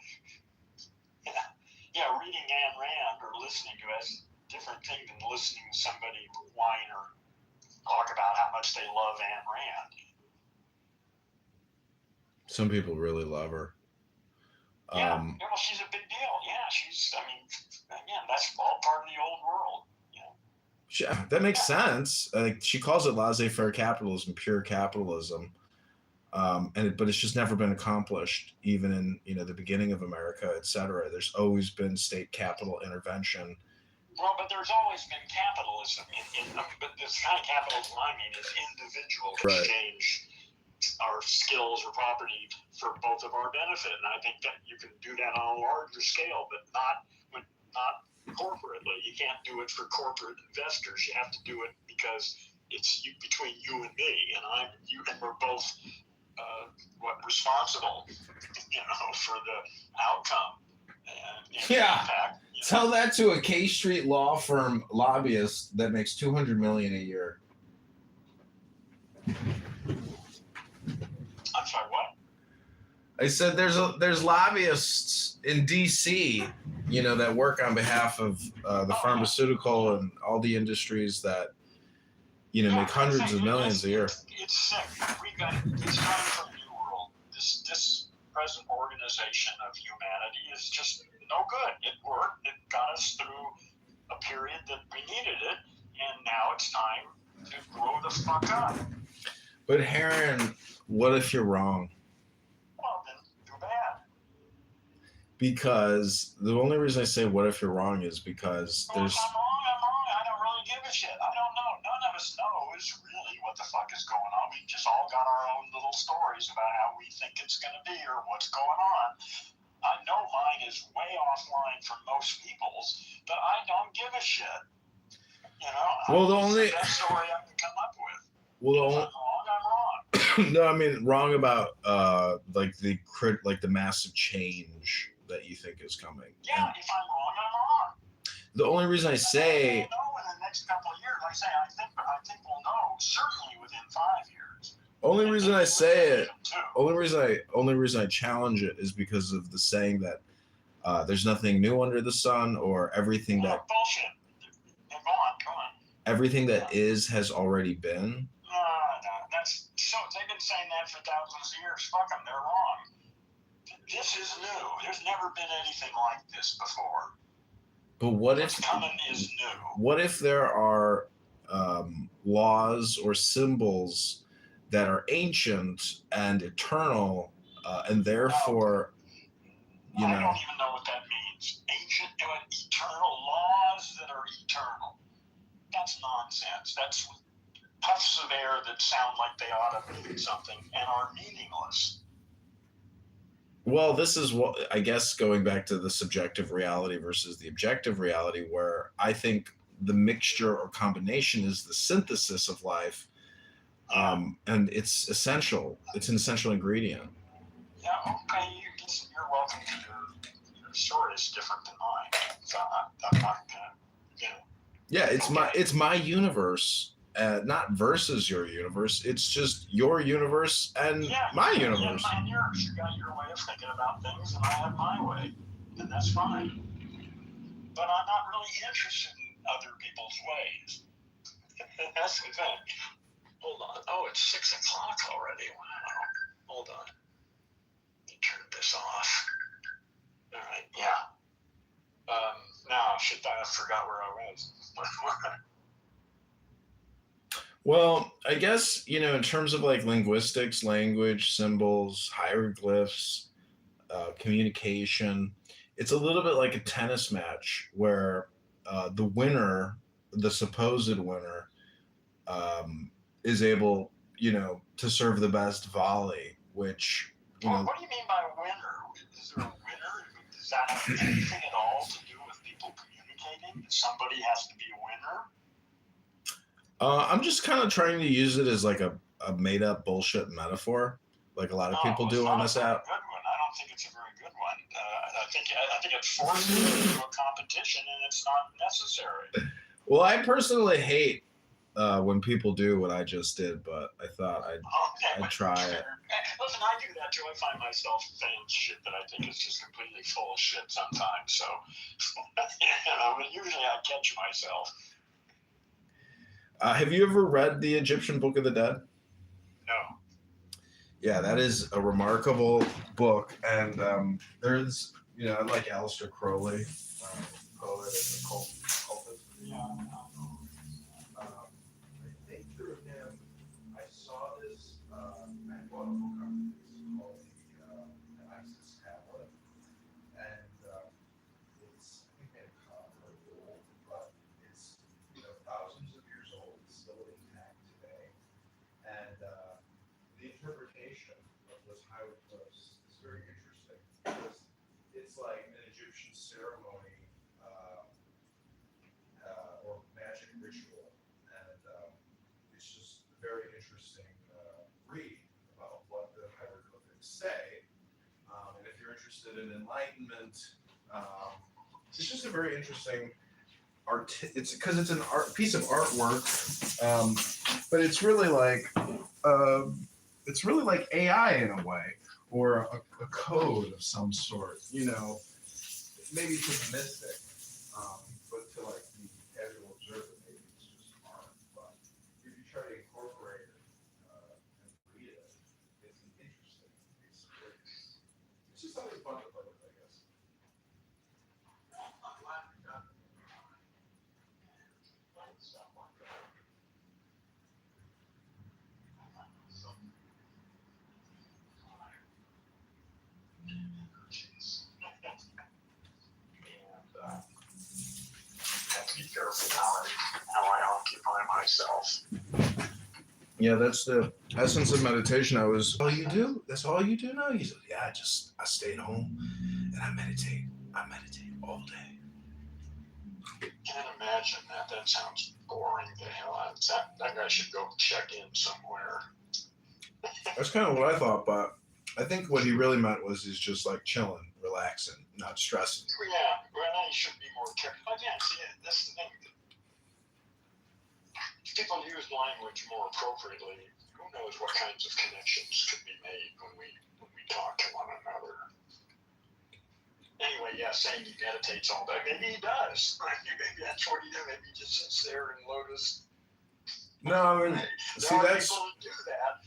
listening to is a different thing than listening to somebody whine or talk about how much they love Ayn Rand. Some people really love her. Yeah, well, she's a big deal. Yeah, again, that's all part of the old world. Yeah, that makes sense. She calls it laissez-faire capitalism, pure capitalism. But it's just never been accomplished, even in the beginning of America, etc. There's always been state capital intervention. Well, but there's always been capitalism, but this kind of capitalism I mean is individuals exchange our skills or property for both of our benefit, and I think that you can do that on a larger scale, but not corporately. You can't do it for corporate investors. You have to do it because it's between you and me, and we're both responsible, for the outcome. And impact, Tell that to a K Street law firm lobbyist that makes $200 million a year. I'm sorry, what? I said there's lobbyists in D.C. That work on behalf of the pharmaceutical and all the industries that make hundreds of millions a year. It's sick. It's time for a new world. This present organization of humanity is just no good. It worked. It got us through a period that we needed it, and now it's time to grow the fuck up. But Heron, what if you're wrong? Well, then too bad. Because the only reason I say what if you're wrong is because there's... If I'm wrong. I don't really give a shit. I don't know. None of us knows really what the fuck is going on. We just all got our own little stories about how we think it's going to be or what's going on. I know mine is way offline from most people's, but I don't give a shit. Well, the only... It's the best story I can come up with. Well, if I'm wrong, I'm wrong. No, I mean wrong about the massive change that you think is coming. Yeah, if I'm wrong, I'm wrong. The only reason I say... We'll know in the next couple of years. Like I say, I think we'll know certainly within 5 years. Only reason I say it, only reason I challenge it is because of the saying that there's nothing new under the sun, or everything that... Bullshit. Go on. Everything that has already been. No, that's so. They've been saying that for thousands of years. Fuck them, they're wrong. This is new. There's never been anything like this before. But what What's coming is new. What if there are laws or symbols that are ancient and eternal, and therefore, I don't even know what that means. Ancient and eternal laws that are eternal. That's nonsense. That's puffs of air that sound like they ought to mean something and are meaningless. Well, this is what I guess going back to the subjective reality versus the objective reality, where I think the mixture or combination is the synthesis of life, and it's essential. It's an essential ingredient. Yeah, okay. You're welcome to your story is different than mine. So I'm not gonna, Yeah, it's my universe, not versus your universe. It's just your universe and my universe. Yeah, and yours. You got your way of thinking about things, and I have my way, and that's fine. But I'm not really interested in other people's ways. That's the thing. Hold on. Oh, it's 6 o'clock already. Wow. Hold on. Let me turn this off. All right. Yeah. Now, shit, I forgot where I was. Well, I guess, in terms of like linguistics, language, symbols, hieroglyphs, communication, it's a little bit like a tennis match where the winner, the supposed winner, is able, to serve the best volley, which, What do you mean by winner? Is there a winner? Does that have anything at all to do with people communicating? That somebody has to be a winner? I'm just kind of trying to use it as like a made-up bullshit metaphor, like a lot of people do on this app. Good one. I don't think it's a very good one. I think it forces you into a competition, and it's not necessary. Well, I personally hate when people do what I just did, but I thought I'd try it. Listen, I do that too. I find myself saying shit that I think is just completely full of shit sometimes. So, but usually I catch myself. Have you ever read the Egyptian Book of the Dead? No. Yeah, that is a remarkable book, and there's, I like Aleister Crowley, poet and occultist. Yeah. I think through him, I saw this. I bought a book on this called the Isis Tablet, and it's I think made of copper or gold, but it's thousands of years old. It's still intact today, and the interpretation of those hieroglyphs is very interesting because it's like an Egyptian ceremony or magic ritual, and it's just a very interesting read about what the hieroglyphics say. And if you're interested in enlightenment, it's just a very interesting art. It's because it's an art piece of artwork, but it's really like AI in a way, or a code of some sort. Maybe to the mystic, but to like the casual observer, maybe it's just art. But if you try to incorporate it and read it, it's an interesting experience. It's just something fun to play with, I guess. Have to be careful how I occupy myself. Yeah, that's the essence of meditation. All you do? That's all you do now? You said, yeah, I stay at home and I meditate. I meditate all day. Can't imagine that. That sounds boring to hell. That guy should go check in somewhere. That's kind of what I thought, but I think what he really meant was he's just like chilling, relaxing, not stressing. Yeah, well, he should be more careful. Again, see, that's the thing. If people use language more appropriately, who knows what kinds of connections could be made when we talk to one another. Anyway, yeah, saying he meditates all day. Maybe he does. Maybe that's what he does. Maybe he just sits there in lotus. No, I mean, see, that's people who do that.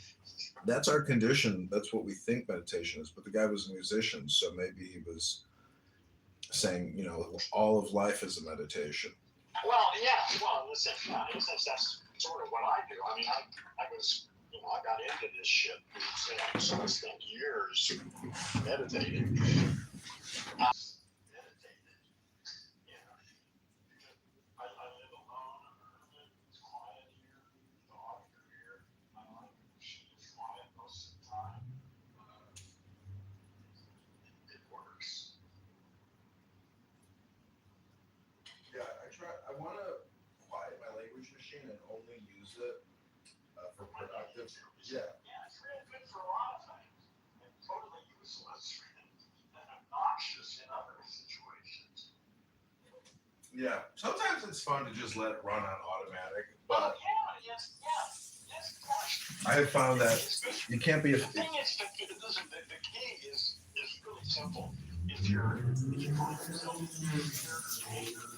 That's our condition. That's what we think meditation is. But the guy was a musician, so maybe he was saying, all of life is a meditation. Well, yeah. Well, in a sense, that's sort of what I do. I mean, I was, I got into this shit. So I spent years meditating. I live alone. It's quiet here. The dogs are here. My life is quiet most of the time. It works. Yeah, I want to quiet my language machine and only use it for productive. Yeah. Yeah, it's really good for a lot of things. And totally useless and obnoxious in other situations. Yeah, sometimes it's fun to just let it run on automatic, but yes, of course. I have found that you can't be. The thing is, the key is really simple. If you find yourself anything,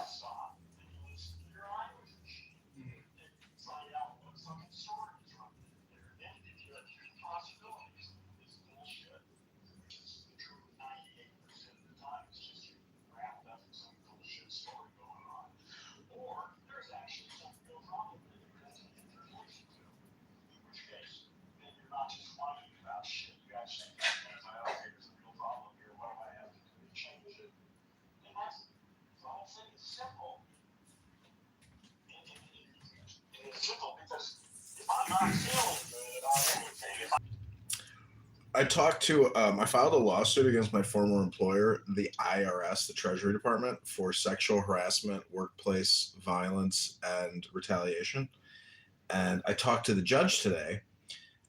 stop and listen to your language machine and find out what fucking story is running there. Then it gives you a few possibilities of this bullshit, which is the truth 98% of the time. It's just you wrapped up in some bullshit story going on. Or there's actually some real problem that you're going to take relation to. In which case, then you're not just whining about shit. You actually identify, okay, there's a real problem here. What do I have to do to change it? And that's the whole thing is simple. And it's simple because if I'm not feeling good about anything, I filed a lawsuit against my former employer, the IRS, the Treasury Department, for sexual harassment, workplace violence, and retaliation. And I talked to the judge today,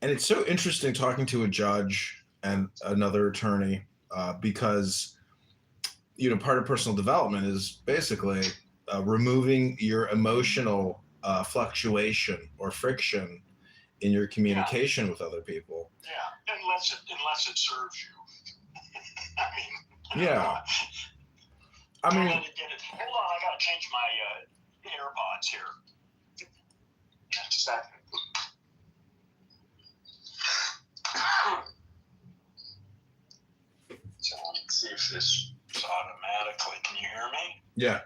and it's so interesting talking to a judge and another attorney because part of personal development is basically removing your emotional fluctuation or friction in your communication with other people. Yeah, unless it serves you. I mean, Yeah. I mean, hold on, I gotta change my AirPods here. Just a second. So let's see if this is automatically. Can you hear me? Yeah.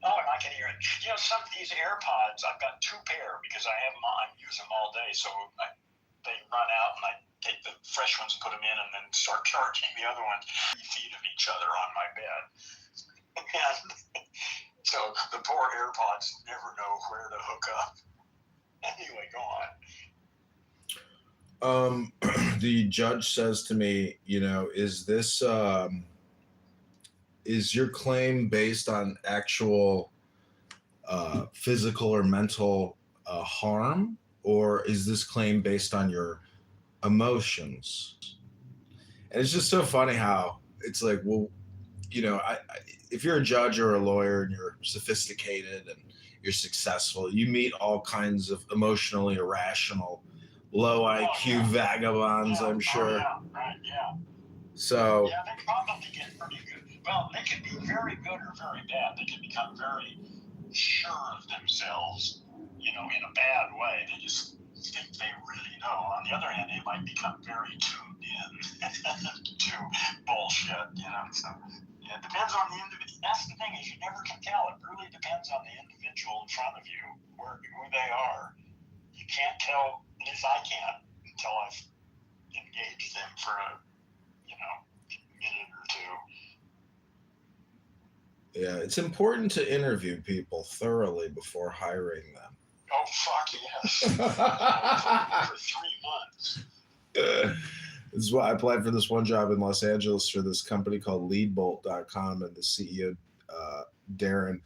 Oh, and I can hear it. Some of these AirPods, I've got 2 pair because I use them all day, so they run out and I take the fresh ones and put them in and then start charging the other ones 3 feet of each other on my bed. And so the poor AirPods never know where to hook up. Anyway, go on. The judge says to me, is this is your claim based on actual physical or mental harm, or is this claim based on your emotions? And it's just so funny how it's like, well, if you're a judge or a lawyer and you're sophisticated and you're successful, you meet all kinds of emotionally irrational, low IQ vagabonds, I'm sure. Oh, yeah, right, yeah. So. Yeah, they probably get pretty good. Well, they can be very good or very bad. They can become very sure of themselves, in a bad way. They just think they really know. On the other hand, they might become very tuned in to bullshit, So, yeah, it depends on the individual. That's the thing, is you never can tell. It really depends on the individual in front of you, who they are. You can't tell, at least I can't, until I've engaged them for a minute or 2. Yeah, it's important to interview people thoroughly before hiring them. Oh, fuck yes. For 3 months. This is why I applied for this one job in Los Angeles for this company called leadbolt.com, and the CEO, Darren,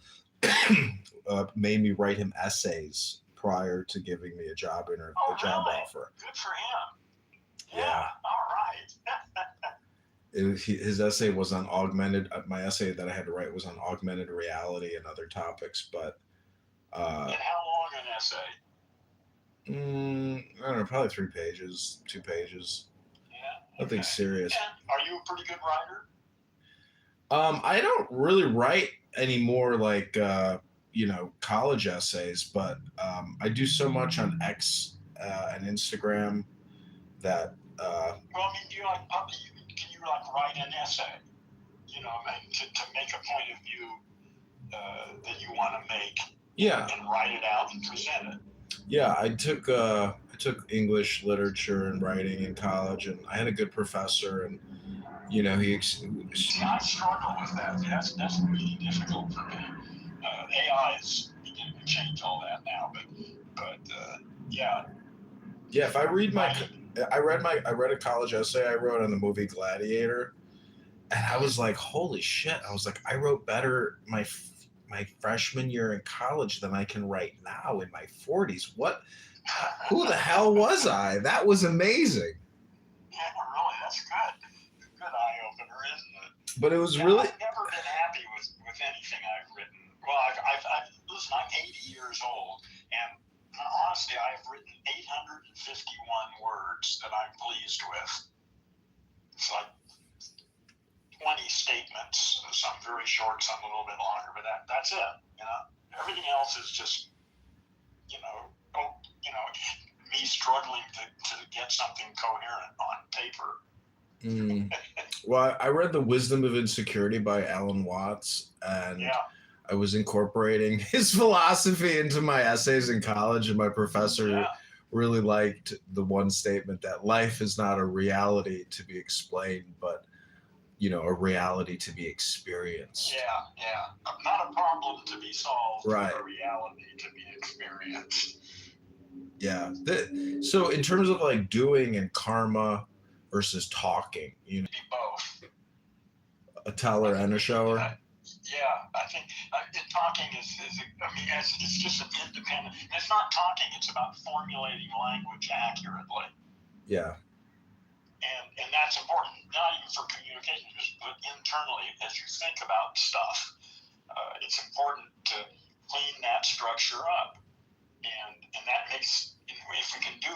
made me write him essays prior to giving me a job offer. Good for him. Yeah. All right. His essay was on my essay that I had to write was on augmented reality and other topics, but and how long an essay? I don't know, probably 3 pages, 2 pages. Yeah. Nothing serious. Yeah. Are you a pretty good writer? I don't really write anymore like college essays, but I do so much on X and Instagram that well, I mean, do you can you write an essay? To make a point of view that you want to make. Yeah. And write it out and present it. Yeah, I took English literature and writing in college, and I had a good professor, and I struggle with that. That's really difficult for me. AI is beginning to change all that now, but yeah. Yeah, if I read I read a college essay I wrote on the movie Gladiator, and I was like, holy shit! I was like, I wrote better my freshman year in college than I can write now in my 40s. What? Who the hell was I? That was amazing. Yeah, really, that's good. Good eye opener, isn't it? But it was really. I've never been happy with anything I've written. Well, listen, I'm 80 years old, and honestly, I have written 851 words that I'm pleased with. It's like 20 statements, some very short, some a little bit longer, but that's it. Everything else is just, me struggling to get something coherent on paper. Well, I read The Wisdom of Insecurity by Alan Watts, and I was incorporating his philosophy into my essays in college, and my professor really liked the one statement that life is not a reality to be explained, but a reality to be experienced. Yeah. Not a problem to be solved, right. But a reality to be experienced. Yeah. So in terms of like doing and karma versus talking, Be both. A teller and a shower. Yeah, I think talking it's just an independent. It's not talking. It's about formulating language accurately. Yeah. and that's important, not even for communication, just but internally as you think about stuff. It's important to clean that structure up, and that makes, if we can do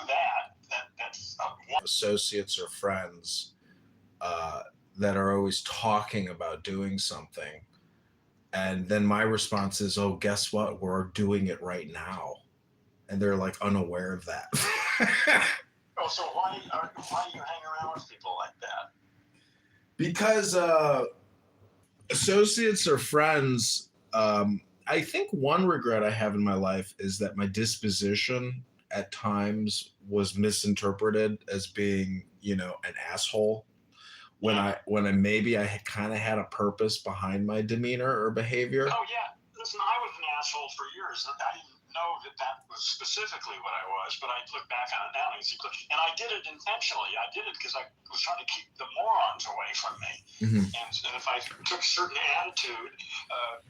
that's one. Associates or friends that are always talking about doing something, and then my response is, "Oh, guess what? We're doing it right now," and they're like unaware of that. Oh, so why do you hang around with people like that? Because associates or friends, I think one regret I have in my life is that my disposition at times was misinterpreted as being, an asshole. When I maybe I kind of had a purpose behind my demeanor or behavior. Oh yeah, listen, I was an asshole for years. I didn't know that was specifically what I was, but I look back on it now and I did it intentionally. I did it because I was trying to keep the morons away from me. Mm-hmm. And if I took a certain attitude,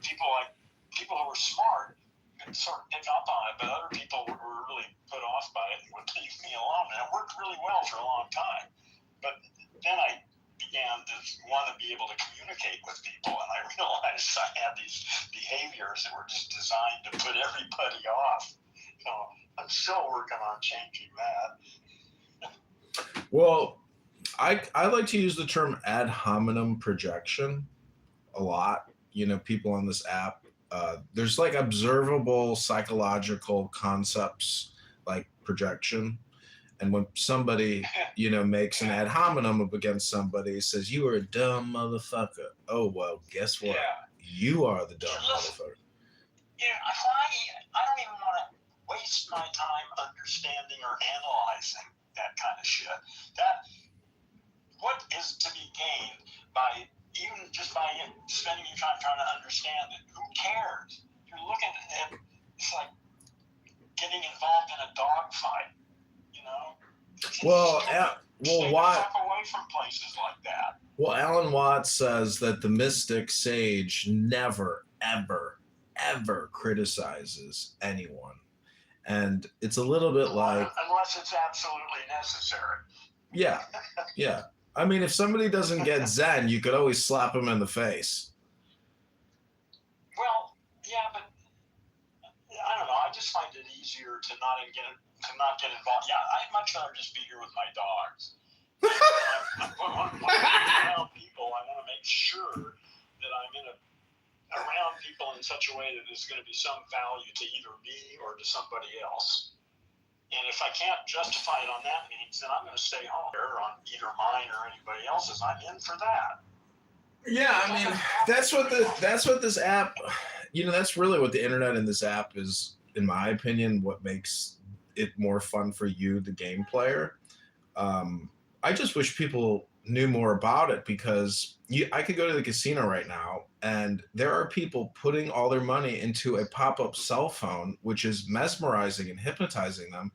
people who were smart could sort of pick up on it, but other people were really put off by it and would leave me alone. And it worked really well for a long time. But then I began to want to be able to communicate with people, and I realized I had these behaviors that were just designed to put everybody off. So I'm still working on changing that. Well, I like to use the term ad hominem projection a lot. People on this app, there's like observable psychological concepts like projection. And when somebody, makes an ad hominem up against somebody, says, "You are a dumb motherfucker." Oh, well, guess what? Yeah. You are the dumb motherfucker. Yeah, I don't even want to waste my time understanding or analyzing that kind of shit. What is to be gained by even just by spending your time trying to understand it? Who cares? You're looking at it, it's like getting involved in a dogfight. Watt. Away from places like that. Well, Alan Watts says that the mystic sage never, ever, ever criticizes anyone, and it's a little bit like, unless it's absolutely necessary. Yeah. I mean, if somebody doesn't get Zen, you could always slap them in the face. Well, yeah, but I don't know. I just find it easier to not get involved. Yeah, I'd much rather just be here with my dogs. When I'm around people, I want to make sure that I'm around people in such a way that there's going to be some value to either me or to somebody else. And if I can't justify it on that means, then I'm going to stay home or on either mine or anybody else's. I'm in for that. Yeah, I mean, that's what this app, that's really what the internet and this app is, in my opinion, what makes it more fun for you, the game player. I just wish people knew more about it, because I could go to the casino right now and there are people putting all their money into a pop-up cell phone, which is mesmerizing and hypnotizing them.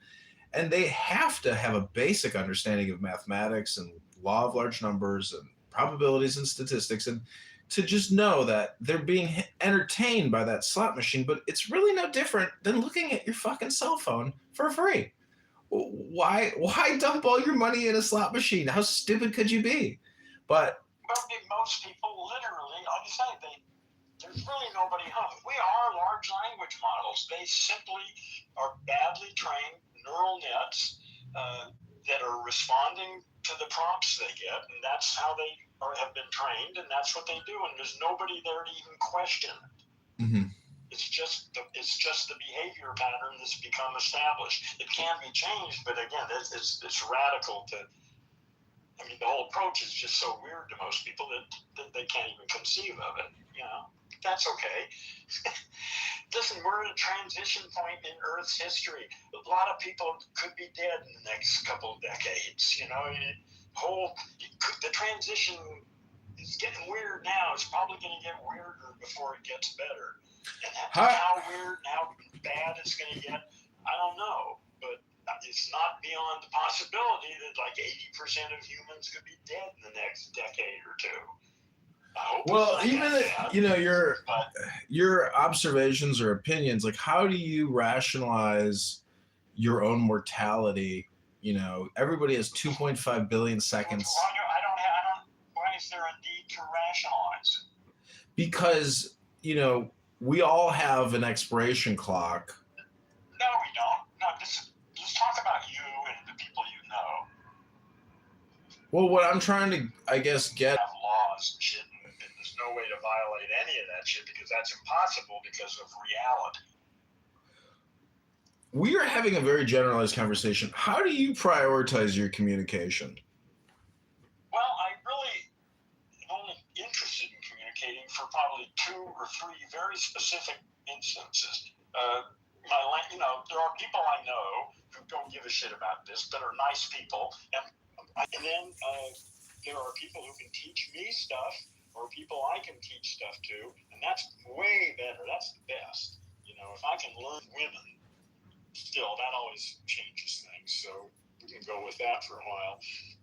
And they have to have a basic understanding of mathematics and law of large numbers and probabilities and statistics, and to just know that they're being entertained by that slot machine. But it's really no different than looking at your fucking cell phone for free. Why dump all your money in a slot machine? How stupid could you be? But most people, literally, like you say, there's really nobody home. We are large language models. They simply are badly trained neural nets that are responding to the prompts they get, and that's how they have been trained, and that's what they do. And there's nobody there to even question it. Mm-hmm. It's just the behavior pattern that's become established. It can be changed, but again, it's radical to. I mean, the whole approach is just so weird to most people that they can't even conceive of it. That's okay. Listen, we're at a transition point in Earth's history. A lot of people could be dead in the next couple of decades. The transition is getting weird now. It's probably going to get weirder before it gets better. And how weird and how bad it's going to get, I don't know. But it's not beyond the possibility that like 80% of humans could be dead in the next decade or two. Well, even your observations or opinions, like how do you rationalize your own mortality You know, everybody has 2.5 billion seconds. Why is there a need to rationalize it? Because, you know, we all have an expiration clock. No, we don't. No, let's talk about you and the people you know. Well, what I'm trying to, I guess, get... Have laws and shit, and there's no way to violate any of that shit because that's impossible because of reality. We are having a very generalized conversation. How do you prioritize your communication? Well, I really am only interested in communicating for probably 2 or 3 very specific instances. There are people I know who don't give a shit about this, but are nice people, and then there are people who can teach me stuff, or people I can teach stuff to, and that's way better. That's the best. You know, if I can learn women, still, that always changes things. So we can go with that for a while.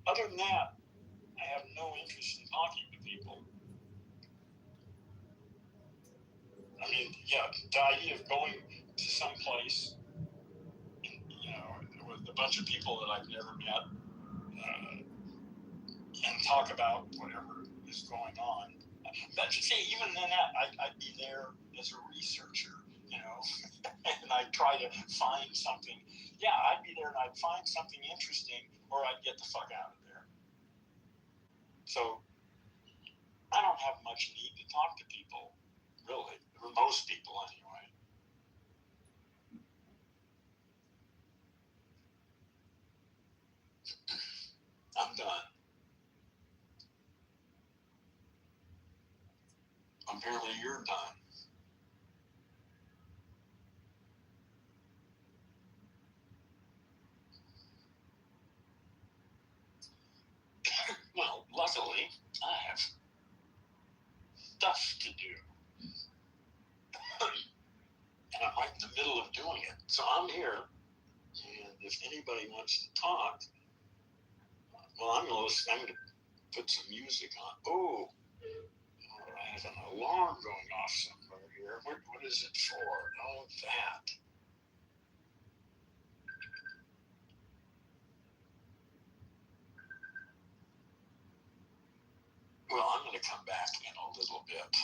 Other than that, I have no interest in talking to people. I mean, yeah, the idea of going to some place, you know, with a bunch of people that I've never met, and talk about whatever is going on. But even then, I'd be there as a researcher, you know, and I'd try to find something. Yeah, I'd be there and I'd find something interesting, or I'd get the fuck out of there. So I don't have much need to talk to people, really, or most people anyway. I'm done. Apparently you're done. Well, luckily, I have stuff to do. And I'm right in the middle of doing it. So I'm here. And if anybody wants to talk, well, I'm going to put some music on. Oh, I have an alarm going off somewhere here. What is it for? Oh, that. Well, I'm going to come back in a little bit.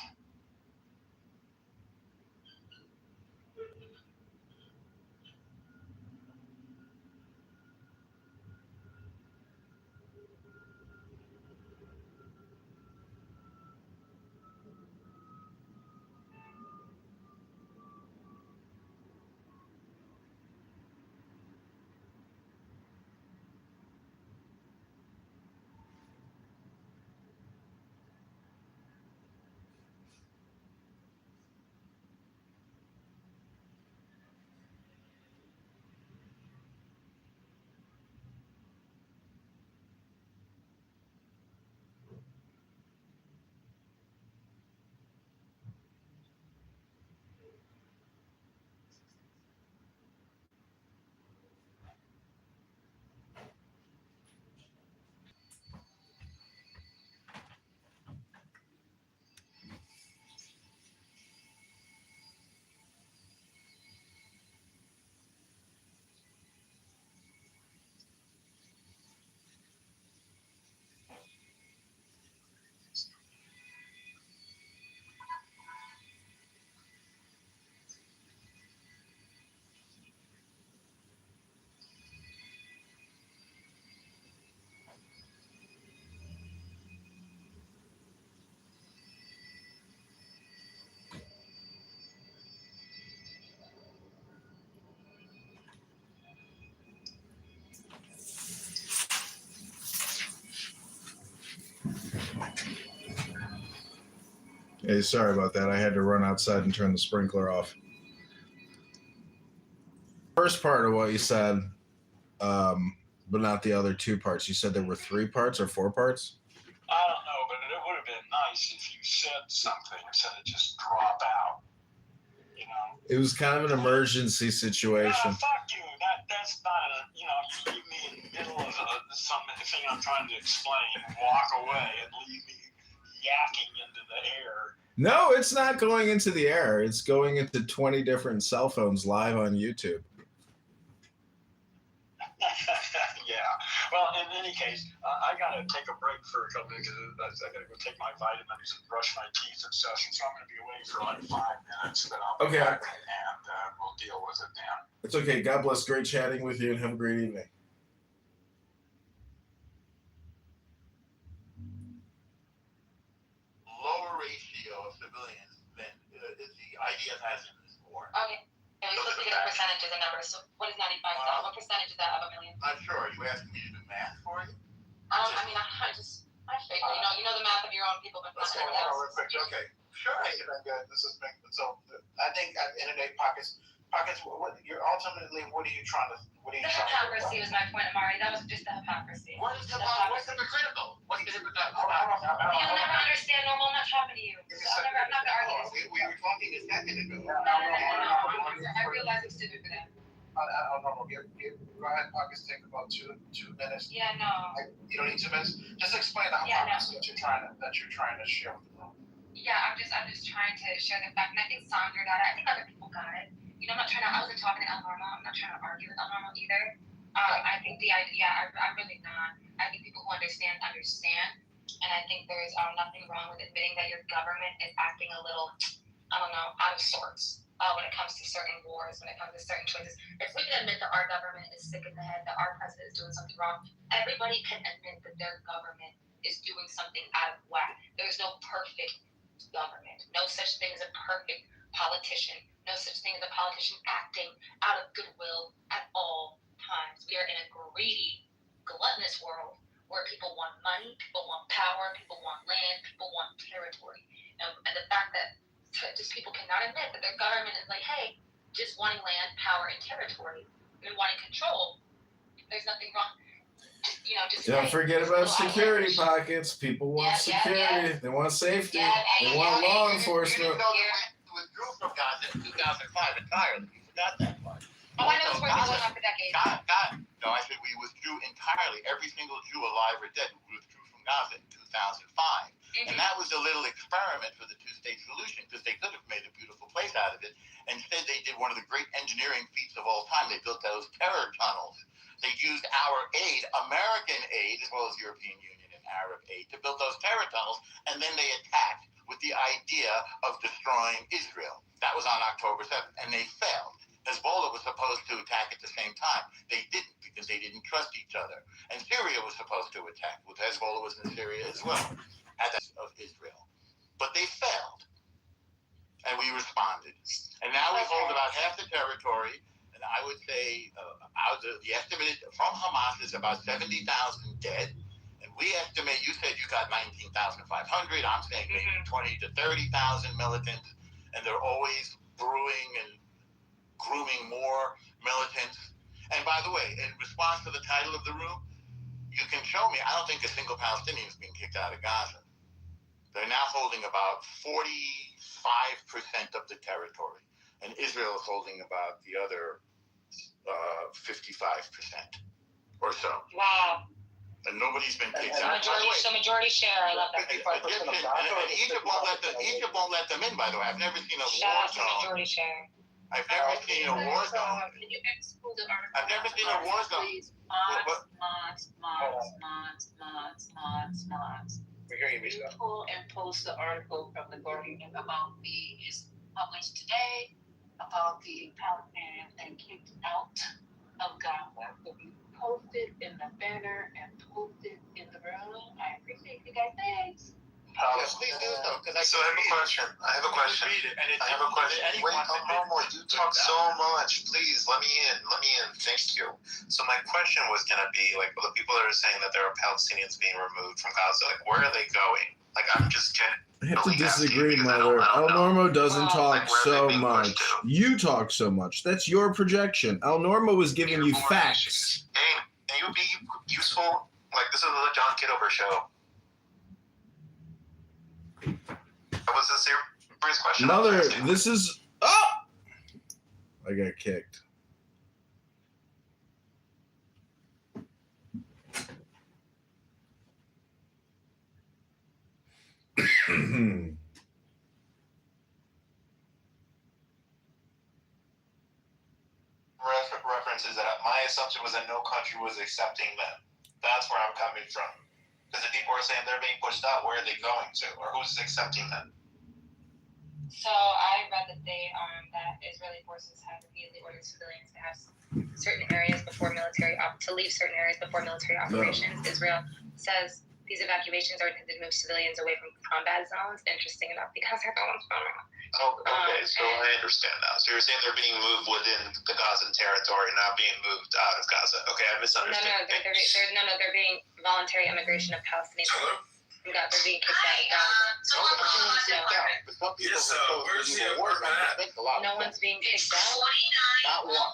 Hey, sorry about that. I had to run outside and turn the sprinkler off. First part of what you said, but not the other 2 parts. You said there were 3 parts or 4 parts? I don't know, but it would have been nice if you said something instead of just drop out. You know? It was kind of an emergency situation. Fuck you. That's not you leave me in the middle of something I'm trying to explain, walk away, and leave me yakking into the air. No, it's not going into the air. It's going into 20 different cell phones live on YouTube. Yeah, Well, in any case, I gotta take a break for a couple minutes because I gotta go take my vitamins and brush my teeth and stuff. So I'm gonna be away for like 5 minutes, but I'll be back and we'll deal with it then. It's okay. God bless. Great chatting with you, and have a great evening. Lower ratio of civilians than is the IDF has in this war. Okay. And we're supposed to get percentages and numbers. So what is 95,000? What percentage is that of a million? Not sure. Are you asking me to do math for you? I mean, I figure, you know the math of your own people, but not everyone else. Real quick. Okay. Sure. This is big. So I think at the end of the day, pockets. What you're ultimately, what are you trying to? The hypocrisy was my point, Amari. That was just the hypocrisy. What's hypocritical? What's the hypocritical? You'll never understand normal. I'm not talking to you. I'm not gonna argue this. We were talking a second ago. No. I realize I'm stupid for that. I don't know. Go ahead, pockets. Take about two minutes. Yeah, no. You don't need 2 minutes. Just explain the hypocrisy that you're trying to share with the room. Yeah, I'm just trying to share the fact, and I think Sandra got it. I think other people got it. I'm not trying to. I wasn't talking to El Normo. I'm not trying to argue with El Normo either. I think the idea. I'm really not. I think people who understand, and I think there's nothing wrong with admitting that your government is acting a little, out of sorts when it comes to certain wars, when it comes to certain choices. If we can admit that our government is sick in the head, that our president is doing something wrong, everybody can admit that their government is doing something out of whack. There's no perfect government. No such thing as a perfect politician. No such thing as a politician acting out of goodwill at all times. We are in a greedy, gluttonous world where people want money, people want power, people want land, people want territory. And the fact that just people cannot admit that their government is like, hey, just wanting land, power, and territory, and wanting control, there's nothing wrong. Don't forget about security pockets. People want security. They want safety. They want law enforcement. Withdrew from Gaza in 2005 entirely. You forgot that part. Oh, I know it's working going on for decades. No, I said we withdrew entirely. Every single Jew alive or dead withdrew from Gaza in 2005. And that was a little experiment for the two-state solution because they could have made a beautiful place out of it. Instead, they did one of the great engineering feats of all time. They built those terror tunnels. They used our aid, American aid, as well as European Union and Arab aid, to build those terror tunnels, and then they attacked with the idea of destroying Israel. That was on October 7th, and they failed. Hezbollah was supposed to attack at the same time. They didn't because they didn't trust each other. And Syria was supposed to attack, with Hezbollah was in Syria as well, at the of Israel. But they failed, and we responded. And now we hold about half the territory, and I would say the estimate from Hamas is about 70,000 dead. We estimate, you said you got 19,500. I'm saying maybe 20 to 30,000 militants, and they're always brewing and grooming more militants. And by the way, in response to the title of the room, you can show me, I don't think a single Palestinian is being kicked out of Gaza. They're now holding about 45% of the territory, and Israel is holding about the other 55% or so. Wow. And nobody's been kicked out. Majority share. I love that. And Egypt won't let them in. By the way, I've never seen a war zone. Majority share. I've never seen a war zone. Can you expose the article? I've never seen a war zone. Mods. We're hearing you, Michelle. Pull and post the article from the Guardian about is published today about the Palestinians being kicked out of Gaza. Will be posted in the banner and posted in the room. I appreciate you guys. Thanks. Yes, please do so. So I have a question. Wait, Normal, you talk so much. Please let me in. Thank you. So my question was gonna be like, well, the people that are saying that there are Palestinians being removed from Gaza, like, where are they going? Like, I'm just kidding. I have to disagree, Mother. El Normo doesn't talk so much. You talk so much. That's your projection. El Normo is giving you facts. Hey, can you be useful? Like, this is the John Kitover show. Was this your serious question? Mother, this is... Oh! I got kicked. References that my assumption was that no country was accepting them. That's where I'm coming from. Because the people are saying they're being pushed out, where are they going to? Or who's accepting them? So I read that that Israeli forces have repeatedly ordered civilians to have certain areas before to leave certain areas before military operations. No. Israel says these evacuations are intended to move civilians away from combat zones. Interesting enough, because everyone's going around. Oh, okay, so I understand now. So you're saying they're being moved within the Gazan territory, not being moved out of Gaza. Okay, I misunderstood. No, they're being voluntary immigration of Palestinians. They're being kicked out of Gaza. No one's being kicked out. Not one.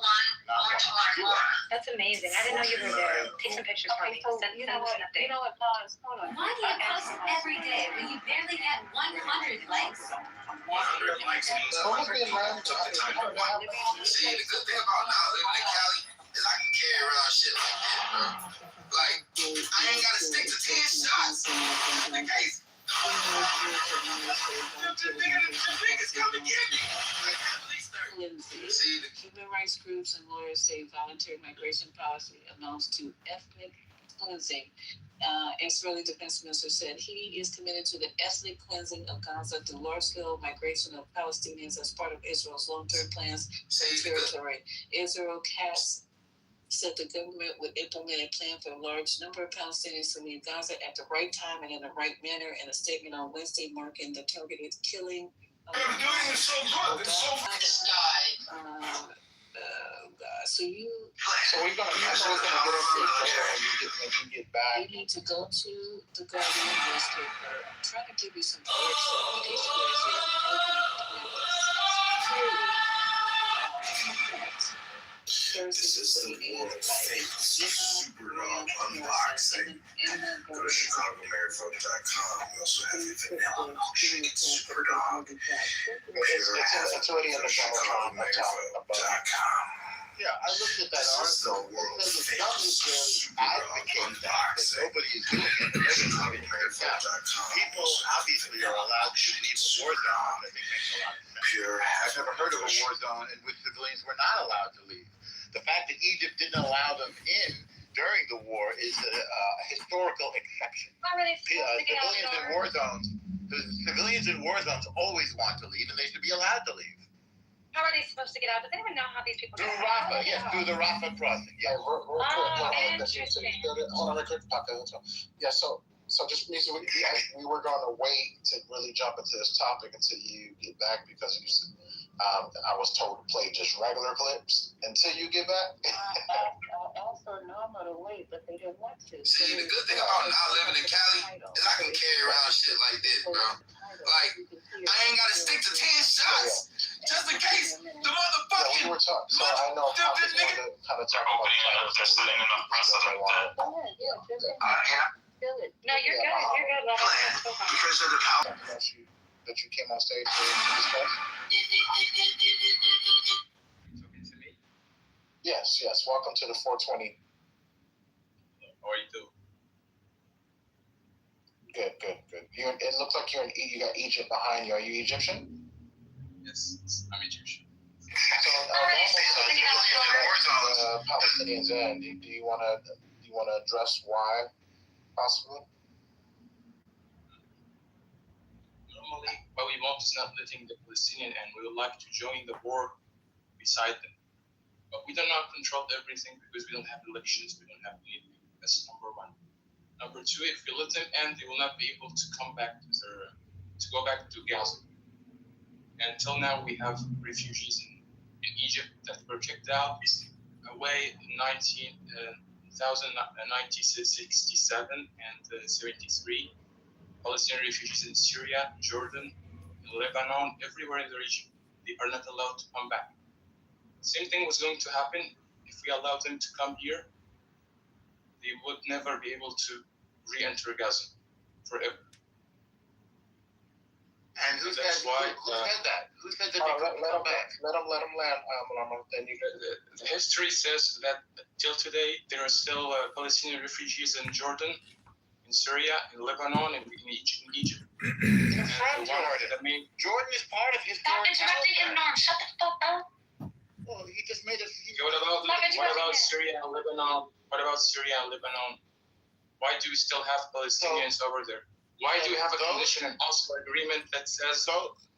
That's amazing. I didn't know you were there. Take some pictures for me. You know what, pause. Hold on. Why do you post every day when you barely get 100 likes? 100 likes means 100 took the time to watch. See, the good thing about not living in Cali is I can carry around shit like that, bro. Like, I ain't gotta stick to 10 shots. In case. Human rights groups and lawyers say voluntary migration policy amounts to ethnic cleansing. Israeli Defense Minister said he is committed to the ethnic cleansing of Gaza through large-scale migration of Palestinians as part of Israel's long-term plans for territory. Israel Katz said the government would implement a plan for a large number of Palestinians to leave Gaza at the right time and in the right manner in a statement on Wednesday marking the targeted killing of So we're gonna get when you get back. You need to go to the Guardian newspaper. I'm trying to give you some tips. This is the world famous super unboxing. Go to ChicagoMaryFoot.com. We also have a vanilla milkshake super dog. It's already on the ChicagoMaryFoot.com. Yeah, I looked at that article. It says the Israelis advocate that nobody is doing it. People obviously are allowed to leave a war zone. I think makes a lot of sense. I've never heard of a war zone in which civilians were not allowed to leave. The fact that Egypt didn't allow them in during the war is a historical exception. Civilians in war zones always want to leave, and they should be allowed to leave. How are they supposed to get out? Does anyone know how these people get out? Through Rafah, yes, through the Rafah crossing. Yes. Interesting. Hold on, real quick, Papa. Yeah, so just means we were going to wait to really jump into this topic until you get back because I was told to play just regular clips until you get back. Also, no, I'm going to wait, but they didn't want to. See, the good thing about not living in Cali is I can carry around shit like this, bro. Like, I ain't got to stick to 10 shots just in case the motherfucking. Yeah, we were talking, so I know how to kind of talk about it. They're setting enough precedent that. No, you're good. You're good. Because of the power that you came on stage to discuss. Yes. Welcome to the 420. How are you doing? Good. It looks like you got Egypt behind you. Are you Egyptian? Yes, I'm Egyptian. So, Palestinians in. Do you want to address why, possibly? Normally, what we want is not letting the Palestinian in. We would like to join the war beside them. But we do not control everything because we don't have elections, we don't have anything. That's number one. Number two, if we let them in, they will not be able to come back to go back to Gaza. Until now, we have refugees in Egypt that were kicked out away in 1967 and 73. Palestinian refugees in Syria, Jordan, Lebanon, everywhere in the region. They are not allowed to come back. Same thing was going to happen if we allowed them to come here. They would never be able to re-enter Gaza forever. And who said that? Who said that they couldn't come back? Let them land. Then the history says that till today there are still Palestinian refugees in Jordan, in Syria, in Lebanon, and in Egypt. Jordan is part of his. Stop interrupting him, Norm. Shut the fuck up. Well, he just made a. What about Syria and Lebanon? What about Syria and Lebanon? Why do we still have Palestinians over there? Why do we have a condition in Oslo agreement that says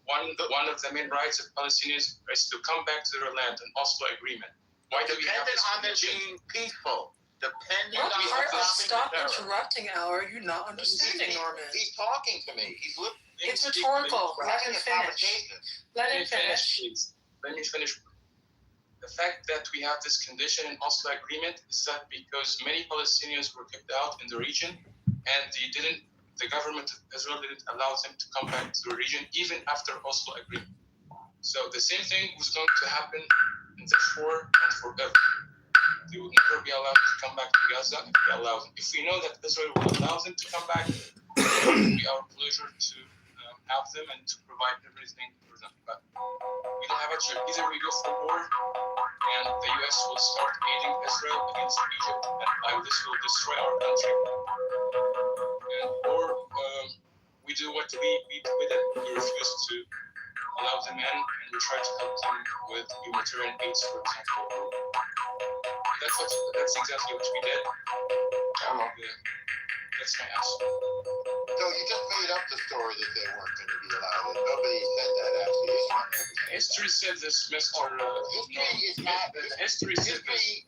one of the main rights of Palestinians is to come back to their land, an Oslo agreement? Why do we have this on their being peaceful? Dependent What on part of stopping stop the terror. interrupting Al are you not understanding, Norman? He's talking to me. He's looking. It's rhetorical. We're Let having him a finish. conversation. Let him finish. Please. Let me finish. The fact that we have this condition in Oslo agreement is that because many Palestinians were kicked out in the region, and the government of Israel didn't allow them to come back to the region even after Oslo agreement. So the same thing was going to happen in therefore and forever. They would never be allowed to come back to Gaza if we allow them. If we know that Israel will allow them to come back, it would be our pleasure to have them and to provide everything for them. But we don't have a choice. Either we go for war and the U.S. will start aiding Israel against Egypt, and this will destroy our country, or we do what we did. We refuse to allow them in, and we try to help them with humanitarian aids, for example. That's exactly what we did. That's my answer. So you just made up the story that they weren't going to be allowed. Nobody said that actually. History said this, Mr. History is not. History said this.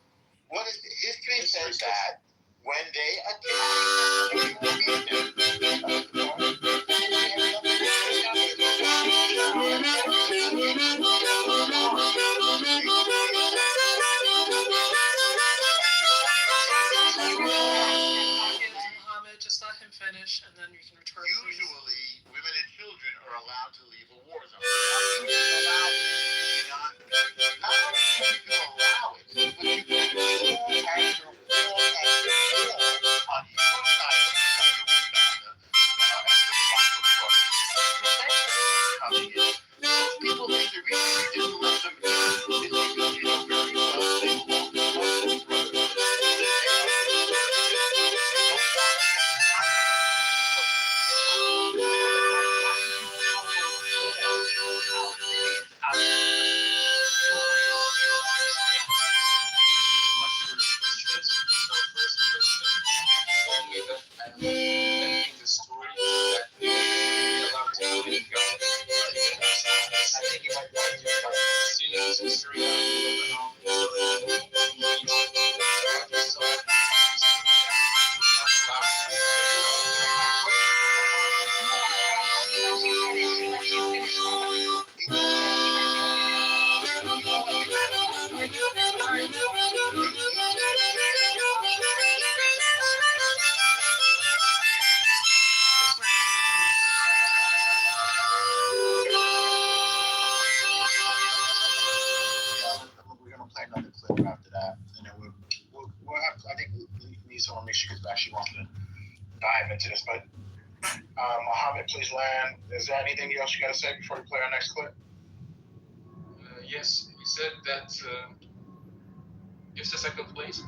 What is history says that when they attacked. Just let him finish, and then you can return. Usually, women and children are allowed to leave a war zone. Not only can you allow it, but you can carry your war on your side of the Most people think the reason we didn't let them in is because you know very well they won't Muslims, brothers. Into this, but Mohammed, please land. Is there anything else you got to say before we play our next clip? Yes, he said that it's the second place.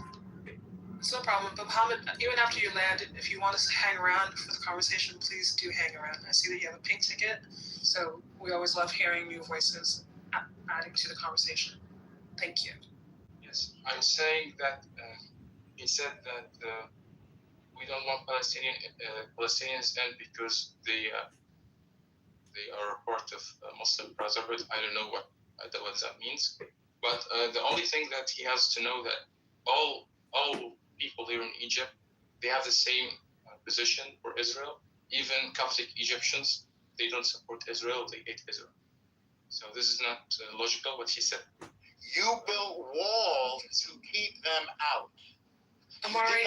It's no problem, but Mohammed, even after you land, if you want us to hang around for the conversation, please do hang around. I see that you have a pink ticket, so we always love hearing new voices adding to the conversation. Thank you. Yes, I'm saying that he said that we don't want Palestinians in because they are part of Muslim Brotherhood. I don't know what that means, but the only thing that he has to know that all people here in Egypt, they have the same position for Israel. Even Coptic Egyptians, they don't support Israel, they hate Israel. So this is not logical what he said. You built walls to keep them out. Amari,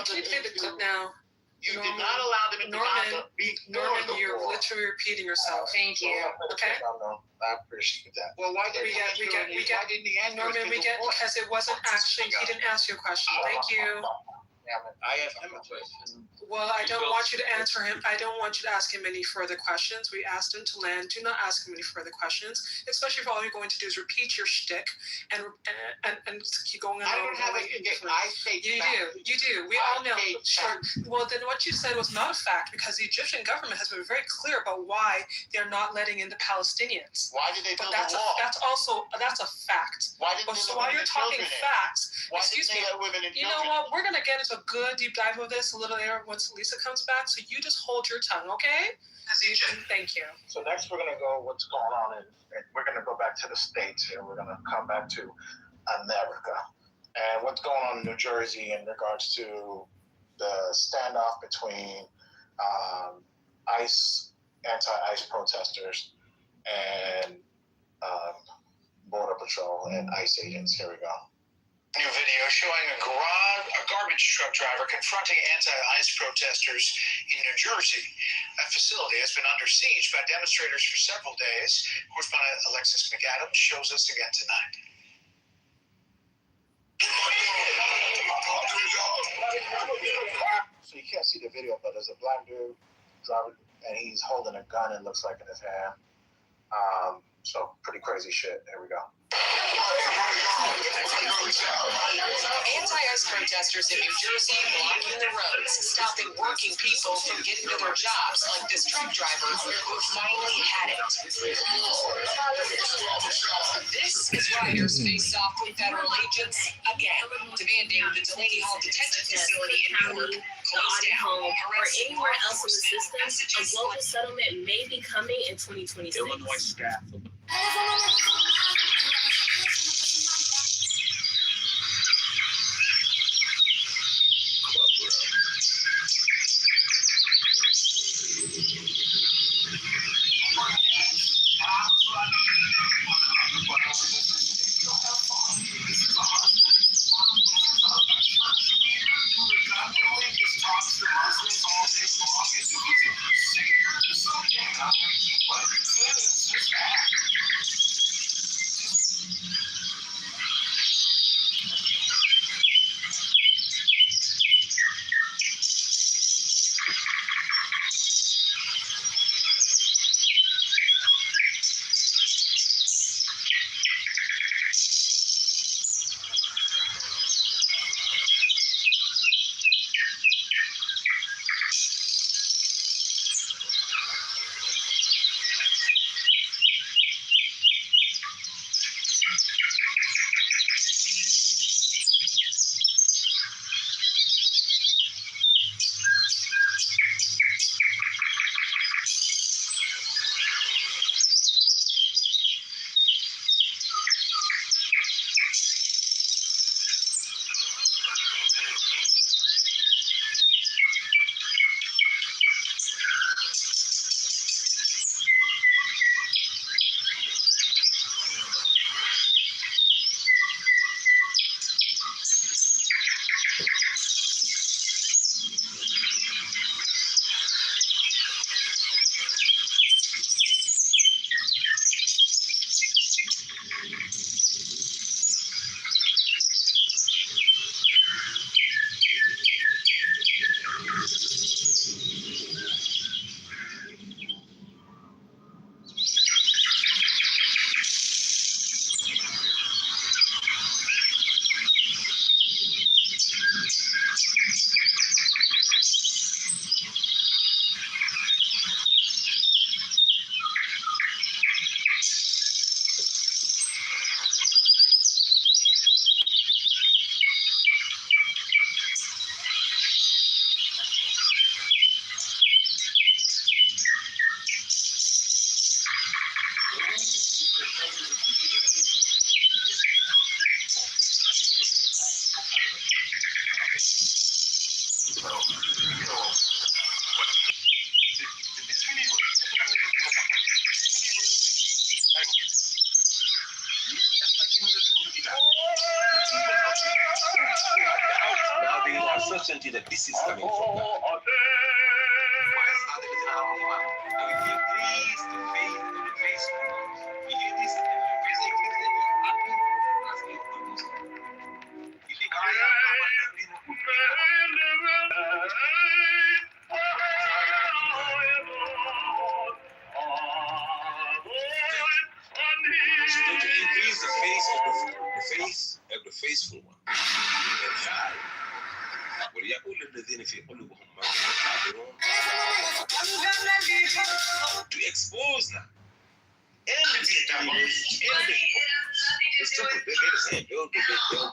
can you play the clip now? You did not allow them into Gaza before Norman, the you're war. literally repeating yourself. Thank you. Okay. No, I appreciate that. Well, why didn't we get Norman, because it wasn't actually, he didn't ask you a question. Thank you. I asked him a question. Well, I don't want you to answer him. I don't want you to ask him any further questions. We asked him to land. Do not ask him any further questions, especially if all you're going to do is repeat your shtick and keep going on. I don't have a shtick. I say You do. We all know. Sure. Well, then what you said was not a fact because the Egyptian government has been very clear about why they're not letting in the Palestinians. Why did they build a wall? That's a fact. Why didn't so while you're talking facts, Why didn't they let women and children? You know what? We're going to get into a a good deep dive of this a little later once Lisa comes back. So you just hold your tongue, okay? Thank you. So next we're gonna go what's going on and we're gonna go back to the States here. We're gonna come back to America. And what's going on in New Jersey in regards to the standoff between anti-ICE protesters and Border Patrol and ICE agents. Here we go. New video showing a garbage truck driver confronting anti-ICE protesters in New Jersey. That facility has been under siege by demonstrators for several days. Correspondent Alexis McAdams shows us again tonight. So you can't see the video, but there's a black dude driving, and he's holding a gun, it looks like, in his hand. So pretty crazy shit. Here we go. Anti-ICE protesters in New Jersey blocking the roads, stopping working people from getting to their jobs, like this truck driver who finally had it. This is riders face off with federal agents again, demanding the Delaney Hall detention facility in Newark close down. Or anywhere else in the system, a global settlement may be coming in 2026. Illinois staff. Now there is uncertainty that this is coming from God. Why is not the one? Now if you increase the faith of the faithful, you hear this faith increase, then you're happy as the Holy Ghost. You think I so to increase the faith of the faithful one. وليقول الذين في قلوبهم مرض to expose now every It's stupid. They're the same. They all go into hell.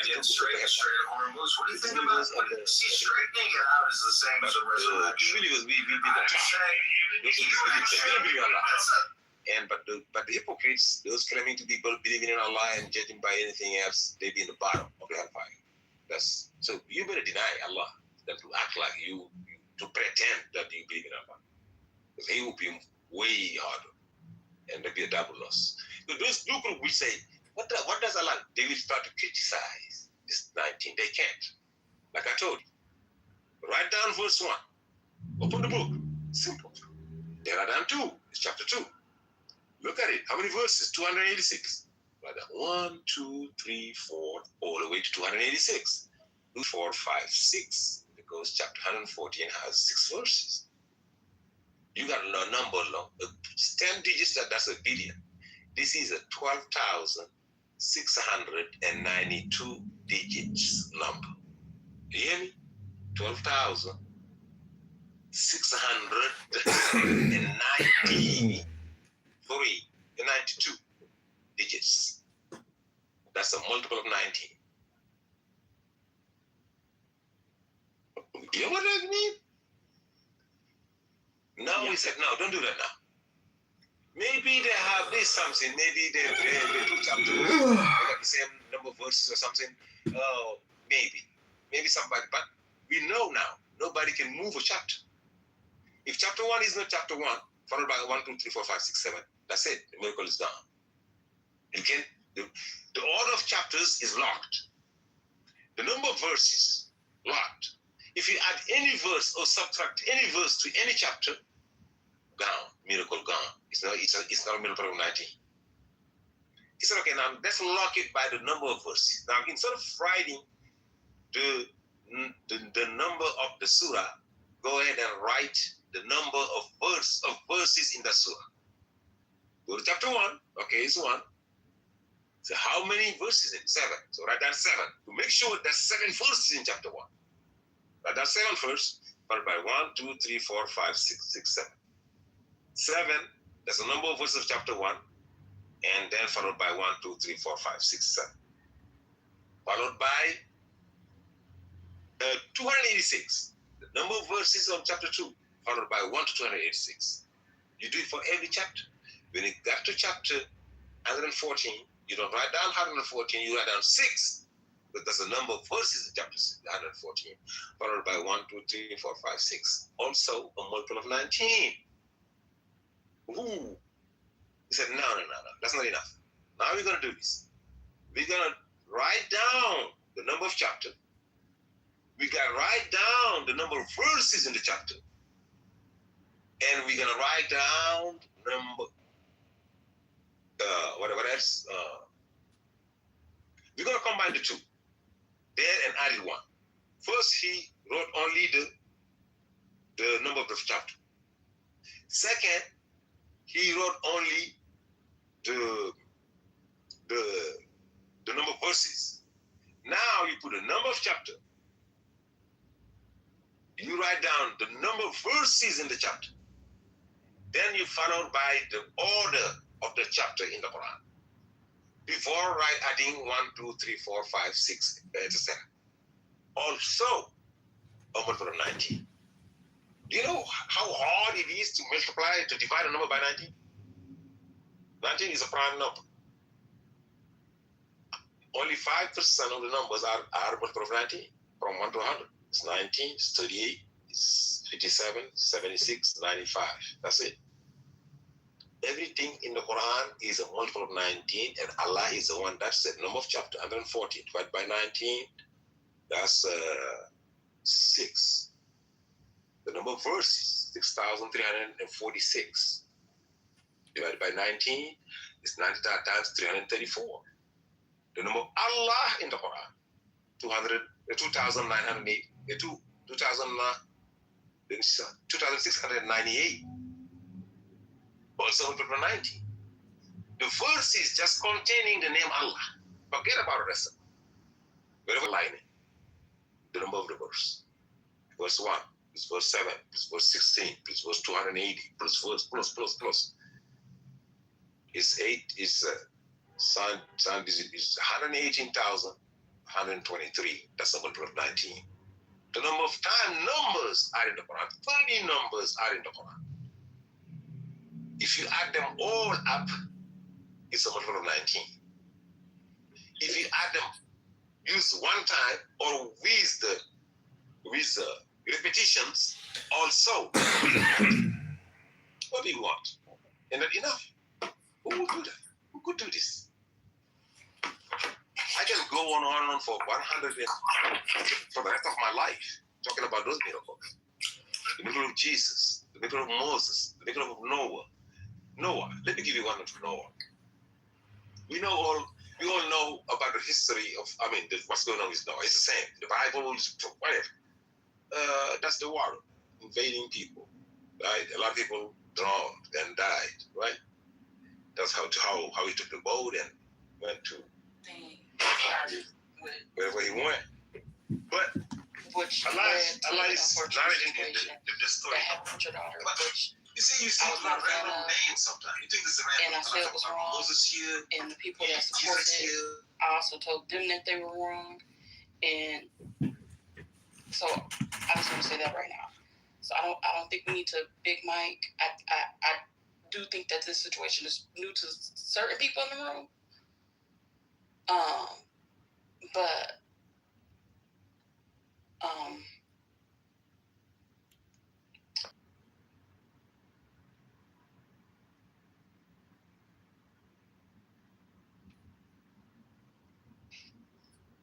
Again, straight hormones. What do you think about see, straightening it out is the same as a resurrection. Believers, we be the top. Those who believe in Allah. But the hypocrites, those claiming to be believing in Allah and judging by anything else, they be in the bottom of the hellfire. So you better deny Allah, than to act like you to pretend that you believe in Allah. Because he will be way harder, and there'll be a double loss. So those people will say, what does Allah? They will start to criticize this 19. They can't. Like I told you, write down verse 1. Open the book. Simple. There are down 2. It's chapter 2. Look at it. How many verses? 286. Write down 1, 2, 3, 4, all the way to 286. 2, 4, 5, 6. Because chapter 114 has 6 verses. You got a number long. 10 digits, that's a billion. This is a 12,692 digits number. You hear me? 12,692 digits. That's a multiple of 19. You know what that means? Now we said, no, don't do that now. Maybe they have this something. Maybe they two chapters. They got the same number of verses or something. Oh, maybe somebody. But we know now, nobody can move a chapter. If chapter 1 is not chapter 1, followed by 1, 2, 3, 4, 5, 6, 7, that's it. The miracle is done. The order of chapters is locked. The number of verses, locked. If you add any verse or subtract any verse to any chapter, gone, miracle gone. It's not a miracle of 19. He said, okay, now let's lock it by the number of verses. Now, instead of writing the number of the surah, go ahead and write the number of verses in the surah. Go to chapter 1. Okay, it's 1. So how many verses in 7? So write down 7. To make sure there's 7 verses in chapter 1. Write down 7 first, followed by 1, 2, 3, 4, 5, 6, 7. 7, that's the number of verses of chapter 1, and then followed by 1, 2, 3, 4, 5, 6, 7. Followed by 286, the number of verses of chapter 2, followed by 1 to 286. You do it for every chapter. When you get to chapter 114, you don't write down 114, you write down 6. But that's the number of verses in chapter 114, followed by 1, 2, 3, 4, 5, 6. Also a multiple of 19. Ooh. He said, no, that's not enough. Now we're going to do this. We're going to write down the number of chapter. We got to write down the number of verses in the chapter. And we're going to write down number, whatever else. We're going to combine the 2. There and added 1. First, he wrote only the number of the chapter. Second, he wrote only the number of verses. Now you put a number of chapter. You write down the number of verses in the chapter. Then you followed by the order of the chapter in the Quran. Before adding 1, 2, 3, 4, 5, 6, etc. Also, a multiple of 19. Do you know how hard it is to divide a number by 19? 19 is a prime number. Only 5% of the numbers are multiple of 19, from 1 to 100. It's 19, it's 38, it's 57, 76, 95. That's it. Everything in the Quran is a multiple of 19, and Allah is the one that's the number of chapter, 140 divided by 19, that's 6. The number of verses, 6,346 divided by 19 is 90 times 334. The number of Allah in the Quran, 2,698. Also 190. The verses just containing the name Allah. Forget about the rest of it. Wherever line, the number of the verse. Verse 1, plus verse 7, plus verse 16, plus verse 280, plus verse plus. Is 8 is Sound is 118,123. That's a multiple of 19. The number of numbers are in the Quran. 30 numbers are in the Quran. If you add them all up, it's a multiple of 19. If you add them, use one time or with the repetitions also. What do you want? Isn't that enough? Who would do that? Who could do this? I can go on for 100 years, for the rest of my life, talking about those miracles. The miracle of Jesus, the miracle of Moses, the miracle of Noah. Let me give you one of Noah. We all know about the history of, what's going on with Noah. It's the same. The Bible, whatever. That's the water invading people, right? A lot of people drowned and died, right? That's how he took the boat and went to wherever he went. But Allah is narrating the story. You see a lot of random names sometimes. You think this is random. And I said it was wrong. Moses here, and the people that supported it, I also told them that they were wrong. And so I just want to say that right now. So I don't think we need to Big Mike. I do think that this situation is new to certain people in the room. But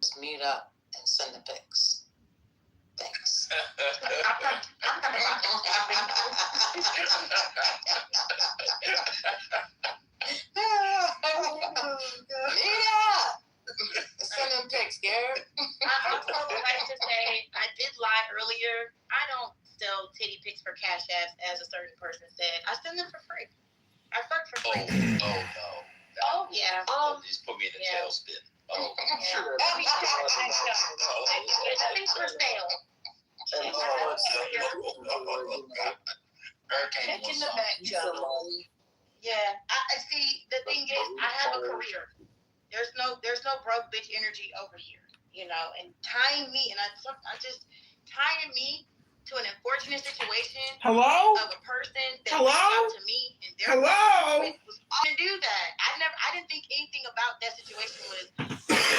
Just meet up and send the pics. Thanks. Meet up. Send them pics, Garrett. I also would like to say I did lie earlier. I don't sell titty pics for cash apps, as a certain person said. I send them for free. I fuck for free. Oh no. Oh yeah. Just put me in a tailspin. Oh. Sure. Everything's for sale. check in the back channel. Yeah. I see. The thing is, I have a career. There's no broke bitch energy over here, and tying me, and I just tying me to an unfortunate situation of a person that reached out to me and their was to do that. I didn't think anything about that situation was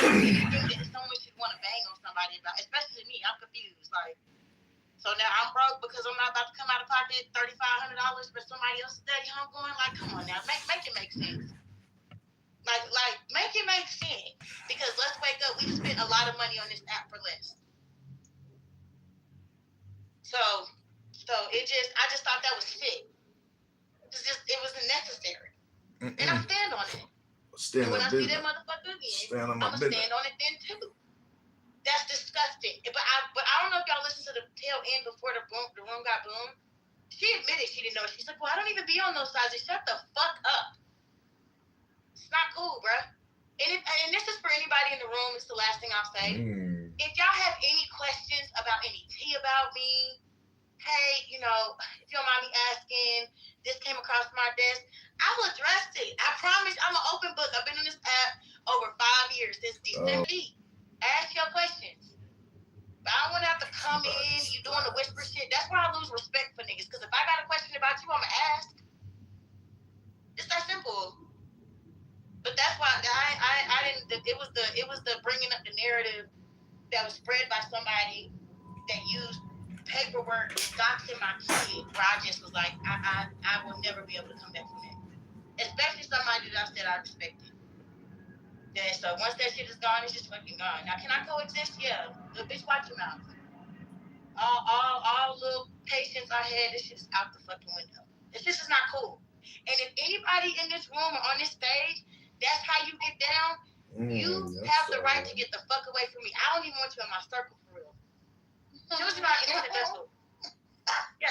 anything that someone should want to bang on somebody about, especially me. I'm confused. So now I'm broke because I'm not about to come out of pocket $3,500 for somebody else's daddy home going. Come on now, make it make sense. Make it make sense. Because let's wake up. We spent a lot of money on this app for less. So I just thought that was shit. It wasn't necessary. And I stand on it. And when I see that motherfucker again, I'm gonna stand on it then too. That's disgusting. But I don't know if y'all listened to the tail end before the room got boomed. She admitted she didn't know. She's like, well, I don't even be on those sides. Shut the fuck up. It's not cool, bruh. And this is for anybody in the room. It's the last thing I'll say. If y'all have any questions about any tea about me, hey, if you don't mind me asking, this came across my desk, I'll address it. I promise. I'm an open book. I've been on this app over 5 years, since December. Ask your questions. But I don't want to have to come in, you doing the whisper shit. That's where I lose respect for niggas. Because if I got a question about you, I'm going to ask. It's that simple. But that's why I didn't. It was the bringing up the narrative that was spread by somebody that used paperwork doxing my kid. Where I just was like, I will never be able to come back from that. Especially somebody that I said I respected. Yeah, so once that shit is gone, it's just fucking gone. Now, can I coexist? Yeah. Little bitch, watch your mouth. All little patience I had, this shit is out the fucking window. This shit is not cool. And if anybody in this room or on this stage, that's how you get down, you have the right to get the fuck away from me. I don't even want you in my circle for real. Children are innocent vessels. Yeah,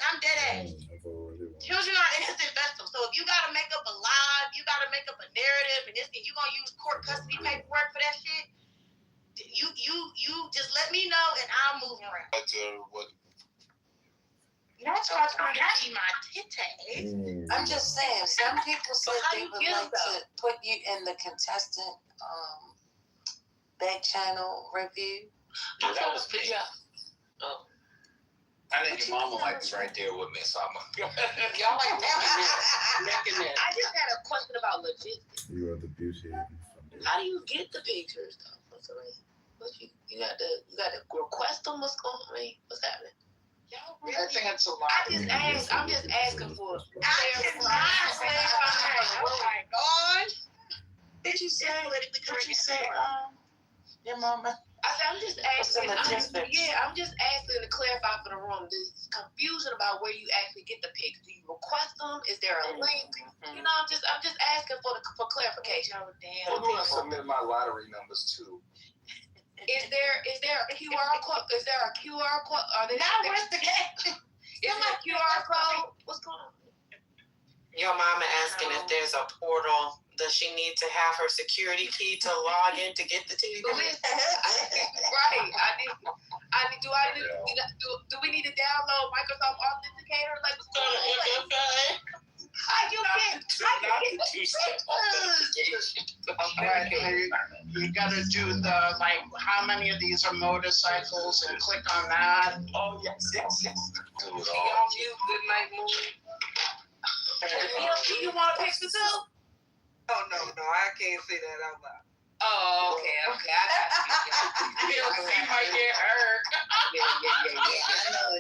I'm dead ass. Children are innocent vessels. So if you gotta make up a lie, you gotta make up a narrative, and you gonna use court custody paperwork for that shit, you just let me know and I'll move around. That's why I'm trying to see my titties. I'm just saying, some people said how they you would feel, like to put you in the contestant back channel review. Yeah, that was me. Yeah. Oh. I think your mama might be right there with me, so I'm Y'all like neck and neck. I just had a question about logistics. You are the beauty. How do you get the pictures though? You got to request them. What's happening? I think it's a lot. I'm just asking for. Oh my gosh. Did you say? Your mama. I said, I'm just asking. I'm just asking to clarify for the room. There's confusion about where you actually get the pics. Do you request them? Is there a link? You know, I'm just asking for clarification. Oh damn. I'm going to submit my lottery numbers too. Is there a QR code? Is there a QR code? Are they? Now where's the game? Is there a QR code? What's going on? Your mama asking if there's a portal. Does she need to have her security key to log in to get the TV? Right. Do we need to download Microsoft Authenticator? Like what's going on? How you get two-step authentication. Okay, you gotta do the how many of these are motorcycles and click on that. Oh yes. Do you mute good night movie? Do you want a picture too? Oh no, I can't say that out loud. Oh, okay, I got you. You might get hurt. Yeah.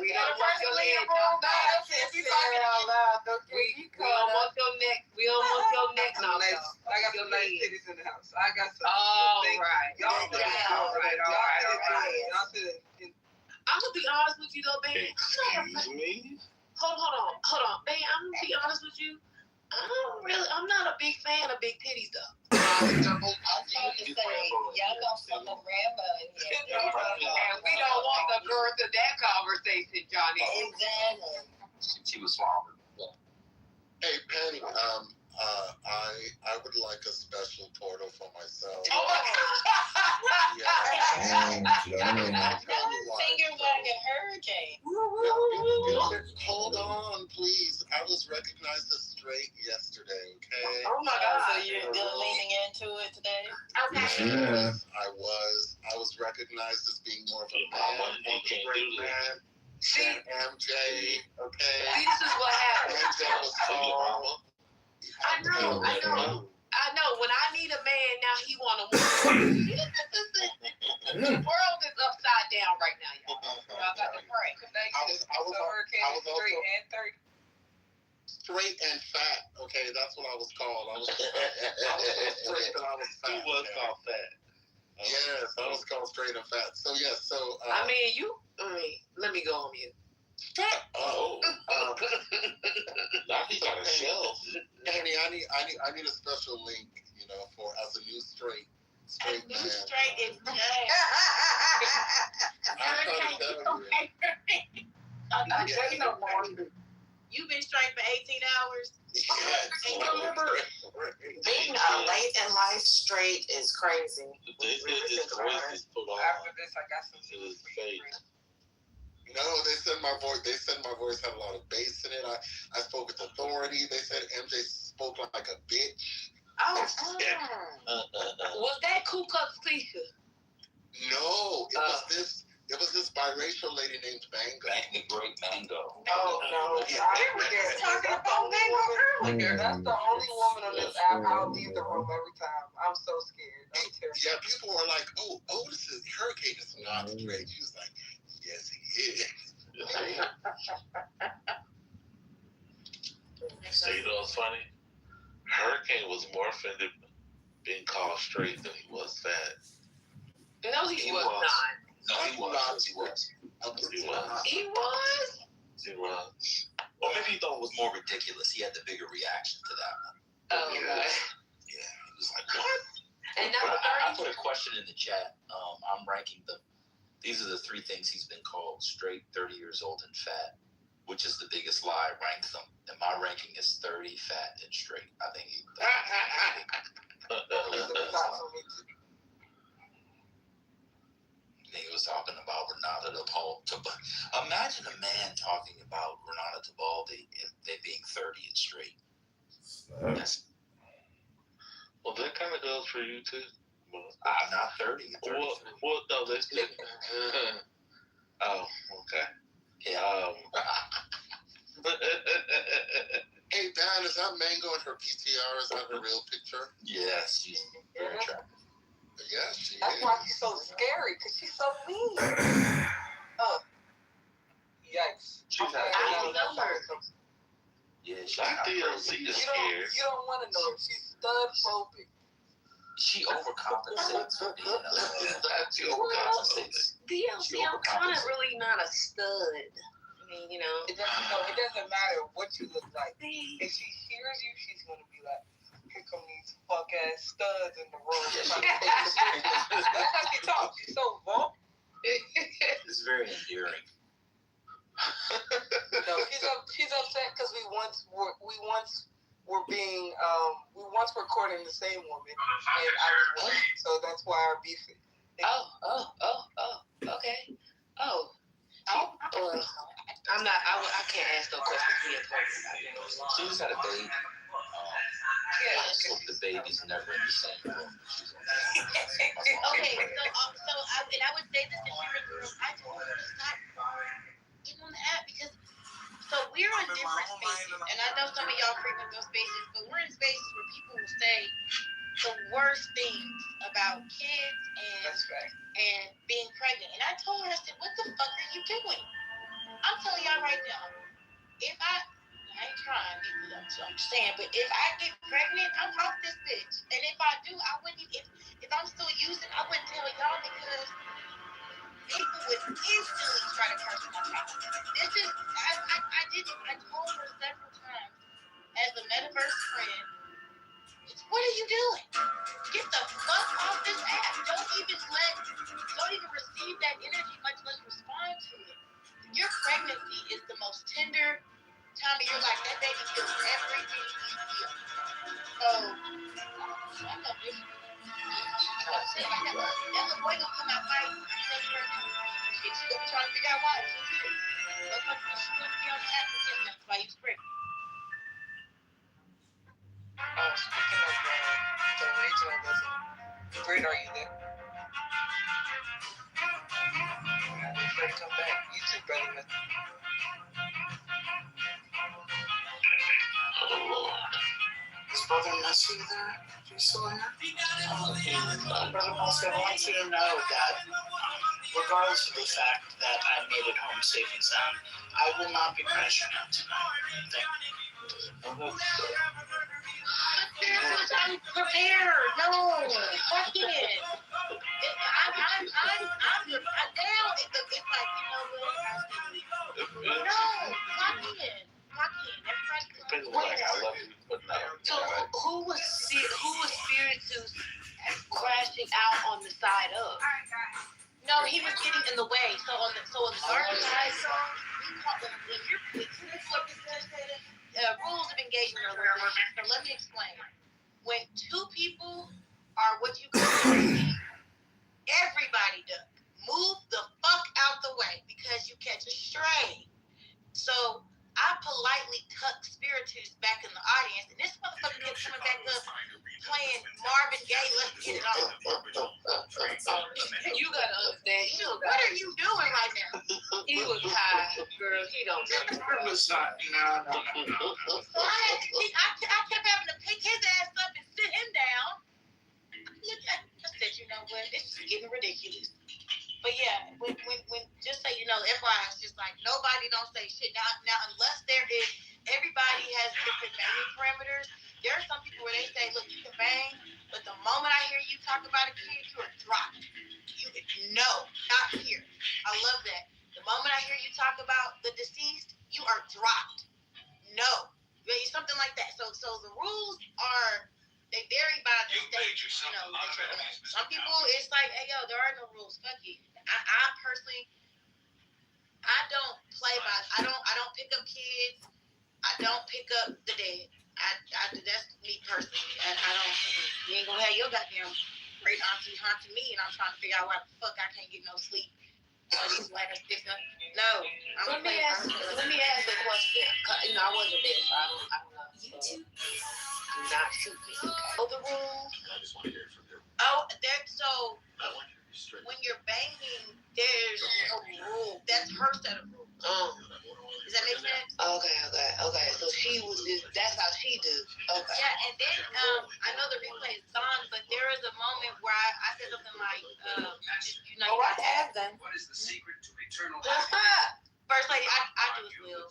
We don't want your leg. We don't want your neck. We don't want your neck knocked off. I got some nice titties in the house. I got some. All right. Y'all right. I'm gonna be honest with you though, baby. Excuse me? Hold on, baby. I'm gonna be honest with you. I'm not a big fan of big titties though. I'm trying to say, y'all gonna fuck a Rambo in here. And we don't want the girth of that conversation, Johnny. Exactly. She was swallowed. Hey Penny, I would like a special portal for myself. Oh my Finger wagging hurricane. Hold on, please. I was recognized as straight yesterday, okay? Oh my God. So you're leaning into it today? Okay. Yeah. I was recognized as being more of a man, more of a straight man than MJ, okay? This is what happened. MJ was tall. I know. When I need a man, now he want a woman. The world is upside down right now, y'all. Y'all got to pray. I was also straight and fat. Okay, that's what I was called. I was straight, but I was fat. Who was called fat? Yes, I was called straight and fat. So yes, let me go on mute. Oh. Now he got a shelf. Penny, I need a special link, for as a new straight man. Straight is I'm trying to tell you. You've been straight for 18 hours. Being late in life straight is crazy. They said this voice is put on. After this, I got some. To his face. No, they said my voice had a lot of bass in it. I spoke with authority. They said MJ spoke like a bitch. Oh. Was that Ku Klux Klan? No, it was this biracial lady named Mango. Great Mango. Oh no. Yeah. We were just talking about Mango earlier. That's the only woman on this app. I'll leave the room every time. I'm so scared. I'm terrified. Yeah, people were like, "Oh, this is Hurricane is not straight." She was like, "Yes, he is." So you know what's funny? Hurricane was more offended being called straight than he was fat. No, he was not. No, he was. He was. Or maybe he thought it was more ridiculous. He had the bigger reaction to that one. Oh, yeah. He was like, what? And number 30. I put a question in the chat. I'm ranking them. These are the 3 things he's been called: straight, 30 years old, and fat. Which is the biggest lie? Rank them. And my ranking is 30, fat, and straight. I think he. He was talking about Renata Tebaldi. Imagine a man talking about Renata Tebaldi and they being 30 and straight. That's, well, that kind of goes for you too. Well, I'm not 30. Well, no, that's oh, okay. Yeah. Hey, Don, is that Mango in her PTR? Is that her real picture? Yes, she's very attractive. Yeah, she That's is. why she's so scary, because she's so mean. Oh. Yikes. She's Okay, I know her. Yeah, she's that DLC is scared. You don't want to know her. She's stud-phobic. She overcompensates for being She overcompensates. DLC, I'm kind of really not a stud. I mean, you know. It doesn't matter what you look like. If she hears you, she's going to be like, here come these fuck-ass studs in the room. That's how she talks. She's so vulgar. It's very endearing. No, she's upset because we once were courting the same woman, and I was one, so that's why our beef is. Okay. I'm not. I can't ask no questions. She just had a baby. So the baby's never in the same room. Okay, so I would say this if you're in the room. I told her to stop getting on the app because we're in different spaces, and I know some of y'all frequent those spaces, but we're in spaces where people will say the worst things about kids and being pregnant. And I told her, I said, what the fuck are you doing? I'm telling y'all right now, if I ain't trying, I'm just saying, but if I get pregnant, I'm off this bitch. And if I do, I wouldn't even, if I'm still using, I wouldn't tell y'all because people would instantly try to curse my child. This is, I told her several times as a metaverse friend, what are you doing? Get the fuck off this app. Don't even receive that energy, much less respond to it. Your pregnancy is the most tender time of your life. That baby feels everything you feel. So, I love this. That little boy gonna come out fighting. She's gonna be trying to figure out why. She's gonna be on the app and tell me that's why he's pregnant. Speaking of the regional visit, Britt, are you there? You're ready to come back. You too, brother. Is Brother Messi there? Is he still in there? Brother Messi, I want you to know that regardless of the fact that I made it home safe and sound, I will not be crashing out tonight. Thank you. I'm prepared. No, fuck it. I'm down. It's like, you know what? No, fuck it. I love you, but no. So who was Spiritus crashing out on the side of? No, he was getting in the way. So on the dark side, when you're rules of engagement are where we're. So let me explain. When two people are what you call everybody duck. Move the fuck out the way because you catch a stray. So I politely tucked Spiritus back in the audience, and this motherfucker kept coming back up playing Marvin Gaye, let's get it on. You gotta understand. What are you doing right now? He was high, girl. He don't. So I kept having to pick his ass up and sit him down. I said, you know what? This is getting ridiculous. But yeah, when just so you know, FYI, it's just like nobody don't say shit. Now unless there is, everybody has different banging parameters. There are some people where they say, look, you can bang, but the moment I hear you talk about a kid, you are dropped. No, not here. I love that. The moment I hear you talk about the deceased, you are dropped. No, something like that. So the rules are. They vary by the state, you know. Some people, it's like, hey, yo, there are no rules. Fuck it. I personally, I don't play by. I don't pick up kids. I don't pick up the dead. That's me personally. I don't. You ain't gonna have your goddamn great auntie haunting me, and I'm trying to figure out why the fuck I can't get no sleep. All these letters stick up. No, let me ask a question. You know, I wasn't there, so I don't know. So, do not shoot me. Okay. Oh, the rules. I just want to hear it from you. Oh, so when you're banging, there's a rule. That's her set of rules. Does that make sense? Okay. So she was just, that's how she do. Okay. Yeah, and then I know the replay is on, but there is a moment where I said something like, you know, I have them. What is the secret to eternal First lady, I do as well.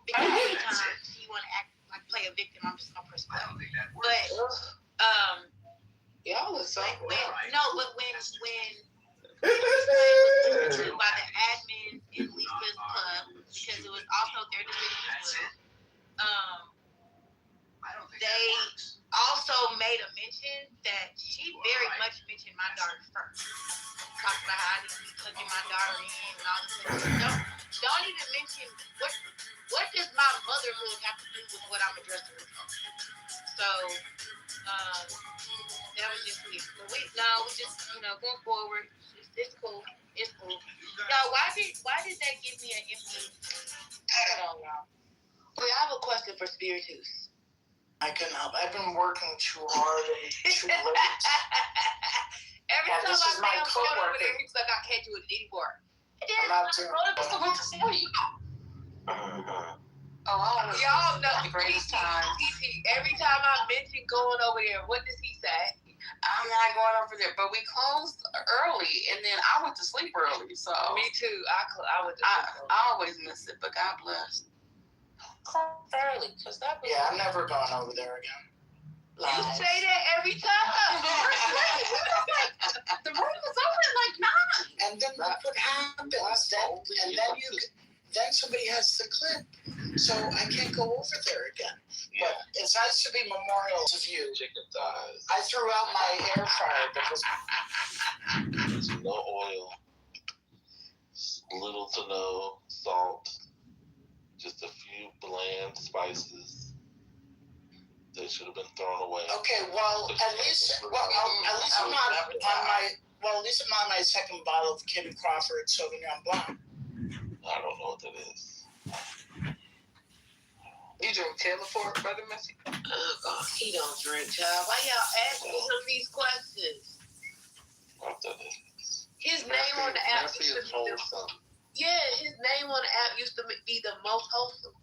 Because anytime you want to act like play a victim, I'm just gonna press play. But y'all was so when by the admin in Lisa's club, because it was also their decision as well. They also made a mention that she very much mentioned my daughter first. Talking about how I need to be cooking my daughter in and all this stuff. Don't even mention what does my motherhood have to do with what I'm addressing with her? So that was just weird. But we just going forward. It's cool. It's cool. Y'all, why did that give me an empty? I don't know, y'all. Wait, I have a question for Spiritus. I couldn't help. I've been working too hard and too late. Every time I say I'm going over there, he's like, I can't do it anymore. I'm not doing it. I went to sleep. Y'all know the greatest time. Every time I mention going over there, what does he say? I'm not going over there, but we closed early, and then I went to sleep early. So me too. I went to sleep. I always miss it, but God bless. Close early, cause that was. Yeah, I'm never going over there again. You say that every time. The room was open at like 9. And then look what happens. Then somebody has the clip, so I can't go over there again. Yeah. But it's nice to be memorials of you. Chicken thighs. I threw out my air fryer because there's no oil, little to no salt, just a few bland spices. They should have been thrown away. Okay, well, at least I'm on my second bottle of Kim Crawford Sauvignon Blanc. I don't know what that is. You drink Taylor Ford, Brother Messi? Oh, he don't drink, child. Why y'all asking him these questions? What that is? His name on the app used to be his name on the app used to be the most wholesome.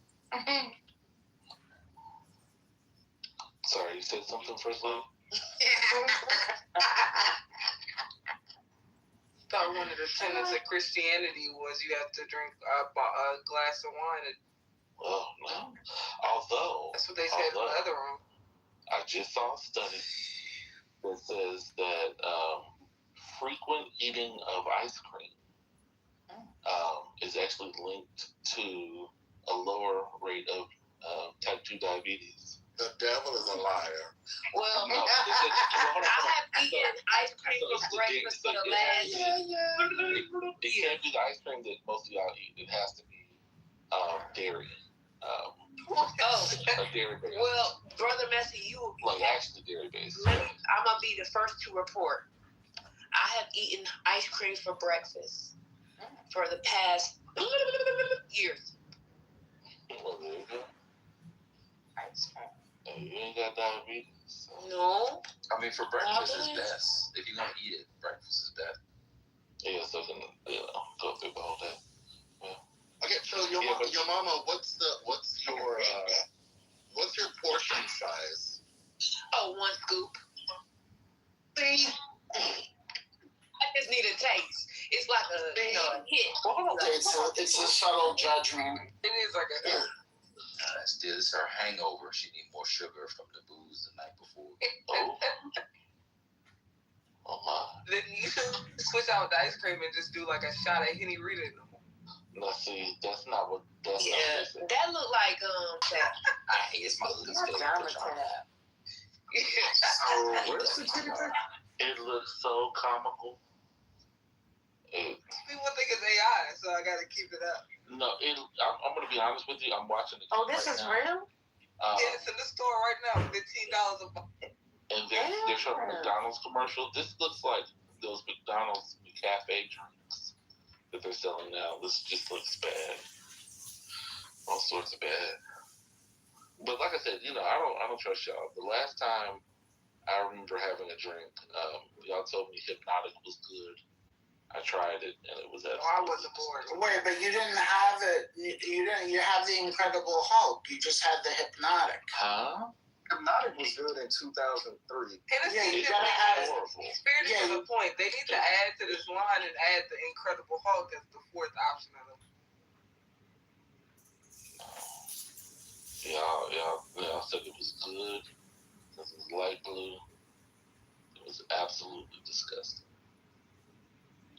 Sorry, you said something first, Lou? Thought one of the tenets of Christianity was you have to drink a glass of wine. Oh, no. Although, that's what they said in the other room. I just saw a study that says that frequent eating of ice cream is actually linked to a lower rate of type 2 diabetes. The devil is a liar. Well, I have eaten ice cream for breakfast for the last It can't be the ice cream that most of y'all eat. It has to be dairy. A dairy based. Well, Brother Messi, you like actually dairy based. I'm gonna be the first to report. I have eaten ice cream for breakfast for the past years. Well, there you go. You ain't got diabetes. So. No. I mean, for breakfast is best. If you're gonna eat it, breakfast is best. Yeah, so then go through the whole day. Yeah. Okay, so your mama, what's your portion size? Oh, 1 scoop. See, I just need a taste. It's like a hit. It's a subtle judgment. It is like a hit. It's her hangover. She need more sugar from the booze the night before. Oh my. Then you should switch out the ice cream and just do like a shot of Henny Rita. No, see, that's not what. That's not that look like it's my least favorite. So where's the titty pic? It looks so comical. People think it's AI, so I gotta keep it up. No, I'm gonna be honest with you. I'm watching the. Oh, this is real? Yeah, it's in the store right now. $15 a box. And they're showing a McDonald's commercial. This looks like those McDonald's cafe drinks that they're selling now. This just looks bad. All sorts of bad. But like I said, I don't trust y'all. The last time I remember having a drink, y'all told me Hypnotic was good. I tried it and it was absolutely. I wasn't bored. Wait, but you didn't have it. You didn't. You have the Incredible Hulk. You just had the Hypnotic. Huh? Hypnotic was good in 2003. Hennessy Yeah, you should gotta be have it. Spirit to the point. They need to add to this line and add the Incredible Hulk as the fourth option of them. Y'all said it was good because it was light blue. It was absolutely disgusting.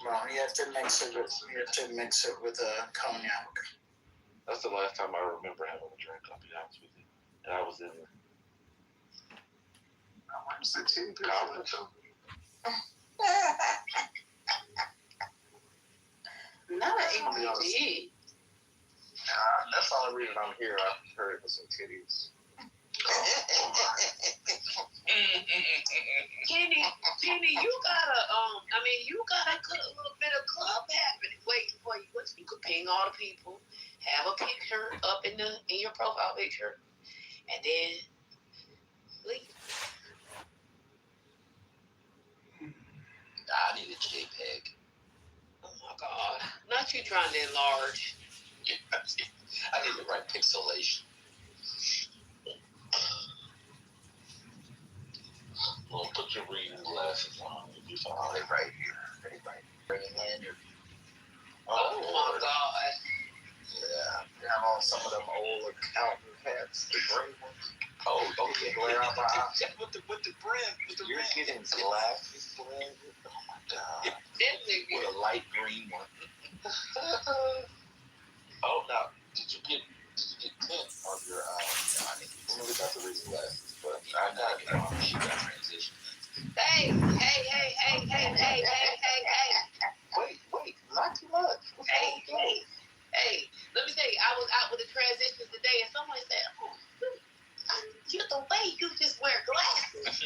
Well, you have to mix it with cognac. That's the last time I remember having a drink. I'll be honest with you. And I was in college. Not an ADD. That's the only reason I'm here. I heard it with some titties. Kenny, you got a good little bit of club happening waiting for you. You could ping all the people, have a picture up in your profile picture, and then leave. I need a JPEG. Oh my God! Not you trying to enlarge. Yeah, I need the right pixelation. Well, put your reading glasses on. You'll be fine. They're right here. They're right here. Lanyard. Oh my God! Yeah, you have on some of them old accountant hats, the green ones. Oh, yeah. Glare out my eyes. with the brim. You're getting glasses, man. Oh my God. Definitely. With a light green one. Oh, now, did you get tint on your I need to really got the reading glasses, but I got it. She got transition. Hey. Wait, not too much. Hey, let me tell you, I was out with the transitions today, and someone said, "Oh, you're the way you just wear glasses."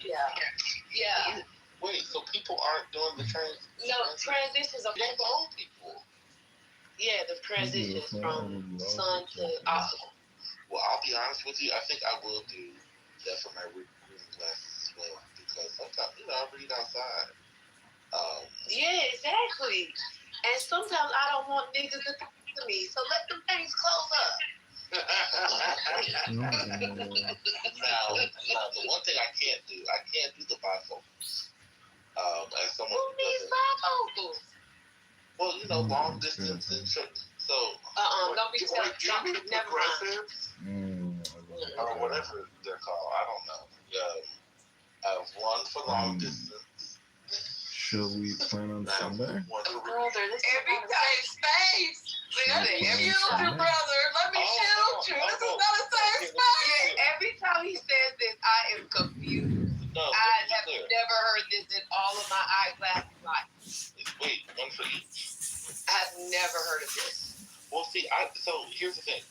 Yeah. Wait, so people aren't doing the transitions are the old people. Yeah, the transitions from sun to optical. Well, I'll be honest with you. I think I will do that for my reading glasses as well because sometimes, I read outside. Yeah, exactly. And sometimes I don't want niggas to talk to me, so let them things close up. Now, the one thing I can't do the bifocals. As someone who needs bifocals? Well, long distance and short. So. Don't be telling me. Never mind. Or whatever they're called. I don't know. I have one for long distance. Should we plan on Sunday? Brother, this every time space. Shield your brother. Let me shield you. This is not a safe space. Yeah, every time he says this, I am confused. No, I have never heard this in all of my eyeglasses life. Wait, one for each. I've never heard of this. Well, see, so here's the thing.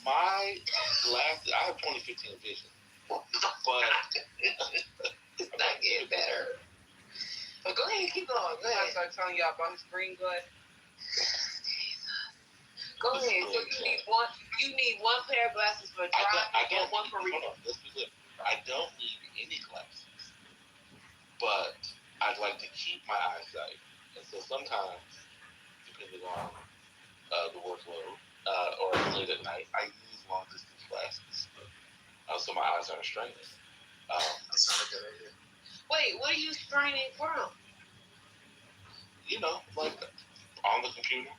My glasses, I have 20/15 vision, but it's not getting better. But go ahead, keep going. Go ahead. I started telling y'all about his green glass. Go ahead. So you need one pair of glasses for driving and one for reading. Let's be clear. I don't need any glasses, but I'd like to keep my eyesight, and so sometimes, depending on the workload or late at night, I use long distance glasses, so my eyes aren't straining. That's not a good idea. Wait, what are you straining from? Like on the computer,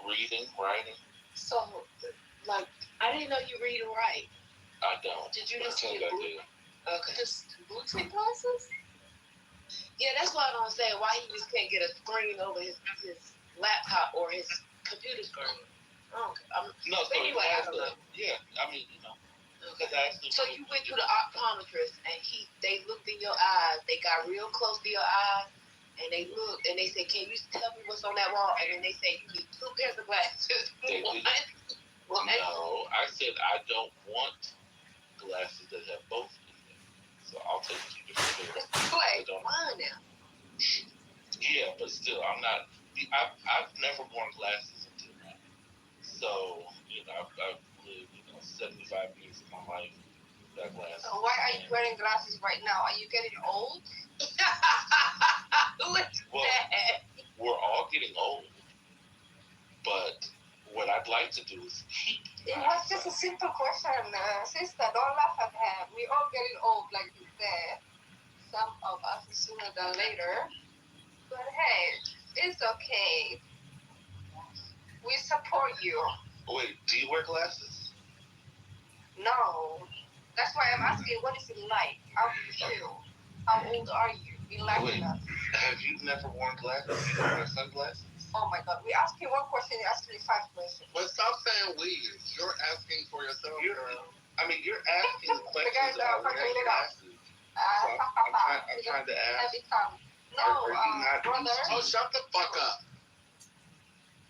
reading, writing. So, like, I didn't know you read and write. I don't. Did you just get blue? Okay. Just blue tick glasses? Yeah, that's why I don't say why he just can't get a screen over his laptop or his computer screen. No, so anyway, I don't know. Yeah, I mean, because I actually. So you went to the optometrist and they looked in your eyes. They got real close to your eyes and they looked and they said, "Can you tell me what's on that wall?" And then they say, "You need 2 pairs of glasses." No, I said I don't want glasses that have both in them. So I'll take 2 different pairs. Wait, fine now. Yeah, but still, I'm not. I've never worn glasses until now. So, I've lived, 75 years of my life without glasses. So why are you wearing glasses right now? Are you getting old? Well, we're all getting old. But what I'd like to do is keep. It was just a simple question, sister. Don't laugh at him. We're all getting old, like you said. Some of us sooner than later. But hey, it's okay. We support you. Wait, do you wear glasses? No. That's why I'm asking, what is it like? How do you feel? How old are you? Enlighten us. Have you never worn glasses? You don't wear sunglasses? Oh my God. We ask you one question, you ask me 5 questions. But stop saying we. You're asking for yourself, girl. You're asking questions about wearing glasses. So I'm trying to ask. No, are you not brother. Oh, shut the fuck up.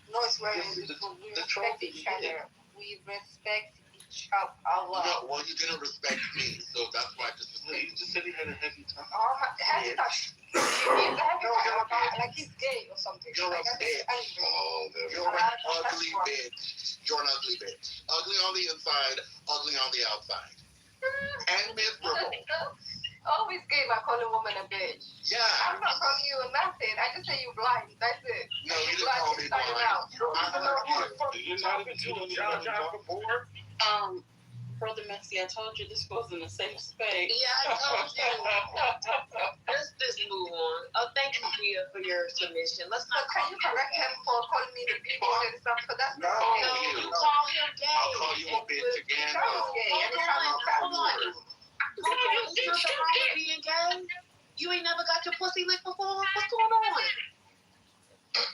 No, it's very beautiful. We respect each other. We respect each other. No, well, you didn't respect me, so that's why I disrespect you. You just said he had a heavy tongue. Oh, heavy tongue. He's a heavy tongue, like he's gay or something. You're a bitch. Oh, you're an ugly bitch. You're an ugly bitch. Ugly on the inside, ugly on the outside. And miserable. Always gay by calling woman a bitch. Yeah. I'm not calling you nothing. I just say you blind. That's it. No, you didn't call me blind. You don't even know before. Brother Messi, I told you this wasn't a safe space. Yeah, I told you. Let's move on. Oh, thank you, Gia, for your submission. Let's not. Can you correct him for calling me the B word and stuff? Because that's no, you call him gay. I'll call you a bitch again. Hold on. You did something being gay? You ain't never got your pussy licked before? What's going on?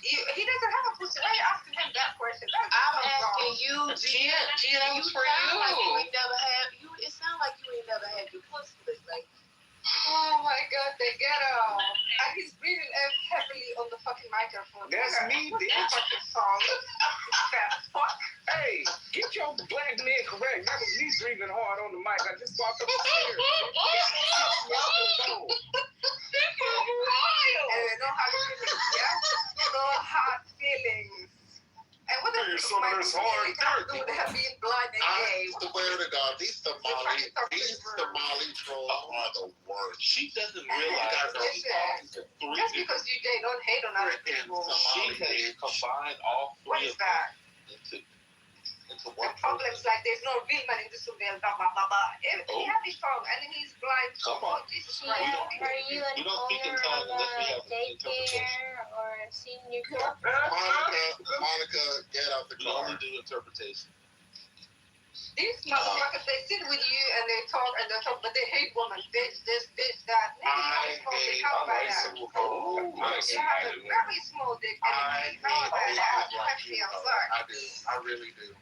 He doesn't have a pussy. Why are you asking him that question? I'm asking you, Gia. That was for you. Like you ain't never had. It sounds like you ain't never had your pussy licked. Like, oh my God, the ghetto. And he's breathing heavily on the fucking microphone. That's me, What's bitch. that fucking song? Fuck. Hey, get your black man correct. That was me breathing hard on the mic. I just walked up the stairs. Anyway, no hard feelings, yeah? No hard feelings. And what does some of this hard dirt do with being blind and gay? I swear to God, these Somali trolls are the worst. She doesn't realize just because you gay, don't hate on other people. She has combined all three of them into one. The problem's like there's no real man in this world, blah, blah, blah, blah. He has his tongue and he's blind. Come on. Jesus Yeah, Christ. are you an owner of a daycare or a senior care? Monica, get out the car. We only do interpretation. These motherfuckers, they sit with you and they talk, but they hate women. Bitch this, bitch that. I hate You have a very small dick and you know about that. I'm sorry. I do. I really do.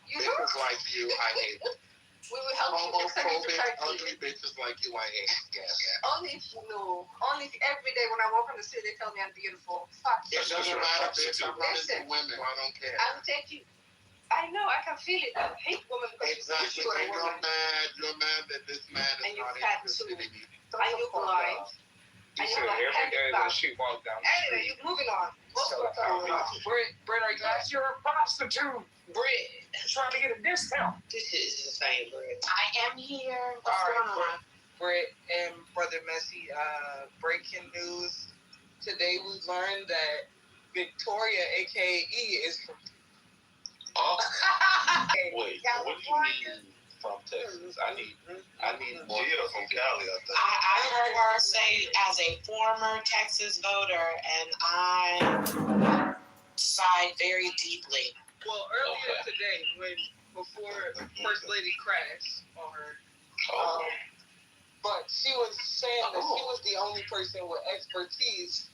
You bitches like you, I hate. We will help you next time you try to. Ugly bitches like you, I hate. Yeah. Only if you know. Only if every day when I walk on the street they tell me I'm beautiful. Fuck. It doesn't matter, bitch. I'm running to women. I don't care. I'm taking. I know, I can feel it. I hate women because exactly. And you're mad that this man is not interested in you. And you're blind. You said every day that she walked down the street. Anyway, moving on. Brett, are you guys? You're a prostitute. Brett, trying to get a discount. This is the same, Brett. I am here. What's going on? Brett and Brother Messi, breaking news. Today we learned that Victoria, a.k.a. is from... Oh. Wait, what do you mean from Texas? I need more from Cali. I heard her say as a former Texas voter, and I sighed very deeply. Well, earlier today, before First Lady crashed on her, but she was saying that she was the only person with expertise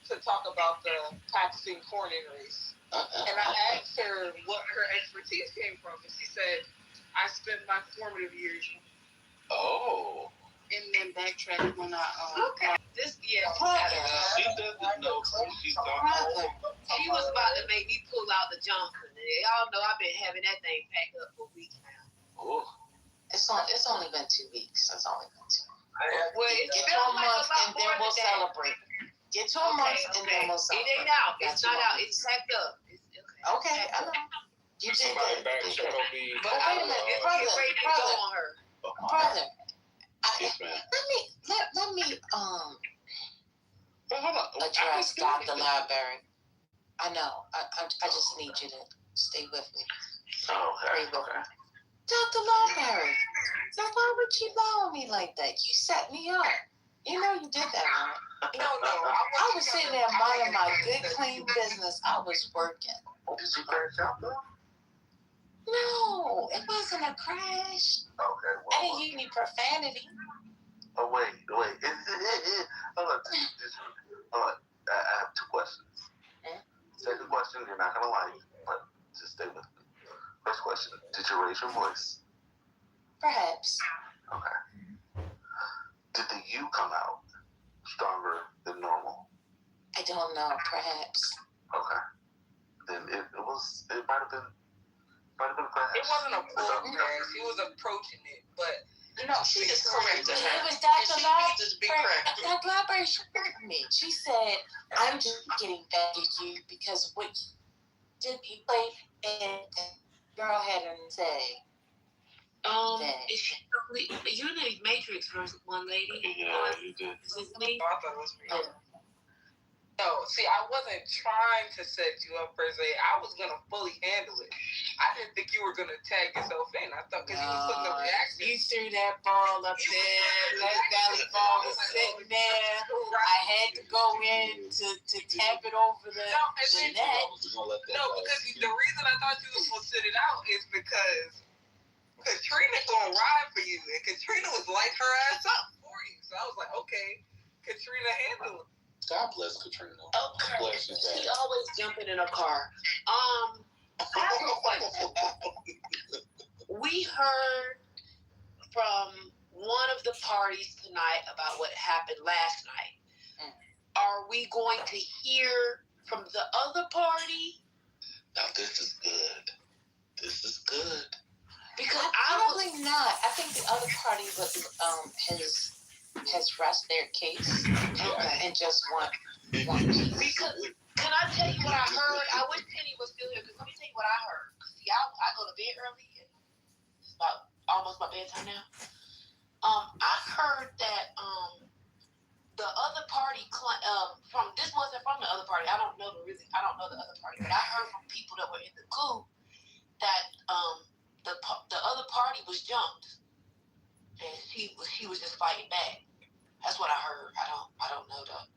to talk about the Paxton coronary. And I asked her what her expertise came from, and she said, I spent my formative years. Oh. And then backtrack when I this. Yeah. She doesn't know who she's talking about. She was about to make me pull out the Johnson. Y'all know I've been having that thing packed up for weeks now. Oh. It's only been 2 weeks. It's only been 2 weeks. Get 2 months and then we'll celebrate. Get 2 months and then we'll celebrate. It ain't out. It's not out. It's packed up. Okay, I know. You did Somebody good. back check on me. But wait a minute, brother. Yes, ma'am. Let me Hold on. address Dr. Library. I know. I just need you to stay with me. Oh, okay. Dr. Library. So why would you lie on me like that? You set me up. You know you did that, right? No. I was sitting there minding my good, clean business. I was working. Did you crash out though? No, it wasn't a crash. Okay. I didn't use any profanity. Oh, wait. Hold on. I have 2 questions. Second question, you're not going to like, but just stay with me. First question, did you raise your voice? Perhaps. Okay. Did the you come out stronger than normal? I don't know. Perhaps. Okay. Then it might have been crash. It wasn't a full crash. He was approaching it, but no, she just corrected her. It was Dr. Library. She heard me. She said, "I'm just getting back at you because what you did, you played and girl had her say." Is she you're in the Matrix versus one lady? Yeah, you did. Is this me? I thought it was me. No, see, I wasn't trying to set you up per se. I was gonna fully handle it. I didn't think you were gonna tag yourself in. I thought because you was putting up reactions. You threw that ball up there. That valley ball was sitting there. I had to go in to tap it over the net. No, because the reason I thought you was gonna sit it out is because Katrina gonna ride for you, and Katrina was light her ass up for you. So I was like, okay, Katrina handle it. God bless Katrina. Okay. Bless you, She always jumping in a car. I have a question. We heard from one of the parties tonight about what happened last night. Are we going to hear from the other party? Now this is good. Because probably not. I think the other party has rest their case and just want peace. Because can I tell you what I heard? I wish Penny was still here because let me tell you what I heard. See, I go to bed early and it's about almost my bedtime now. I heard that the other party this wasn't from the other party. I don't know the other party, but I heard from people that were in the coup that the other party was jumped and she was just fighting back. That's what I heard. I don't know though.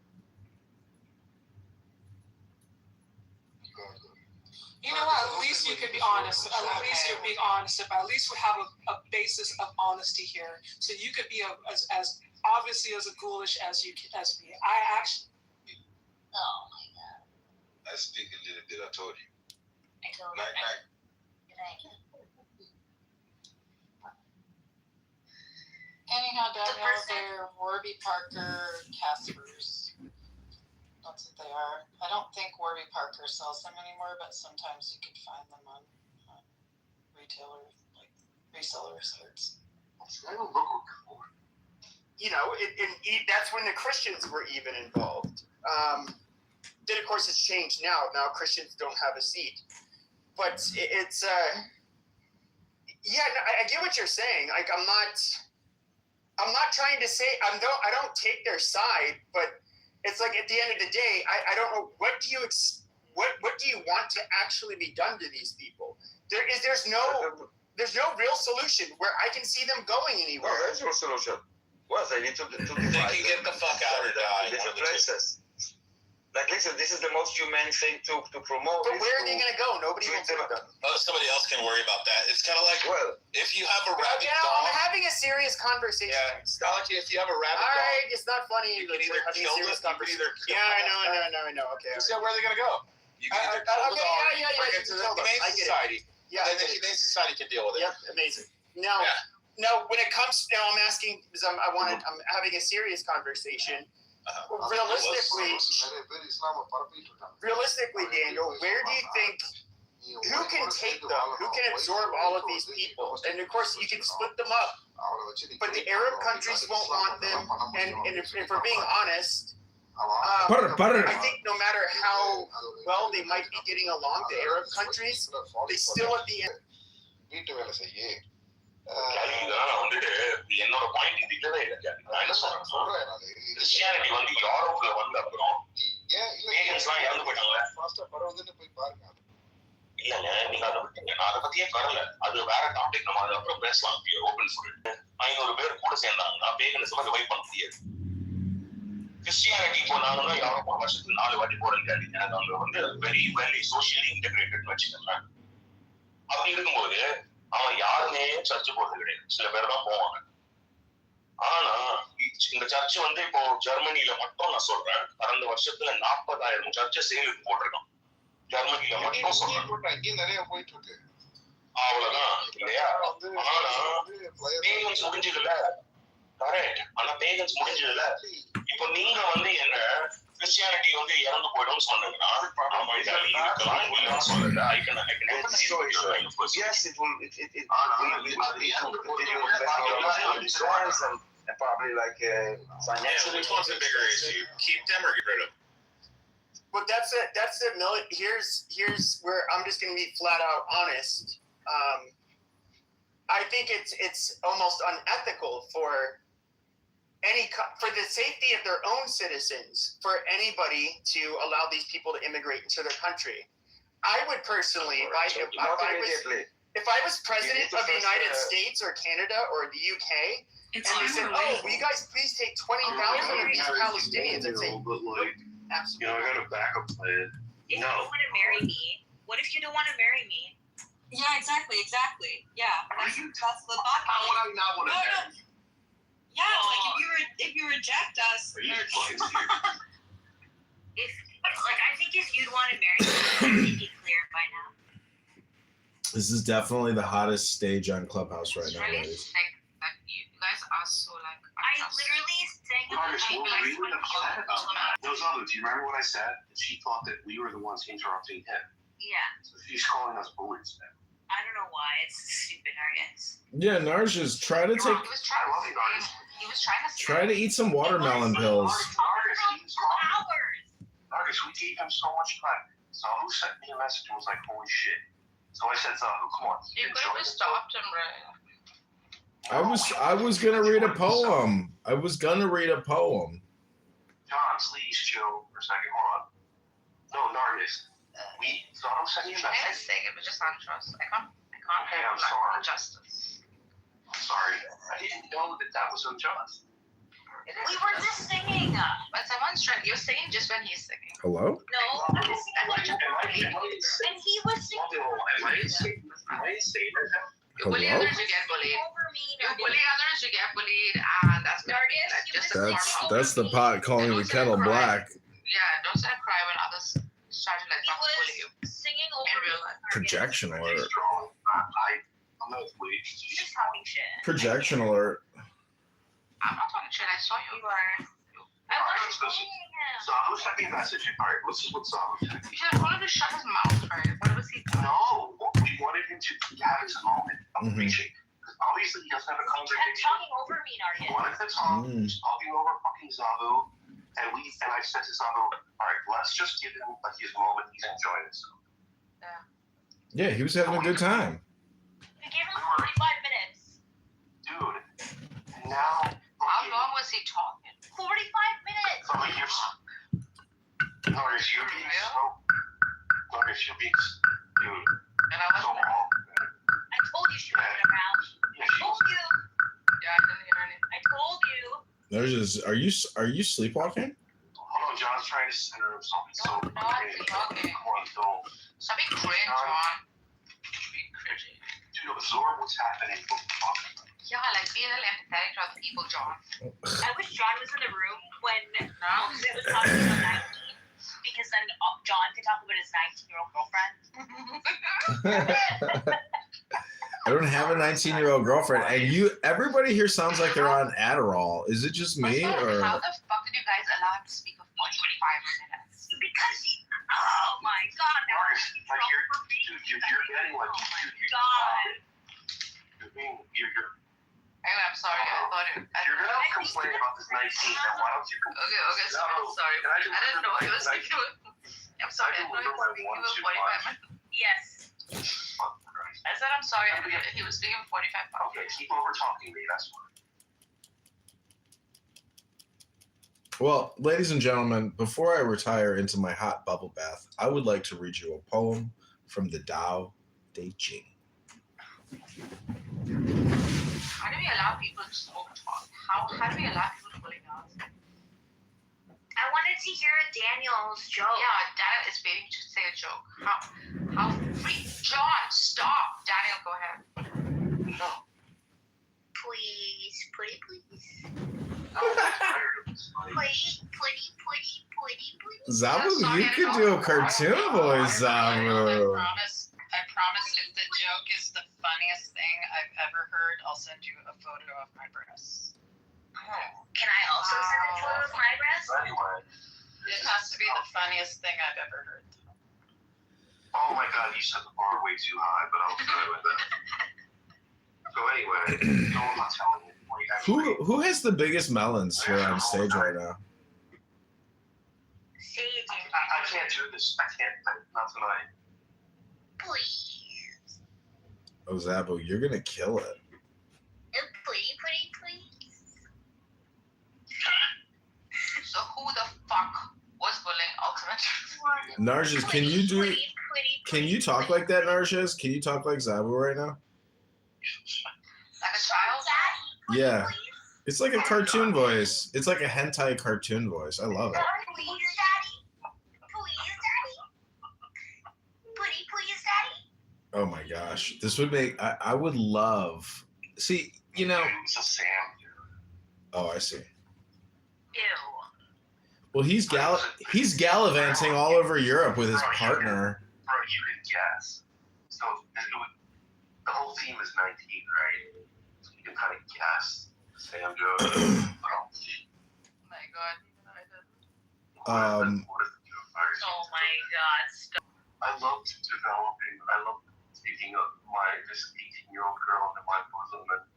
You know what? At least you can be honest. At least you're being honest about. At least we have a basis of honesty here, so you could be as obviously as ghoulish as me. I actually. Oh my God. I speak a little bit. I told you. I told you. Night. Good night. Anyhow, Danielle, they're Warby Parker Caspers. That's what they are. I don't think Warby Parker sells them anymore, but sometimes you could find them on reseller sites. You know, that's when the Christians were even involved. Then, of course, it's changed now. Now Christians don't have a seat. But it's, I get what you're saying. Like, I'm not trying to say, I don't take their side, but it's like at the end of the day, I don't know, what do you want to actually be done to these people? There's no real solution where I can see them going anywhere. No, there's no solution. Well, they need to divide. They can get the fuck out or die. Different places. Like, listen, this is the most humane thing to promote. But where are they going to go? Nobody will take them. Somebody else can worry about that. It's kind of like, if you have a rabbit dog. dog. I'm having a serious conversation. Yeah, it's kind of like if you have a rabbit dog. All dog. right, it's not funny. You can either kill it, Yeah, I know. Okay. So where are they going to go? You can either kill the dog, bring it to the Humane Society. Yeah, and then the Humane Society can deal with it. Yep, amazing. No, when it comes, I'm asking because I'm having a serious conversation. Realistically, Daniel, where do you think who can take them? Who can absorb all of these people? And of course, you can split them up. But the Arab countries won't want them. And if we're being honest, I think no matter how well they might be getting along, the Arab countries, they still at the end. இதனால வந்துட்டு என்னோட point இதுவே இல்லை. நான் என்ன சொல்றேன், Christianity வந்து யூரோப்ல வந்த அப்புறம் பேகன்ஸ்லாம் இறந்து போயிட்டாங்க. இல்லங்க, நீங்க அதை விட்டீங்க. நான் அதை பத்தியே வரல. அது வேற டாபிக். நம்ம அது அப்புறம் பேசலாம். ஓபன் சொல்லிட்டு 500 பேர் கூட சேர்ந்தாங்கன்னா பேகனிசம் ரிவைவ் பண்ண முடியாது. கிறிஸ்டியானிட்டி போனாங்கன்னா யூரோப் வருஷத்துக்கு 4 வாட்டி போறேன்னு கேட்டீங்க. அது அங்க வந்து வெரி வெரி சோசியலி இன்டெகிரேட்டட்னு வச்சுக்கோங்களேன். அப்படி இருக்கும்போது அவன் யாருமே சர்ச்சு போறது கிடையாது. சில பேர் தான் போவாங்க. ஆனா இந்த சர்ச் வந்து இப்போ ஜெர்மனில மட்டும் நான் சொல்றேன், கடந்த வருஷத்துல 40,000 சர்ச்சை சேலுக்கு போட்டிருக்கான். ஜெர்மனில மட்டும் சொல்றேன். நிறைய போயிட்டு இருக்கு. அவ்வளவுதான் இல்லையா? ஆனா பேகன்ஸ் முடிஞ்சதுல கரெக்ட். ஆனா பேகன்ஸ் முடிஞ்சதுல இப்போ நீங்க வந்து என்ன கிறிஸ்டியானிட்டி வந்து இறந்து போயிடும் சொன்னீங்கன்னா and probably like financial. Which one's a bigger issue? Keep them or get rid of them? But that's it. Here's where I'm just going to be flat out honest. I think it's almost unethical for the safety of their own citizens, for anybody to allow these people to immigrate into their country. I would personally, if I was president of the United States or Canada or the UK, and they said, "Oh, will you guys please take 20,000 of these Palestinians?" I'd say, absolutely. I got a backup plan. If you don't want to marry me, what if you don't want to marry me? Yeah, exactly. Yeah, that's the thought. How would I not want to marry you? Yeah, like if you reject us. I think if you'd want to marry me, it'd be clear by now. This is definitely the hottest stage on Clubhouse right now, Really ladies. sick that you guys are so like. I literally sang Those others, do you remember what I said? She thought that we were the ones interrupting him. Yeah. So she's calling us bullies now. I don't know why. It's stupid, Nargis. Yeah, Narj is try to take. He was trying to. Try to eat some watermelon pills. Nargis, we gave him so much time. Zahu sent me a message and was like, "Holy shit!" So I said, "Zahu, come on." You could have stopped him, right? I was gonna read a poem. John, please chill for a second. Hold on. No, Nargis. Zahu sent me a I message. didn't say it, but just untrust. I can't. Hey, I'm sorry. Injustice. I'm sorry. I didn't know that was unjust. We were just singing. But someone's trying. You're singing just when he's singing. Hello? No, I was singing. And he was singing. You bully others, you get bullied. You bully others, you get bullied, and that's That's the pot calling the kettle black. Yeah, don't say cry when others start to like bully you. Singing over real life. Projection alert. I'm not waiting. You're just talking shit. Projection alert. I'm not talking shit. I saw you. You are. I wasn't bullying him. Zahu sent me a message. All right, let's see what Zahu said. You should have told him to shut his mouth, right? What was he doing? No, we wanted him to have his moment of preaching. Because obviously he doesn't have a Kept congregation. talking over me, He Nargis. wanted to talk. He's talking over fucking Zahu. And I said to Zahu, all right, let's just give him like his moment. He's enjoying himself. Yeah, he was having a good time. We gave him 45 minutes. Dude, now. How long was he talking? 45 minutes. Norris, you're being so. Norris, you're being. Dude. And I was so wrong. I told you she wasn't around. I told you. Yeah, I didn't hear anything. I told you. There's just, are you sleepwalking? Hold on, John's trying to center himself. No, not talking. Stop being cringe, John. Being cringy. Dude, absorb what's happening. Yeah, like be a little empathetic to other people, John. I wish John was in the room when it was talking about 19, because then John could talk about his 19-year-old girlfriend. I don't have a 19-year-old girlfriend, and everybody here sounds like they're on Adderall. Is it just me, or? How the fuck did you guys allow him to speak for 45 minutes? Because oh my god, that was You're getting like you're Anyway, I'm sorry. I thought it. you're gonna complain about this 19. Then why don't you complain? Okay, sorry. I'm sorry. I didn't know he was speaking with. I'm sorry. I didn't know he was speaking with 45 minutes. Yes. I said I'm sorry. I didn't know he was speaking with 45 minutes. Okay, keep over talking me. That's fine. Well, ladies and gentlemen, before I retire into my hot bubble bath, I would like to read you a poem from the Tao Te Ching. How do we allow people to smoke talk? How do we allow people to bully us? I wanted to hear Daniel's joke. Yeah, Daniel is waiting to say a joke. How free John, stop. Daniel, go ahead. No. Please, pretty please. Zabu, you could do a cartoon voice, Zabu. I promise if the joke is the funniest thing I've ever heard, I'll send you a photo of my breasts. Can I also send a photo of my breasts? It has to be the funniest thing I've ever heard. Oh my god, you set the bar way too high, but I'll try with that. So anyway, no, I'm not telling you. Who has the biggest melons here on stage right now? I can't do this. I can't. Not tonight. Please. Oh, Zabu, you're gonna kill it. Please. So who the fuck was bullying Ultimate? Narjas, can you talk like that, Narjas? Can you talk like Zabu right now? Like a child? Yeah. It's like a cartoon voice. It's like a hentai cartoon voice. I love it. Please, Daddy. Please, Daddy. Oh my gosh. This would make I would love see, you know. It's a Sam. Oh, I see. Ew. Well, he's gallivanting all over Europe with his partner. Bro, you can guess. So the whole team is 19, right? So you can kind of guess. Sam Joe. Oh my god. Oh my god. Stop. I love developing. I love taking this 18-year-old girl into my bosom and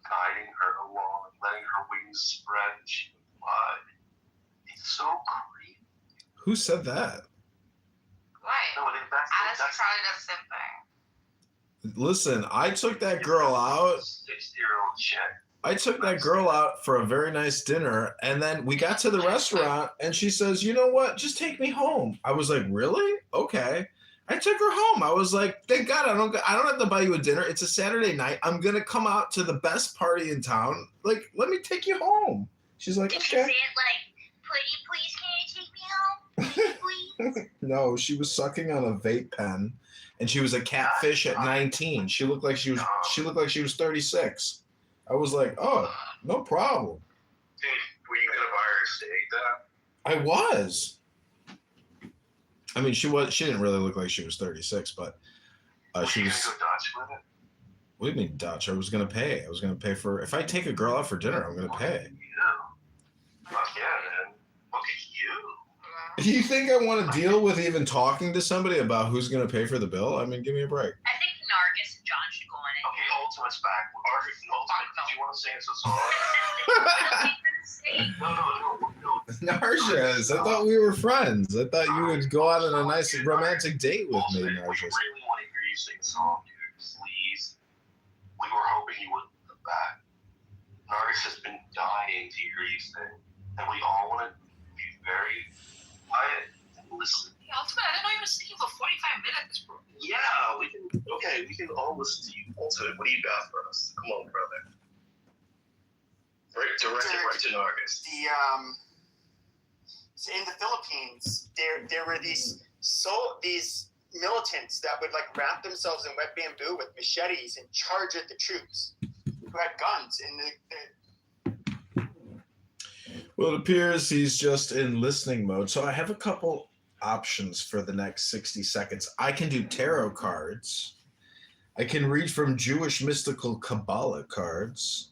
guiding her along and letting her wings spread and she would fly. It's so creepy. Who said that? Why? No, Alice probably does the same thing. Listen, I took that girl out. 60-year-old chick. I took that girl out for a very nice dinner, and then we got to the restaurant, and she says, "You know what? Just take me home." I was like, "Really? Okay." I took her home. I was like, "Thank God I don't have to buy you a dinner. It's a Saturday night. I'm gonna come out to the best party in town. Like, let me take you home." She's like, Did "Okay." you say it like, please, can you take me home? Please. No, she was sucking on a vape pen, and she was a catfish at 19. She looked like she was 36. I was like, "Oh, no problem." Dude, were you gonna buy her a steak though? I was. I mean, she didn't really look like she was 36, but she was. Go Dutch with it? What do you mean Dutch? I was gonna pay. For if I take a girl out for dinner, I'm gonna pay. Yeah. Fuck yeah, man. Look at you. You think I want to deal with even talking to somebody about who's gonna pay for the bill? I mean, give me a break. I think Nargis and John should go on it. Okay, Ultimate's back. Did you want to say it's a song? No. Narjas, I thought we were friends. I thought you would go out on a nice romantic date with me, Narjas. We really want to hear you sing a song, dude. Please. We were hoping you would come back. Nargis has been dying to hear you sing, and we all want to be very quiet and listen. Ultimate, I didn't know you were singing for 45 minutes, bro. Yeah, we can all listen to you. Ultimate, what do you got for us? Come on, brother. Directed right to Nargis. In the Philippines, there were these militants that would like wrap themselves in wet bamboo with machetes and charge at the troops who had guns. Well, it appears he's just in listening mode. So I have a couple options for the next 60 seconds. I can do tarot cards. I can read from Jewish mystical Kabbalah cards.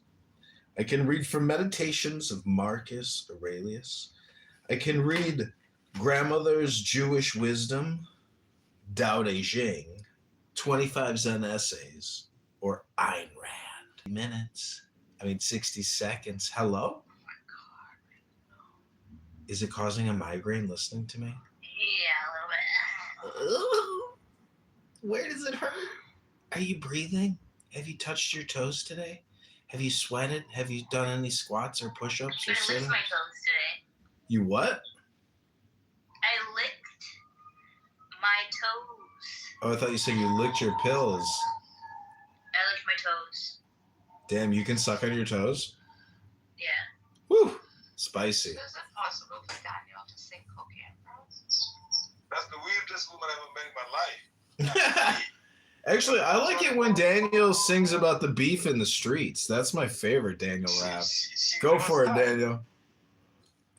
I can read from Meditations of Marcus Aurelius. I can read Grandmother's Jewish Wisdom, Dao De Jing, 25 Zen essays, or Ayn Rand. 60 seconds. Hello? Is it causing a migraine listening to me? Yeah, a little bit. Ooh, where does it hurt? Are you breathing? Have you touched your toes today? Have you sweated? Have you done any squats or push-ups or I licked sit-ups? my toes today. You what? I licked my toes. Oh, I thought you said you licked your pills. I licked my toes. Damn, you can suck on your toes? Yeah. Woo! Spicy. Is it possible for Daniel to sing cocaine roses? That's the weirdest woman I've ever met in my life. Actually, I like it when Daniel sings about the beef in the streets. That's my favorite Daniel rap. Go for it, Daniel.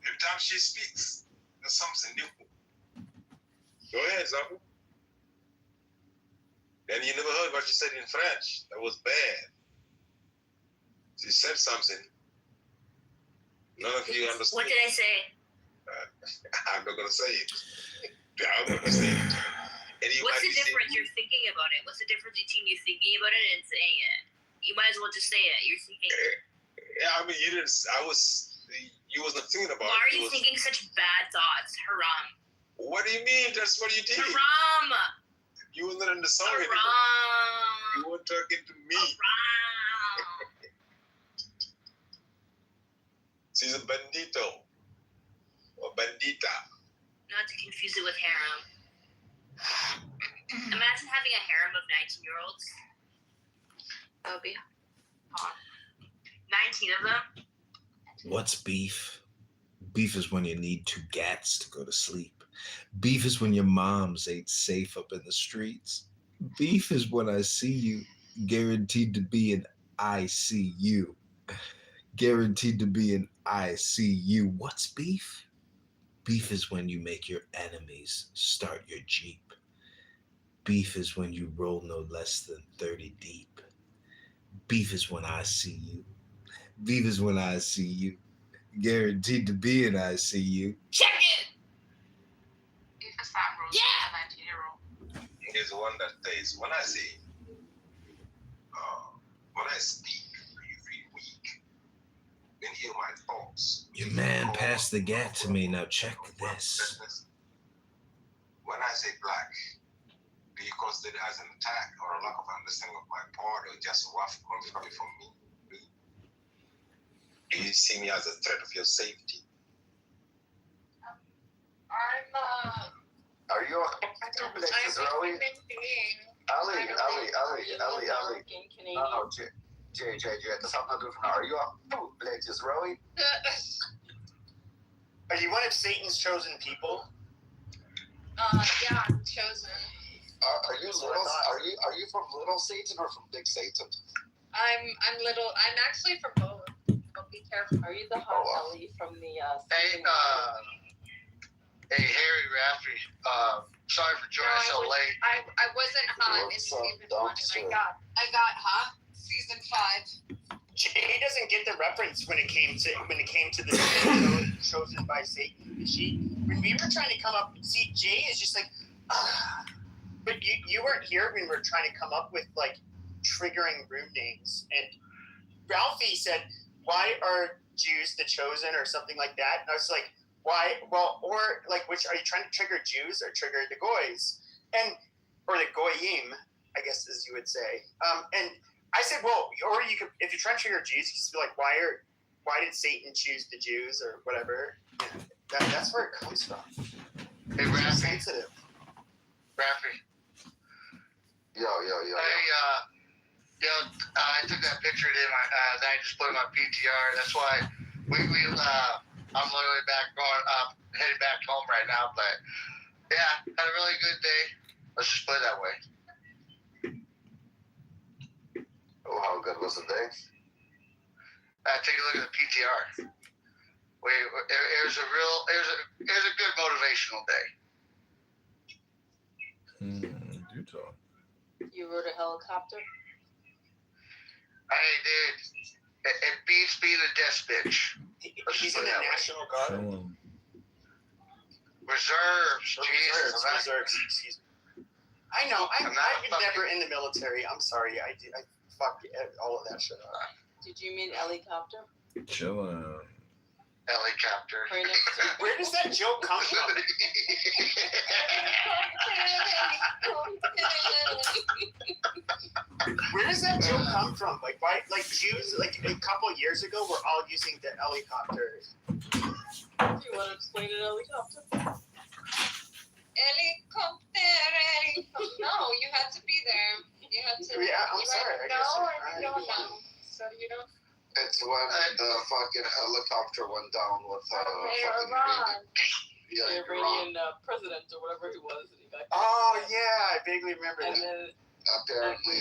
Every time she speaks, there's something new. Go ahead, Zabu. And you never heard what she said in French. That was bad. She said something. None of you understood. What did I say? I'm not going to say it. I'm going to say it. What's the difference? You're thinking about it. What's the difference between you thinking about it and saying it? You might as well just say it. You're thinking. Yeah, I mean, you didn't. You wasn't thinking about it. Why are you thinking such bad thoughts? Haram. What do you mean? That's what you did. Haram. You wasn't in the song Haram. anymore. You weren't talking to me. Haram. She's a bandito. Or bandita. Not to confuse it with harem. Imagine having a harem of 19-year-olds. That would be hot. 19 of them. What's beef? Beef is when you need 2 gats to go to sleep. Beef is when your moms ain't safe up in the streets. Beef is when I see you, guaranteed to be an ICU. Guaranteed to be an ICU. What's beef? Beef is when you make your enemies start your Jeep. Beef is when you roll no less than 30 deep. Beef is when I see you. Beef is when I see you. Guaranteed to be an ICU. Check it! If it's not Rose, yeah! 19-year-old. Here's the one that says, when I say, when I speak, you feel weak. Then hear my thoughts. Your man passed the gat to me. Now check this. When I say black, do you consider it as an attack or a lack of understanding of my part or just a rough coming from me? Do you see me as a threat of your safety? Are you a Blazes, Rowie? Ali. No, Jay, that's not good for now. Are you a Blazes, Rowie? Are you one of Satan's chosen people? Yeah, chosen. Are you from Little Satan or from Big Satan? I'm little. I'm actually from both. But be careful. Are you the hot Ellie from the? Hey, Harry Rafferty. Sorry for joining so late. I wasn't hot in season 1, and I got hot season 5. Jay doesn't get the reference when it came to the chosen by Satan. When we were trying to come up, see, Jay is just like, but you weren't here when we were trying to come up with like triggering room names. And Ralphie said, "Why are Jews the chosen?" or something like that. And I was like, "Why? Well, or like, which are you trying to trigger Jews or trigger the goys?" Or the goyim, I guess, as you would say. And I said, well, or you could, if you're trying to trigger Jews, you just be like, why did Satan choose the Jews or whatever? That's where it comes from. Hey, Rafi. Sensitive. Rafi. Yo. I took that picture that I just put in my PTR. That's why I'm literally headed back home right now. But yeah, had a really good day. Let's just put it that way. Oh, how good was the day? Take a look at the PTR. It was a good motivational day. Do talk. You rode a helicopter? I did. It beats being a death bitch. He's in the National Guard. Show him. Reserves. Jesus. Reserves. Excuse me. I know. I was never in the military. I'm sorry. I fucked all of that shit up. Did you mean helicopter? Chillin'. Helicopter. Where does that joke come from? Where does that joke come from? Like, why? Like, Jews, like a couple of years ago, were all using the helicopters. Do you want to explain an helicopter? Helicopter. No, you had to be there. You had to. Yeah, I'm sorry. I No. So you know. It's when the fucking helicopter went down with fucking Iranian president or whatever he was. And he got yeah, I vaguely remember and that. then apparently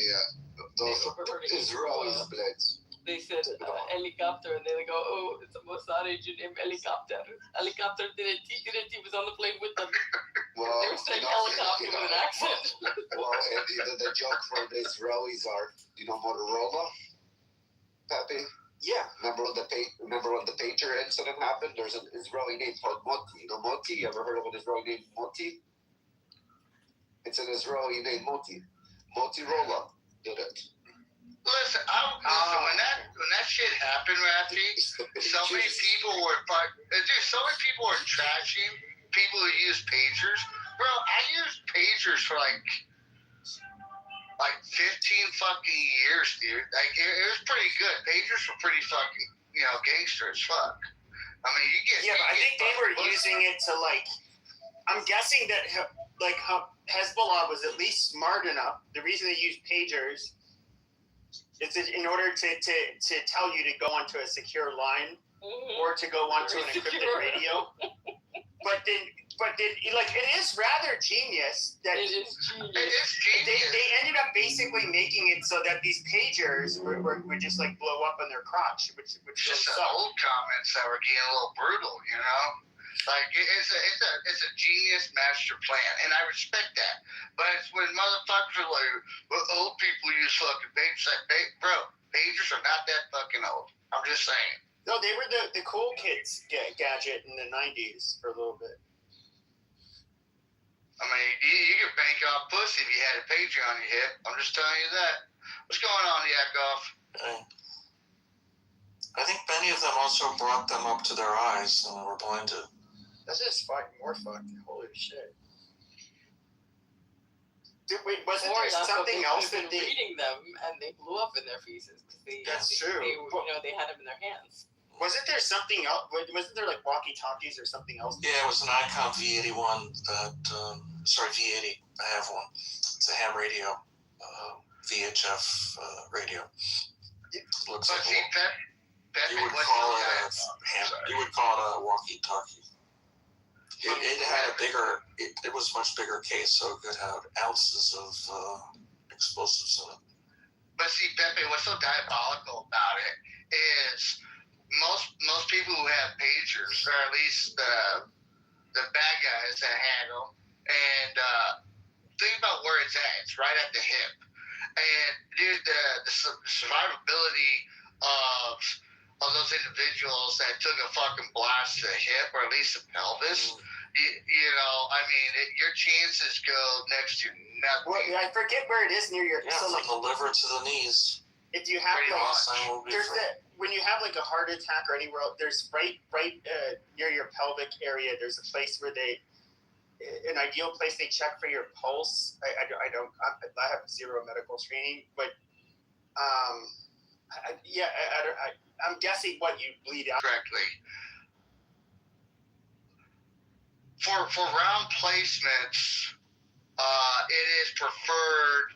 those Israeli splits. they said helicopter, and then they go, oh, it's a Mossad agent named Helicopter. Helicopter didn't. He was on the plane with them. Well, they were saying helicopter with an accent. Well, and the joke for the Israelis are, Motorola, Pepe? Yeah. Remember when the pager incident happened? There's an Israeli name called Moti. Moti? You ever heard of an Israeli name, Moti? It's an Israeli name, Moti. Motorola did it. Listen, when that shit happened, Rafi, so many people were trashing people who use pagers. Bro, I used pagers for like 15 fucking years, dude. Like, it was pretty good. Pagers were pretty fucking, gangster as fuck. I mean, but I think they were using it to, like, I'm guessing that, Hezbollah was at least smart enough. The reason they used pagers is in order to tell you to go onto a secure line or to go onto an encrypted radio. But it is rather genius that it is genius. They ended up basically making it so that these pagers would just like blow up in their crotch, which just the old comments that were getting a little brutal, Like it's a genius master plan, and I respect that. But it's when motherfuckers are like, well, old people use fucking pagers. Like, bro, pagers are not that fucking old. I'm just saying. No, they were the cool kids gadget in the 90s for a little bit. I mean, you could bank off pussy if you had a pager on your hip. I'm just telling you that. What's going on, Yakov? I think many of them also brought them up to their eyes and were blinded. That's just fucking more fucking. Holy shit. Wasn't there something else that they reading them and they blew up in their faces because That's true. They had them in their hands. Wasn't there something else? Wasn't there like walkie-talkies or something else? Yeah, it was an Icom V81 V80. I have one. It's a ham radio, VHF radio. It looks like you would call it a ham. You would call it a walkie-talkie. It had a bigger. It was a much bigger case, so it could have ounces of explosives in it. But see, Pepe, what's so diabolical about it is most people who have pagers, or at least the bad guys that have them, and think about where it's at. It's right at the hip. And dude, the survivability of those individuals that took a fucking blast to the hip, or at least the pelvis, your chances go next to nothing. Well, I forget where it is near your. Yeah, from the liver to the knees. If you have when you have like a heart attack or anywhere else, there's right near your pelvic area. There's a place where an ideal place they check for your pulse. I have zero medical training, but I'm guessing what you bleed out correctly. For round placements, it is preferred.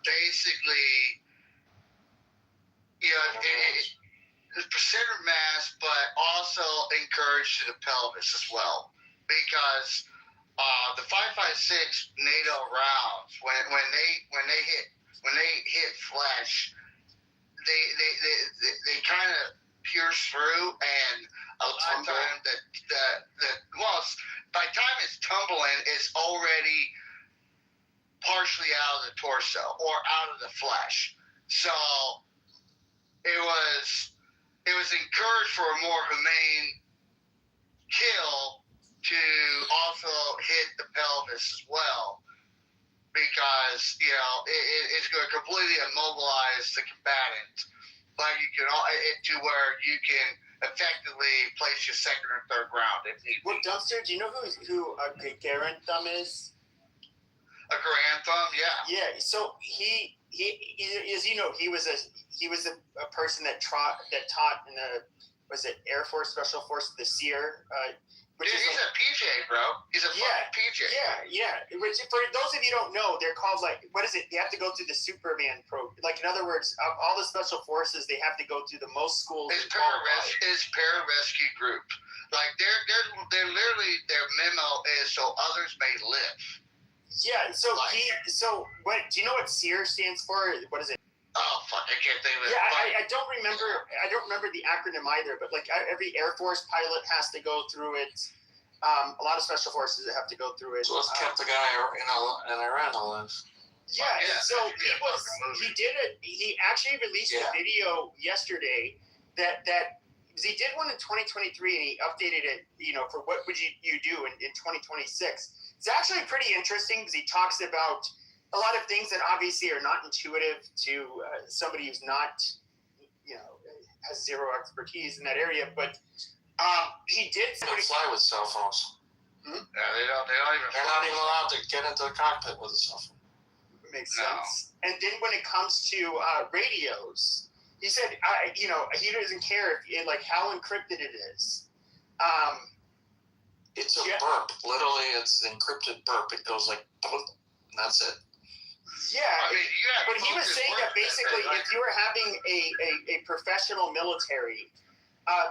Basically, it's center mass, but also encouraged to the pelvis as well, because the 5.56 NATO rounds, when they hit flesh, they kind of pierce through, and a lot of time by the time it's tumbling, it's already partially out of the torso or out of the flesh. So it was encouraged for a more humane kill to also hit the pelvis as well. because it's going to completely immobilize the combatant, but you can to where you can effectively place your second or third round if need be. Well, Dumpster, do you know who Garen Thumb is? A Grand Thumb, yeah. Yeah. So he as you know, he was a person that taught in the Air Force Special Forces, the SEER. Dude, he's a PJ, bro. He's a fucking PJ. Yeah. Which, for those of you who don't know, they're called what is it? They have to go through the Superman program. Like, in other words, all the special forces, they have to go through the most schools. His pararescue group. Like, they're literally, their memo is so others may live. Yeah. So what? Do you know what SEER stands for? What is it? Oh fuck! I can't think of it. Yeah, I don't remember. I don't remember the acronym either. But like every Air Force pilot has to go through it. A lot of special forces have to go through it. So it's kept the guy in Iran alive. Yeah. So he actually released a video yesterday that because he did one in 2023 and he updated it. For what would you do in 2026? It's actually pretty interesting because he talks about a lot of things that obviously are not intuitive to somebody who's not, has zero expertise in that area. But he did. They don't fly with cell phones. Yeah, they don't even. They're not even allowed to get into the cockpit with a cell phone. Makes sense. And then when it comes to radios, he said, he doesn't care if how encrypted it is. It's a burp. Literally, it's an encrypted burp. It goes like, and that's it. Yeah, but he was saying that basically if you were having a professional military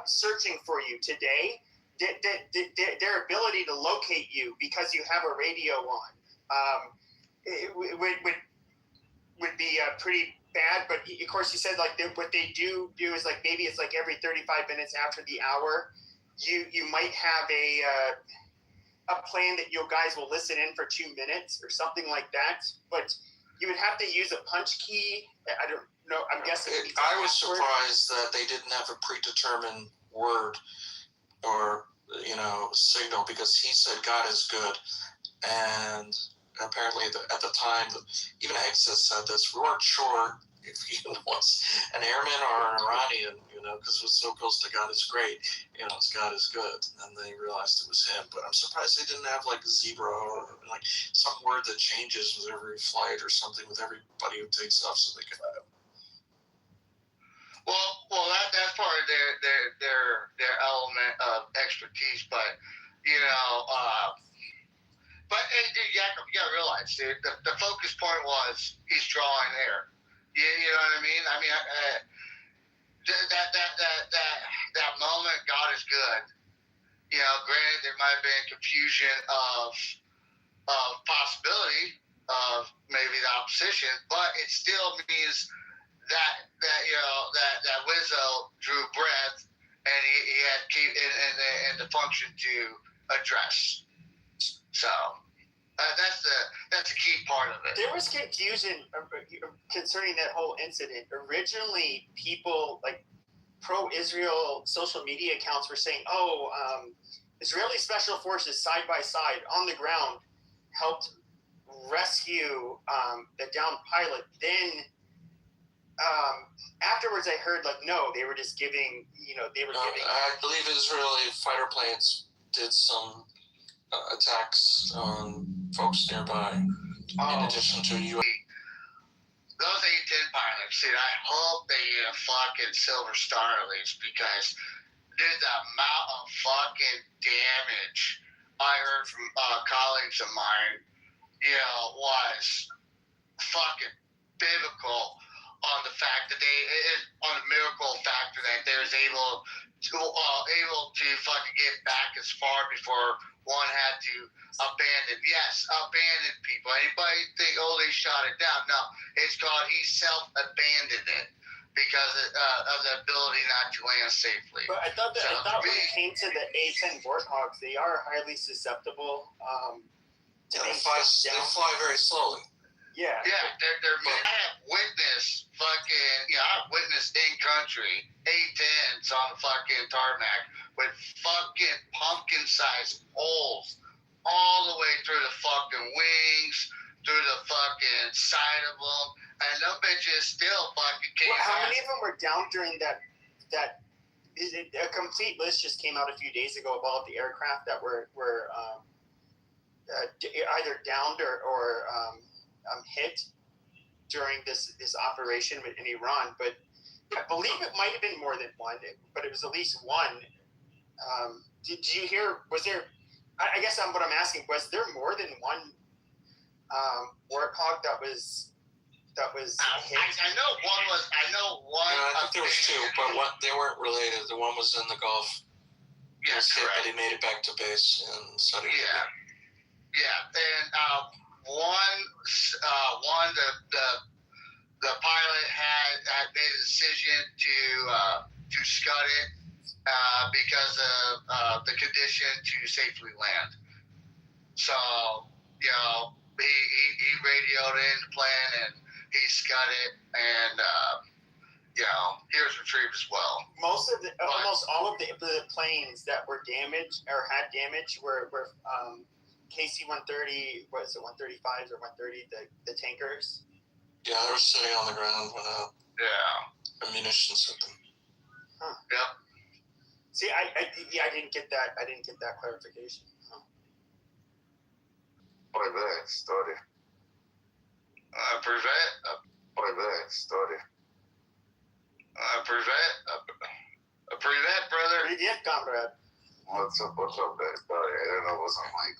searching for you today, their ability to locate you because you have a radio on would be pretty bad. But of course, he said what they do is maybe it's every 35 minutes after the hour, you might have a plan that you guys will listen in for 2 minutes or something like that, but you would have to use a punch key. I don't know. I'm guessing. I was surprised that they didn't have a predetermined word or signal, because he said God is good, and apparently at the time, even Exodus said this. We weren't sure if he was an airman or an Iranian, because it was so close to God is great, it's God is good. And they realized it was him. But I'm surprised they didn't have a zebra or some word that changes with every flight or something with everybody who takes off, so they could have. Well, that's part of their element of expertise, but you gotta realize, dude, the focus point was he's drawing air. You know what I mean? I mean, that moment, God is good. Granted, there might have been confusion of possibility of maybe the opposition, but it still means that Wizzo drew breath and he had the function to address. So. That's the key part of it. There was confusion concerning that whole incident. Originally, people pro-Israel social media accounts were saying, Israeli special forces side by side on the ground helped rescue the downed pilot. Then afterwards, I heard no, they were just giving, giving. I believe Israeli fighter planes did some attacks on folks nearby, in addition to U.S. Those A-10 pilots, dude, I hope they get a fucking Silver Star at least, because, dude, the amount of fucking damage I heard from colleagues of mine, was fucking biblical on the fact that on the miracle factor that they was able to fucking get back as far before one had to abandon people. Anybody think, they shot it down? No, it's called he self-abandoned it because of the ability not to land safely. But I thought when it came to the A-10 Warthogs, they are highly susceptible to they fly very slowly. Yeah. Yeah, I have witnessed I've witnessed in country A-10s on the fucking tarmac with fucking pumpkin-sized holes all the way through the fucking wings, through the fucking inside of them, and them bitches still fucking came. How many of them were down during that? A complete list just came out a few days ago of all of the aircraft that were either downed or hit during this operation in Iran. But I believe it might have been more than one, but it was at least one. Did you hear? Was there? I guess what I'm asking, was there more than one warthog that was hit? I know one was. I know one. I think there was two, but they weren't related. The one was in the Gulf. Yes, correct. But he made it back to base in Saudi Arabia. Yeah, and one the pilot had made a decision to scud it because of the condition to safely land. So he radioed in the plane and he scud it, and he was retrieved as well. Almost all of the planes that were damaged or had damage were KC-130, what is it, 135s or 130, the tankers? Yeah, they were sitting on the ground when munitions hit them. Huh. Yep. See, I didn't get that. I didn't get that clarification. Private story. Private, brother. Привет, comrade. What's up, buddy? I don't know what's on mic.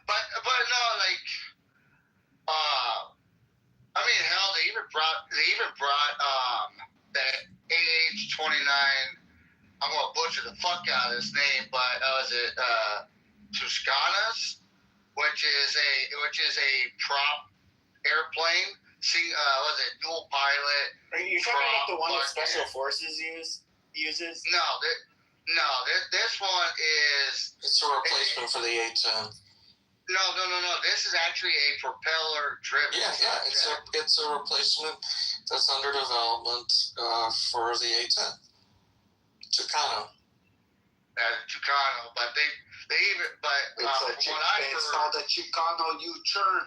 But no, like, I mean, hell, they even brought that AH-29. I'm gonna butcher the fuck out of his name, but was it Tuscanas, which is a prop airplane. Was it dual pilot? Are you talking about the one that Special Forces uses? No, this one is. It's a replacement for the A-10. No. This is actually a propeller-driven. Yeah. It's a replacement that's under development for the A-10. Tucano. Tucano, but they even it's called a Chicano U-turn.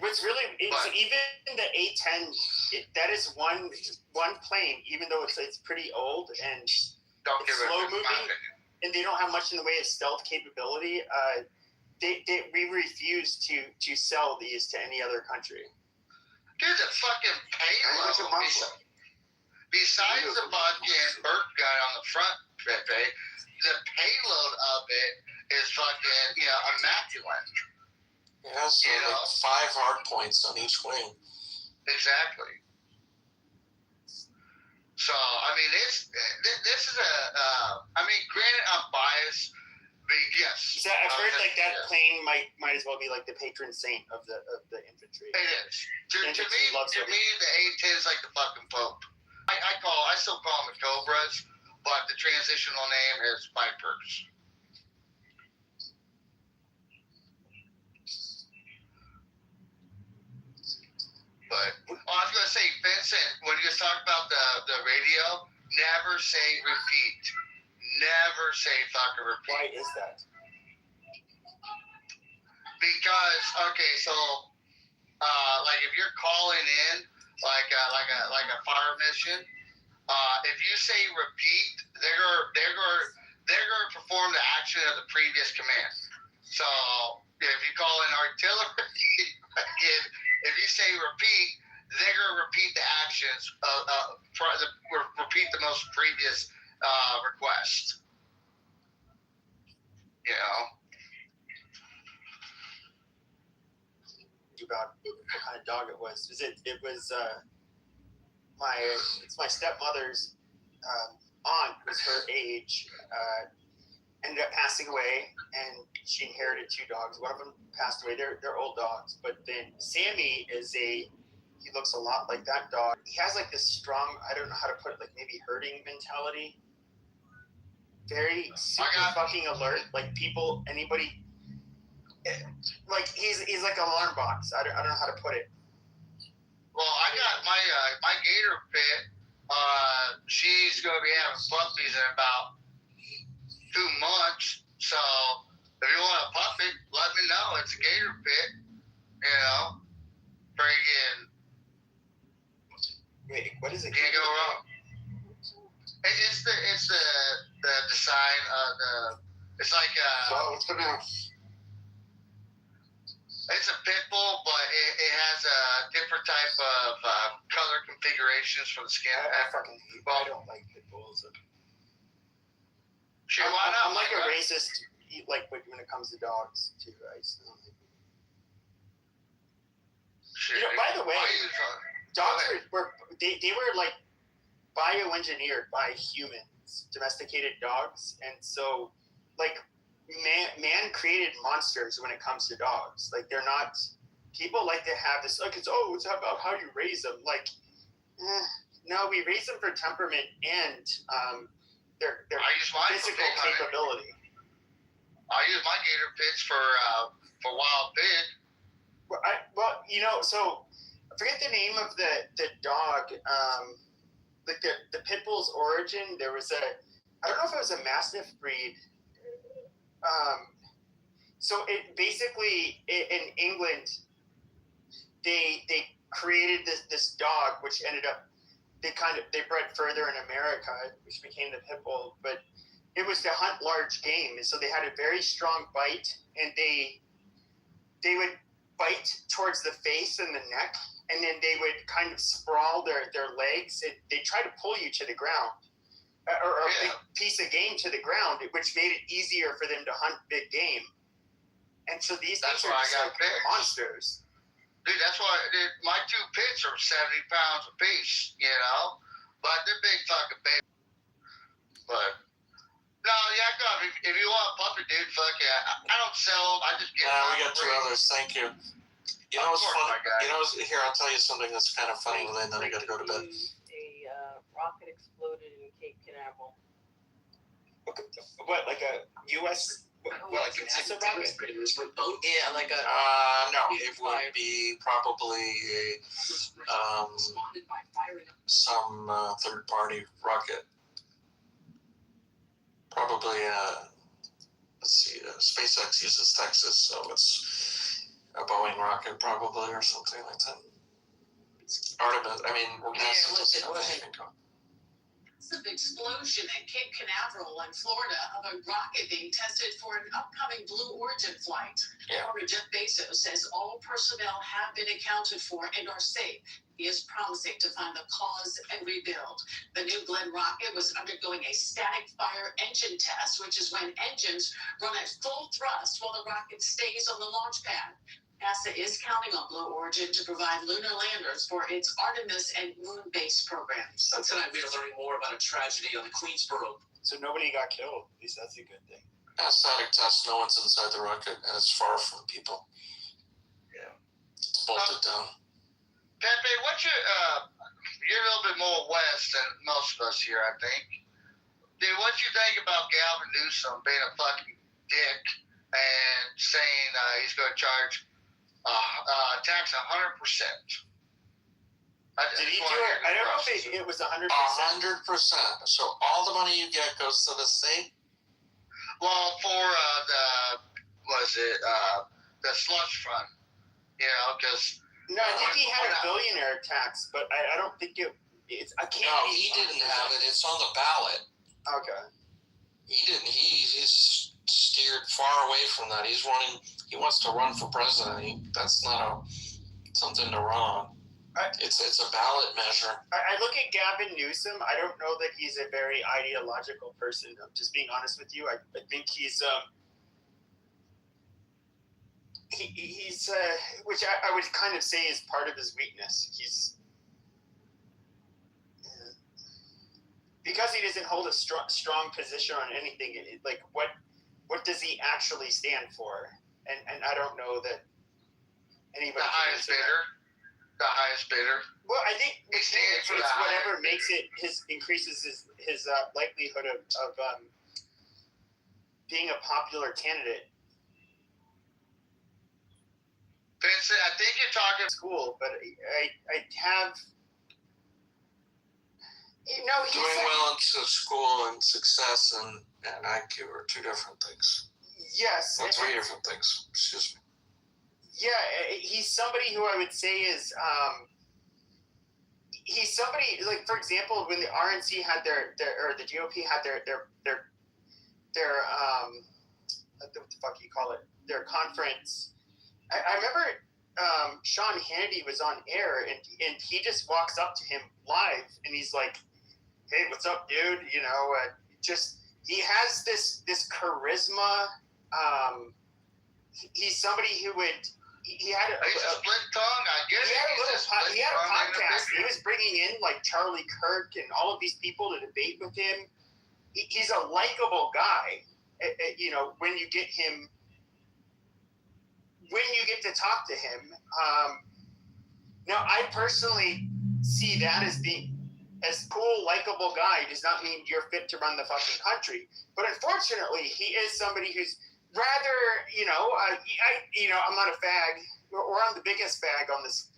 What's really even the A-10, that is one plane, even though it's pretty old and it's slow moving, and they don't have much in the way of stealth capability. We refuse to sell these to any other country. Dude, the fucking payload. Besides the fucking burp gun on the front, Pepe, the payload of it is fucking immaculate. It has 5 hard points on each wing. Exactly. So I mean, this is granted, I'm biased, but yes. I've heard that plane might as well be like the patron saint of the infantry. It is. To me, the A-10 is like the fucking Pope. I still call them the Cobras, but the transitional name is Vipers. But I was gonna say, Vincent, when you talk about the radio, never say repeat. Never say fucking repeat. Why is that? Because so like if you're calling in like a fire mission, if you say repeat, they're gonna perform the action of the previous command. So if you call in artillery, if you say repeat, they're gonna repeat the actions repeat the most previous request. About what kind of dog it was. It was my stepmother's aunt was her age, ended up passing away, and she inherited 2 dogs. One of them passed away. They're old dogs, but then Sammy he looks a lot like that dog. He has like this strong, I don't know how to put it, like maybe herding mentality. Very super fucking alert. Like anybody. Like he's like an alarm box. I don't know how to put it. Well, I got my gator pit. She's gonna be having puppies in about 2 months. So if you want a puppy, let me know. It's a gator pit. It's like So it's gonna. it's a pit bull, but it has a different type of color configurations for the skin. I don't like pit bulls. Sure, why not? I'm like a racist, like when it comes to dogs too. You know, by the way, dogs were like bioengineered by humans, domesticated dogs, and so like man created monsters when it comes to dogs. Like they're not. People like to have this like it's about how you raise them. Like, no, we raise them for temperament and their physical capability. I use my gator pits for wild pig. Well, you know, so I forget the name of the dog. Like the pit bull's origin. There was I don't know if it was a Mastiff breed. So it basically in England, they created this dog, which ended up they bred further in America, which became the pit bull. But it was to hunt large game, and so they had a very strong bite, and they would bite towards the face and the neck, and then they would kind of sprawl their legs, and they try to pull you to the ground, or a big piece of game to the ground, which made it easier for them to hunt big game. And so these things are just like monsters. Dude, that's why my two pits are 70 pounds apiece, you know? But they're big fucking babies. But, no, yeah, if you want a puppy, dude, fuck yeah. I don't sell them, I just get them. We got two others, thank you. You know what's funny? You know, here, I'll tell you something that's kind of funny, and then I got to go to bed. A rocket exploded in Cape Canaveral. What, like a U.S. Like a NASA rocket? Yeah, like a. No, it would be probably some third-party rocket. Probably, let's see, SpaceX uses Texas, so it's a Boeing rocket probably or something like that. Artemis, I mean, NASA doesn't have anything going. Massive explosion at Cape Canaveral in Florida of a rocket being tested for an upcoming Blue Origin flight. Former Jeff Bezos says all personnel have been accounted for and are safe. He is promising to find the cause and rebuild. The New Glenn rocket was undergoing a static fire engine test, which is when engines run at full thrust while the rocket stays on the launch pad. NASA is counting on Blue Origin to provide lunar landers for its Artemis and moon-based programs. So tonight we are learning more about a tragedy on the Queensboro. So nobody got killed. At least that's a good thing. Static test, no one's inside the rocket, and it's far from people. Yeah. It's bolted down. Pepe, what's your, you're a little bit more west than most of us here, I think. Dude, what you think about Gavin Newsom being a fucking dick and saying he's going to charge tax 100%? Did he do it? I don't know if it was 100%. 100%. So all the money you get goes to the state? Well, for the slush fund, you know, because... No, I think he had a billionaire tax, but I don't think it's... I can't... No, he didn't have it. It's on the ballot. Okay. He didn't. He's steered far away from that. He's running... He wants to run for president. That's not something to run on. It's a ballot measure. I look at Gavin Newsom. I don't know that he's a very ideological person. I'm just being honest with you. I think he's which I would kind of say is part of his weakness. He's because he doesn't hold a strong position on anything. Like what does he actually stand for? And I don't know that anybody. The highest bidder. The highest bidder. Well, I think it's whatever makes it increases his likelihood of being a popular candidate. Vincent, I think you're talking school, but I have. You know, doing well in school and success and IQ are two different things. Yes, well, three different things. Excuse me. Yeah, he's somebody who I would say is he's somebody like, for example, when the RNC had or the GOP had their what the fuck you call it, their conference. I remember Sean Hannity was on air, and he just walks up to him live, and he's like, "Hey, what's up, dude?" You know, just he has this charisma. He's somebody who would. He had a split tongue. I guess he had a podcast. He was bringing in like Charlie Kirk and all of these people to debate with him. He's a likable guy. You know, when you get to talk to him. Now, I personally see that as being as cool, likable guy does not mean you're fit to run the fucking country. But unfortunately, he is somebody who's rather, I'm not a fag, or I'm the biggest fag on this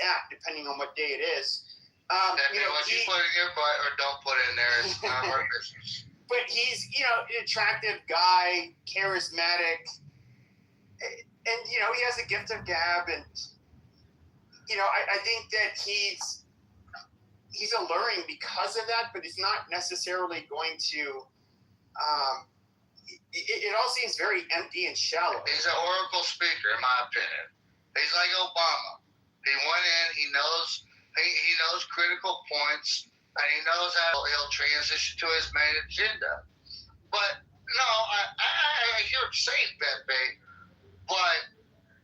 app, depending on what day it is. What you put in your butt or don't put in there is none of our business. But he's, an attractive guy, charismatic, and, he has a gift of gab, and, I think that he's alluring because of that, but it's not necessarily going to, it all seems very empty and shallow. He's an oracle speaker, in my opinion. He's like Obama. He went in, he knows critical points, and he knows how he'll transition to his main agenda. But, no, I hear what you're saying, Pepe, but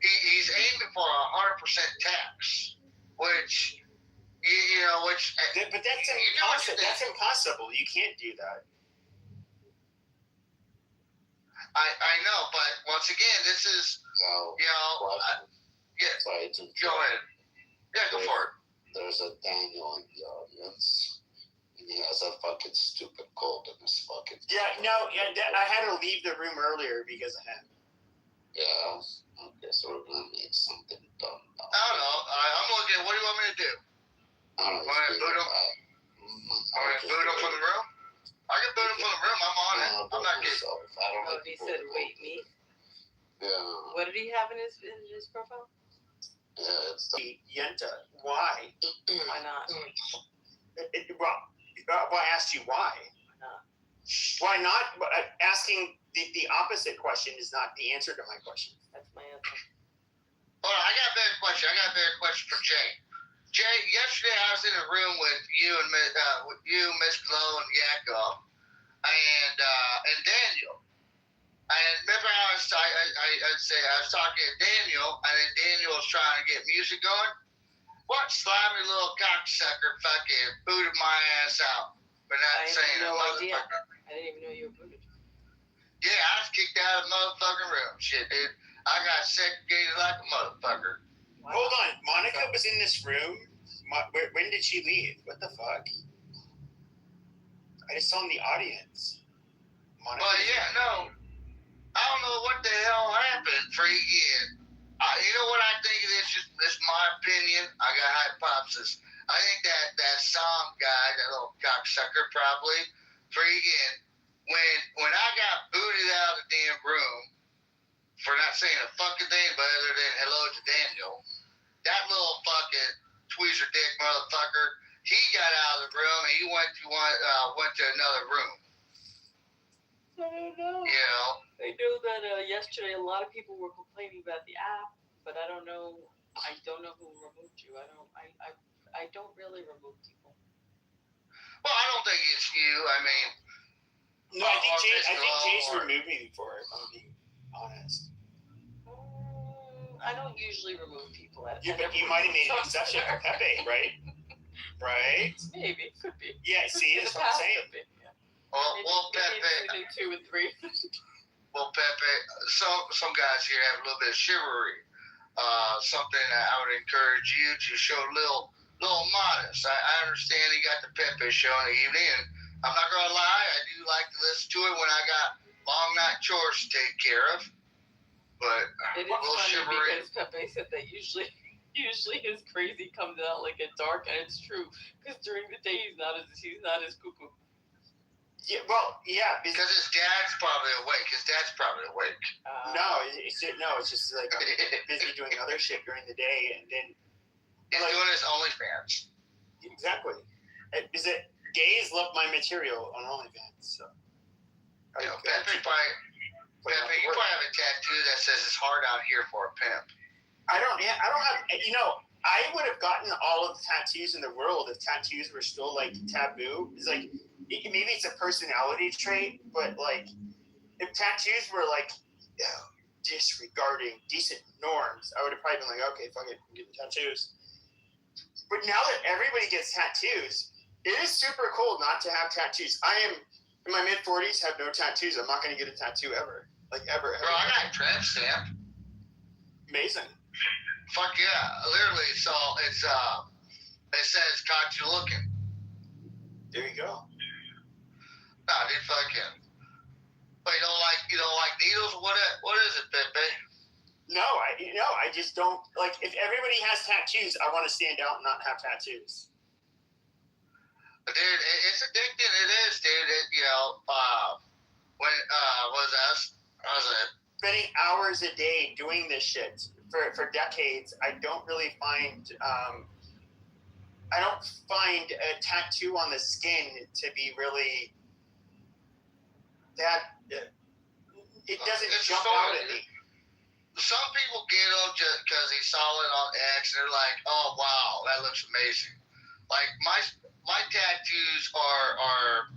he's aiming for 100% tax, which, But that's impossible. That's impossible. You can't do that. I know, but once again, this is, go ahead. Yeah, go for it. There's a Daniel in the audience, and he has a fucking stupid cold in his fucking... I had to leave the room earlier because of him. Yeah, okay, so we're gonna make something dumb. I don't know. I'm looking. What do you want me to do? I don't know. Want to boot him? Boot him from the room? I can boot him from the room. I'm on it. I'm not kidding. He said, "Wait, me." Yeah. What did he have in his profile? Yeah, it's the Yenta. Why? Why not? Well, I asked you why. Why not? Asking the opposite question is not the answer to my question. That's my answer. Hold on, I got a better question for Jay. Jay, yesterday I was in a room with you and Miss Glow and Yakov, and Daniel. And remember how I was talking to Daniel, and then Daniel was trying to get music going? What slimy little cocksucker fucking booted my ass out for not saying a motherfucker. I didn't even know you were booted. Yeah, I was kicked out of the motherfucking room. Shit, dude. I got segregated like a motherfucker. Wow. Hold on. Monica was in this room? When did she leave? What the fuck? I just saw in the audience. Monica. Well, yeah, no. I don't know what the hell happened, freaking. You know what I think of this? This is my opinion. I got hypothesis. I think that Sam guy, that little cocksucker probably, freaking, when I got booted out of the damn room for not saying a fucking thing but other than hello to Daniel, that little fucking tweezer dick motherfucker, he got out of the room and he went to another room. I don't know. You know? I know that yesterday a lot of people were complaining about the app, but I don't know. I don't know who removed you. I don't really remove people. Well, I don't think it's you. I mean, no, I think Jay's removed me before. If I'm being honest. I don't usually remove people. But you might have made an exception for Pepe, right? Right? Maybe, could be. Yeah, see, that's what I'm saying. Well, Pepe. 2 and 3. Well, Pepe, some guys here have a little bit of chivalry. Something that I would encourage you to show a little modest. I understand you got the Pepe show in the evening, and I'm not gonna lie, I do like to listen to it when I got long night chores to take care of. But it is funny because Pepe said that usually his crazy comes out like at dark, and it's true because during the day he's not as cuckoo. Yeah, well, yeah, because his dad's probably awake. It's just like busy doing other shit during the day, and then he's doing his OnlyFans. Exactly. Is it gays love my material on OnlyFans? So. Pepe Pepe, you probably have a tattoo that says "It's hard out here for a pimp." I don't have. You know, I would have gotten all of the tattoos in the world if tattoos were still like taboo. It's like maybe it's a personality trait, but like if tattoos were like disregarding decent norms, I would have probably been like, okay, fuck it, I'm getting tattoos. But now that everybody gets tattoos, it is super cool not to have tattoos. I am in my mid-40s, have no tattoos. I'm not going to get a tattoo ever. Like, ever. Bro, I got a tramp stamp. Amazing. Fuck yeah. Literally, so it's, it says, caught you looking. There you go. Nah, dude, fucking. But you don't like needles? What is it, Pepe? No, I just don't, like, if everybody has tattoos, I want to stand out and not have tattoos. Dude, it's addicting. It is, dude. Spending hours a day doing this shit for decades, I don't really find, a tattoo on the skin to be really that, it doesn't jump out at me. Some people get them just because he saw it on X, and they're like, "Oh wow, that looks amazing." Like my tattoos are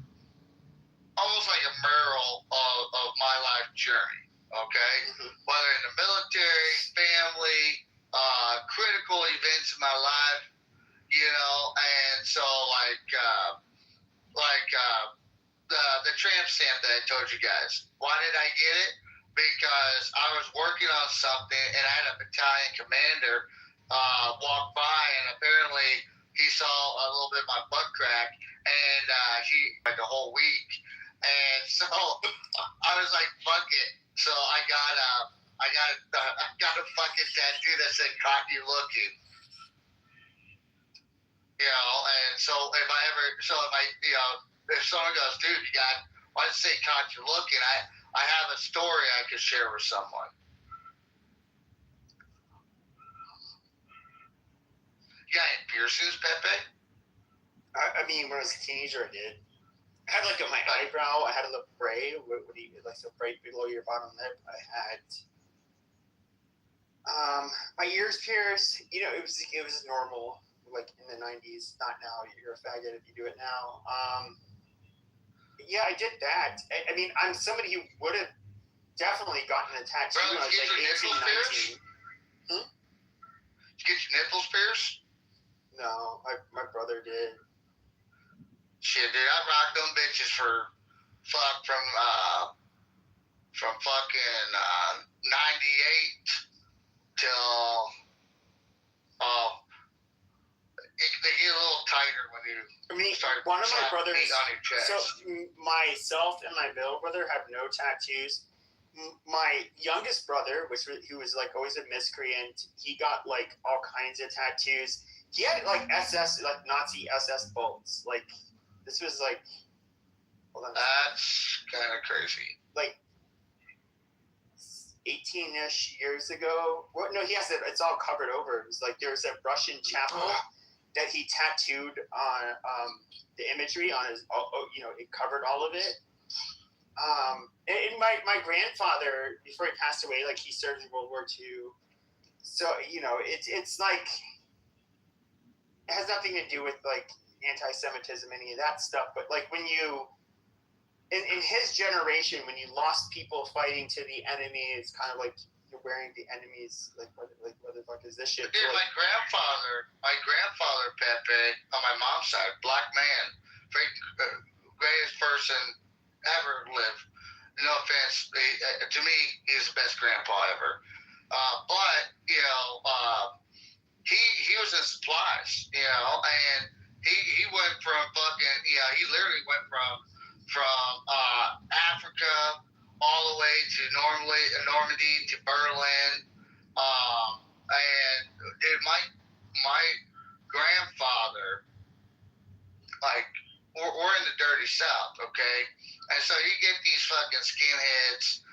almost like a mural of my life journey. Okay, whether in the military, family, critical events in my life, and so the tramp stamp that I told you guys. Why did I get it? Because I was working on something and I had a battalion commander walk by, and apparently he saw a little bit of my butt crack, and he like a whole week, and so I was like, fuck it. So I got a fucking tattoo that said "Caught You Looking." And so if someone goes, "Dude, why does it say "Caught You Looking"? I have a story I could share with someone. You got any piercings, Pepe? I mean, when I was a teenager, I did. I had like on my eyebrow, I had a little braid, like the braid below your bottom lip. I had my ears pierced. It was normal, like in the 90s. Not now. You're a faggot if you do it now. Yeah, I did that. I mean, I'm somebody who would have definitely gotten a tattoo when I was like 18, 19. Did you get your nipples pierced? No, my brother did. Shit, dude, I rocked them bitches from fucking 98 till they get a little tighter when you start. One of my brothers. On your chest. So myself and my middle brother have no tattoos. My youngest brother, who was like always a miscreant, he got like all kinds of tattoos. He had like SS, like Nazi SS bolts. Like this was like. Hold on. That's kind of crazy. Like 18-ish years ago. Well, no, he has it. It's all covered over. It was like there was a Russian chapel that he tattooed on the imagery on his. It covered all of it. And my grandfather, before he passed away, like he served in World War II. So it's like it has nothing to do with like anti-Semitism, any of that stuff. But like when you in his generation, when you lost people fighting to the enemy, it's kind of like you're wearing the enemy's what the fuck is this shit? Dude, my grandfather Pepe on my mom's side, black man, greatest person ever lived. No offense, to me, he's the best grandpa ever. But he was in supplies, and he went from fucking he literally went from Africa all the way to Normandy to Berlin, and dude, my grandfather, like we're in the dirty South, okay, and so you get these fucking skinheads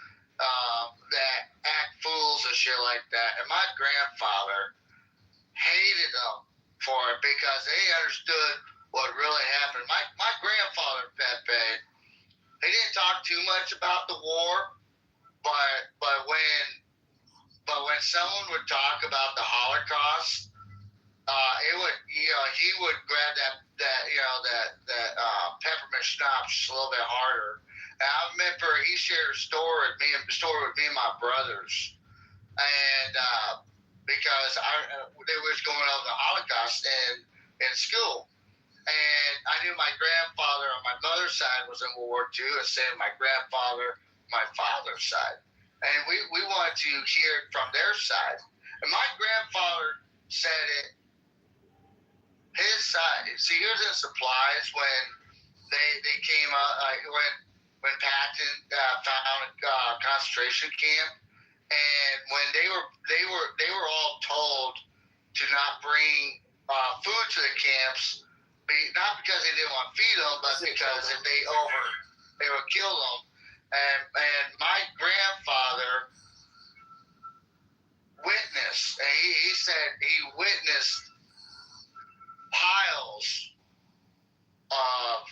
that act fools and shit like that, and my grandfather hated them for it because they understood what really happened. My grandfather, Pepe, he didn't talk too much about the war, but when someone would talk about the Holocaust, he would grab that peppermint schnapps just a little bit harder. And I remember he shared a story with me and my brothers, and because they was going over the Holocaust in school, and I knew my grandfather on my mother's side was in World War II, and same my grandfather, my father's side, and we wanted to hear it from their side. And my grandfather said it. His side. See, he was in supplies when they came out, when Patton found a concentration camp, and when they were all told to not bring food to the camps, not because they didn't want to feed them, but because if they would kill them. And my grandfather witnessed, and he said he witnessed piles of,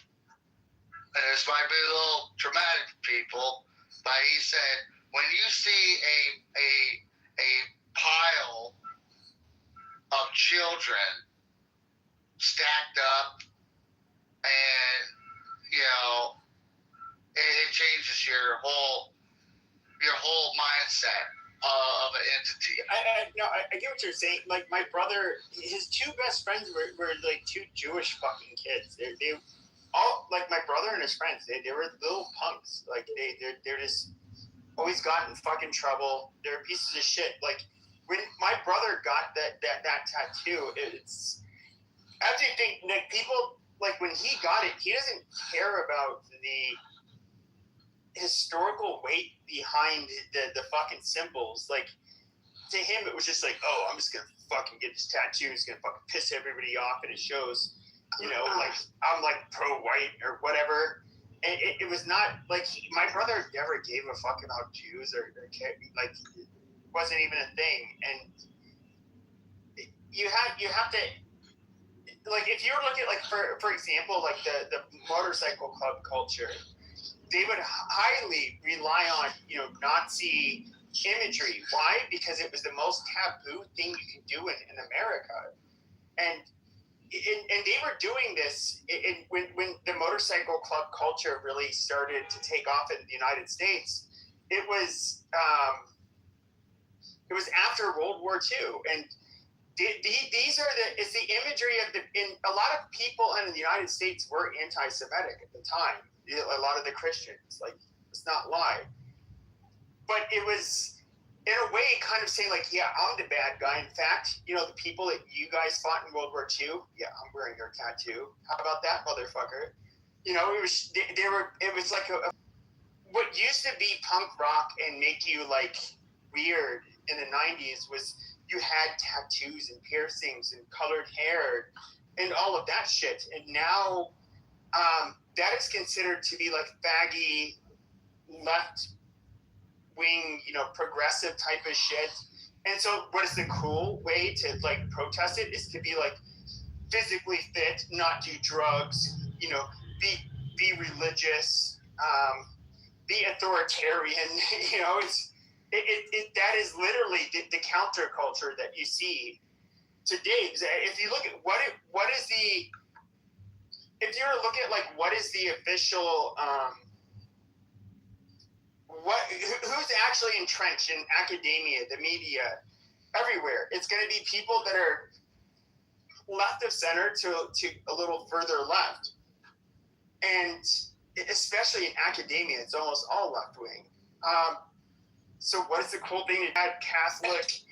and this might be a little traumatic for people, but he said when you see a pile of children stacked up, and it changes your whole mindset of an entity. I get what you're saying. Like my brother, his two best friends were like two Jewish fucking kids. They all, like my brother and his friends. They were little punks. Like they're just always got in fucking trouble. They're pieces of shit. Like when my brother got that tattoo, it's I actually think like people, like when he got it, he doesn't care about the historical weight behind the fucking symbols. Like to him it was just like, oh, I'm just gonna fucking get this tattoo, it's gonna fucking piss everybody off, and it shows, like I'm like pro-white or whatever. And it was not like my brother never gave a fuck about Jews or like it wasn't even a thing. And you have to, like, if you're looking at, like, for example, like the motorcycle club culture, they would highly rely on, Nazi imagery. Why? Because it was the most taboo thing you can do in America. And they were doing this when the motorcycle club culture really started to take off in the United States. It was after World War II, and it's the imagery of and a lot of people in the United States were anti-Semitic at the time. A lot of the Christians, like, let's not lie. But it was, in a way, kind of saying, like, yeah, I'm the bad guy. In fact, the people that you guys fought in World War II, yeah, I'm wearing your tattoo. How about that, motherfucker? It was like what used to be punk rock and make you, like, weird in the 90s was you had tattoos and piercings and colored hair and all of that shit. And now that is considered to be, like, faggy, left-wing, progressive type of shit. And so what is the cool way to, like, protest it is to be, like, physically fit, not do drugs, be religious, be authoritarian. That is literally the counterculture that you see today. If you look at what is the official who's actually entrenched in academia, the media, everywhere, it's going to be people that are left of center to a little further left, and especially in academia, it's almost all left wing. So what is the cool thing to add Catholic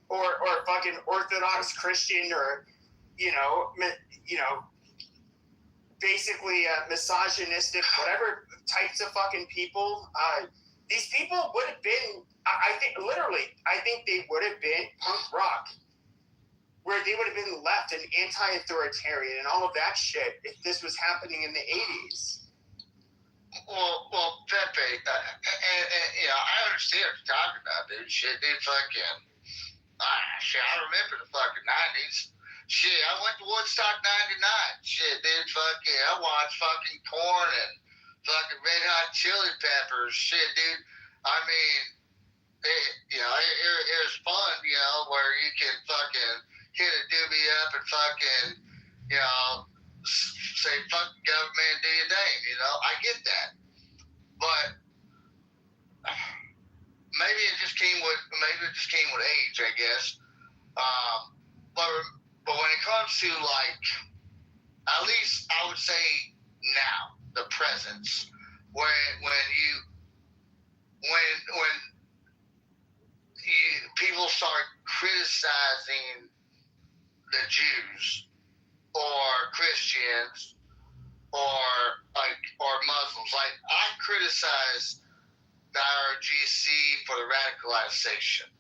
or fucking Orthodox Christian or basically misogynistic, whatever types of fucking people? These people would have been, I think they would have been punk rock, where they would have been left and anti-authoritarian and all of that shit if this was happening in the 80s. Well, Pepe, I understand what you're talking about, dude. Shit, dude, fucking, I remember the fucking 90s. Shit, I went to Woodstock 99. Shit, dude, fucking, I watched fucking Korn and fucking Red Hot Chili Peppers. Shit, dude, I mean, it was fun, where you can fucking hit a doobie up and fucking, say fuck the government, do your thing. I get that, but maybe it just came with age, I guess. But when it comes to at least I would say now the presence when people start criticizing the Jews or Christians or Muslims. I criticize the IRGC for the radicalization.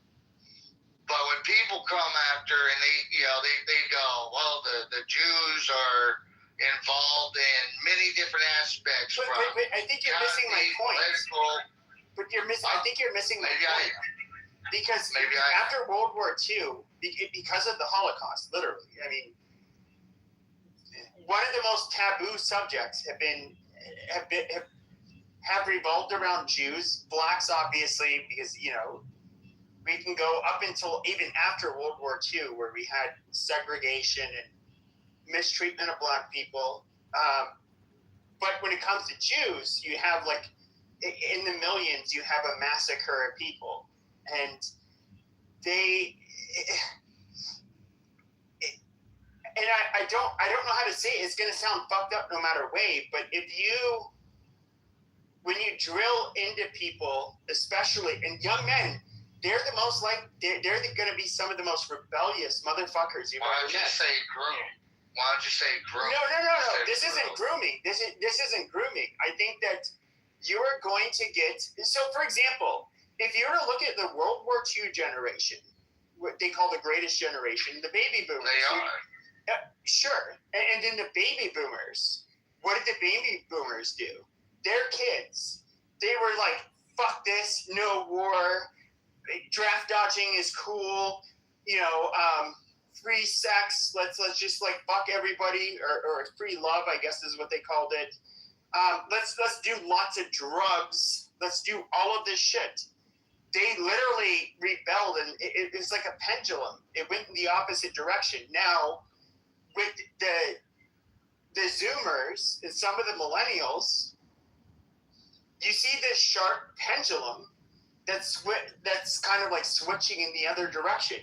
But when people come after and they go, well, the Jews are involved in many different aspects. But I think you're missing my point. But I think you're missing my point. Because after World War II, because of the Holocaust, literally, I mean, one of the most taboo subjects have revolved around Jews, blacks, obviously, because we can go up until even after World War II, where we had segregation and mistreatment of black people. But when it comes to Jews, you have in the millions, you have a massacre of people. And I don't know how to say it. It's going to sound fucked up no matter way, but when you drill into people, especially, and young men, they're the most they're going to be some of the most rebellious motherfuckers you've ever met. Why don't you say groom? No. This isn't grooming. This isn't grooming. I think that you're going to get, so for example, if you were to look at the World War II generation, what they call the greatest generation, the baby boomers. They are. Sure. And then the baby boomers, what did the baby boomers do? Their kids, they were like, fuck this, no war, draft dodging is cool, free sex, let's just fuck everybody, or free love, I guess is what they called it. Let's do lots of drugs. Let's do all of this shit. They literally rebelled, and it was like a pendulum. It went in the opposite direction. Now, with the Zoomers and some of the millennials, you see this sharp pendulum that's kind of switching in the other direction.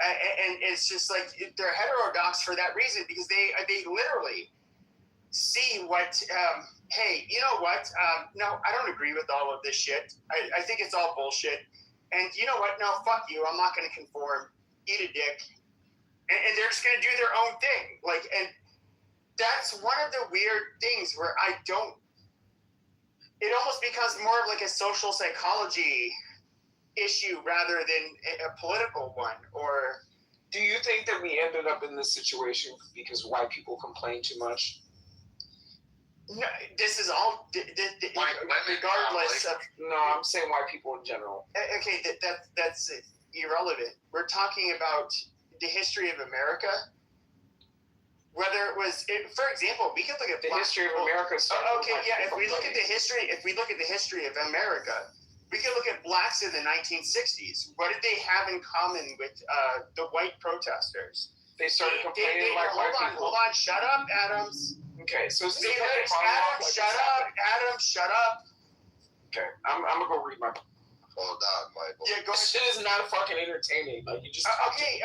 And it's just they're heterodox for that reason, because they literally see what, hey, you know what? No, I don't agree with all of this shit. I think it's all bullshit. And you know what? No, fuck you. I'm not going to conform. Eat a dick. And they're just going to do their own thing. And that's one of the weird things where it almost becomes more of a social psychology issue rather than a political one. Or do you think that we ended up in this situation because white people complain too much? No, this is all regardless of. No, I'm saying white people in general. Okay, that's irrelevant. We're talking about the history of America. Whether it was, for example, we could look at the history of America. Okay, yeah. If we look at the history of America, we can look at blacks in the 1960s. What did they have in common with the white protesters? They started complaining like white people. Hold on, shut up, Adams. Okay, so Adam, shut up. Okay, I'm gonna go read my book. Hold on, Michael. Yeah, go ahead. This shit is not fucking entertaining. You just okay,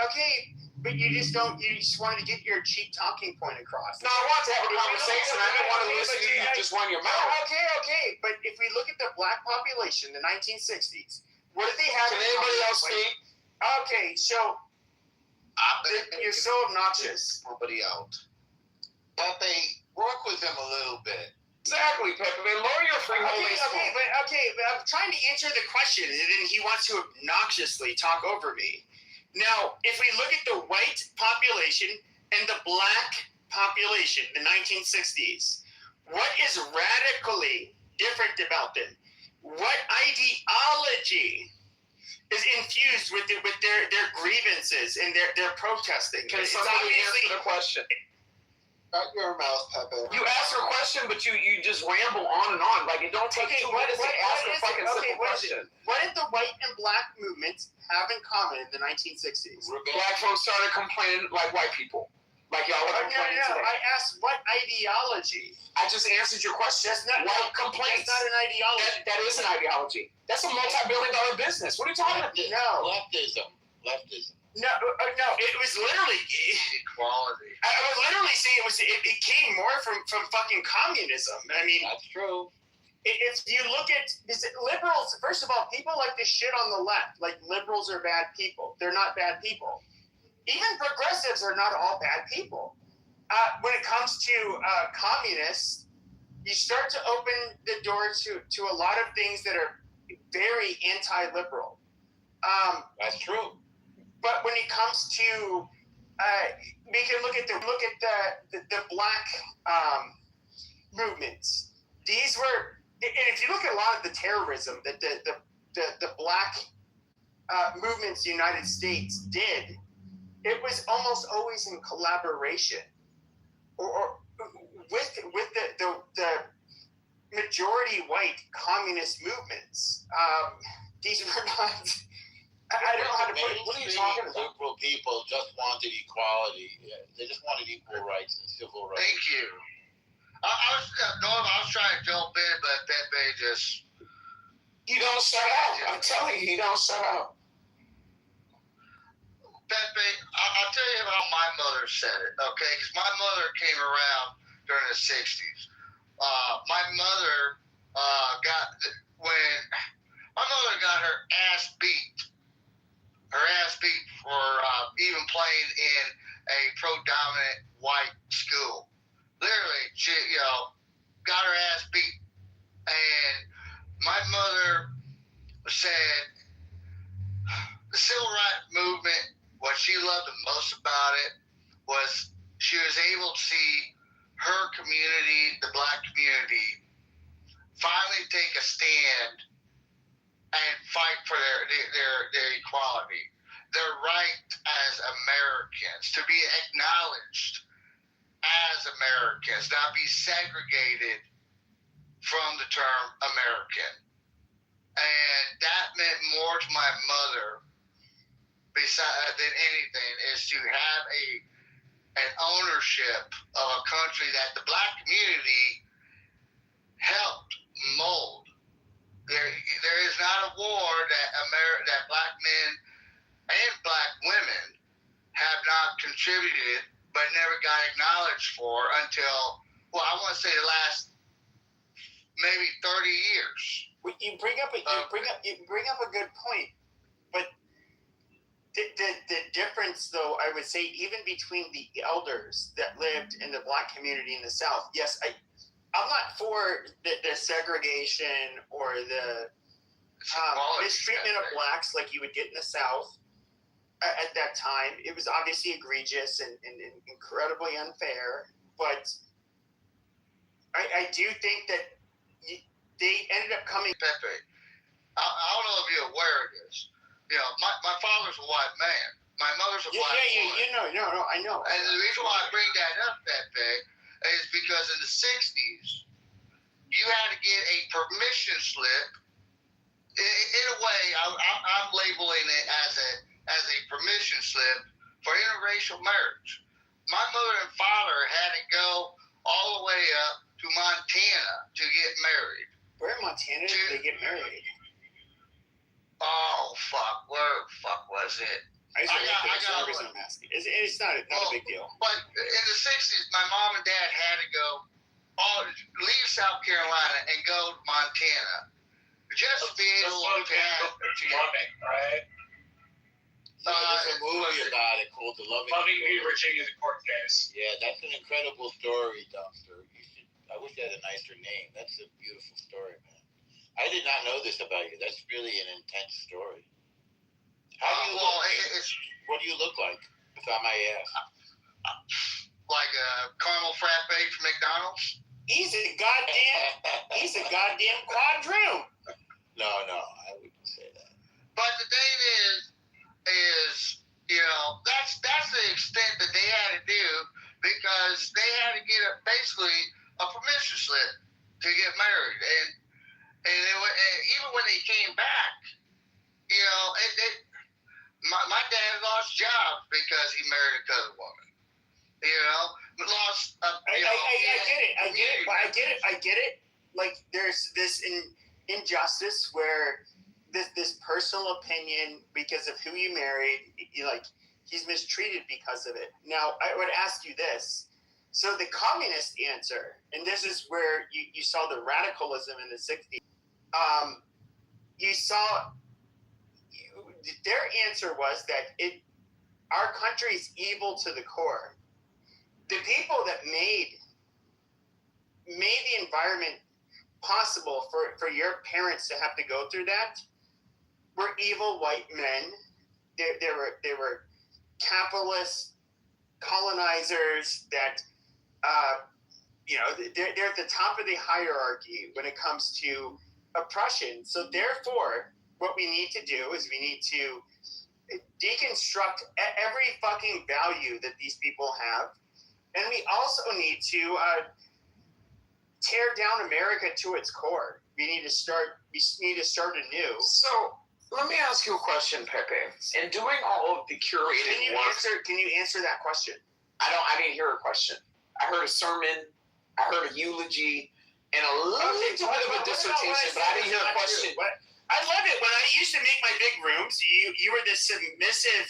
but you just wanted to get your cheap talking point across. No, I want to have a conversation. I didn't want to listen to you just run your mouth. Okay, but if we look at the black population, the 1960s, what did they have? Can anybody else speak? Okay, so you're so obnoxious. Somebody out. Pepe, work with him a little bit. Exactly, Pepe. Lower your free Okay, but I'm trying to answer the question, and then he wants to obnoxiously talk over me. Now, if we look at the white population and the black population, the 1960s, what is radically different about them? What ideology is infused with their grievances and their protesting? Can somebody answer the question? Shut your mouth, Pepe. You ask her a question, but you just ramble on and on. Like, it don't take 2 minutes to ask a fucking simple question. What did the white and black movements have in common in the 1960s? Black folks started complaining like white people. Like y'all were complaining today. I asked what ideology. I just answered your question. That's not white complaints. That's not an ideology. That is an ideology. That's a multi-billion-dollar business. What are you talking about? No. Leftism. No, it was literally equality. I would literally say it came more from fucking communism. I mean, that's true. If you look at liberals, first of all, people like to shit on the left. Like liberals are bad people. They're not bad people. Even progressives are not all bad people. When it comes to communists, you start to open the door to a lot of things that are very anti-liberal. That's true. But when it comes to, we can look at the black movements. These were, and if you look at a lot of the terrorism that the black movements in the United States did, it was almost always in collaboration, or with the majority white communist movements. These were not. I don't know how to put it. What are you talking about? Liberal people just wanted equality. They just wanted equal rights and civil rights. Thank you. I was trying to jump in, but Pepe just. You don't shut up. I'm telling you, you don't shut up. Pepe, I'll tell you how my mother said it, okay? Because my mother came around during the 60s. My mother got her ass beat. Her ass beat for even playing in a pro-dominant white school. Literally, she, got her ass beat. And my mother said the civil rights movement, what she loved the most about it was she was able to see her community, the black community, finally take a stand and fight for their equality, their right as Americans, to be acknowledged as Americans, not be segregated from the term American. And that meant more to my mother than anything, is to have an ownership of a country that the black community helped mold. There is not a war that black men and black women have not contributed but never got acknowledged for until, well, I want to say the last maybe 30 years. You bring up a good point, but the difference, though, I would say, even between the elders that lived in the black community in the South, yes, I'm not for the segregation or the mistreatment of blacks like you would get in the South at that time. It was obviously egregious and incredibly unfair, but I do think that they ended up coming. Pepe, I don't know if you're aware of this. My father's a white man. My mother's a black woman. No, I know. And the reason why I bring that up, Pepe, is because in the 60s, you had to get a permission slip. In a way, I'm labeling it as a permission slip for interracial marriage. My mother and father had to go all the way up to Montana to get married. Where in Montana did they get married? Oh, fuck. Where the fuck was it? It's not a big deal. But in the 60s, my mom and dad had to leave South Carolina and go to Montana. Just to be able to have right? There's a movie about it called The Loving Virginia, the court case. Yeah, that's an incredible story, Dumpster. I wish I had a nicer name. That's a beautiful story, man. I did not know this about you. That's really an intense story. How do you look? What do you look like, if I may ask? Like a caramel frappe from McDonald's? He's a goddamn quadroon. No, I wouldn't say that. But the thing is that's the extent that they had to do, because they had to get basically a permission slip to get married, and even when they came back, you know, my dad lost jobs because he married a colored woman. You know, lost. I get it. Like there's this injustice where this personal opinion because of who you married, he's mistreated because of it. Now, I would ask you this. So the communist answer, and this is where you saw the radicalism in the 60s, you saw their answer was that our country is evil to the core. The people that made the environment possible for your parents to have to go through that were evil white men. They were capitalist colonizers that they're at the top of the hierarchy when it comes to oppression. So therefore, what we need to do is we need to deconstruct every fucking value that these people have, and we also need to tear down America to its core. We need to start anew. So let me ask you a question, Pepe. In doing all of the curated work, can you answer that question? I didn't hear a question. I heard a sermon, I heard a eulogy, and a little bit of a dissertation, but I didn't hear a question. I love it. When I used to make my big rooms, you were this submissive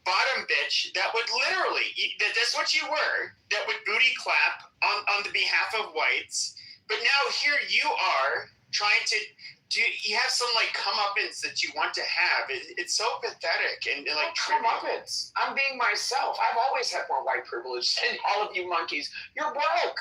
bottom bitch that would literally, that's what you were, that would booty clap on the behalf of whites. But now here you are trying to you have some comeuppance that you want to have. It's so pathetic and comeuppance. I'm being myself. I've always had more white privilege than all of you monkeys. You're broke.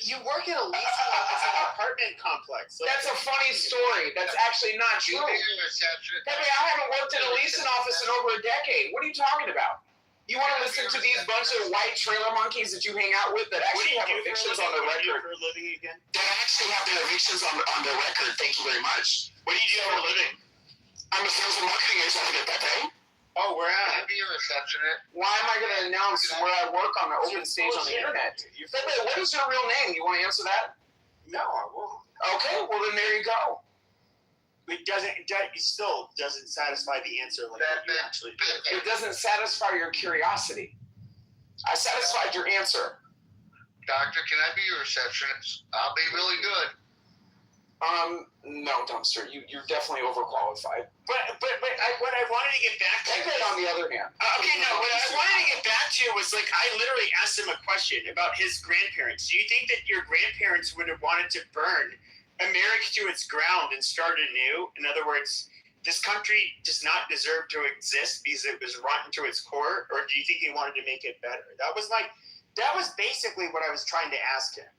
You work at a leasing office in an apartment complex. That's a funny story. That's actually not true. Pepe, I haven't worked in a leasing office in over a decade. What are you talking about? You want to listen to these bunch of white trailer monkeys that you hang out with that actually have evictions on their record? For a living again? That actually have their evictions on their record. Thank you very much. What do you do for a living? I'm a sales and marketing executive, Pepe. Oh, where at? Can I be a receptionist? Why am I going to announce where I work on the open stage on the internet? Pepe, what is your real name? You want to answer that? No, I won't. Okay, well then there you go. It still doesn't satisfy the answer what you actually do. It doesn't satisfy your curiosity. I satisfied your answer. Doctor, can I be your receptionist? I'll be really good. No, Dumpster. You're definitely overqualified. But what I wanted to get back to. Pepe, on the other hand. Okay, no. What I wanted to get back to was I literally asked him a question about his grandparents. Do you think that your grandparents would have wanted to burn America to its ground and start anew? In other words, this country does not deserve to exist because it was rotten to its core, or do you think he wanted to make it better? That was basically what I was trying to ask him.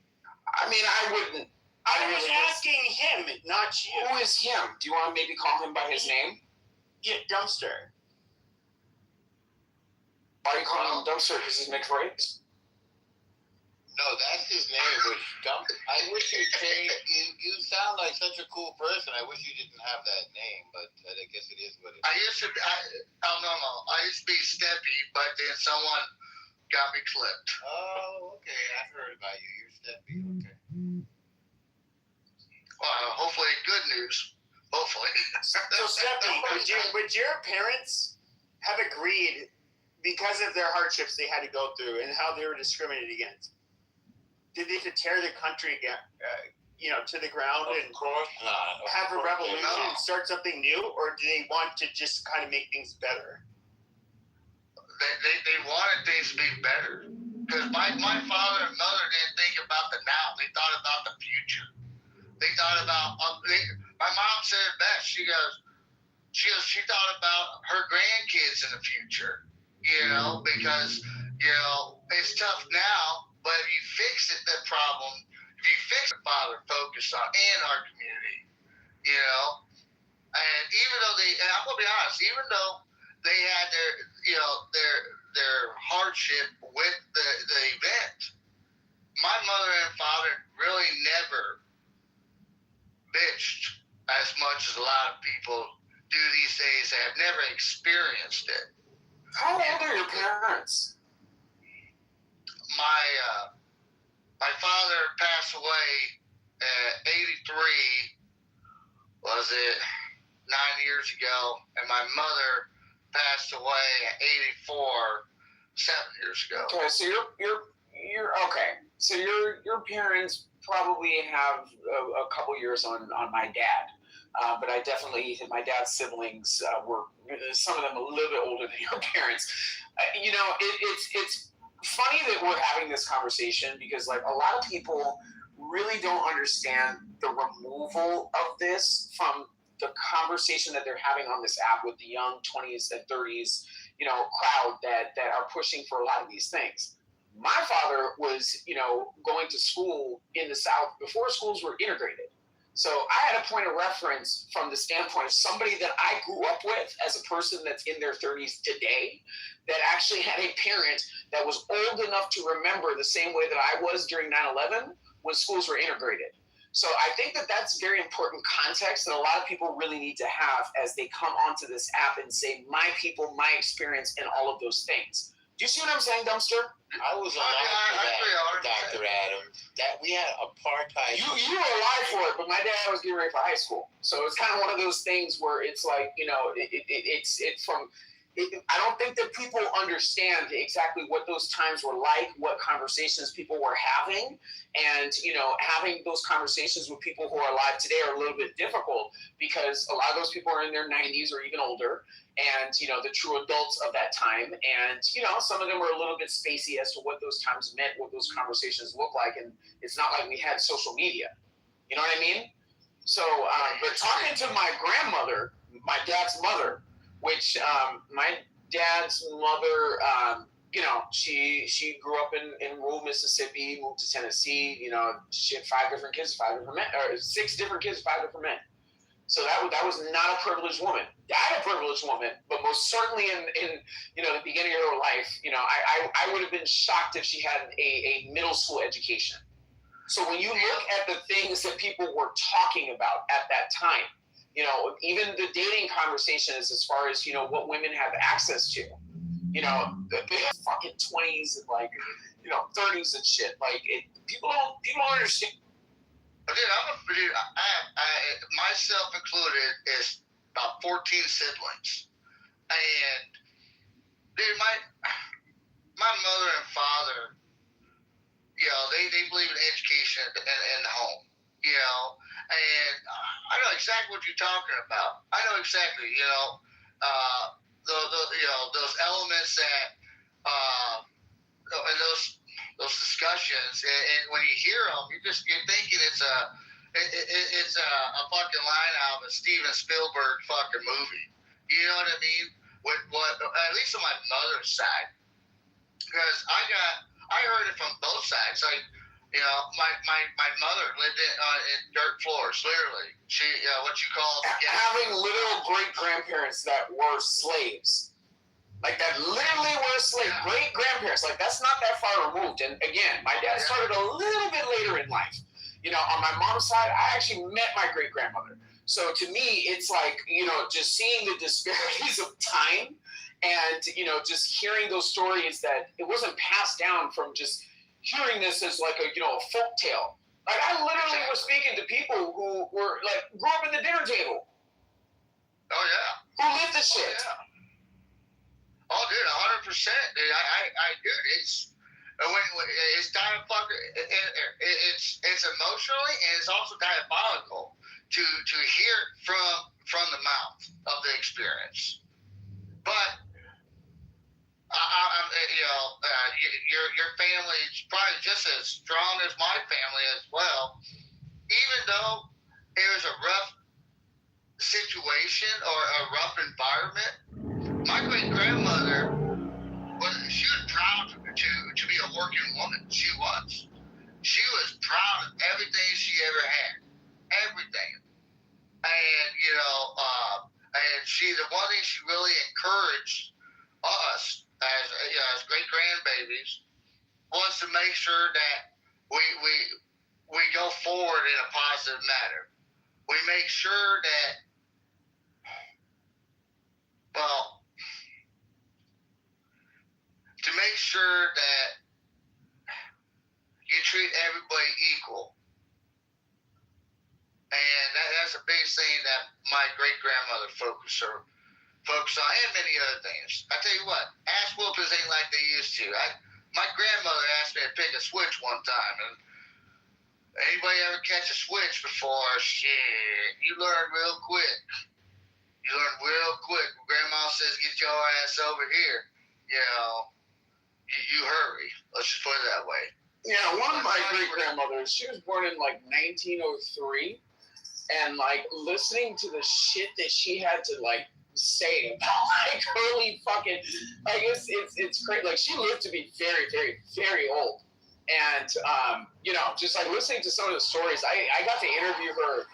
I mean, I wouldn't. I was asking him, not you. Who is him? Do you want to maybe call him by his name? Yeah, Dumpster. Why are you calling him Dumpster? Because he's mixed race? No, that's his name. I wish you'd change. You sound like such a cool person. I wish you didn't have that name, but I guess it is what it is. I used to be Steppy, but then someone got me clipped. Oh, okay. I've heard about you. You're Steppy. Okay. Hopefully, good news. Hopefully. So, Stephanie, would your parents have agreed because of their hardships they had to go through and how they were discriminated against? Did they have to tear the country again, to the ground and have a revolution and start something new, or do they want to just kind of make things better? They wanted things to be better because my father and mother didn't think about the now; they thought about the future. They thought about. My mom said it best. She thought about her grandkids in the future. Because it's tough now, but if you fix the problem, if you fix the father focus on and our community, and even though and I'm gonna be honest, even though they had their hardship with the event, my mother and father really never bitched as much as a lot of people do these days that have never experienced it. How old are your parents? My my father passed away at 83, was it 9 years ago, and my mother passed away at 84, 7 years ago. Okay, so you're okay. So your parents probably have a couple years on my dad. But I definitely, my dad's siblings were, some of them a little bit older than your parents. It's funny that we're having this conversation because like a lot of people really don't understand the removal of this from the conversation that they're having on this app with the young 20s and 30s, crowd that are pushing for a lot of these things. My father was, going to school in the South before schools were integrated. So I had a point of reference from the standpoint of somebody that I grew up with as a person that's in their 30s today that actually had a parent that was old enough to remember the same way that I was during 9/11 when schools were integrated. So I think that that's very important context that a lot of people really need to have as they come onto this app and say, my people, my experience, and all of those things. Do you see what I'm saying, Dumpster? I was alive for that, Dr. Adams. That we had apartheid. You were alive for it, but my dad was getting ready for high school. So it's kind of one of those things where it's like, I don't think that people understand exactly what those times were like, what conversations people were having. And, having those conversations with people who are alive today are a little bit difficult because a lot of those people are in their 90s or even older. And, the true adults of that time. And, some of them were a little bit spacey as to what those times meant, what those conversations looked like. And it's not like we had social media. You know what I mean? So, but talking to my grandmother, my dad's mother, which my dad's mother, she grew up in rural Mississippi, moved to Tennessee. She had 5 different kids, 5 different men, or 6 different kids, 5 different men. So that was not a privileged woman. Not a privileged woman, but most certainly in the beginning of her life, I would have been shocked if she had a middle school education. So when you look at the things that people were talking about at that time, even the dating conversations as far as, what women have access to, the fucking 20s and 30s and shit. People don't understand. Dude, myself included, is about 14 siblings. And, dude, my mother and father, they believe in education in the home, and I know exactly what you're talking about. I know exactly, those elements that, and those discussions, and when you hear them, you're thinking it's a fucking line out of a Steven Spielberg fucking movie. You know what I mean? At least on my mother's side, because I heard it from both sides. Like, my mother lived in dirt floors, literally. She, what you call having literal great grandparents that were slaves. Like that literally were slaves, great grandparents. Like that's not that far removed. And again, my dad started a little bit later in life. On my mom's side, I actually met my great grandmother. So to me, it's like, just seeing the disparities of time and, just hearing those stories that it wasn't passed down from just hearing this as like a folk tale. Like I literally was speaking to people who were like, grew up at the dinner table. Oh yeah. Who lived the shit. Oh, yeah. Oh, dude, 100%, dude. Dude, it's it's emotionally and it's also diabolical to hear it from the mouth of the experience. But your family is probably just as strong as my family as well. Even though it was a rough situation or a rough environment, my great grandmother she was proud to be a working woman. She was. She was proud of everything she ever had. Everything. And, and the one thing she really encouraged us as great grandbabies was to make sure that we go forward in a positive manner. We make sure that, to make sure that, you treat everybody equal. And that's a big thing that my great-grandmother focused on, and many other things. I tell you what, ass whoopers ain't like they used to. My grandmother asked me to pick a switch one time, and anybody ever catch a switch before? Shit, you learn real quick. Grandma says, get your ass over here. You hurry. Let's just put it that way. Yeah, one of my great-grandmothers, she was born in, 1903. And, listening to the shit that she had to, say about, early fucking, it's crazy. She lived to be very, very, very old. And, just, listening to some of the stories, I got to interview her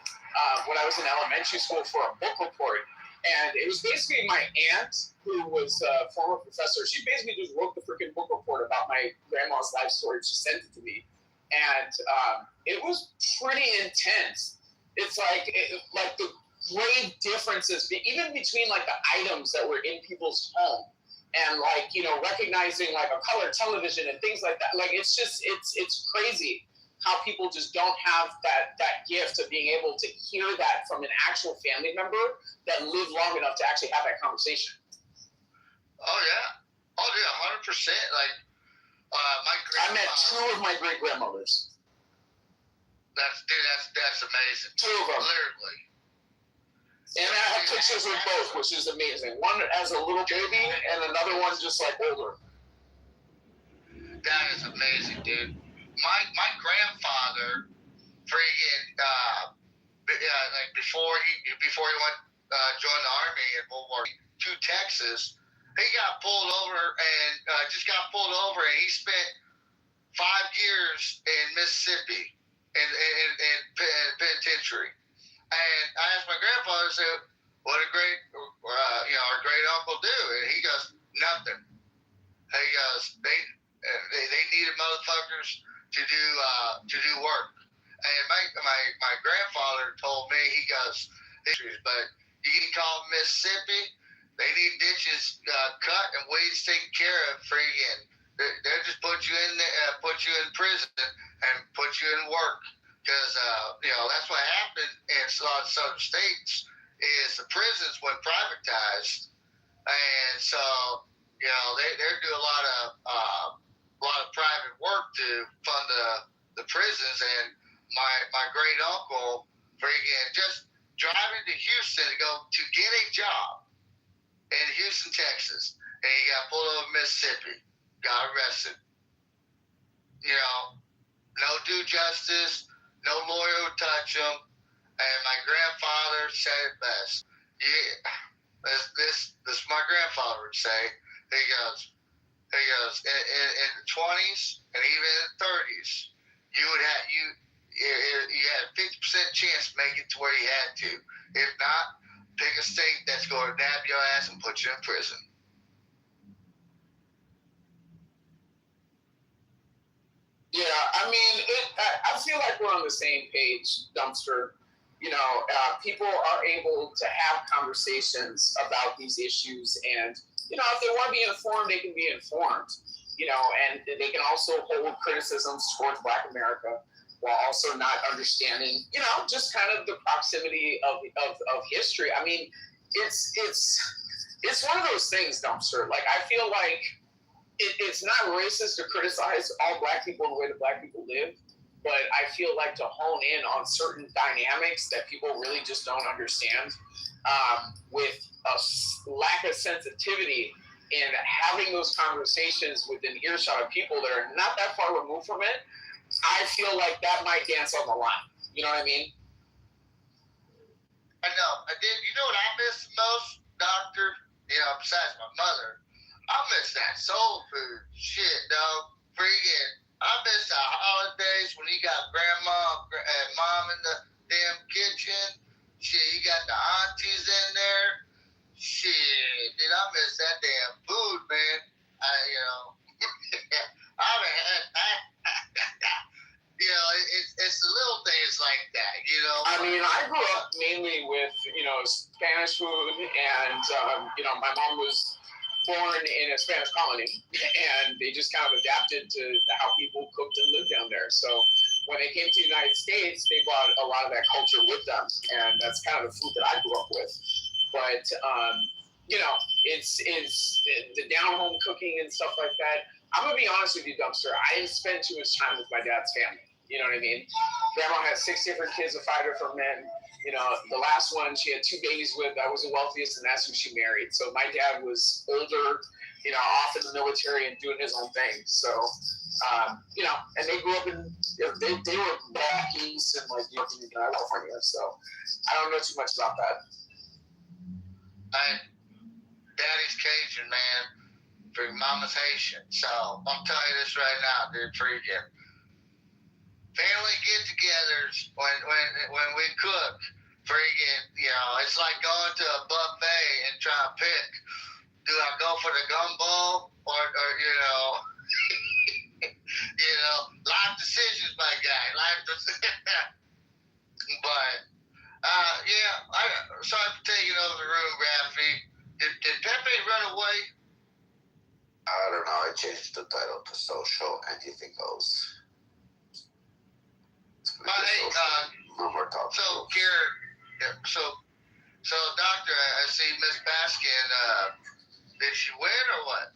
when I was in elementary school for a book report. And it was basically my aunt, who was a former professor. She basically just wrote the freaking book report about my grandma's life story. She sent it to me. And it was pretty intense. It's the grave differences, even between the items that were in people's home, and recognizing a color television and things like that. It's just it's crazy how people just don't have that gift of being able to hear that from an actual family member that lived long enough to actually have that conversation. Oh yeah, 100%. My grandma. I met two of my great grandmothers. That's amazing. Two of them. Literally. And I have pictures of both, which is amazing. One as a little baby, and another one just older. That is amazing, dude. My grandfather, friggin', before he went joined the army in World War II, to Texas, he got pulled over and he spent 5 years in Mississippi. In penitentiary, and I asked my grandfather, I said, "What did our great uncle do?" And he goes, "Nothing." He goes, "They needed motherfuckers to do work." And my grandfather told me, he goes, "But you can call Mississippi. They need ditches cut and weeds taken care of. Friggin', they'll just put you in prison and put you in work, because that's what happened in a lot of southern states is the prisons went privatized, and so they do a lot of private work to fund the prisons. And my great uncle, friggin', just driving to Houston to get a job in Houston, Texas, and he got pulled over Mississippi, got arrested. No due justice, no lawyer would touch him. And my grandfather said it best. This my grandfather would say. He goes, in the 20s and even in the 30s, you had a 50% chance to make it to where you had to. If not, pick a state that's going to nab your ass and put you in prison. Yeah, I feel like we're on the same page, Dumpster. People are able to have conversations about these issues, and if they want to be informed, they can be informed. And they can also hold criticisms towards Black America while also not understanding, just kind of the proximity of history. It's one of those things, Dumpster. I feel like it's not racist to criticize all Black people and the way that Black people live, but I feel like to hone in on certain dynamics that people really just don't understand, with a lack of sensitivity in having those conversations with an earshot of people that are not that far removed from it, I feel like that might dance on the line. You know what I mean? I know. I did. You know what I miss the most, Doctor? Besides my mother, I miss that soul food shit, dog. Friggin', I miss the holidays when you got grandma and mom in the damn kitchen. Shit, you got the aunties in there. Shit, dude, I miss that damn food, man. It's the little things like that, I grew up mainly with, Spanish food, and, my mom was born in a Spanish colony, and they just kind of adapted to how people cooked and lived down there. So when they came to the United States, they brought a lot of that culture with them, and that's kind of the food that I grew up with. But it's the down home cooking and stuff like that. I'm gonna be honest with you, Dumpster. I didn't spend too much time with my dad's family. You know what I mean? Grandma had 6 different kids, 5 different men. You know, the last one she had 2 babies with. I was the wealthiest, and that's who she married. So my dad was older, off in the military and doing his own thing. So, and they grew up in, they were back east in California. So I don't know too much about that. Daddy's Cajun, man. For Mama's Haitian. So I'm telling you this right now, dude. Freaking family get-togethers when we cook. Freaking, it's like going to a buffet and trying to pick. Do I go for the gumbo or life decisions, my guy. Life decisions. But sorry for taking over the room, Raffy. Did Pepe run away? I don't know. I changed the title to social. Anything goes. No more talk. So, Karen, so Doctor, I see Miss Baskin. Did she win or what?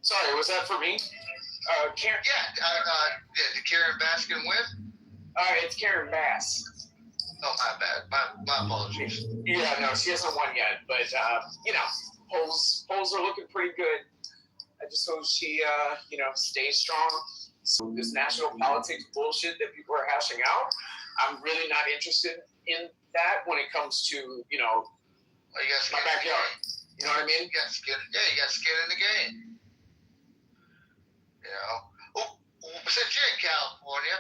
Sorry, was that for me? Karen. Did Karen Baskin win? It's Karen Bass. Oh, my bad. My apologies. Yeah, no, she hasn't won yet, but polls are looking pretty good. I just hope she stays strong. So this national politics bullshit that people are hashing out, I'm really not interested in that when it comes to my backyard. You know what I mean? You got skin in the game. Since you're in California,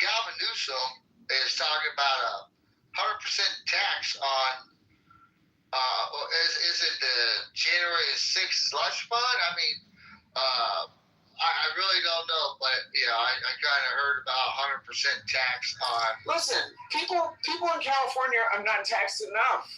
Gavin Newsom is talking about a 100% tax on, is it the January 6th slush fund? I mean, I really don't know, but I kind of heard about 100% tax on. Listen, people in California are not taxed enough.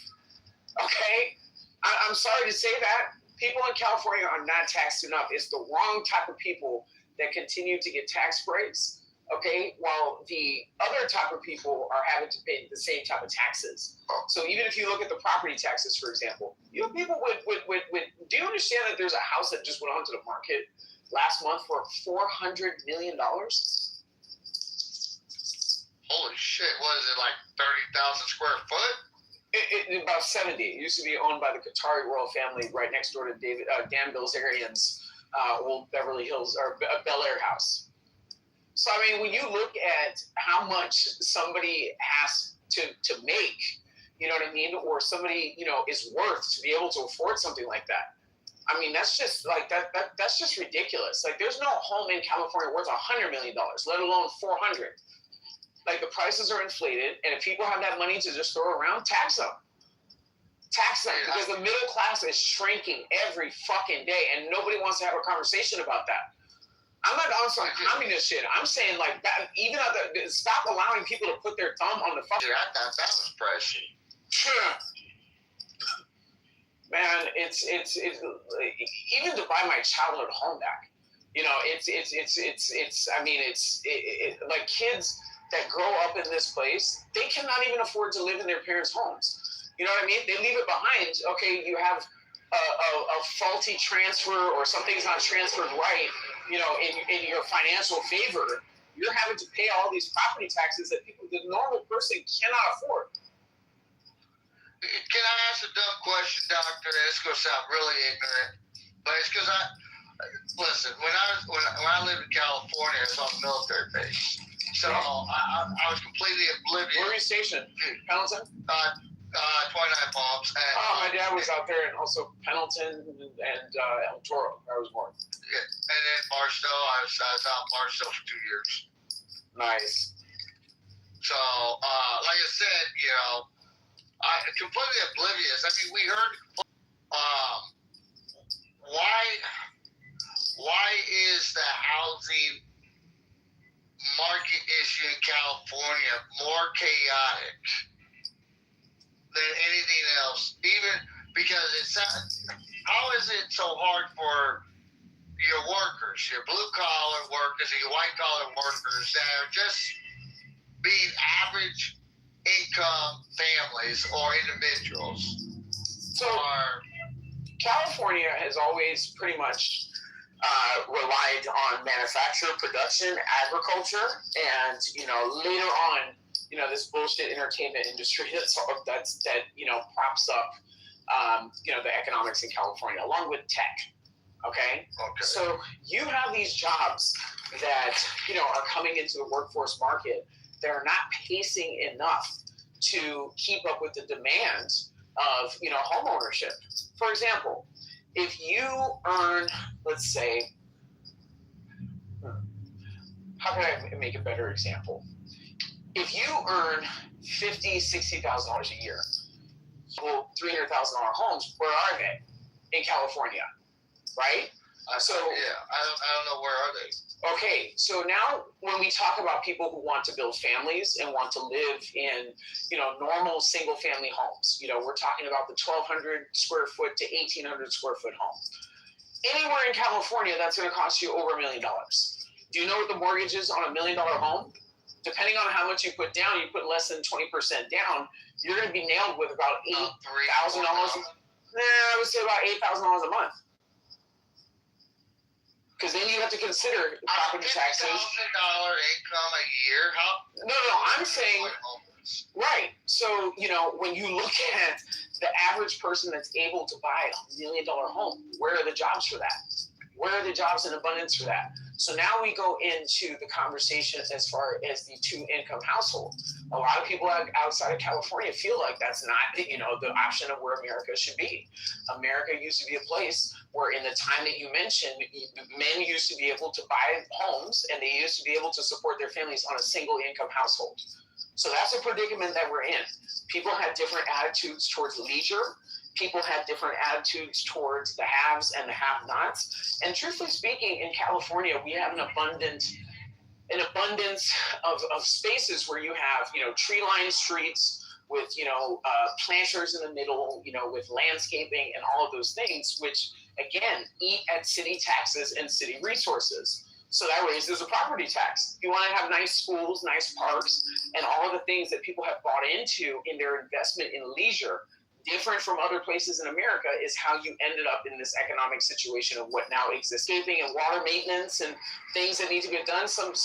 Okay, I'm sorry to say that. People in California are not taxed enough. It's the wrong type of people that continue to get tax breaks, okay, while the other type of people are having to pay the same type of taxes. So even if you look at the property taxes, for example, people would do you understand that there's a house that just went onto the market last month for $400 million? Holy shit, what is it, like 30,000 square foot? About 70. It used to be owned by the Qatari royal family right next door to Dan Bilzerian's old Beverly Hills or Bel Air house. So, I mean, when you look at how much somebody has to make, you know what I mean, or somebody, is worth to be able to afford something like that, I mean, that's just like that's just ridiculous. Like, there's no home in California worth $100 million, let alone 400. Like, the prices are inflated, and if people have that money to just throw around, tax them. Tax them, because the middle class is shrinking every fucking day, and nobody wants to have a conversation about that. I'm not on some communist shit. I'm saying, like, that, even stop allowing people to put their thumb on the fucking. Dude, I thought that was pricey. Man, it's even to buy my childhood home back. It's like kids that grow up in this place, they cannot even afford to live in their parents' homes. You know what I mean? They leave it behind. Okay, you have a faulty transfer or something's not transferred right, in your financial favor. You're having to pay all these property taxes that the normal person cannot afford. Can I ask a dumb question, Doctor? It's going to sound really ignorant, but it's because listen, when I lived in California, I was on a military base. So I was completely oblivious. Where were you stationed? Pendleton? 29 Palms. My dad was out there, and also Pendleton and El Toro, where I was born. Yeah, and then Barstow. I was out in Barstow for 2 years. Nice. So, like I said, I completely oblivious. I mean, we heard why is the housing market issue in California more chaotic than anything else? Even because how is it so hard for your workers, your blue collar workers, and your white collar workers that are just being average income families or individuals? So California has always pretty much relied on manufacture, production, agriculture, and later on, this bullshit entertainment industry that props up the economics in California, along with tech. Okay. So you have these jobs that are coming into the workforce market that are not pacing enough to keep up with the demands of home ownership. For example, if you earn, let's say, how can I make a better example? If you earn $50,000, $60,000 a year, well, $300,000 homes, where are they? In California, right? I don't know, where are they? Okay, so now when we talk about people who want to build families and want to live in, normal single-family homes, we're talking about the 1,200 square foot to 1,800 square foot home. Anywhere in California, that's going to cost you over $1 million. Do you know what the mortgage is on $1 million home? Depending on how much you put down, you put less than 20% down, you're going to be nailed with about $8,000. I would say about $8,000 a month. Because then you have to consider property taxes. $50,000 income a year? No, I'm saying, right. So, when you look at the average person that's able to buy $1 million home, where are the jobs for that? Where are the jobs in abundance for that? So now we go into the conversation as far as the two-income household. A lot of people outside of California feel like that's not, the option of where America should be. America used to be a place where, in the time that you mentioned, men used to be able to buy homes and they used to be able to support their families on a single-income household. So that's a predicament that we're in. People had different attitudes towards leisure. People had different attitudes towards the haves and the have-nots. And truthfully speaking, in California, we have an abundance of spaces where you have, tree-lined streets with, planters in the middle, with landscaping and all of those things, which, again, eat at city taxes and city resources. So that raises a property tax. You want to have nice schools, nice parks, and all of the things that people have bought into in their investment in leisure. Different from other places in America is how you ended up in this economic situation of what now exists. Escaping and water maintenance and things that need to get done. Some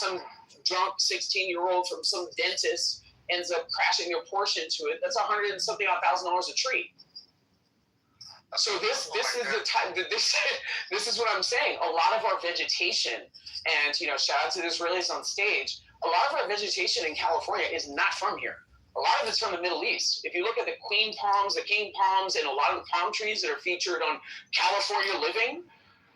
drunk 16-year-old from some dentist ends up crashing your Porsche into it. That's $100,000 and something a tree. So this is the time. This is what I'm saying. A lot of our vegetation, and shout out to the Israelis on stage. A lot of our vegetation in California is not from here. A lot of it's from the Middle East. If you look at the queen palms, the king palms, and a lot of the palm trees that are featured on California Living,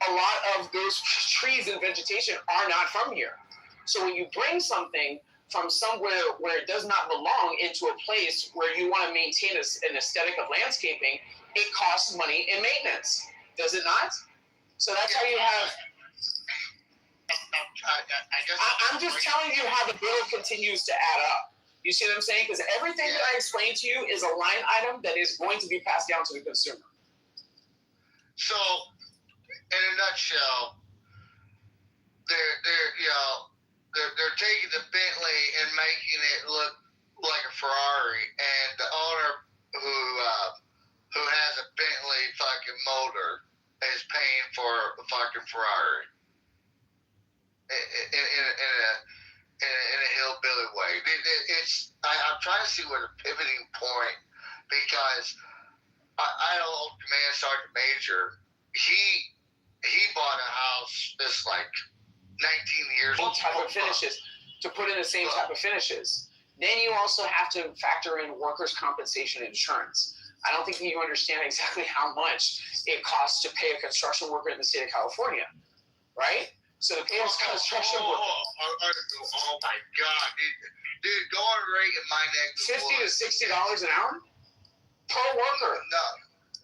a lot of those trees and vegetation are not from here. So when you bring something from somewhere where it does not belong into a place where you want to maintain an aesthetic of landscaping, it costs money in maintenance. Does it not? So that's how you have... I'm just telling you how the bill continues to add up. You see what I'm saying? Because everything that I explained to you is a line item that is going to be passed down to the consumer. So, in a nutshell, they're taking the Bentley and making it look like a Ferrari, and the owner who has a Bentley fucking motor is paying for a fucking Ferrari in a hillbilly way. I'm trying to see where the pivoting point, because I know Command Sergeant Major, he bought a house that's like 19 years old. Type of finishes to put in the same type of finishes. Then you also have to factor in workers' compensation insurance. I don't think you understand exactly how much it costs to pay a construction worker in the state of California, right? So to pay a construction worker. Oh my God, dude, going rate in my neck. $50 to $60 an hour per worker. No.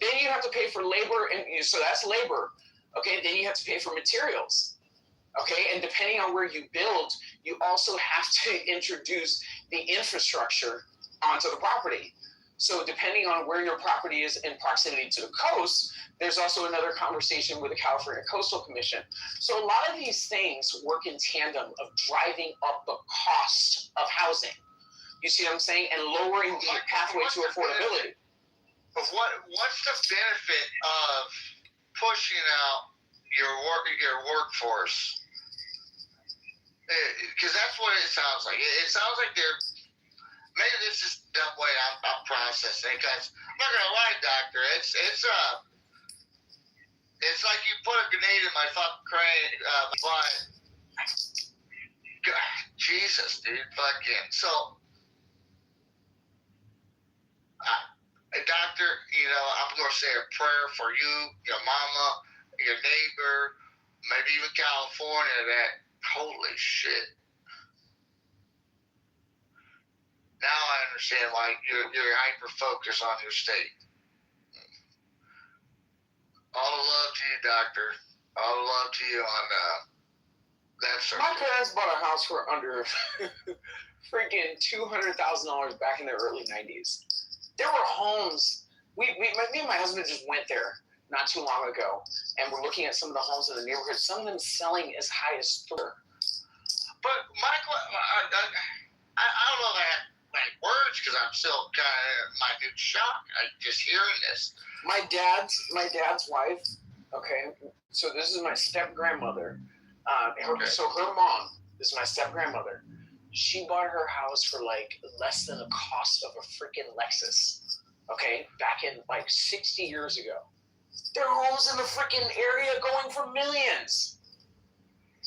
Then you have to pay for labor, and so that's labor. Okay, then you have to pay for materials. Okay, and depending on where you build, you also have to introduce the infrastructure onto the property. So depending on where your property is in proximity to the coast, there's also another conversation with the California Coastal Commission. So a lot of these things work in tandem of driving up the cost of housing. You see what I'm saying? And lowering the pathway to affordability. But what's the benefit of pushing out your workforce? Because that's what it sounds like. It sounds like they're, maybe this is the way I'm processing it, because I'm not gonna lie, doctor, it's like you put a grenade in my fucking crane, but God, Jesus, dude, fucking. So, doctor, I'm gonna say a prayer for you, your mama, your neighbor, maybe even California. That holy shit. Now I understand why you're hyper focused on your state. All the love to you, doctor. All the love to you on that subject. My parents bought a house for under freaking $200,000 back in the early 90s. There were homes. Me and my husband just went there not too long ago, and we're looking at some of the homes in the neighborhood. Some of them selling as high as $3. But Michael, I don't know if I have words because I'm still kind of minute shock. I'm just hearing this. My dad's wife. Okay, so this is my step grandmother. So her mom is my step grandmother. She bought her house for like less than the cost of a freaking Lexus. Okay, back in like 60 years ago. There are homes in the freaking area going for millions.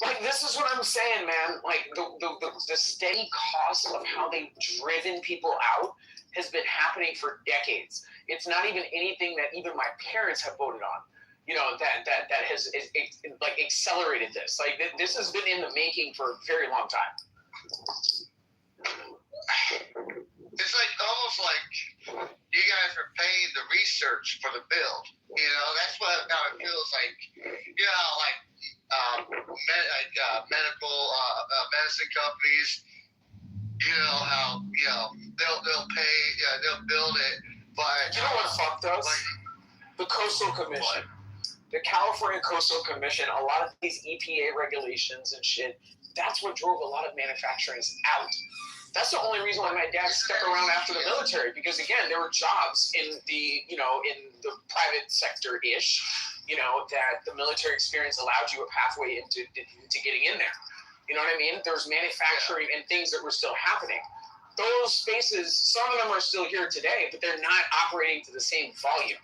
Like, this is what I'm saying, man. Like, the steady cost of how they've driven people out has been happening for decades. It's not even anything that even my parents have voted on. That has like accelerated this. Like, this has been in the making for a very long time. It's like almost like you guys are paying the research for the build. That's what now it feels like. Medical medicine companies. How they'll pay, they'll build it, but you know what fucked us? The Coastal Commission. The California Coastal Commission, a lot of these EPA regulations and shit, that's what drove a lot of manufacturing out. That's the only reason why my dad stuck around after the military, because again, there were jobs in the private sector-ish, that the military experience allowed you a pathway into getting in there. You know what I mean? There was manufacturing and things that were still happening. Those spaces, some of them are still here today, but they're not operating to the same volume.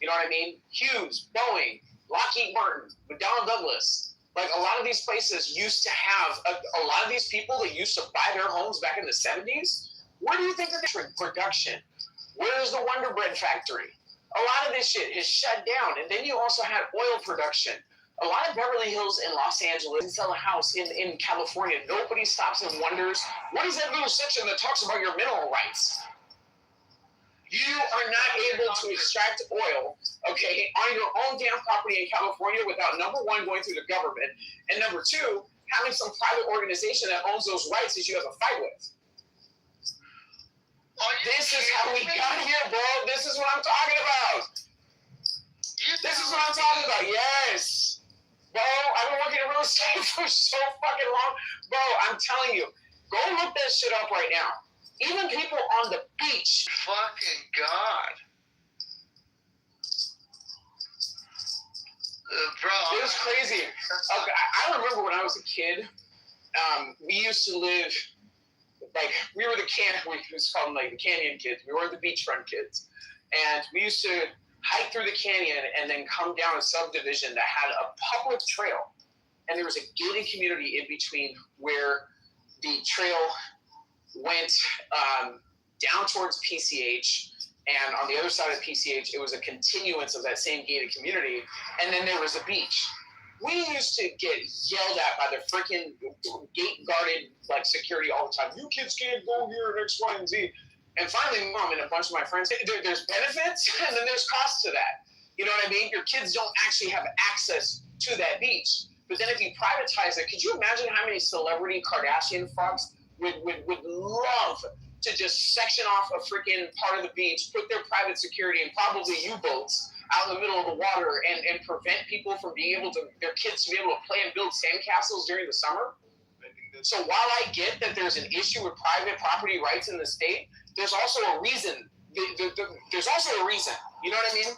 You know what I mean? Hughes, Boeing, Lockheed Martin, McDonnell Douglas. Like, a lot of these places used to have a lot of these people that used to buy their homes back in the 70s. Where do you think that they're production? Where's the Wonder Bread factory? A lot of this shit is shut down. And then you also had oil production. A lot of Beverly Hills in Los Angeles sell a house in California. Nobody stops and wonders, what is that little section that talks about your mineral rights? You are not able to extract oil, okay, on your own damn property in California without, number one, going through the government, and number two, having some private organization that owns those rights that you have a fight with. This is how we got here, bro. This is what I'm talking about. This is what I'm talking about. Yes. Bro, I've been working in real estate for so fucking long. Bro, I'm telling you, go look that shit up right now. Even people on the beach. Fucking God. Bro. It was crazy. Okay, I remember when I was a kid, we used to live, like, we were we used to call them like the canyon kids. We weren't the beachfront kids. And we used to hike through the canyon and then come down a subdivision that had a public trail. And there was a gated community in between where the trail went down towards PCH, and on the other side of PCH, it was a continuance of that same gated community, and then there was a beach. We used to get yelled at by the freaking gate-guarded security all the time. You kids can't go here and X, Y, and Z. And finally, Mom and a bunch of my friends, there's benefits, and then there's costs to that. You know what I mean? Your kids don't actually have access to that beach. But then if you privatize it, could you imagine how many celebrity Kardashian fucks would love to just section off a freaking part of the beach, put their private security and probably U-boats out in the middle of the water and prevent people from being able to, their kids to be able to play and build sandcastles during the summer? So while I get that there's an issue with private property rights in the state, there's also a reason. There's also a reason. You know what I mean?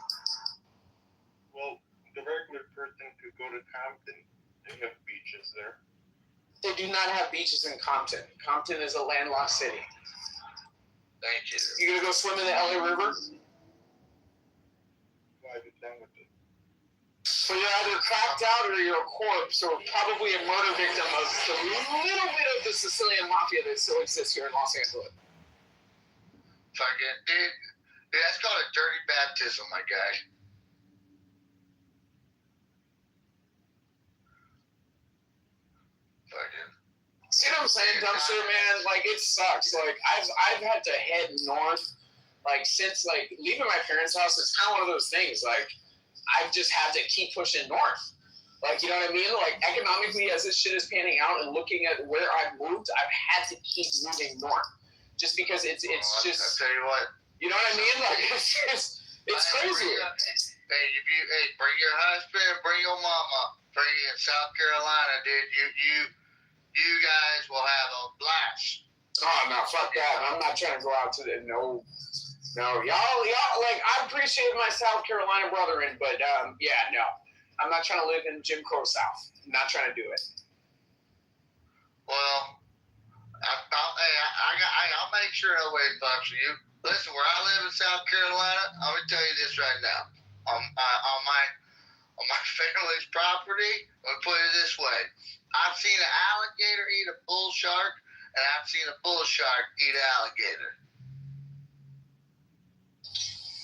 Well, the regular person could go to Compton. They have beaches there. They do not have beaches in Compton. Compton is a landlocked city. Thank you. You gonna go swim in the LA River? Why be done with it? So you're either cracked out or you're a corpse or probably a murder victim of the little bit of the Sicilian mafia that still exists here in Los Angeles. Fucking dude, that's called a dirty baptism, my guy. Fucking. See what I'm saying, dumpster man? Like it sucks. Like I've had to head north, like since like leaving my parents' house. It's kind of one of those things. Like I've just had to keep pushing north. Like you know what I mean? Like economically, as this shit is panning out, and looking at where I've moved, I've had to keep moving north, just because it's just. I'll tell you what. You know what I mean? Like it's crazy. Hey, bring your husband, bring your mama, bring you in South Carolina, dude. You guys will have a blast. Oh no, fuck that! I'm not trying to go out to the no, y'all. Like I appreciate my South Carolina brethren, but yeah, no, I'm not trying to live in Jim Crow South. I'm not trying to do it. Well, I'll make sure nobody fucks with you. Listen, where I live in South Carolina, I'm gonna tell you this right now. On my family's property, I'm gonna put it this way: I've seen an alligator eat a bull shark, and I've seen a bull shark eat an alligator.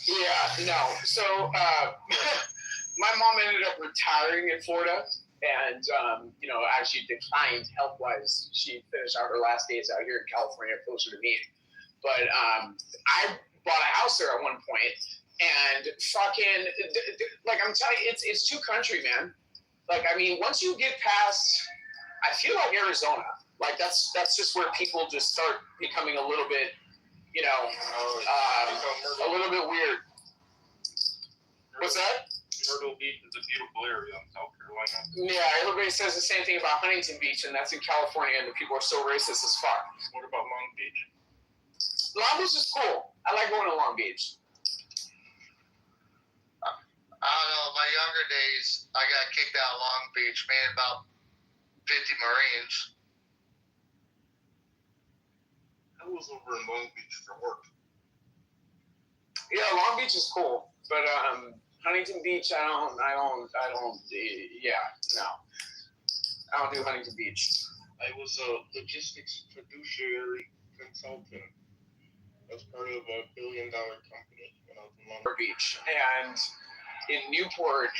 Yeah, no. So my mom ended up retiring in Florida, and actually declined health-wise. She finished out her last days out here in California, closer to me. But I bought a house there at one point, and fucking like I'm telling you, it's too country, man. Like I mean, once you get past, I feel like Arizona. Like that's just where people just start becoming a little bit, a little bit weird. What's that? Myrtle Beach is a beautiful area in South Carolina. Yeah, everybody says the same thing about Huntington Beach, and that's in California, and the people are so racist as fuck. What about Long Beach? Long Beach is cool. I like going to Long Beach. I don't know. In my younger days, I got kicked out of Long Beach, me and about 50 Marines. I was over in Long Beach for work. Yeah, Long Beach is cool, but Huntington Beach, I don't. Yeah, no, I don't do Huntington Beach. I was a logistics fiduciary consultant. I was part of a $1 billion company when I was in Long Beach. And in Newport,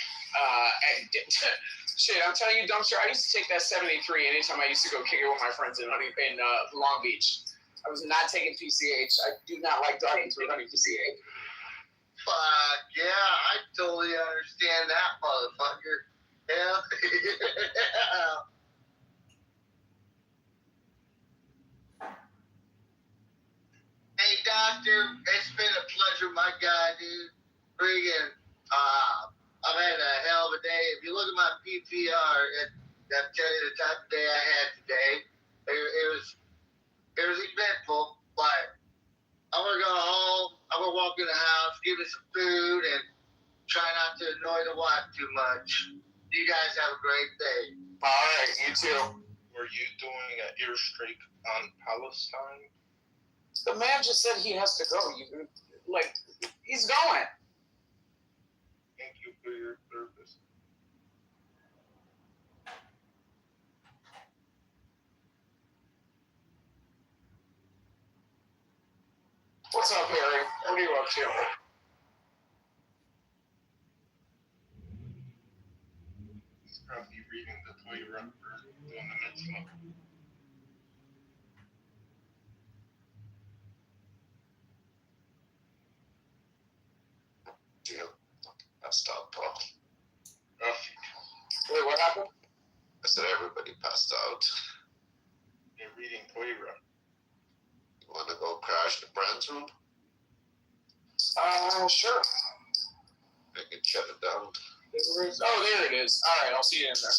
shit, I'm telling you, dumpster, I used to take that 73 anytime I used to go kick it with my friends in Long Beach. I was not taking PCH. I do not like driving through PCH. Fuck yeah, I totally understand that, motherfucker. Hell yeah. Hey, doctor, it's been a pleasure, my guy, dude. Friggin', I've had a hell of a day. If you look at my PPR, I'll tell you the type of day I had today. It was eventful, but I'm gonna go home. I'm gonna walk in the house, give me some food, and try not to annoy the wife too much. You guys have a great day. All right, you too. Were you doing an airstrike on Palestine? The man just said he has to go. He's going. Thank you for your service. What's up, Harry? What are you up to? He's probably reading the Torah or doing the mitzvah. passed out, Paul. Wait, what happened? I said everybody passed out. They're reading Torah. You want to go crash the Brand's room? Sure. I can shut it down. Oh, there it is. All right, I'll see you in there.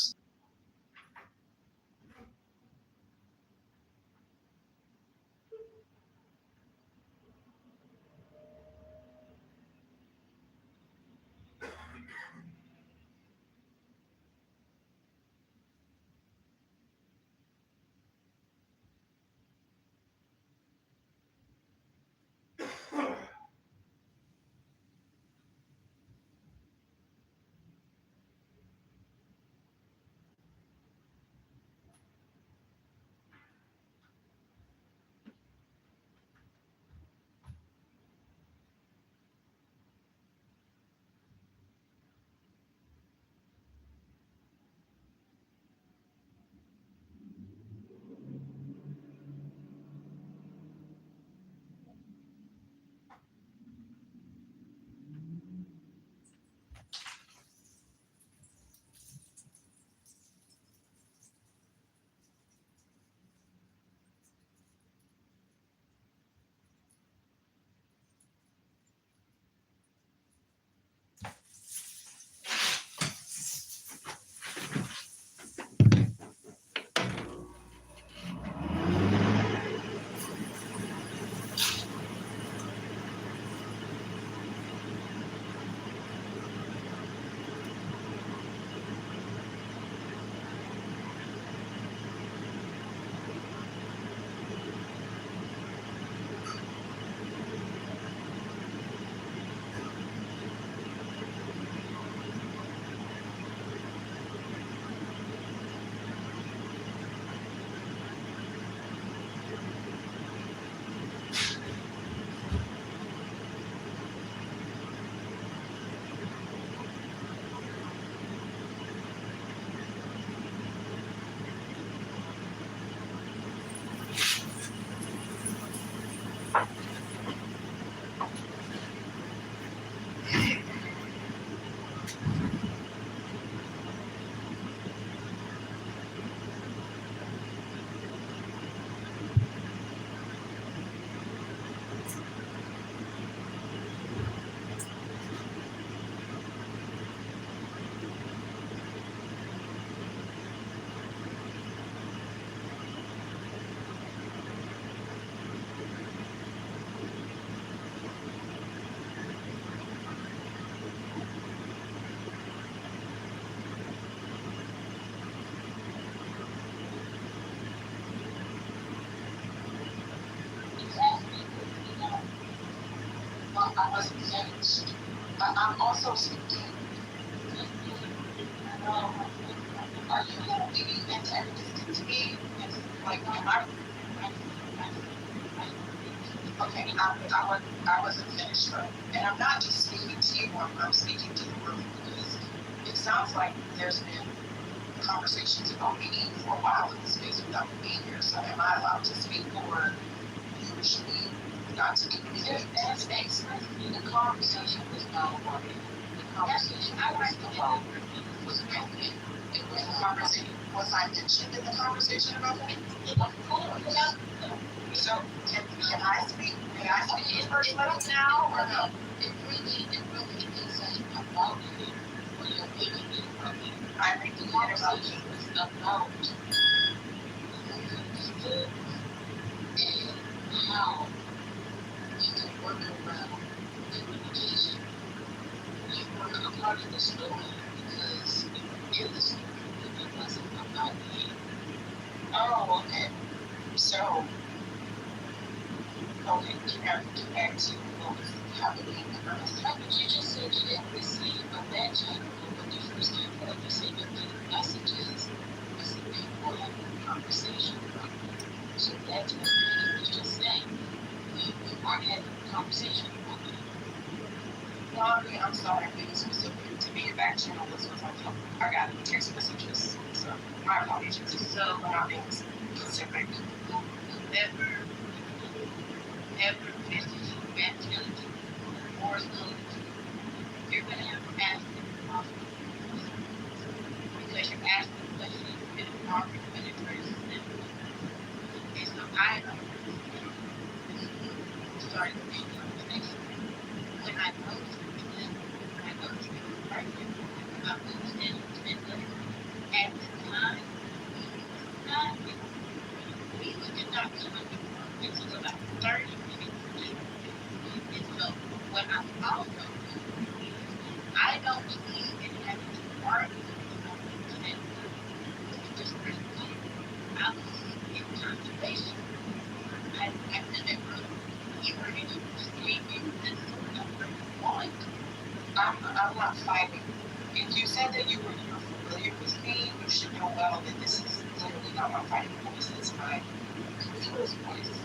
I wasn't finished. But I'm also speaking. Are you going to be antagonistic to me? Like, I wasn't finished, though. And I'm not just speaking to you, I'm speaking to the room because it sounds like there's been conversations about me for a while in this space without me being here. So am I allowed to speak, or usually not to communicate? As expressing the conversation was no worry. The conversation was open. It was a conversation. Was I mentioned in the conversation about that? Of course. Yeah. So can I speak? Can I speak first now or no? It really isn't about you. What you're thinking is about you. I think the conversation was about who you understood and how you can work around communication. You were a part of the story because in the story it wasn't about you. Oh, okay. So, okay, you have to get back to what was happening first. But you just said you didn't receive a bad channel when you first came up. You said you're getting messages. You said people having a conversation about it. So that's what Penny was just saying. We aren't having a conversation about it. No, I'm sorry, I'm being specific. To be a back channel, this was like, I got text messages. So, my apologies. So, I'm not being specific. Never visited mentality or ability you're going to have to ask them because you're asking questions in an argument versus them. And so I started to make conversation. When I noticed it was right there, I moved in and at the time, we did not come until about 30 minutes. And so what I also I don't believe in having to argue with just I believe in conservation. I never even in a statement I'm not fighting. If you said that you're familiar with me, you should know well that this is literally not my fighting voice. It's my computer's voice.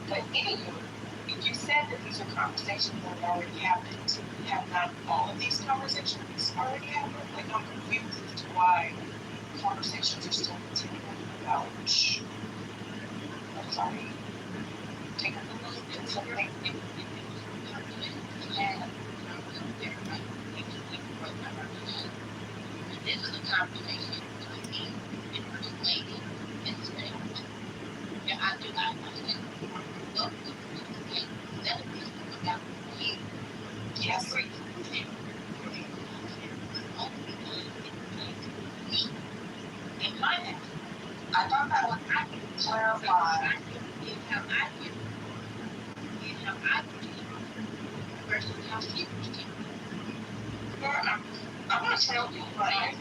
But anyway, if you said that these are conversations that have already happened, have not all of these conversations already happened? Like, I'm confused as to why conversations are still continuing about what has already taken place and something. This is a conversation between me and First Lady and this family. And I do not understand what that is about you. Yes. In my head, I thought that was I can clarify how I feel versus how she feels. I'm gonna tell you, but I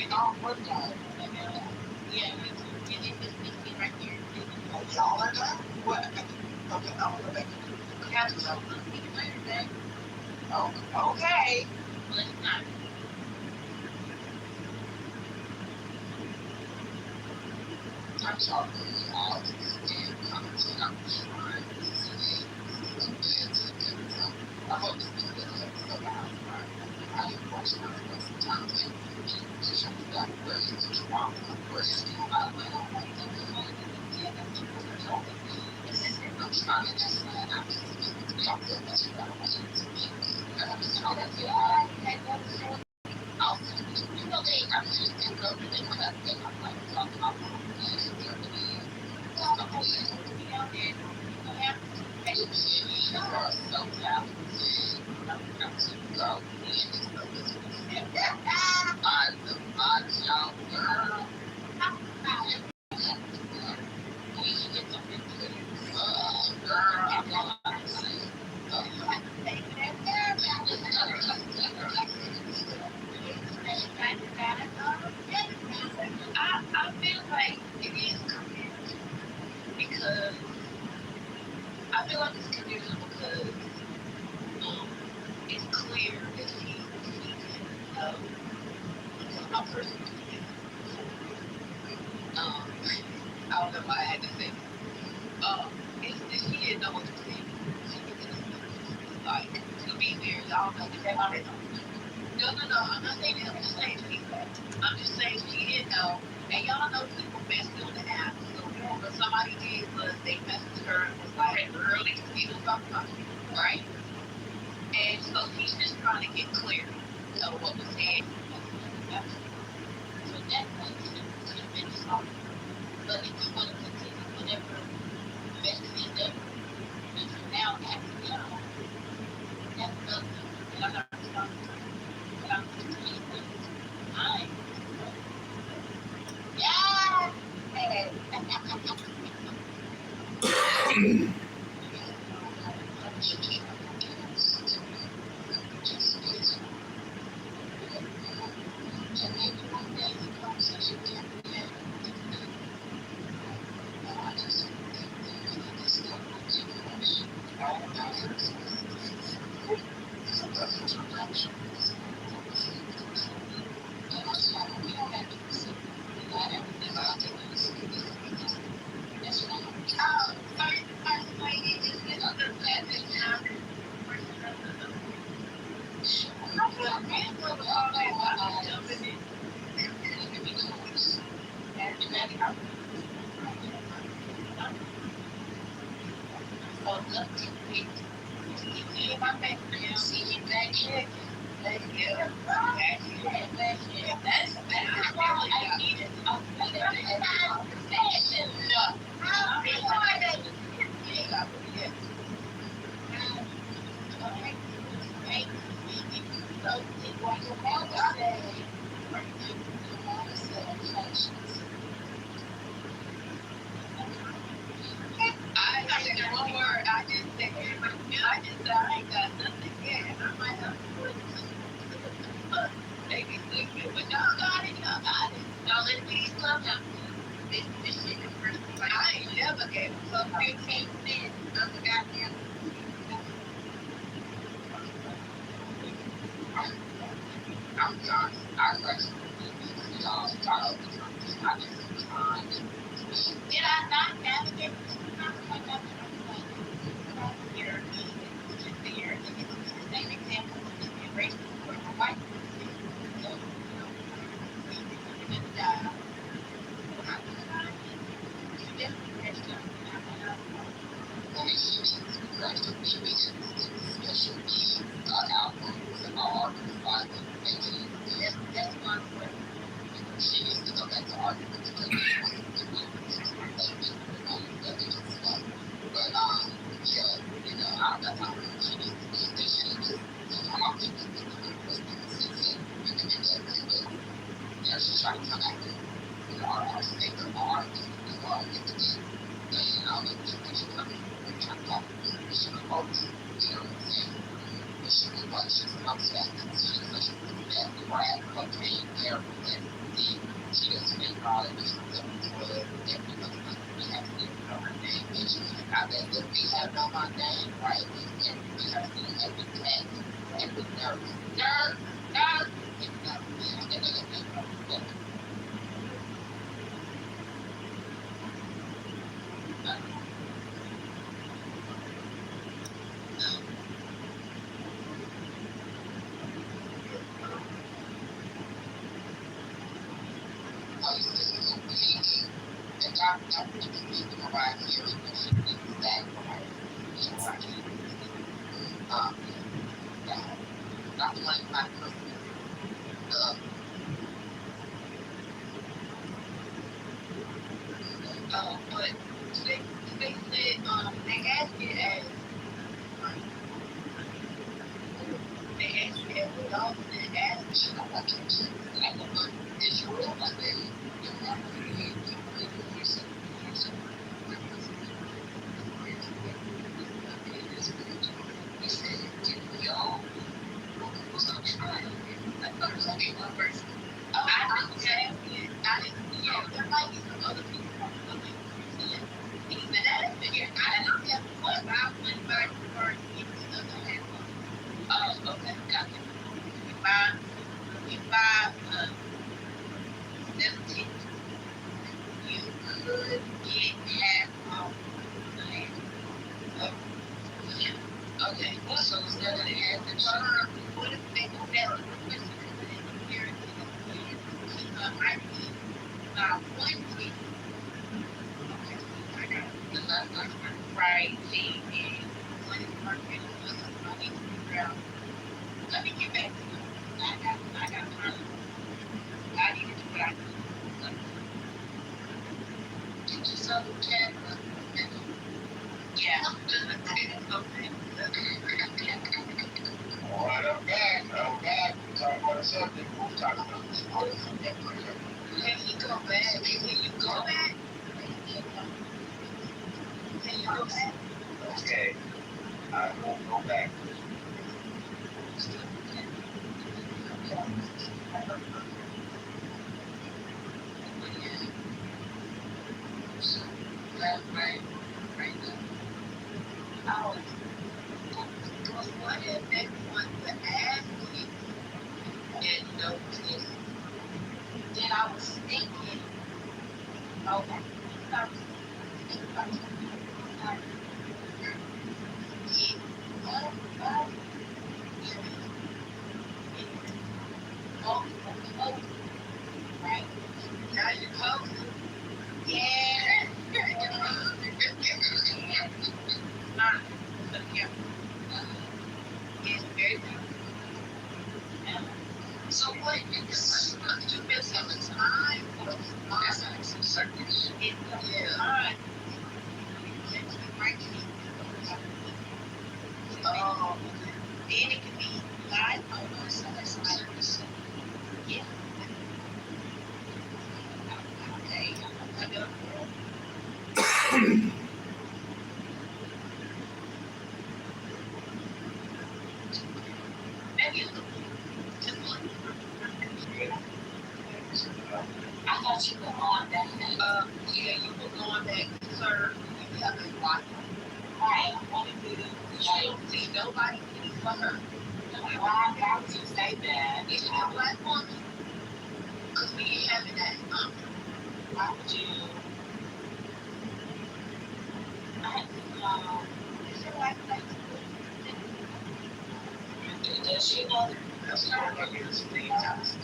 don't work on it. Yeah, it's right here. Oh, y'all are done? What? Okay, I'm gonna go back. Have to go meet you later, then. Oh, okay. Well, it's not. I'm sorry. I'm trying to say I hope this is good. I didn't watch it sometimes. Just trying to figure out where the trauma, where it's still out. I don't want to I'm trying to just I'm just talk to them. I don't want to I'm just trying to feel I'll you know, I'm just going to go to them when I think I'm like talking about I feel like it is community because I feel like it's community because it's clear that he can because my person I don't know why I had to say it's that she didn't know what to say. She was like to be there. I don't know if that already No, I'm not saying that. I'm just saying I'm just saying she didn't know. And y'all know people messed on the app. So what somebody did was they messaged her and was like, early people talking about you, right? And so she's just trying to get clear of what was said. So that point should have been solved. But if you want to continue whatever messaging them, now that's another thing. And I'm not responsible. But I'm just telling you I'm yeah. then it can be live photos of service. Yeah. Okay. Maybe a little bit. Just a little. I thought you were on that. Yeah, you were going back to serve. You have a wife. Right. I wanted to. I don't see nobody for her. Why would you say that? If you're a black woman, because we ain't having that. Why would you? Is your wife like? Does she know that? That's not like it's the house.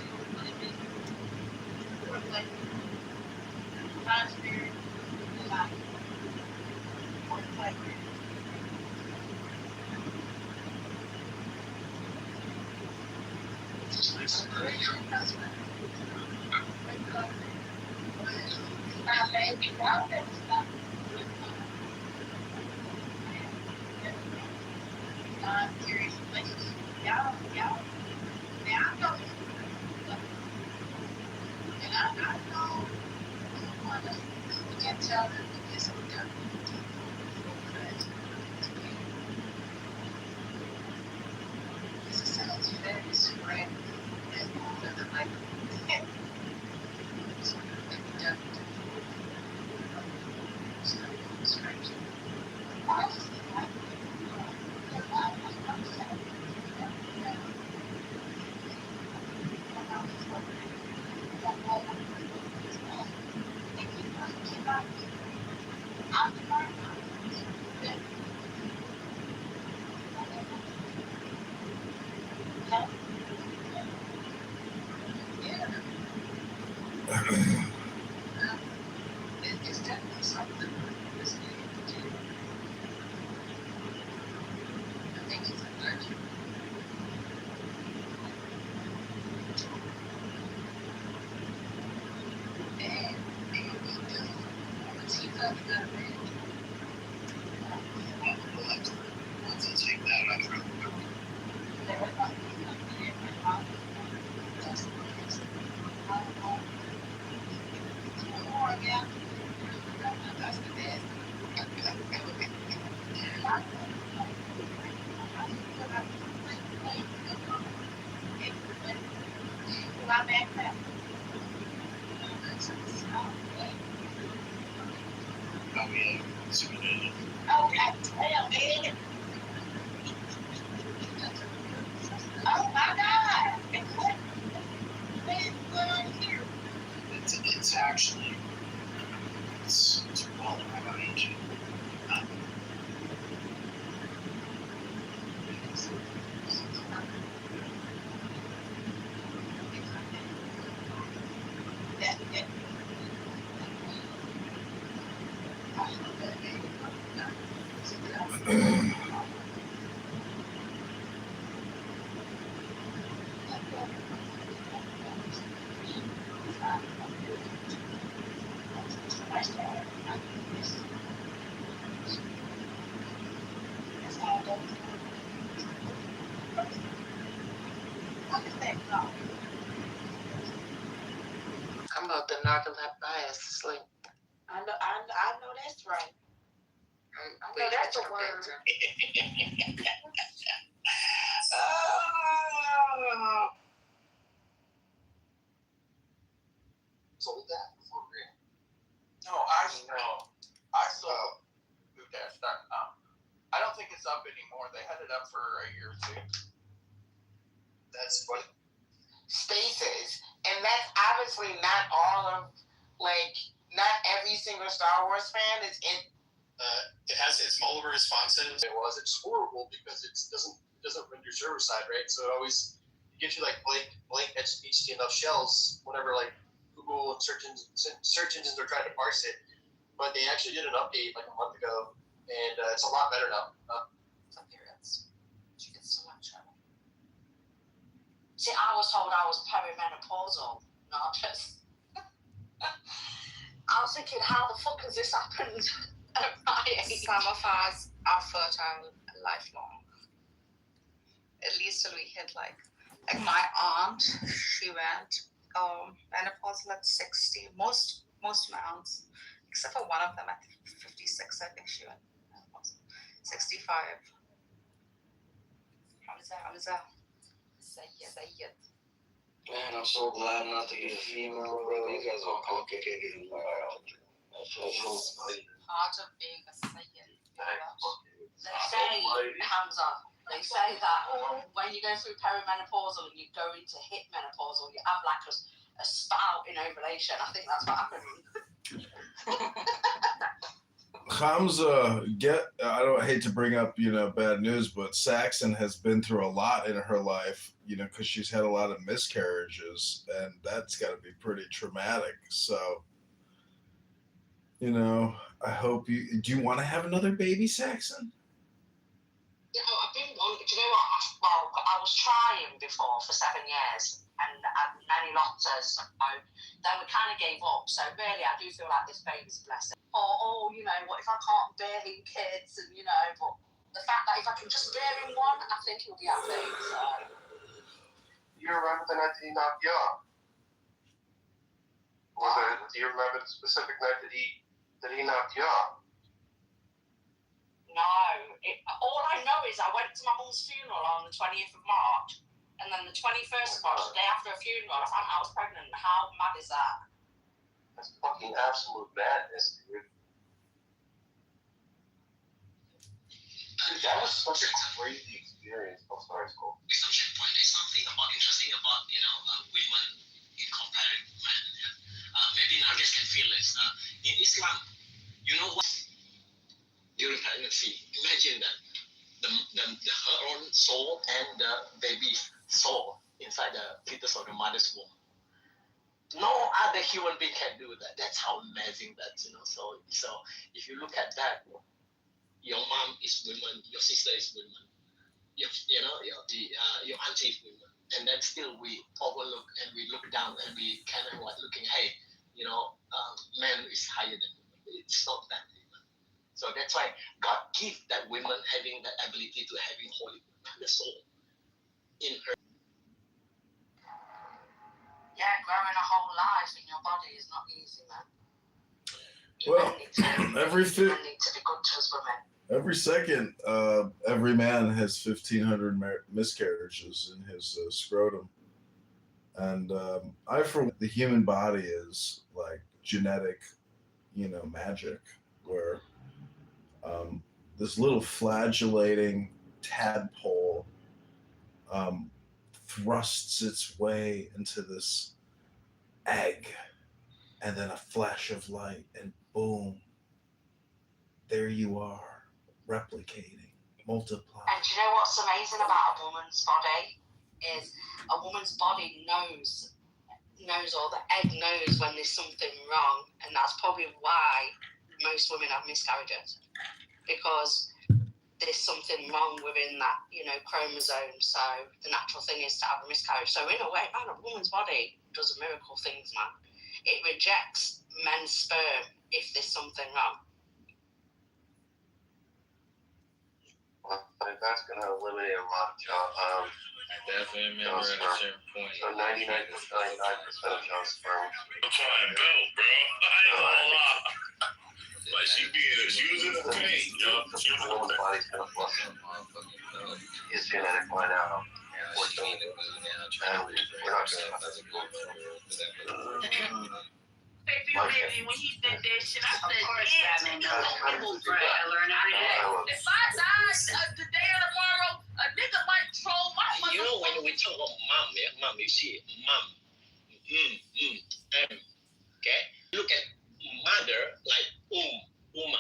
It's definitely something. I think it's a virtue. And he probably got a man. Once I take that, I throw it. That's the best. My backpack. Oh, yeah. Oh, God damn, man. Oh, my God. It's actually, it's well around age. I'm about to knock my ass to sleep. I know that's right. I know that's a word. Oh. Sold that for real. No, I saw fooddash.com. I don't think it's up anymore. They had it up for a year or two. That's funny. Spaces, and that's obviously not all of, like, not every single Star Wars fan is in. It has its mobile responsive. It's horrible because it doesn't render server side, right? So it always gives you like blank HTML shells whenever like Google and search engines are trying to parse it. But they actually did an update like a month ago, and it's a lot better now. She gets so much trouble. See, I was told I was perimenopausal. No, just. I was thinking, how the fuck has this happened at my age? Some of us are fertile lifelong. at least till we hit like my aunt, she went menopause at 60. Most of my aunts, except for one of them at 56, I think she went menopause. 65. Hamza. Sayyid. Man, I'm so glad not to be a female, bro. You guys are complicated in biology. Part of being a Sayyid. They say, Hamza, they say that when you go through perimenopausal and you go into hit menopausal, you have like a spout in ovulation. I think that's what happened. Hamza, I don't hate to bring up, bad news, but Saxon has been through a lot in her life, because she's had a lot of miscarriages, and that's got to be pretty traumatic. So, I hope do you want to have another baby, Saxon? I've been on, do you know what? Well, I was trying before for 7 years, and many lots of, so then we kind of gave up. So really, I do feel like this baby's a blessing. Or what if I can't bear him kids, and but the fact that if I can just bear him one, I think he'll be happy. So. Do you remember the night that he knocked you off? Do you remember the specific night that he knocked you off? No. All I know is I went to my mum's funeral on the 20th of March, and then the 21st of March, the day after a funeral, I found out I was pregnant. How mad is that? That's fucking absolute madness, dude. Dude, that was such a crazy experience. Oh, sorry, it's cool. There's something interesting about women in comparison to men. Maybe Nargis can feel this. In Islam, you know what? During pregnancy, imagine that her own soul and the baby's soul inside the fetus of the mother's womb. No other human being can do that. That's how amazing that, So if you look at that, your mom is woman, your sister is woman, your auntie is woman, and then still we overlook and we look down and we kind of like looking, hey, man is higher than woman. It's not that woman. So that's why God gives that woman having that ability to having holy the soul in her. Yeah, growing a whole life in your body is not easy, man. Well, You need to be good to us women. Every second, every man has 1,500 miscarriages in his scrotum. And the human body is like genetic, magic, where this little flagellating tadpole thrusts its way into this egg, and then a flash of light, and boom, there you are. Replicating, multiplying. And do you know what's amazing about a woman's body is a woman's body knows, or the egg knows when there's something wrong, and that's probably why most women have miscarriages, because there's something wrong within that, chromosome. So the natural thing is to have a miscarriage. So in a way, man, a woman's body does miracle things, man. It rejects men's sperm if there's something wrong. That's going to eliminate a lot of jobs. Definitely remember at a certain point. So 99% of John's sperm. I'm trying to go, bro. I ain't gonna lie. Like she was in the paint, yo. She was in the paint. Body's going to flush him. His genetic line out. Unfortunately. And we're not going to have that. Baby, when he said that shit, I said, yeah, nigga, I learned how to do that. If I die today or tomorrow, a nigga might troll my mother. When we talk about mom, you see, mom, okay? Look at mother like uma,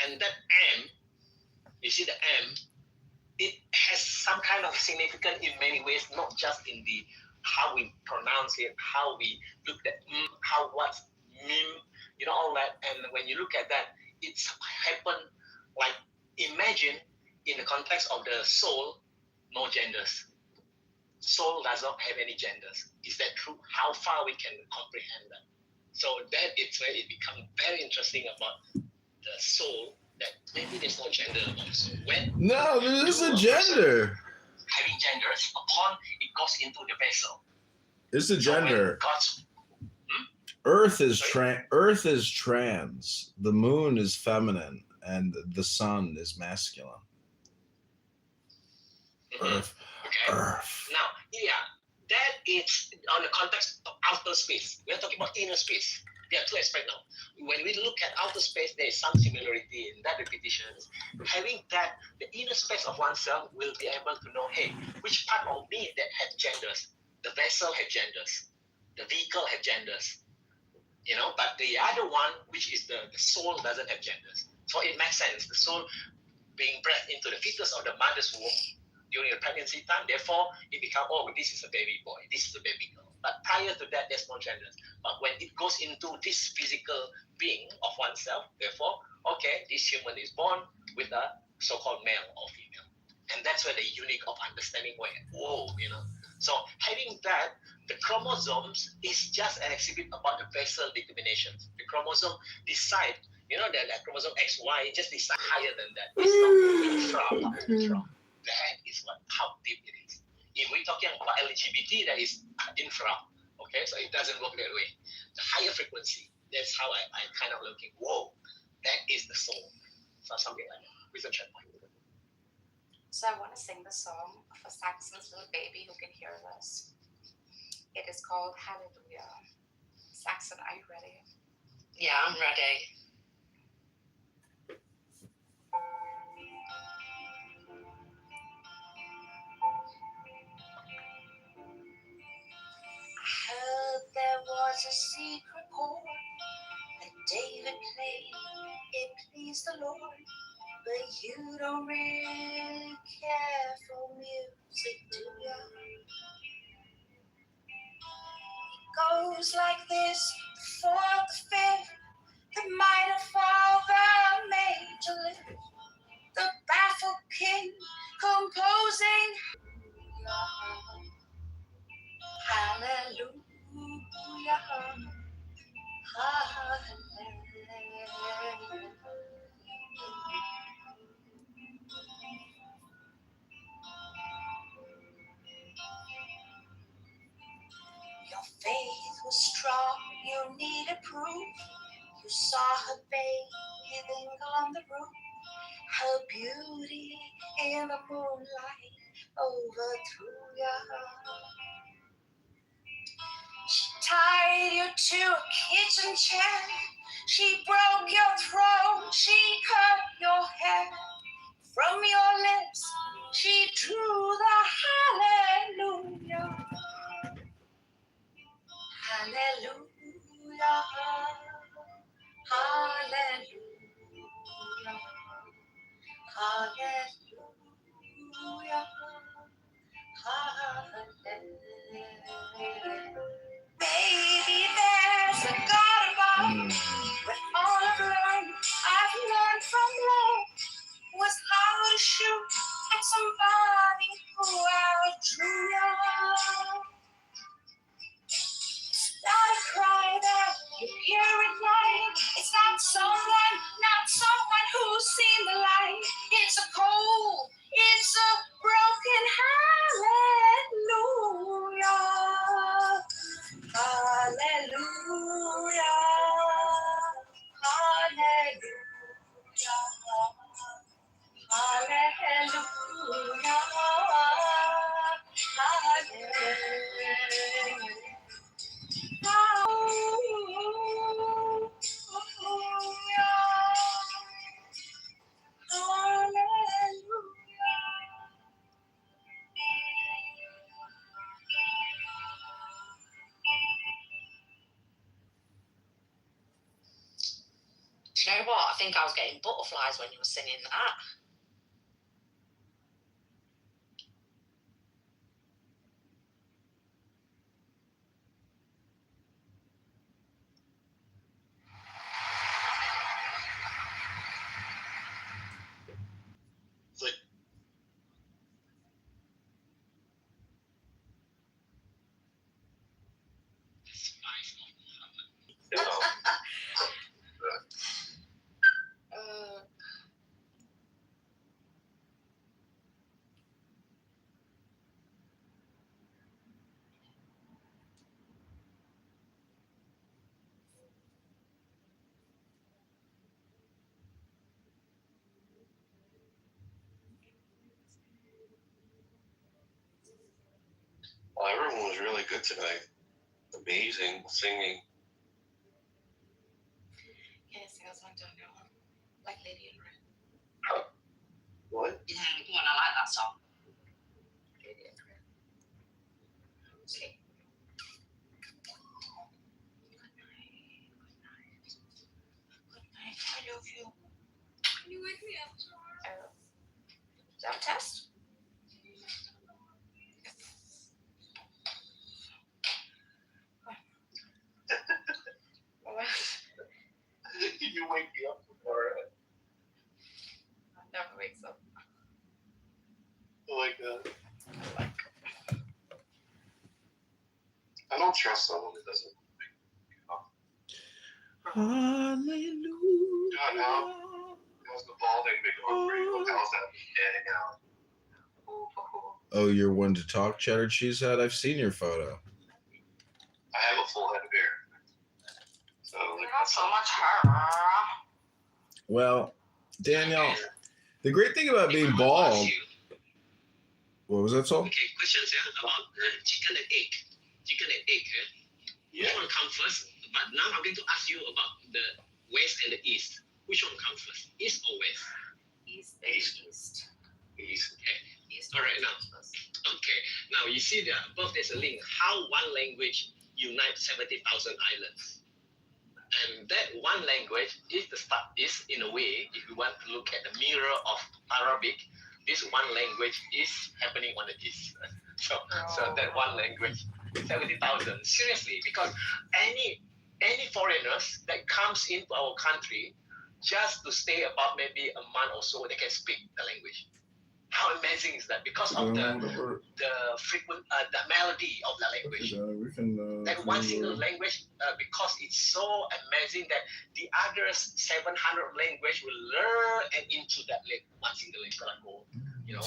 and that m, you see the m, it has some kind of significance in many ways, not just in the how we pronounce it, how we look at how what's mim, all that. And when you look at that, it's happened like, imagine in the context of the soul, no genders. Soul does not have any genders. Is that true? How far we can comprehend that? So that is where it becomes very interesting about the soul, that maybe there's no gender also. When No, there is a gender. having genders, upon it goes into the vessel. It's a gender. God's Earth is trans. The moon is feminine, and the sun is masculine. Earth. Okay. Earth. Now, that is on the context of outer space. We are talking about inner space. There are two aspects now. When we look at outer space, there is some similarity in that repetition. Having that, the inner space of oneself will be able to know, hey, which part of me that had genders? The vessel had genders. The vehicle had genders. But the other one, which is the soul, doesn't have genders. So it makes sense. The soul being bred into the fetus of the mother's womb during the pregnancy time, therefore it becomes, this is a baby boy, this is a baby girl. But prior to that, there's no genders. But when it goes into this physical being of oneself, therefore, this human is born with a so-called male or female. And that's where the unique of understanding So having that, the chromosomes is just an exhibit about the vessel determinations. The chromosome decide, that chromosome XY just decide higher than that. It's not infra. That is how deep it is. If we're talking about LGBT, that is infra. Okay, so it doesn't work that way. The higher frequency, that's how I kind of looking. Whoa, that is the soul. So something like that. With a checkpoint. So I want to sing the song for Saxon's little baby who can hear us. It is called Hallelujah. Saxon, are you ready? Yeah, I'm ready. I heard there was a secret chord that David played. It pleased the Lord, but you don't really care for music, do you? It goes like this: the fourth, the fifth, the minor fall, the major lift, the baffled king composing hallelujah, hallelujah. Your faith was strong, you needed proof. You saw her bathing on the roof, her beauty in the moonlight overthrew you. She tied you to a kitchen chair, she broke your throat, she cut your hair. From your lips, she drew the hallelujah. Hallelujah. Hallelujah. Hallelujah. Hallelujah. Baby, there's a God above. With all I've learned from love was how to shoot at somebody who outdrew you. It's not a cry that you hear at night. It's not someone who's seen the light. It's a cold, it's a broken hallelujah. Hallelujah. Hallelujah. Hallelujah. Do you know what? I think I was getting butterflies when you were singing that. Everyone was really good tonight. Amazing singing. Yes, I was wondering, like Lady in Red. What? Yeah, come on, I like that song. Lady in Red. Sleep. Good night. I love you. Can you wake me up tomorrow? Is that a test? Can you wake me up tomorrow? Never wakes up. I don't trust someone that doesn't wake me up. Hallelujah. God, how? How's the balding been going for you? How's that getting out? Oh, you're one to talk, Cheddar Cheesehead? I've seen your photo. I have a full head of hair. So, You have so much hair. Well, Daniel, the great thing about being bald. What was that, Saul? Okay, questions about chicken and egg. Chicken and egg. Which one comes first? But now I'm going to ask you about the west and the east. Which one comes first? East or west? East. East. Okay. All right, now. Okay. Now you see there above there's a link. How one language unites 70,000 islands. And that one language is the start. Is in a way, if you want to look at the mirror of Arabic, this one language is happening on the east. So that one language, 70,000. Seriously, because any foreigners that comes into our country just to stay about maybe a month or so, they can speak the language. How amazing is that? Because of the frequent the melody of the language. That one single language, because it's so amazing that the other 700 language will learn and into that one single language. You know,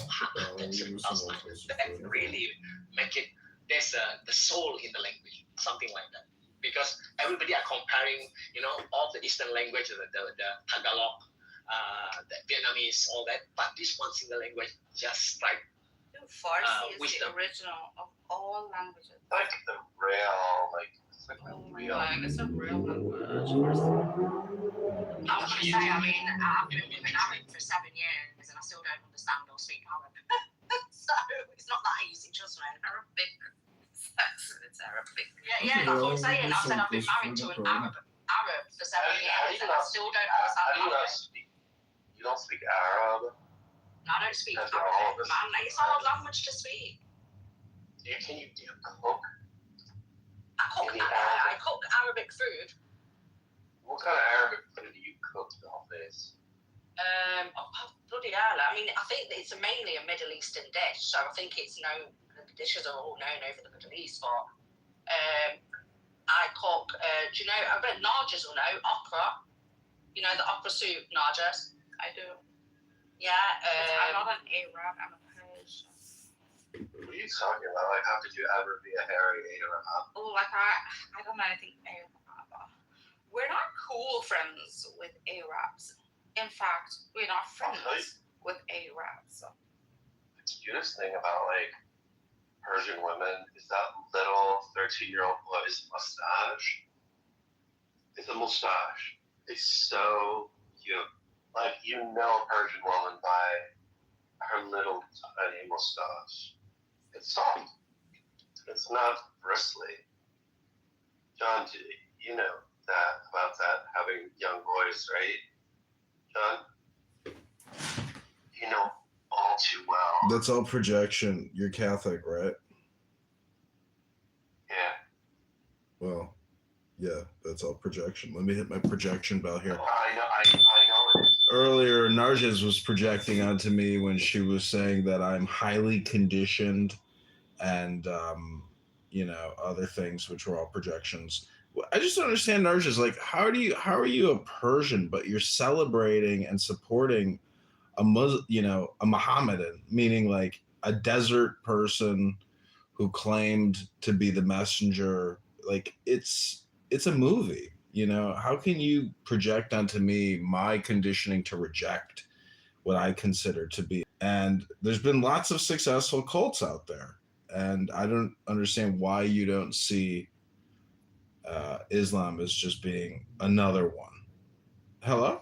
that really make it. There's the soul in the language, something like that. Because everybody are comparing, you know, all the Eastern language, the Tagalog, the Vietnamese, all that. But this one single language just like Farsi is the original of all languages. Like the real, it's like the real. It's a real language. I was going to say, I mean, I've been living in Arabic for 7 years and I still don't understand or speak Arabic. So it's not that easy, trust me. Arabic. It's Arabic. Yeah, that's what I'm saying. I said I've been married to an Arab for 7 years and I still don't understand Arabic. You don't speak Arab? No, I don't speak Arabic, man. It's a hard language to speak. Do you cook? I cook Arabic food. What kind of Arabic food do you cook nowadays? Bloody hell. I mean, I think it's mainly a Middle Eastern dish, so I think the dishes are all known over the Middle East, but I cook, do you know, I bet Narjas will know, okra. You know the okra soup, Narjas? I do. Yeah. I'm not an Arab, I'm a Persian. What are you talking about? Like, how could you ever be a hairy Arab? Oh, like, I don't know anything Arab. We're not cool friends with Arabs. In fact, we're not friends with Arabs. The cutest thing about, like, Persian women is that little 13-year-old boy's mustache. It's a mustache. It's so cute. Like, you know a Persian woman by her little tiny mustache. It's soft. It's not bristly. John, you know about that, having young boys, right? John? You know all too well. That's all projection. You're Catholic, right? Yeah. Well, yeah, that's all projection. Let me hit my projection bell here. I know it is. Earlier, Narjas was projecting onto me when she was saying that I'm highly conditioned and, other things, which were all projections. I just don't understand, Narjas. Like, how are you a Persian, but you're celebrating and supporting a Mohammedan, meaning like a desert person who claimed to be the messenger? Like, it's a movie. How can you project onto me my conditioning to reject what I consider to be? And there's been lots of successful cults out there. and I don't understand why you don't see Islam as just being another one. Hello?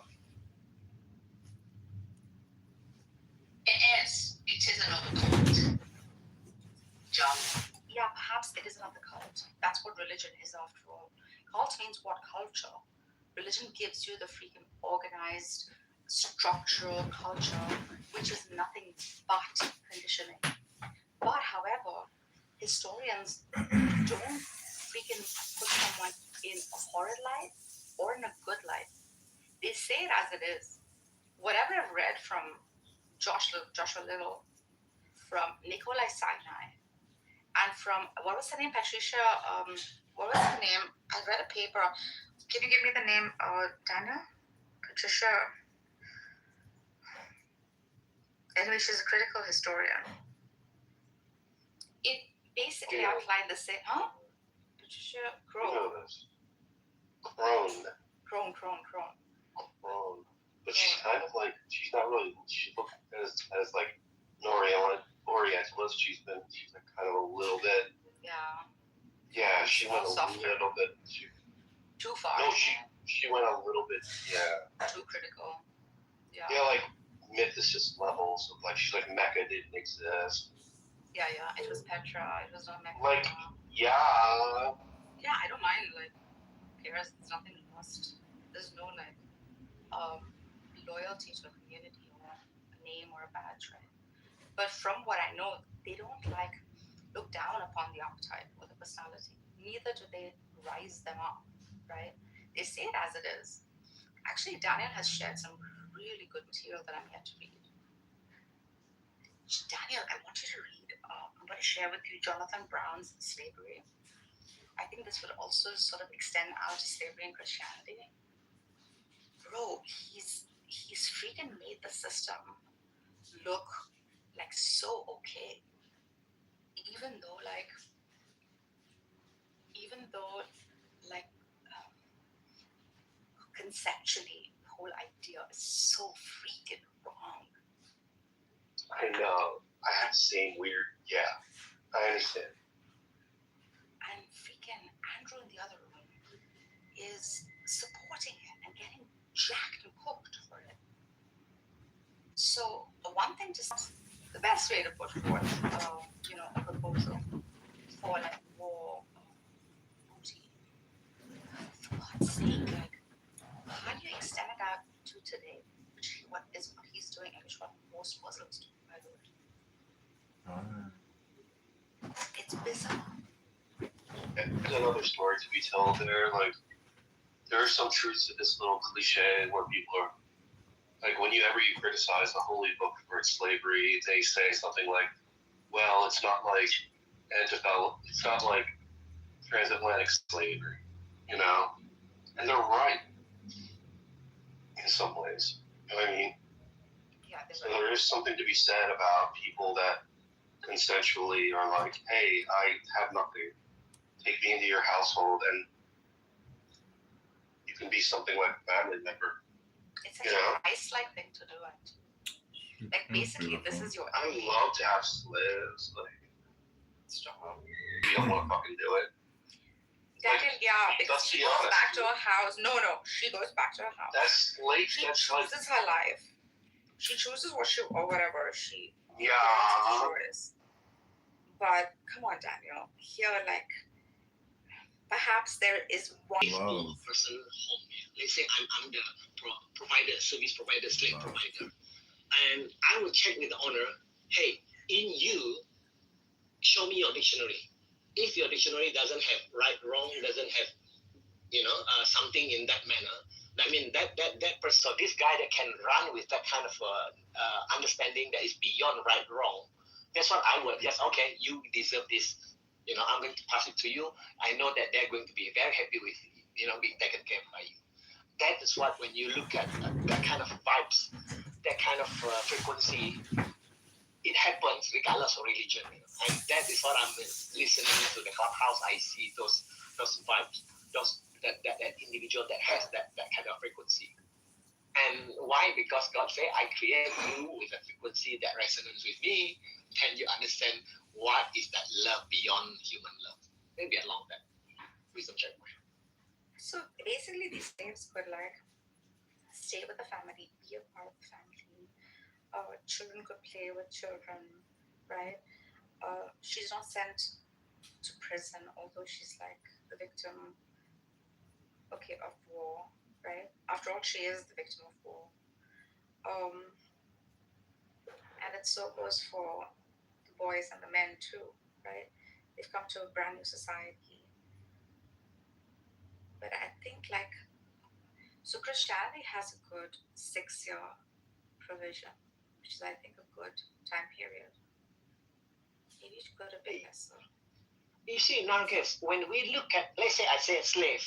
It is another cult. John? Yeah, perhaps it is another cult. That's what religion is after all. Cult means what? Culture. Religion gives you the freaking organized, structural culture, which is nothing but conditioning. But however, historians don't freaking put someone in a horrid light or in a good light. They say it as it is. Whatever I've read from Joshua Little, from Nikolai Sinai, and from, what was her name, Patricia? What was her name? I read a paper. Can you give me the name, Dana? Patricia. Anyway, she's a critical historian. It basically outlined the same, huh? Patricia Crone. Crone. But she's kind of like, she's not really, she looks as like an Orientalist. She's like kind of a little bit. Yeah. Yeah, she went a little bit too far. No, she went a little bit, too critical. Yeah. Yeah, like mythicist levels of like, she's like Mecca didn't exist. Yeah, it was Petra, it was not Mecca. Like, yeah. Yeah, I don't mind, like, there's nothing lost. There's no, like, loyalty to a community or a name or a badge, right? But from what I know, they don't, like, look down upon the archetype or the personality. Neither do they rise them up, right? They say it as it is. Actually, Daniel has shared some really good material that I'm yet to read. Daniel, I want you to read, I'm going to share with you Jonathan Brown's Slavery. I think this would also sort of extend out to slavery and Christianity. Bro, he's freaking made the system look like so okay. Even though conceptually, the whole idea is so freaking wrong. I know. I have the same weird, I understand. And freaking Andrew in the other room is supporting it and getting jacked and cooked for it. So the one thing the best way to put forth, a proposal for like war booty. For God's sake, like, how do you extend it out to today? Which what he's doing, and which what most Muslims do, by the way. It's bizarre. There's another story to be told there. Like, there are some truths to this little cliche where people are like, whenever you criticize the holy book for its slavery, they say something like, well, it's not like transatlantic slavery, you know? And they're right in some ways. You know what I mean? Yeah, so there is something to be said about people that consensually are like, hey, I have nothing. Take me into your household and you can be something like a family member. It's such a nice-like thing to do, actually. Like, basically, this is your... I would love to have slaves. Like, stop. You don't want to fucking do it. Daniel, because she goes back to her house. No, she goes back to her house. That's late. She chooses her life. She chooses what she, or whatever she chooses. But, come on, Daniel. Here, like, perhaps there is one person home. Let's say I'm the provider, service provider, slave provider. And I will check with the owner, hey, in you, show me your dictionary. If your dictionary doesn't have right, wrong, doesn't have, something in that manner, I mean, that person, so this guy that can run with that kind of understanding that is beyond right, wrong, that's what I would, yes, okay, you deserve this. I'm going to pass it to you. I know that they're going to be very happy with, being taken care of by you. That is what, when you look at that kind of vibes, that kind of frequency, it happens regardless of religion. And that is what I'm listening to the clubhouse. I see those vibes, that individual that has that kind of frequency. And why? Because God said, I create you with a frequency that resonates with me. Can you understand what is that love beyond human love? Maybe along that wisdom check. So basically, these slaves could like stay with the family, be a part of the family. Children could play with children, right? She's not sent to prison, although she's like the victim, okay, of war, right? After all, she is the victim of war. Um, and it so goes for the boys and the men too, right? They've come to a brand new society. But I think like so Christianity has a good 6 year provision, which is I think a good time period. Maybe it could have been lesser. You see, nowadays, when we look at, let's say I say slave,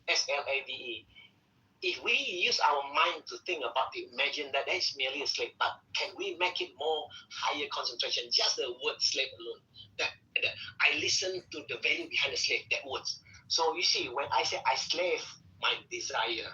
SLAVE, if we use our mind to think about it, imagine that it's merely a slave, but can we make it more higher concentration? Just the word slave alone. That I listen to the value behind the slave, that words. So you see, when I say I slave my desire,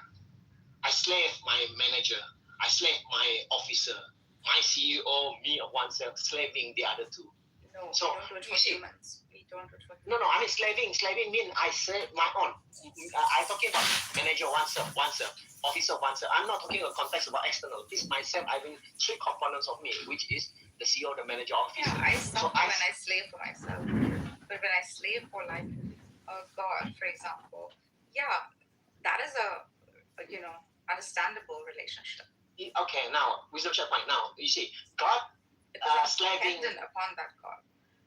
I slave my manager, I slave my officer, my CEO, me of oneself, slaving the other two. No, So we don't do it for humans. We don't do it for humans. No, I mean slaving. Slaving means I slave my own. I'm talking about manager oneself, officer oneself. I'm not talking about context about external. This myself, I mean three components of me, which is the CEO, the manager, officer. Yeah, I suffer when I slave for myself. But when I slave for like God, for example, yeah, that is a understandable relationship. Okay, now wisdom check point. Now you see, God slaving upon that God.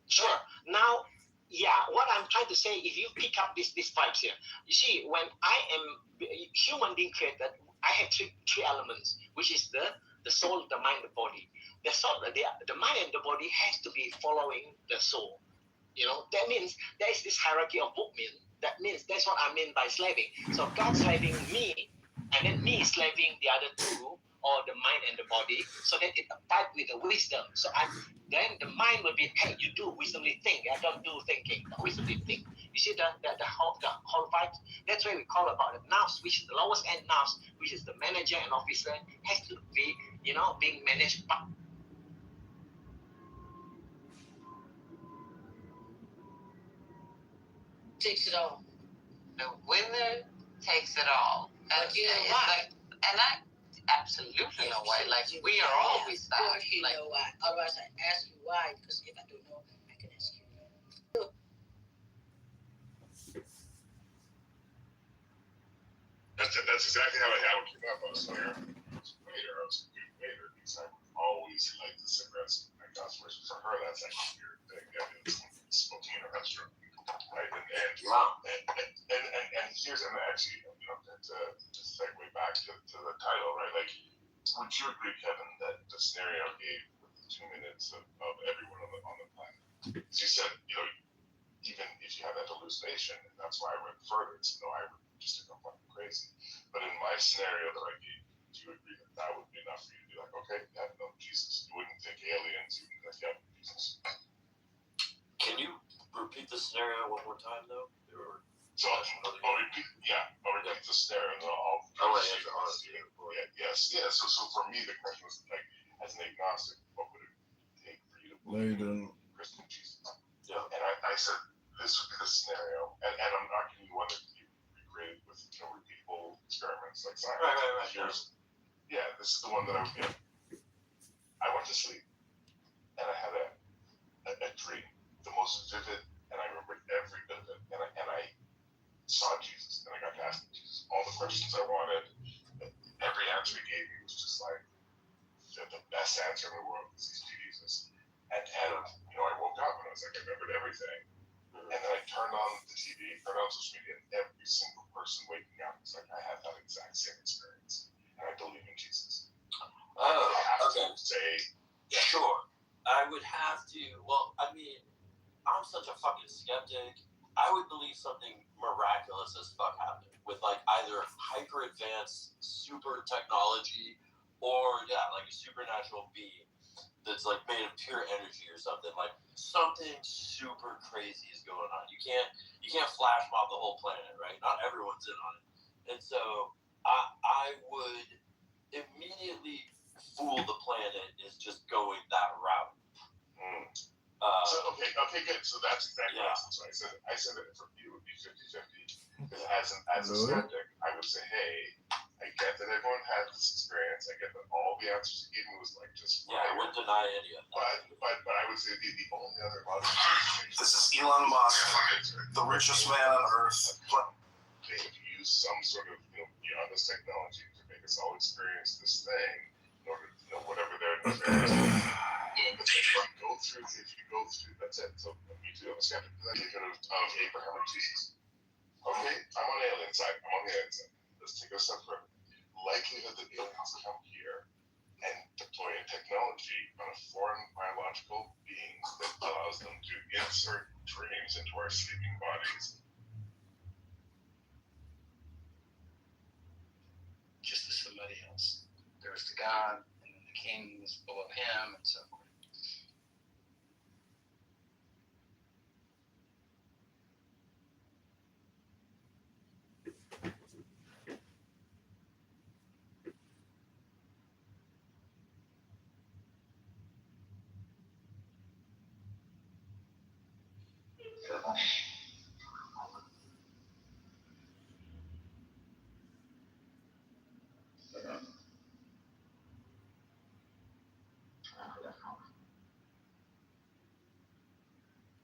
Sure. Now, yeah, what I'm trying to say, if you pick up these vibes here, you see, when I am human being created, I have three elements, which is the soul, the mind, the body. The soul, the mind and the body has to be following the soul. That means there is this hierarchy of movement. That means that's what I mean by slaving. So God slaving me, and then me slaving the other two, or the mind and the body, so that it abides with the wisdom. So then the mind will be, hey, you do wisdomly think. I don't do thinking, but wisdomly think. You see the whole vibe? That's why we call about the nerves, which is the lowest end nerves, which is the manager and officer, has to be, being managed by. Takes it all. The winner takes it all. And you know it's why? like, and I absolutely know why. Like, we are always that. Of course you know why. Otherwise I ask you why, because if I don't know, I can ask you. That's exactly how it came up. I was doing waiter because I always like the cigarettes and customers. For her, that's like a weird thing. It's smoking in a restaurant, right? And here's actually, to segue back to the title, right? Like, would you agree, Kevin, that the scenario gave with the 2 minutes of everyone on the planet? As you said, even if you have that hallucination, and that's why I went further, it's I would just think I'm fucking crazy. But in my scenario that I gave, do you agree that that would be enough for you to be like, okay, yeah, no, Jesus. You wouldn't think aliens, you wouldn't think, yeah, Jesus. Can you repeat the scenario one more time, though? So I'll repeat the scenario, and then I'll answer honestly. Yes. So for me, the question was like, as an agnostic, what would it take for you to believe Christian Jesus? Yeah. And I said this would be the scenario, and I'm not giving you one that can be recreated with repeatable experiments like science. Right. This is the one that I would get. I went to sleep, and I had a dream, the most vivid, and I remembered every bit of it, and I saw Jesus, and I got to ask Jesus all the questions I wanted. Every answer he gave me was just like the best answer in the world is Jesus. And I woke up and I was like, I remembered everything. And then I turned on the TV, turned on social media, and every single person waking up was like, I had that exact same experience. And I believe in Jesus. Okay. Say, sure. I would have to, I'm such a fucking skeptic. I would believe something miraculous as fuck happened with like either hyper advanced super technology or like a supernatural being that's like made of pure energy or something. Like something super crazy is going on. You can't flash mob the whole planet, right? Not everyone's in on it. And so I would immediately fool the planet is just going that route. Okay, good. So that's exactly what I said. So I said that for me it would be 50-50. Because as a skeptic, I would say, hey, I get that everyone has this experience. I get that all the answers he gave me was like just fire. I wouldn't deny any of that. But I would say the only other logical This is Elon Musk, the richest man on earth. They have used some sort of beyond this technology to make us all experience this thing in order to know whatever their nefarious. If you go through, that's it. So me too. I'm a skeptic. Of Abraham or Jesus. Okay, I'm on the alien side. Let's take a step further. Likelihood that aliens come here and deploy a technology on a foreign biological being that allows them to insert dreams into our sleeping bodies. Just as somebody else. There was the God, and then the king was below him, and so forth.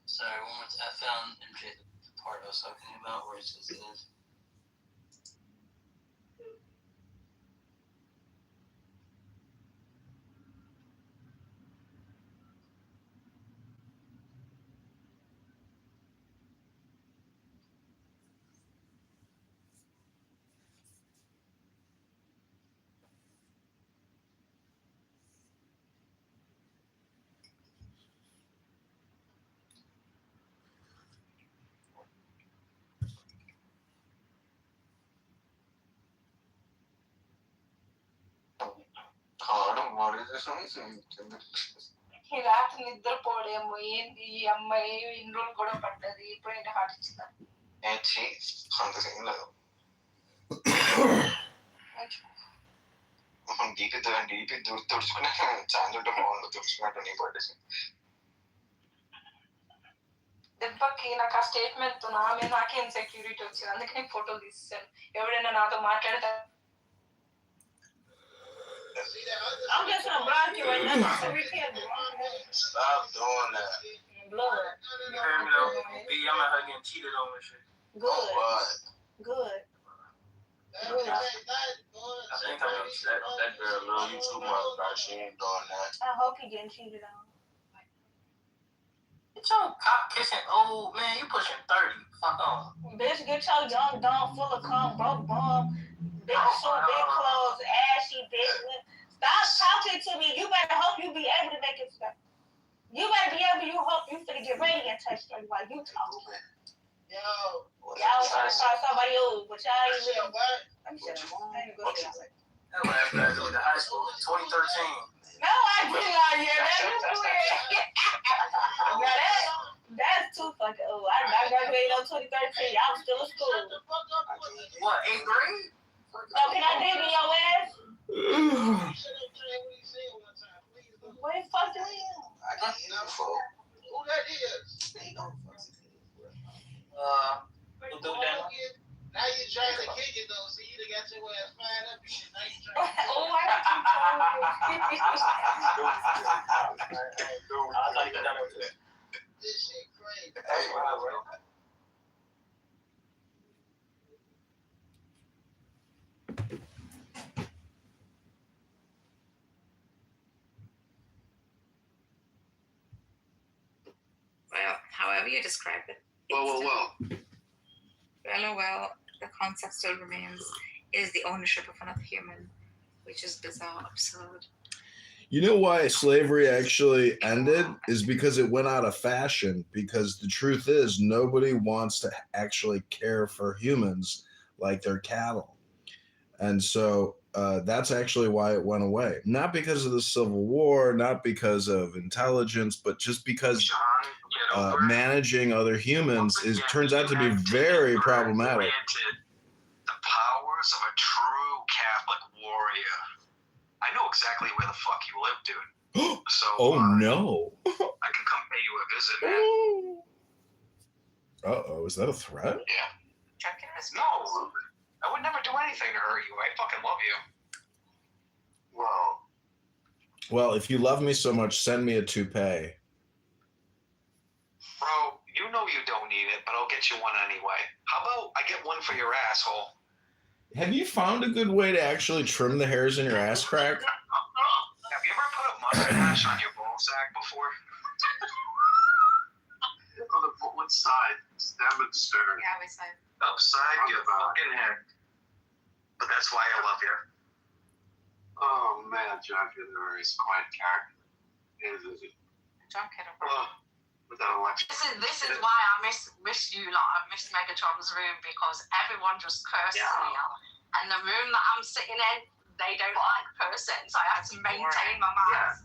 Sorry, I found MJ the part I was talking about where it says it is. ఈ రాత్రి నిద్రపోవడేమో ఏంది ఈ అమ్మాయి ఇన్ని రోజులు గొడవ పడ్డది ఇప్పుడు ఏంటి హార్ట్ ఇచ్చిందా అంత సీన్ లేదు డీపీ తుడుచుకునే ఛాన్స్ ఉంటే బాగుండు తుడుచుకున్నట్టు నీ పట్టేసి దెబ్బకి నాకు ఆ స్టేట్మెంట్ తో నాకే ఇన్సెక్యూరిటీ వచ్చింది అందుకే నేను ఫోటోలు తీసాను ఎవరైనా నాతో మాట్లాడితే I'm just gonna block you right now. So we can't block you. Stop doing that. Blood. You heard me though? B, I'm out here getting cheated on and shit. Good. What? Good. I think I'm upset. That girl love you too much, bro. She ain't doing that. I hope he getting cheated on. Get your cock kissing old man. You pushing 30. Fuck on. Bitch, get your young dog full of cum, broke bum, big suit, big clothes, ashy bitch. Stop talking to me. You better hope you be able to make it stop. You better be able. You hope you finna get ready and touch them while you talking. Y'all trying to start somebody else, but y'all ain't really. I'm shut up. I ain't gonna go there. That was after I went to high school in 2013. No, I did not hear that. You weird. That's too fucking old. I graduated in 2013. Y'all still in school. What, 8th grade? So can I dig in your ass? Where the fuck you in? I can't hear you, fool. Who that is? We'll do that. Now you're trying to kick it though, so you done got your ass fired up and shit. Now you trying to Oh, why did you tell me? This shit crazy. Hey, bro. Well, however you describe it. Well, the concept still remains is the ownership of another human, which is bizarre, absurd. You know why slavery actually ended is because it went out of fashion, because the truth is nobody wants to actually care for humans like they're cattle. And so that's actually why it went away. Not because of the Civil War, not because of intelligence, but just because managing other humans turns out to be very problematic. The powers of a true Catholic warrior. I know exactly where the fuck you live, dude. So oh no. I can come pay you a visit, man. Uh-oh, is that a threat? Yeah. No, I would never do anything to hurt you. I fucking love you. Well, Well, if you love me so much, send me a toupee. Bro, you know you don't need it, but I'll get you one anyway. How about I get one for your asshole? Have you found a good way to actually trim the hairs in your ass crack? Have you ever put a mustache on your ball sack before? on the what side? Stem and stern. Yeah, we said. Upside your fucking head. But that's why I love you. Oh man, John Kitover is quite character. John Kitover. Without election. This is why I miss you lot. I miss Megatron's room because everyone just curses me out. And the room that I'm sitting in, they don't like cursing, so I have to maintain my mouth.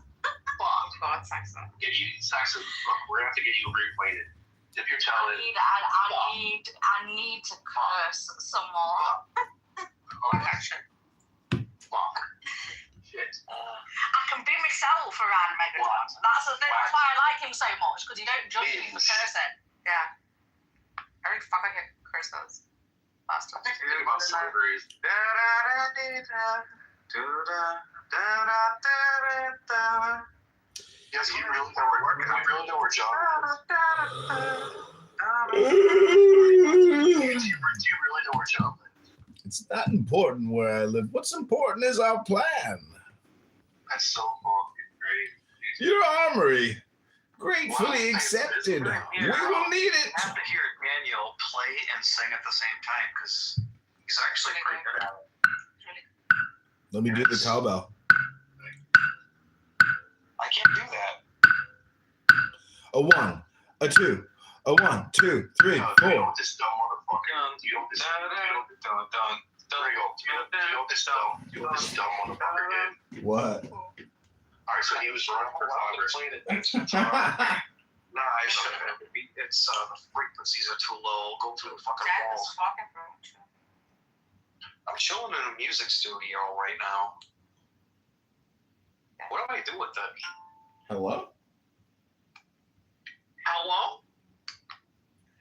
God, Saxon. Get you, Saxon. Look, we're gonna have to get you reacquainted. Dip your toe in. I need to curse some more. Action. Fuck. Shit. I can be myself around Megatron. That's the thing. That's why I like him so much because he don't judge me for cursing. Yeah. Every fuck I get curse those. Last time. Forget about celebrities. Yes, you really know where John is. Do you really know where John lives? It's not important where I live. What's important is our plan. That's so fucking great. Your armory. Gratefully accepted. We will need it. You have to hear Daniel play and sing at the same time because he's actually pretty good at it. Let me do the cowbell. I can't do that. A 1, a 2, a 1, 2, 3, 4. You know this dumb motherfucker. You know this dumb motherfucker did. What? Alright, so he was running for Congress. Nah, I shouldn't. It's the frequencies are too low. Go through the fucking wall. I'm chilling in a music studio right now. What do I do with it? Hello? Hello?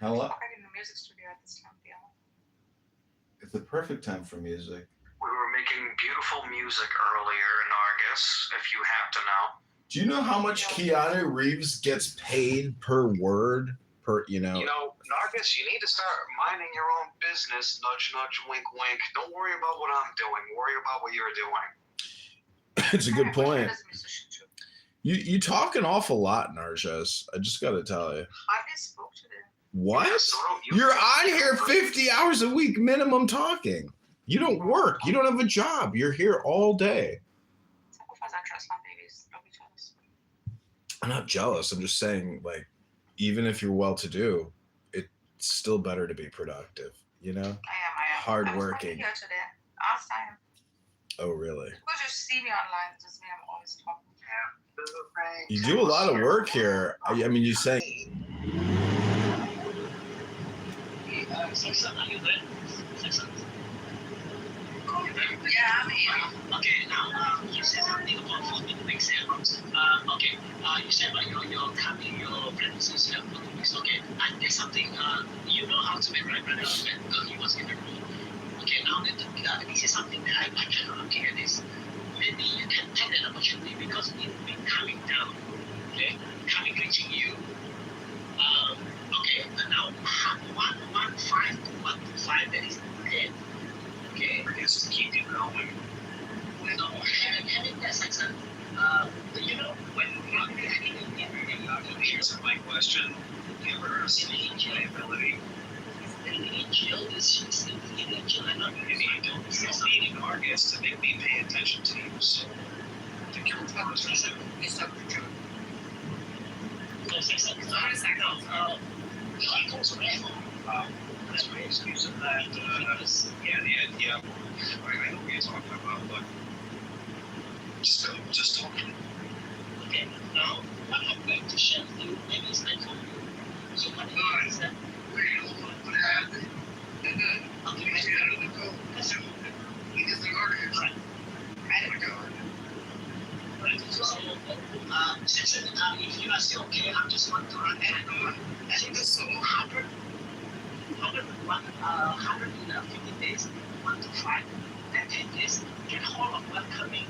Hello? I'm in the music studio at this time, yeah. It's the perfect time for music. We were making beautiful music earlier in August, if you have to know. Do you know how much Keanu Reeves gets paid per word? You know, Nargis, you need to start minding your own business. Nudge, nudge, wink, wink. Don't worry about what I'm doing. Worry about what you're doing. It's a good point. You talk an awful lot, Narges. I just got to tell you. I just spoke to them. What? Yeah, so You're on here 50 hours a week minimum talking. You don't work. You don't have a job. You're here all day. Sacrifice I trust my babies. Don't be jealous. I'm not jealous. I'm just saying, like, even if you're well-to-do, it's still better to be productive. You know? I am. Hardworking. I'm here today. Last time. Oh, really? People just see me online. It's just me. I'm always talking. You do a lot of work here. I mean, you say. Are you good? Yeah, I'm here. Okay, now you said something about 14 weeks here. Okay, you said about your coming, your pregnancy, 14 weeks. Okay, and there's something you know how to make, right, brother? He was in the room. Okay, now this is something that I'm kind of looking at this. Maybe you can take that opportunity because it will be coming down, okay, reaching you. Okay, and now 1.5 that is dead. Okay, just to keep you going. No, having that sex, you know, when here's my question. You ever seen ability? Angel is just an angel. I'm not going to be able to say something in August to make me pay attention to you. So, I think you're part of this. It's not true. He goes away. That's my excuse of that. Yeah, the idea. I know what you're talking about, but just talking. Okay, now, what I'm going to share with you, maybe it's not for you. So, what is that? What happened? And then, I'll give you the code. That's it. He gets the order. Right. I never go. Right. So, Simpson, if you are still okay, I just want to run and I think this 150 days, 1 to 5, then 10 days, get hold of welcoming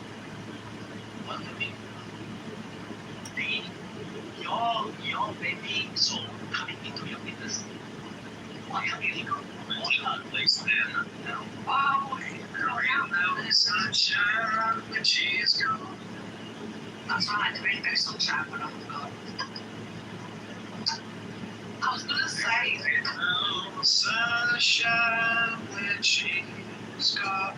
your baby soul coming into your business. Welcoming it. Place then. Oh, the sunshine when she's gone. That's right, the rainbow sunshine when I'm gone. I was gonna say, the sunshine when she's gone.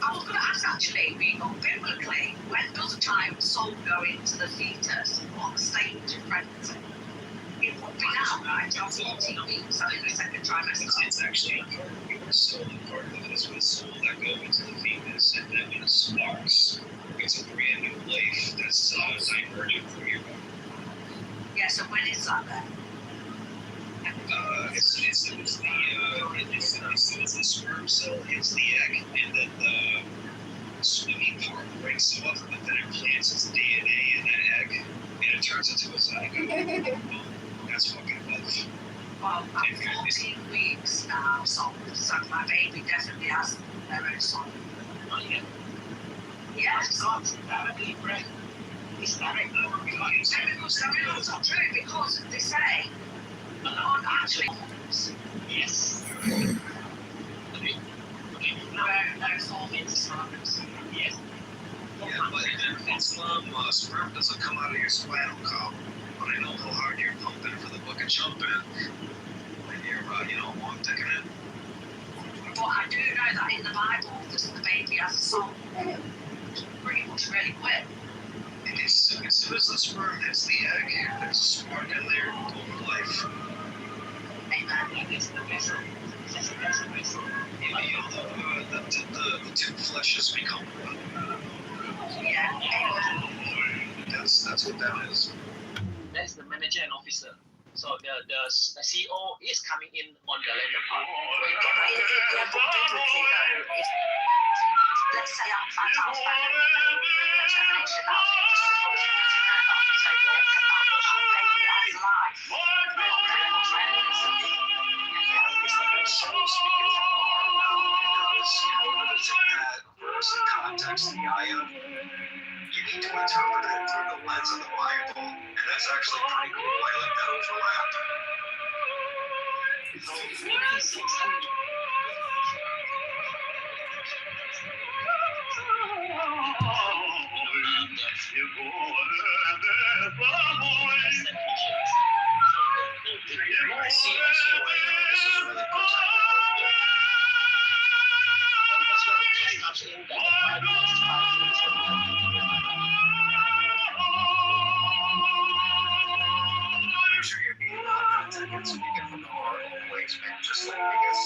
I was going to ask actually, biblically, when does a child's soul go into the fetus? What stage of pregnancy? It would be now, right? After 14 weeks, I think the second trimester. It's actually important. So the part of it is with soul that go into the fetus, and then when it sparks, it's a brand new life that's divergent from your body. Yeah, so when is that then? It's the sperm cell hits the egg, and then the swimming part breaks off, but then it plants its DNA in that egg, and it turns into a zygote. That's fucking love. Well, I'm 14 weeks now, so my baby definitely has their own soul. Oh, yeah. Yeah, it's not directly bred. It's directly bred. It's not true, because they say, actually, yes. No soul means sperms. Yes. Yeah, but in Islam, sperm doesn't come out of your spinal column. But I know how hard you're pumping for the book of jumping when you're, long taking it. But I do know that in the Bible, the baby has a soul. Pretty much really quick. And as soon as the sperm hits the egg, there's a spark in there, total life. Amen. It's the vessel. It's the vessel. The two fleshes become one. Yeah. Amen. That's what that is. That is the manager and officer. So the CEO is coming in on the later part. Let's say I'm transparent. Determination now. Verse in context, the ayah, you need to interpret it through the lens of the Bible, and that's actually pretty cool. I like that overlap. I'm sure you're being well tickets so you can put the heart all the way, man, just like Vegas.